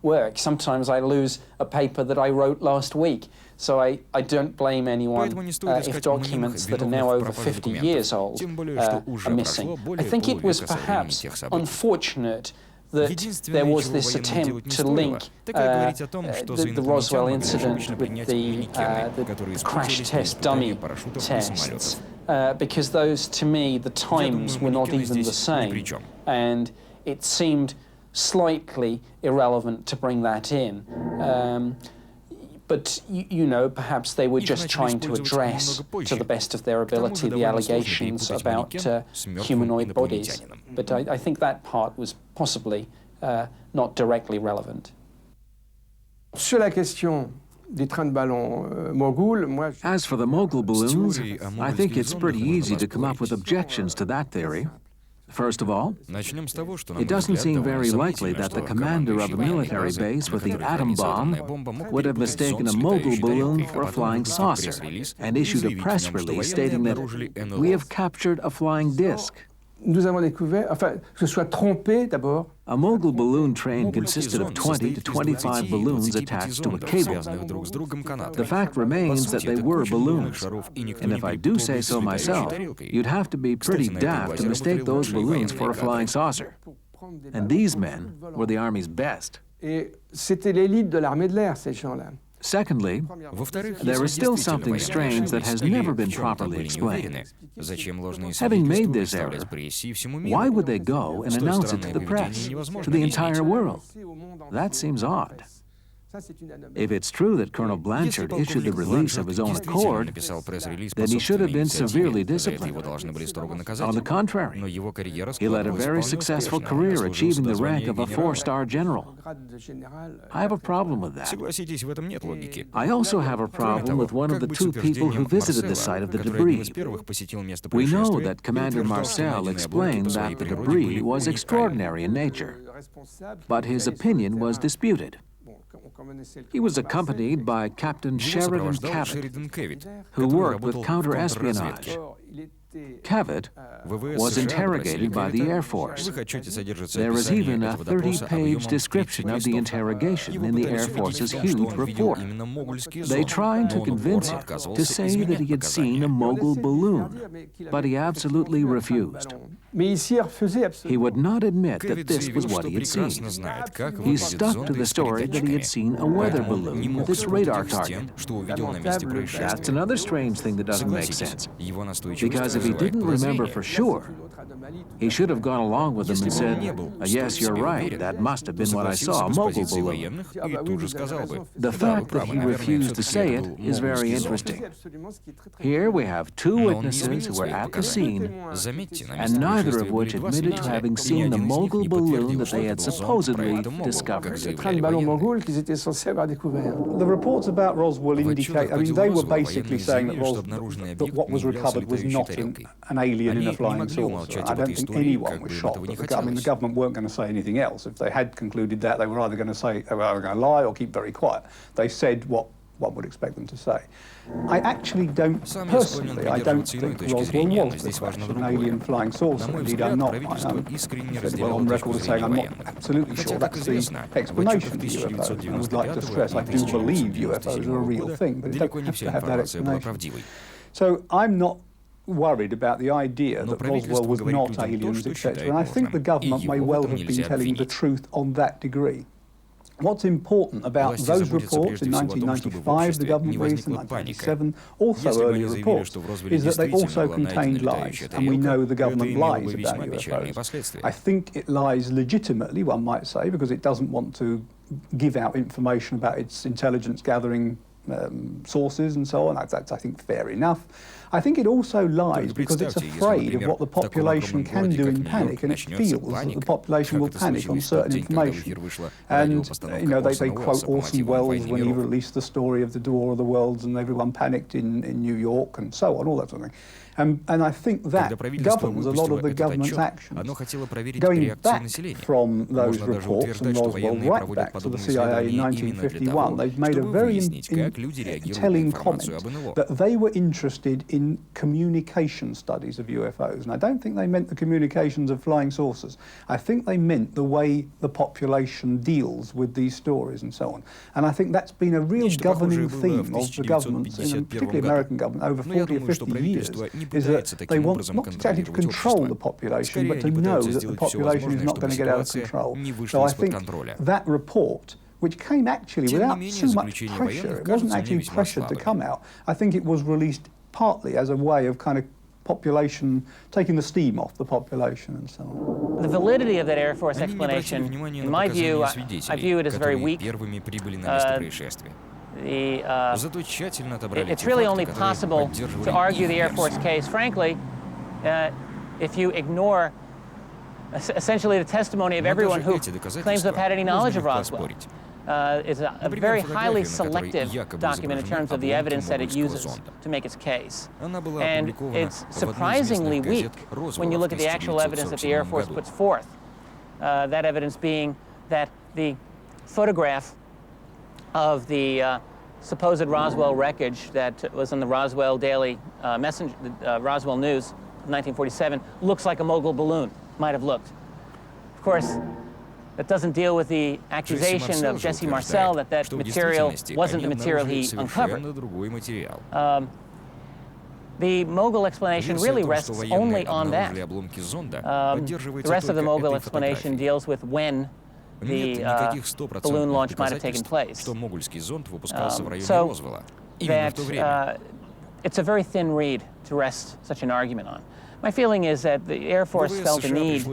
work. Sometimes I lose a paper that I wrote last week, so I don't blame anyone if documents that are now over 50 years old are missing. I think it was perhaps unfortunate that there was this attempt to link the Roswell incident with the crash test dummy tests, because those, to me, the times were not even the same, and it seemed slightly irrelevant to bring that in. But, you know, perhaps they were just trying to address, to the best of their ability, the allegations about humanoid bodies. But I think that part was possibly not directly relevant. Sur la question des trains de ballons mogul, moi... As for the mogul balloons, I think it's pretty easy to come up with objections to that theory. First of all, it doesn't seem very likely that the commander of a military base with the atom bomb would have mistaken a mogul balloon for a flying saucer and issued a press release stating that we have captured a flying disc. Nous avons découvert, enfin, que ce soit trompé d'abord. A mogul balloon train consisted of 20 to 25 balloons attached to a cable. The fact remains that they were balloons, and if I do say so myself, you'd have to be pretty daft to mistake those balloons for a flying saucer. And these men were the Army's best. Et c'était l'élite de l'armée de l'air, ces gens-là. Secondly, there is still something strange that has never been properly explained. Having made this error, why would they go and announce it to the press, to the entire world? That seems odd. If it's true that Colonel Blanchard issued the release of his own accord, then he should have been severely disciplined. On the contrary, he led a very successful career achieving the rank of a 4-star general. I have a problem with that. I also have a problem with one of the two people who visited the site of the debris. We know that Commander Marcel explained that the debris was extraordinary in nature, but his opinion was disputed. He was accompanied by Captain Sheridan Cavett, who worked with counter-espionage. Cavett was interrogated by the Air Force. There is even a 30-page description of the interrogation in the Air Force's huge report. They tried to convince him to say that he had seen a mogul balloon, but he absolutely refused. He would not admit that this was what he had seen. He stuck to the story that he had seen a weather balloon with its radar target. That's another strange thing that doesn't make sense, because if he didn't remember for sure, he should have gone along with them and said, yes, you're right, that must have been what I saw, a mogul balloon. The fact that he refused to say it is very interesting. Here we have two witnesses who were at the scene, and neither of which admitted to having seen the mogul balloon that they had supposedly discovered. The reports about Roswell indicate, I mean, they were basically saying that what was recovered was not an alien in a flying saucer. I don't think anyone was shocked. I mean, the government weren't going to say anything else. If they had concluded that, they were either going to say they were either going to lie or keep very quiet. They said what one would expect them to say. I actually don't, personally, I don't think Roswell was the crash of an alien flying saucer. Indeed, I'm not. I'm well on record as saying I'm not absolutely sure that's the explanation for UFOs. I would like to stress I do believe UFOs are a real thing, but it don't have to have that explanation. So I'm not worried about the idea that Roswell was not aliens, etc. And I think the government may well have been telling the truth on that degree. What's important about those reports in 1995, the government released in 1997, also earlier reports, is that they also contained lies, and we know the government lies about UFOs. I think it lies legitimately, one might say, because it doesn't want to give out information about its intelligence gathering sources and so on. That's, I think, fair enough. I think it also lies because it's afraid of what the population can do in panic, and it feels that the population will panic on certain information. And, you know, they quote Orson Welles when he released the story of the Door of the Worlds and everyone panicked in New York and so on, all that sort of thing. And I think that governs a lot of the government's actions. Going back from those reports and Roswell right back to the CIA in 1951, they've made a very telling comment that they were interested in communication studies of UFOs. And I don't think they meant the communications of flying saucers. I think they meant the way the population deals with these stories and so on. And I think that's been a real governing theme of the governments, particularly American government, over 40 or 50 years. Is that they want not exactly to control the population, but to know that the population is not going to get out of control. So I think that report, which came actually without so much pressure, it wasn't actually pressured to come out, I think it was released partly as a way of kind of population, taking the steam off the population and so on. The validity of that Air Force explanation, in my view, I view it as very weak. It's really only possible to argue the Air Force case, frankly, if you ignore essentially the testimony of everyone who claims to have had any knowledge of Roswell. It's a very highly selective document in terms of the evidence that it uses to make its case. And it's surprisingly weak when you look at the actual evidence that the Air Force puts forth. That evidence being that the photograph of the supposed Roswell wreckage that was in the Roswell Daily Messenger, Roswell News of 1947, looks like a mogul balloon, might have looked. Of course, that doesn't deal with the accusation of Jesse Marcel that that material wasn't the material he uncovered. The Mogul explanation really rests only on that. The rest of the Mogul explanation deals with when the balloon launch might have taken place. So that it's a very thin reed to rest such an argument on. My feeling is that the Air Force felt the need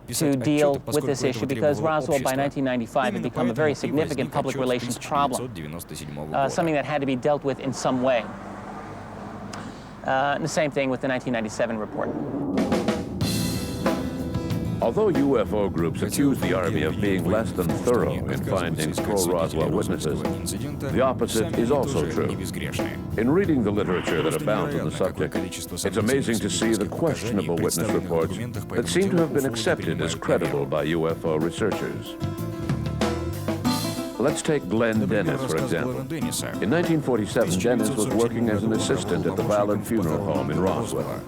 to deal with this issue because Roswell by 1995 had become a very significant public relations problem, something that had to be dealt with in some way. And the same thing with the 1997 report. Although UFO groups accuse the Army of being less than thorough in finding pro-Roswell witnesses, the opposite is also true. In reading the literature that abounds on the subject, it's amazing to see the questionable witness reports that seem to have been accepted as credible by UFO researchers. Let's take Glenn Dennis, for example. In 1947, Dennis was working as an assistant at the Ballard Funeral Home in Roswell.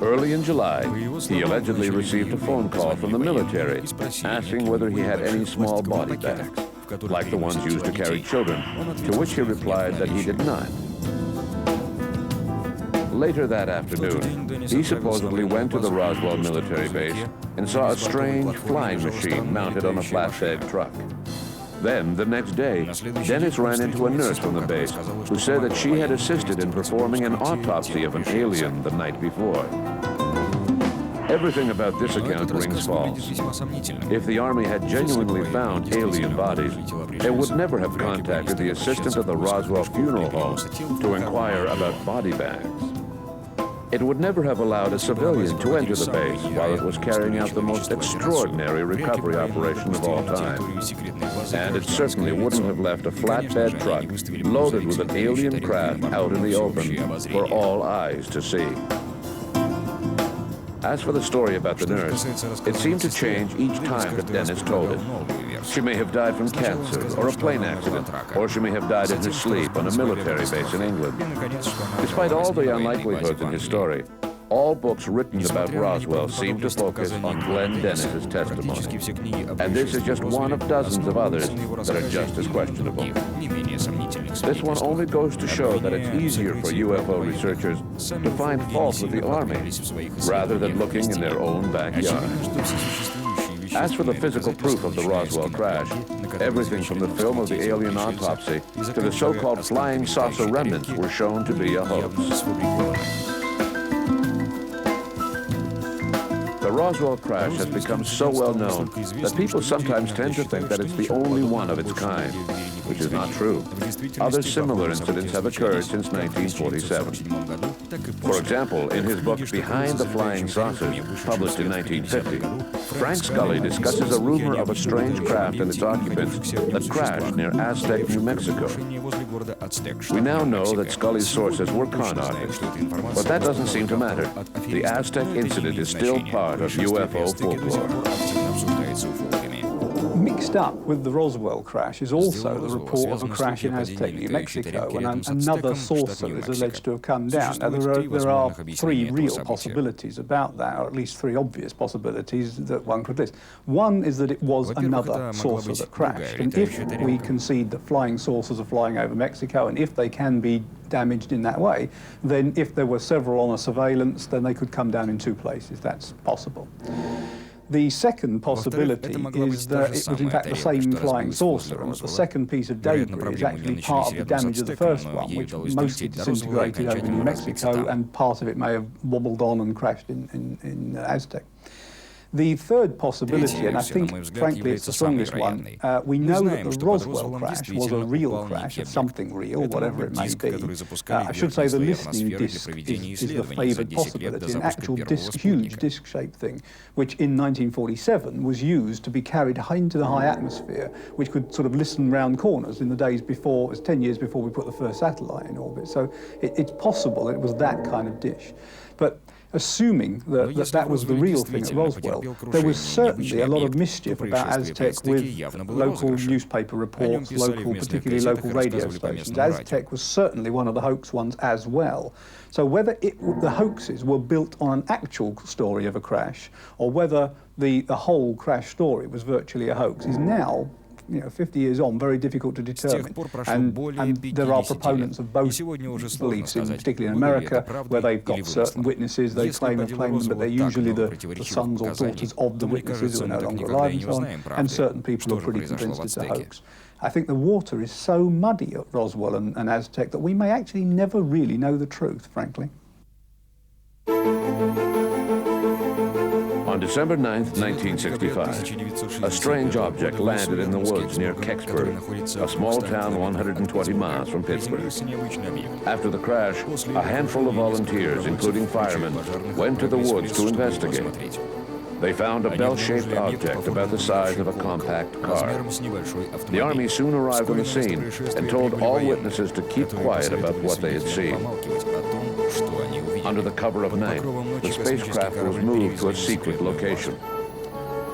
Early in July, he allegedly received a phone call from the military asking whether he had any small body bags, like the ones used to carry children, to which he replied that he did not. Later that afternoon, he supposedly went to the Roswell military base and saw a strange flying machine mounted on a flatbed truck. Then, the next day, Dennis ran into a nurse from the base who said that she had assisted in performing an autopsy of an alien the night before. Everything about this account rings false. If the Army had genuinely found alien bodies, they would never have contacted the assistant of the Roswell Funeral Home to inquire about body bags. It would never have allowed a civilian to enter the base while it was carrying out the most extraordinary recovery operation of all time. And it certainly wouldn't have left a flatbed truck loaded with an alien craft out in the open for all eyes to see. As for the story about the nurse, it seemed to change each time that Dennis told it. She may have died from cancer or a plane accident, or she may have died in her sleep on a military base in England. Despite all the unlikelihoods in his story, all books written about Roswell seem to focus on Glenn Dennis's testimony. And this is just one of dozens of others that are just as questionable. This one only goes to show that it's easier for UFO researchers to find fault with the Army rather than looking in their own backyard. As for the physical proof of the Roswell crash, everything from the film of the alien autopsy to the so-called flying saucer remnants were shown to be a hoax. The Roswell crash has become so well known that people sometimes tend to think that it's the only one of its kind, which is not true. Other similar incidents have occurred since 1947. For example, in his book Behind the Flying Saucers, published in 1950, Frank Scully discusses a rumor of a strange craft and its occupants that crashed near Aztec, New Mexico. We now know that Scully's sources were con artists, but that doesn't seem to matter. The Aztec incident is still part of UFO folklore. Mixed up with the Roswell crash is also the report of a crash in Aztec, New Mexico, and another saucer is alleged to have come down. Now, there are three real possibilities about that, or at least three obvious possibilities that one could list. One is that it was another saucer that crashed, and if we concede that flying saucers are flying over Mexico, and if they can be damaged in that way, then if there were several on a surveillance, then they could come down in two places. That's possible. The second possibility is that it was in fact the same flying saucer, and that the second piece of debris is actually part of the damage of the first one, which mostly disintegrated over New Mexico, and part of it may have wobbled on and crashed in Aztec. The third possibility, and I think, frankly, it's the strongest one, we know that the Roswell crash was a real crash of something real, whatever it may be. I should say the listening disc is the favoured possibility, an actual disc, huge disc-shaped thing, which in 1947 was used to be carried into the high atmosphere, which could sort of listen round corners in the days before, it was 10 years before we put the first satellite in orbit. So it's possible that it was that kind of dish. But assuming that was the real thing at Roswell, there was certainly a lot of mischief about Aztec with local newspaper reports, particularly local radio stations. Aztec was certainly one of the hoax ones as well. So whether the hoaxes were built on an actual story of a crash, or whether the whole crash story was virtually a hoax, is now 50 years on, very difficult to determine. And there are proponents of both beliefs, particularly in America, where they've got certain witnesses, they claim them, but they're usually the sons or daughters of the witnesses who are no longer alive and so on, and certain people are pretty convinced it's a hoax. I think the water is so muddy at Roswell and Aztec that we may actually never really know the truth, frankly. On December 9th, 1965, a strange object landed in the woods near Kecksburg, a small town 120 miles from Pittsburgh. After the crash, a handful of volunteers, including firemen, went to the woods to investigate. They found a bell-shaped object about the size of a compact car. The Army soon arrived on the scene and told all witnesses to keep quiet about what they had seen. Under the cover of night, the spacecraft was moved to a secret location.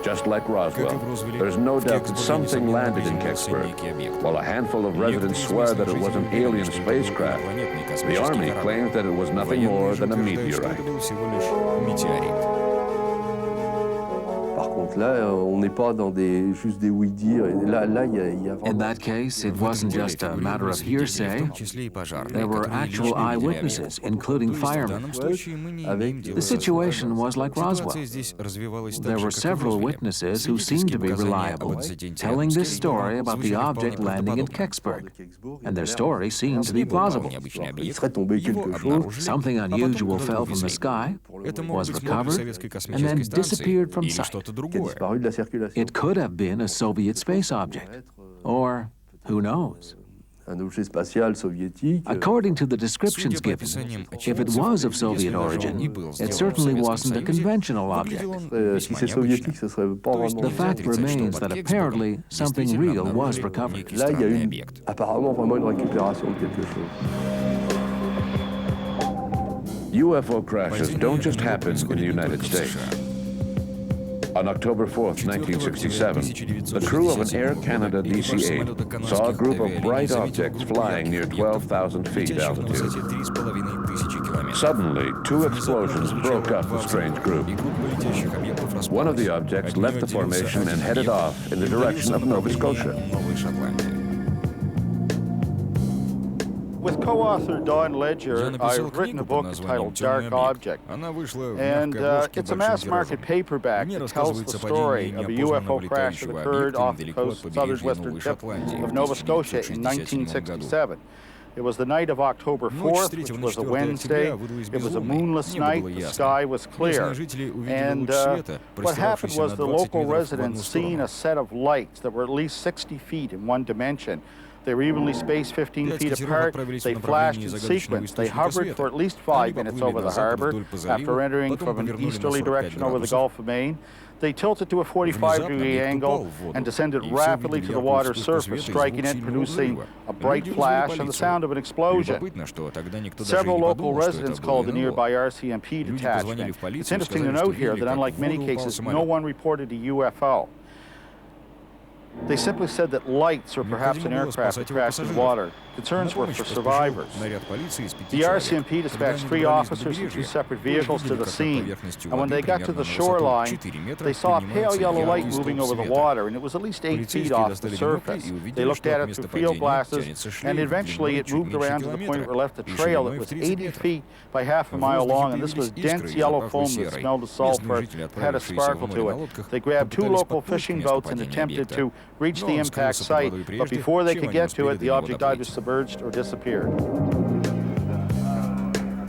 Just like Roswell, there's no doubt that something landed in Kecksburg. While a handful of residents swear that it was an alien spacecraft, the Army claims that it was nothing more than a meteorite. Là, on n'est pas dans juste des oui-dire. Là, il y a vraiment... In that case, it wasn't just a matter of hearsay. There were actual eyewitnesses, including firemen. The situation was like Roswell. There were several witnesses who seemed to be reliable, telling this story about the object landing in Kecksburg, and their story seemed to be plausible. Something unusual fell from the sky, was recovered, and then disappeared from sight. It could have been a Soviet space object, or who knows? According to the descriptions given, if it was of Soviet origin, it certainly wasn't a conventional object. The fact remains that apparently something real was recovered. UFO crashes don't just happen in the United States. On October 4th, 1967, the crew of an Air Canada DC-8 saw a group of bright objects flying near 12,000 feet altitude. Suddenly, two explosions broke up the strange group. One of the objects left the formation and headed off in the direction of Nova Scotia. With co-author Don Ledger, I've written a book titled Dark Object, and it's a mass-market paperback that tells the story of a UFO crash that occurred off the coast, southern western tip of Nova Scotia in 1967. It was the night of October 4th, which was a Wednesday. It was a moonless night, the sky was clear. And what happened was the local residents seen a set of lights that were at least 60 feet in one dimension. They were evenly spaced 15 feet apart. They flashed in sequence. They hovered for at least 5 minutes over the harbor after entering from an easterly direction over the Gulf of Maine. They tilted to a 45-degree angle and descended rapidly to the water's surface, striking it, producing a bright flash and the sound of an explosion. Several local residents called the nearby RCMP detachment. It's interesting to note here that unlike many cases, no one reported a UFO. They simply said that lights or perhaps an aircraft had crashed in water. Concerns were for survivors. The RCMP dispatched 3 officers in 2 separate vehicles to the scene, and when they got to the shoreline, they saw a pale yellow light moving over the water, and it was at least 8 feet off the surface. They looked at it through field glasses, and eventually it moved around to the point where it left a trail that was 80 feet by half a mile long, and this was dense yellow foam that smelled of sulfur, had a sparkle to it. They grabbed 2 local fishing boats and attempted to reach the impact site, but before they could get to it, the object either submerged or disappeared.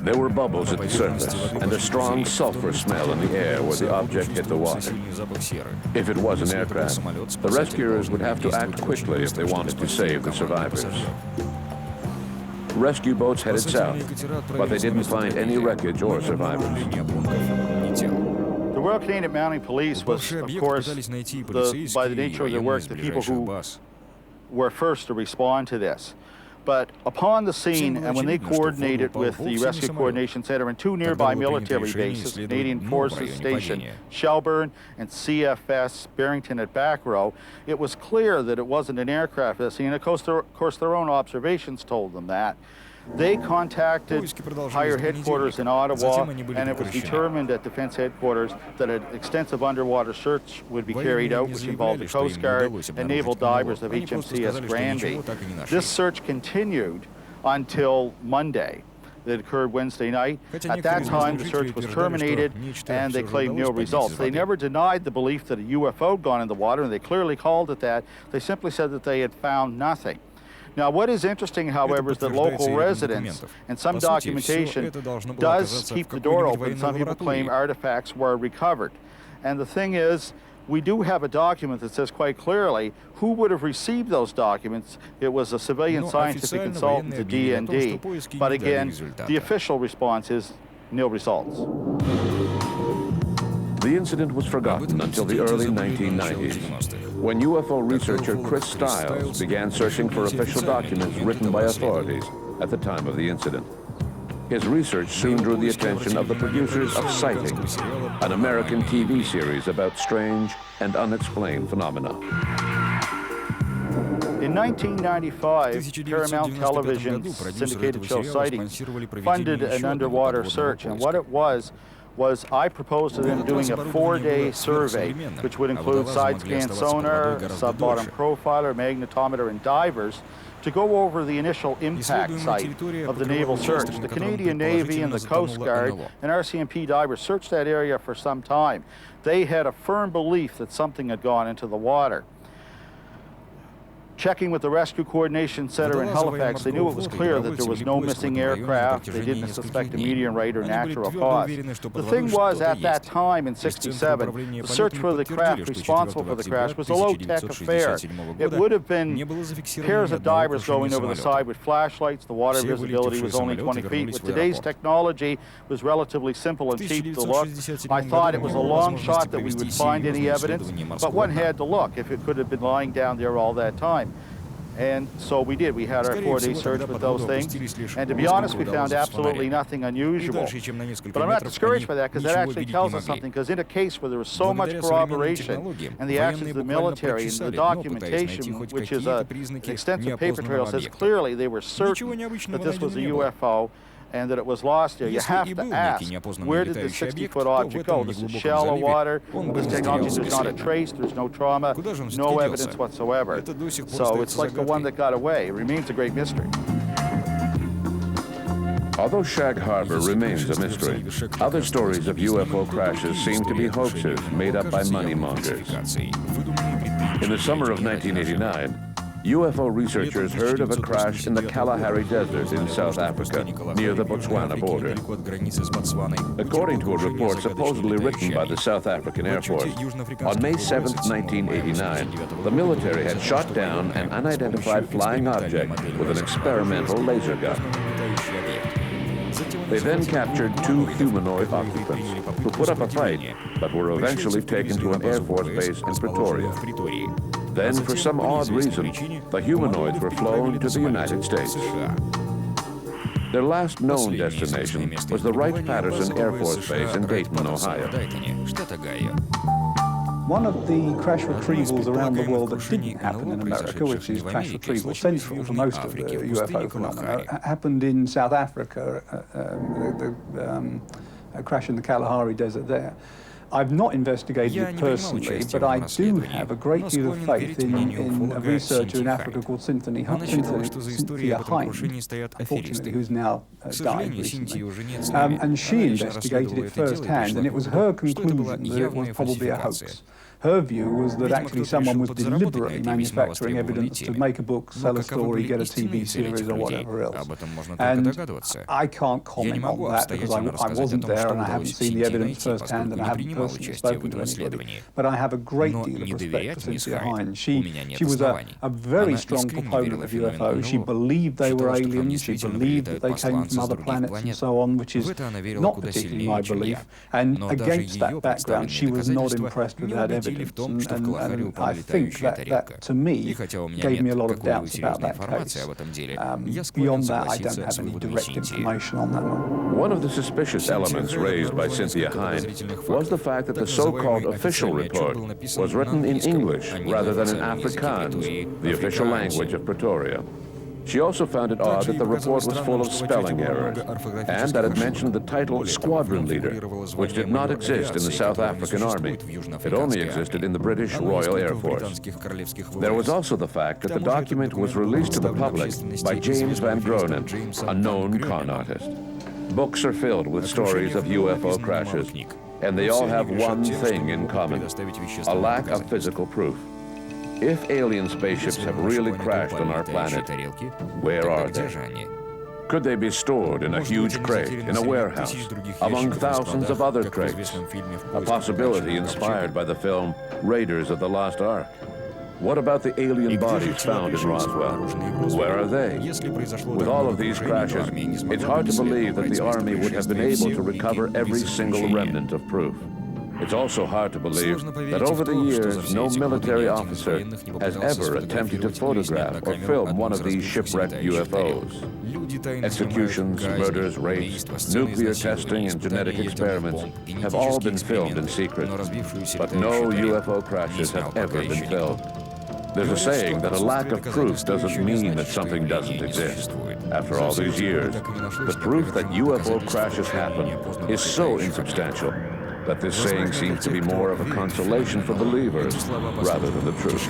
There were bubbles at the surface and a strong sulfur smell in the air where the object hit the water. If it was an aircraft, the rescuers would have to act quickly if they wanted to save the survivors. Rescue boats headed south, but they didn't find any wreckage or survivors. The Royal Canadian Mounted Police was, of course, by the nature of their work, the people who were first to respond to this. But upon the scene, and when they coordinated with the Rescue Coordination Center and 2 nearby military bases, Canadian Forces Station Shelburne and CFS Barrington at Back Row, it was clear that it wasn't an aircraft at the scene. Of course, their own observations told them that. They contacted higher headquarters in Ottawa, and it was determined at Defense Headquarters that an extensive underwater search would be carried out, which involved the Coast Guard and naval divers of HMCS Granby. This search continued until Monday. That occurred Wednesday night. At that time, the search was terminated, and they claimed no results. They never denied the belief that a UFO had gone in the water, and they clearly called it that. They simply said that they had found nothing. Now, what is interesting, however, is that local residents and some documentation does keep the door open. Some people claim artifacts were recovered. And the thing is, we do have a document that says quite clearly who would have received those documents. It was a civilian scientific consultant, the DND. But again, the official response is no results. The incident was forgotten until the early 1990s, when UFO researcher Chris Stiles began searching for official documents written by authorities at the time of the incident. His research soon drew the attention of the producers of Sightings, an American TV series about strange and unexplained phenomena. In 1995, Paramount Television's syndicated show Sightings funded an underwater search, and what it was I proposed to them doing a 4-day survey, which would include side-scan sonar, sub-bottom profiler, magnetometer, and divers, to go over the initial impact site of the naval search. The Canadian Navy and the Coast Guard and RCMP divers searched that area for some time. They had a firm belief that something had gone into the water. Checking with the Rescue Coordination Center in Halifax, they knew it was clear that there was no missing aircraft. They didn't suspect a meteorite or natural cause. The thing was, at that time in '67, the search for the craft responsible for the crash was a low-tech affair. It would have been pairs of divers going over the side with flashlights. The water visibility was only 20 feet. With today's technology, it was relatively simple and cheap to look. I thought it was a long shot that we would find any evidence, but one had to look if it could have been lying down there all that time. And so we did. We had our 4-day search with those things. And to be honest, we found absolutely nothing unusual. But I'm not discouraged by that, because that actually tells us something. Because in a case where there was so much corroboration and the actions of the military and the documentation, which is an extensive paper trail, says clearly they were certain that this was a UFO and that it was lost there. You have to ask, where did this 60-foot object go? Does it shallow water? This technology, there's not a trace, there's no trauma, no evidence whatsoever. So it's like the one that got away. It remains a great mystery. Although Shag Harbor remains a mystery, other stories of UFO crashes seem to be hoaxes made up by money mongers. In the summer of 1989, UFO researchers heard of a crash in the Kalahari Desert in South Africa, near the Botswana border. According to a report supposedly written by the South African Air Force, on May 7, 1989, the military had shot down an unidentified flying object with an experimental laser gun. They then captured 2 humanoid occupants who put up a fight, but were eventually taken to an Air Force base in Pretoria. Then, for some odd reason, the humanoids were flown to the United States. Their last known destination was the Wright-Patterson Air Force Base in Dayton, Ohio. One of the crash retrievals around the world that didn't happen in America, which is crash retrieval central to most of the UFO phenomena, happened in South Africa, a crash in the Kalahari Desert there. I've not investigated it personally, but I do have a great deal of faith in a researcher in Africa called Cynthia Hyme, unfortunately, who's now died recently. And she investigated it firsthand, and it was her conclusion that it was probably a hoax. Her view was that actually someone was deliberately manufacturing evidence to make a book, sell a story, get a TV series or whatever else. And I can't comment on that because I wasn't there and I haven't seen the evidence firsthand and I haven't personally spoken to anybody. But I have a great deal of respect for Cynthia Hyme. She was a very strong proponent of UFOs. She believed they were aliens. She believed that they came from other planets and so on, which is not particularly my belief. And against that background, she was not impressed with that evidence. And I think that to me, gave me a lot of doubts about that case. Beyond that, I don't have any direct information on that one. One of the suspicious elements raised by Cynthia Hyme was the fact that the so-called official report was written in English rather than in Afrikaans, the official language of Pretoria. She also found it odd that the report was full of spelling errors, and that it mentioned the title Squadron Leader, which did not exist in the South African Army. It only existed in the British Royal Air Force. There was also the fact that the document was released to the public by James Van Groenen, a known con artist. Books are filled with stories of UFO crashes, and they all have one thing in common: a lack of physical proof. If alien spaceships have really crashed on our planet, where are they? Could they be stored in a huge crate in a warehouse, among thousands of other crates? A possibility inspired by the film Raiders of the Lost Ark. What about the alien bodies found in Roswell? Where are they? With all of these crashes, it's hard to believe that the Army would have been able to recover every single remnant of proof. It's also hard to believe that over the years, no military officer has ever attempted to photograph or film one of these shipwrecked UFOs. Executions, murders, rapes, nuclear testing, and genetic experiments have all been filmed in secret, but no UFO crashes have ever been filmed. There's a saying that a lack of proof doesn't mean that something doesn't exist. After all these years, the proof that UFO crashes happen is so insubstantial that this saying seems to be more of a consolation for believers rather than the truth.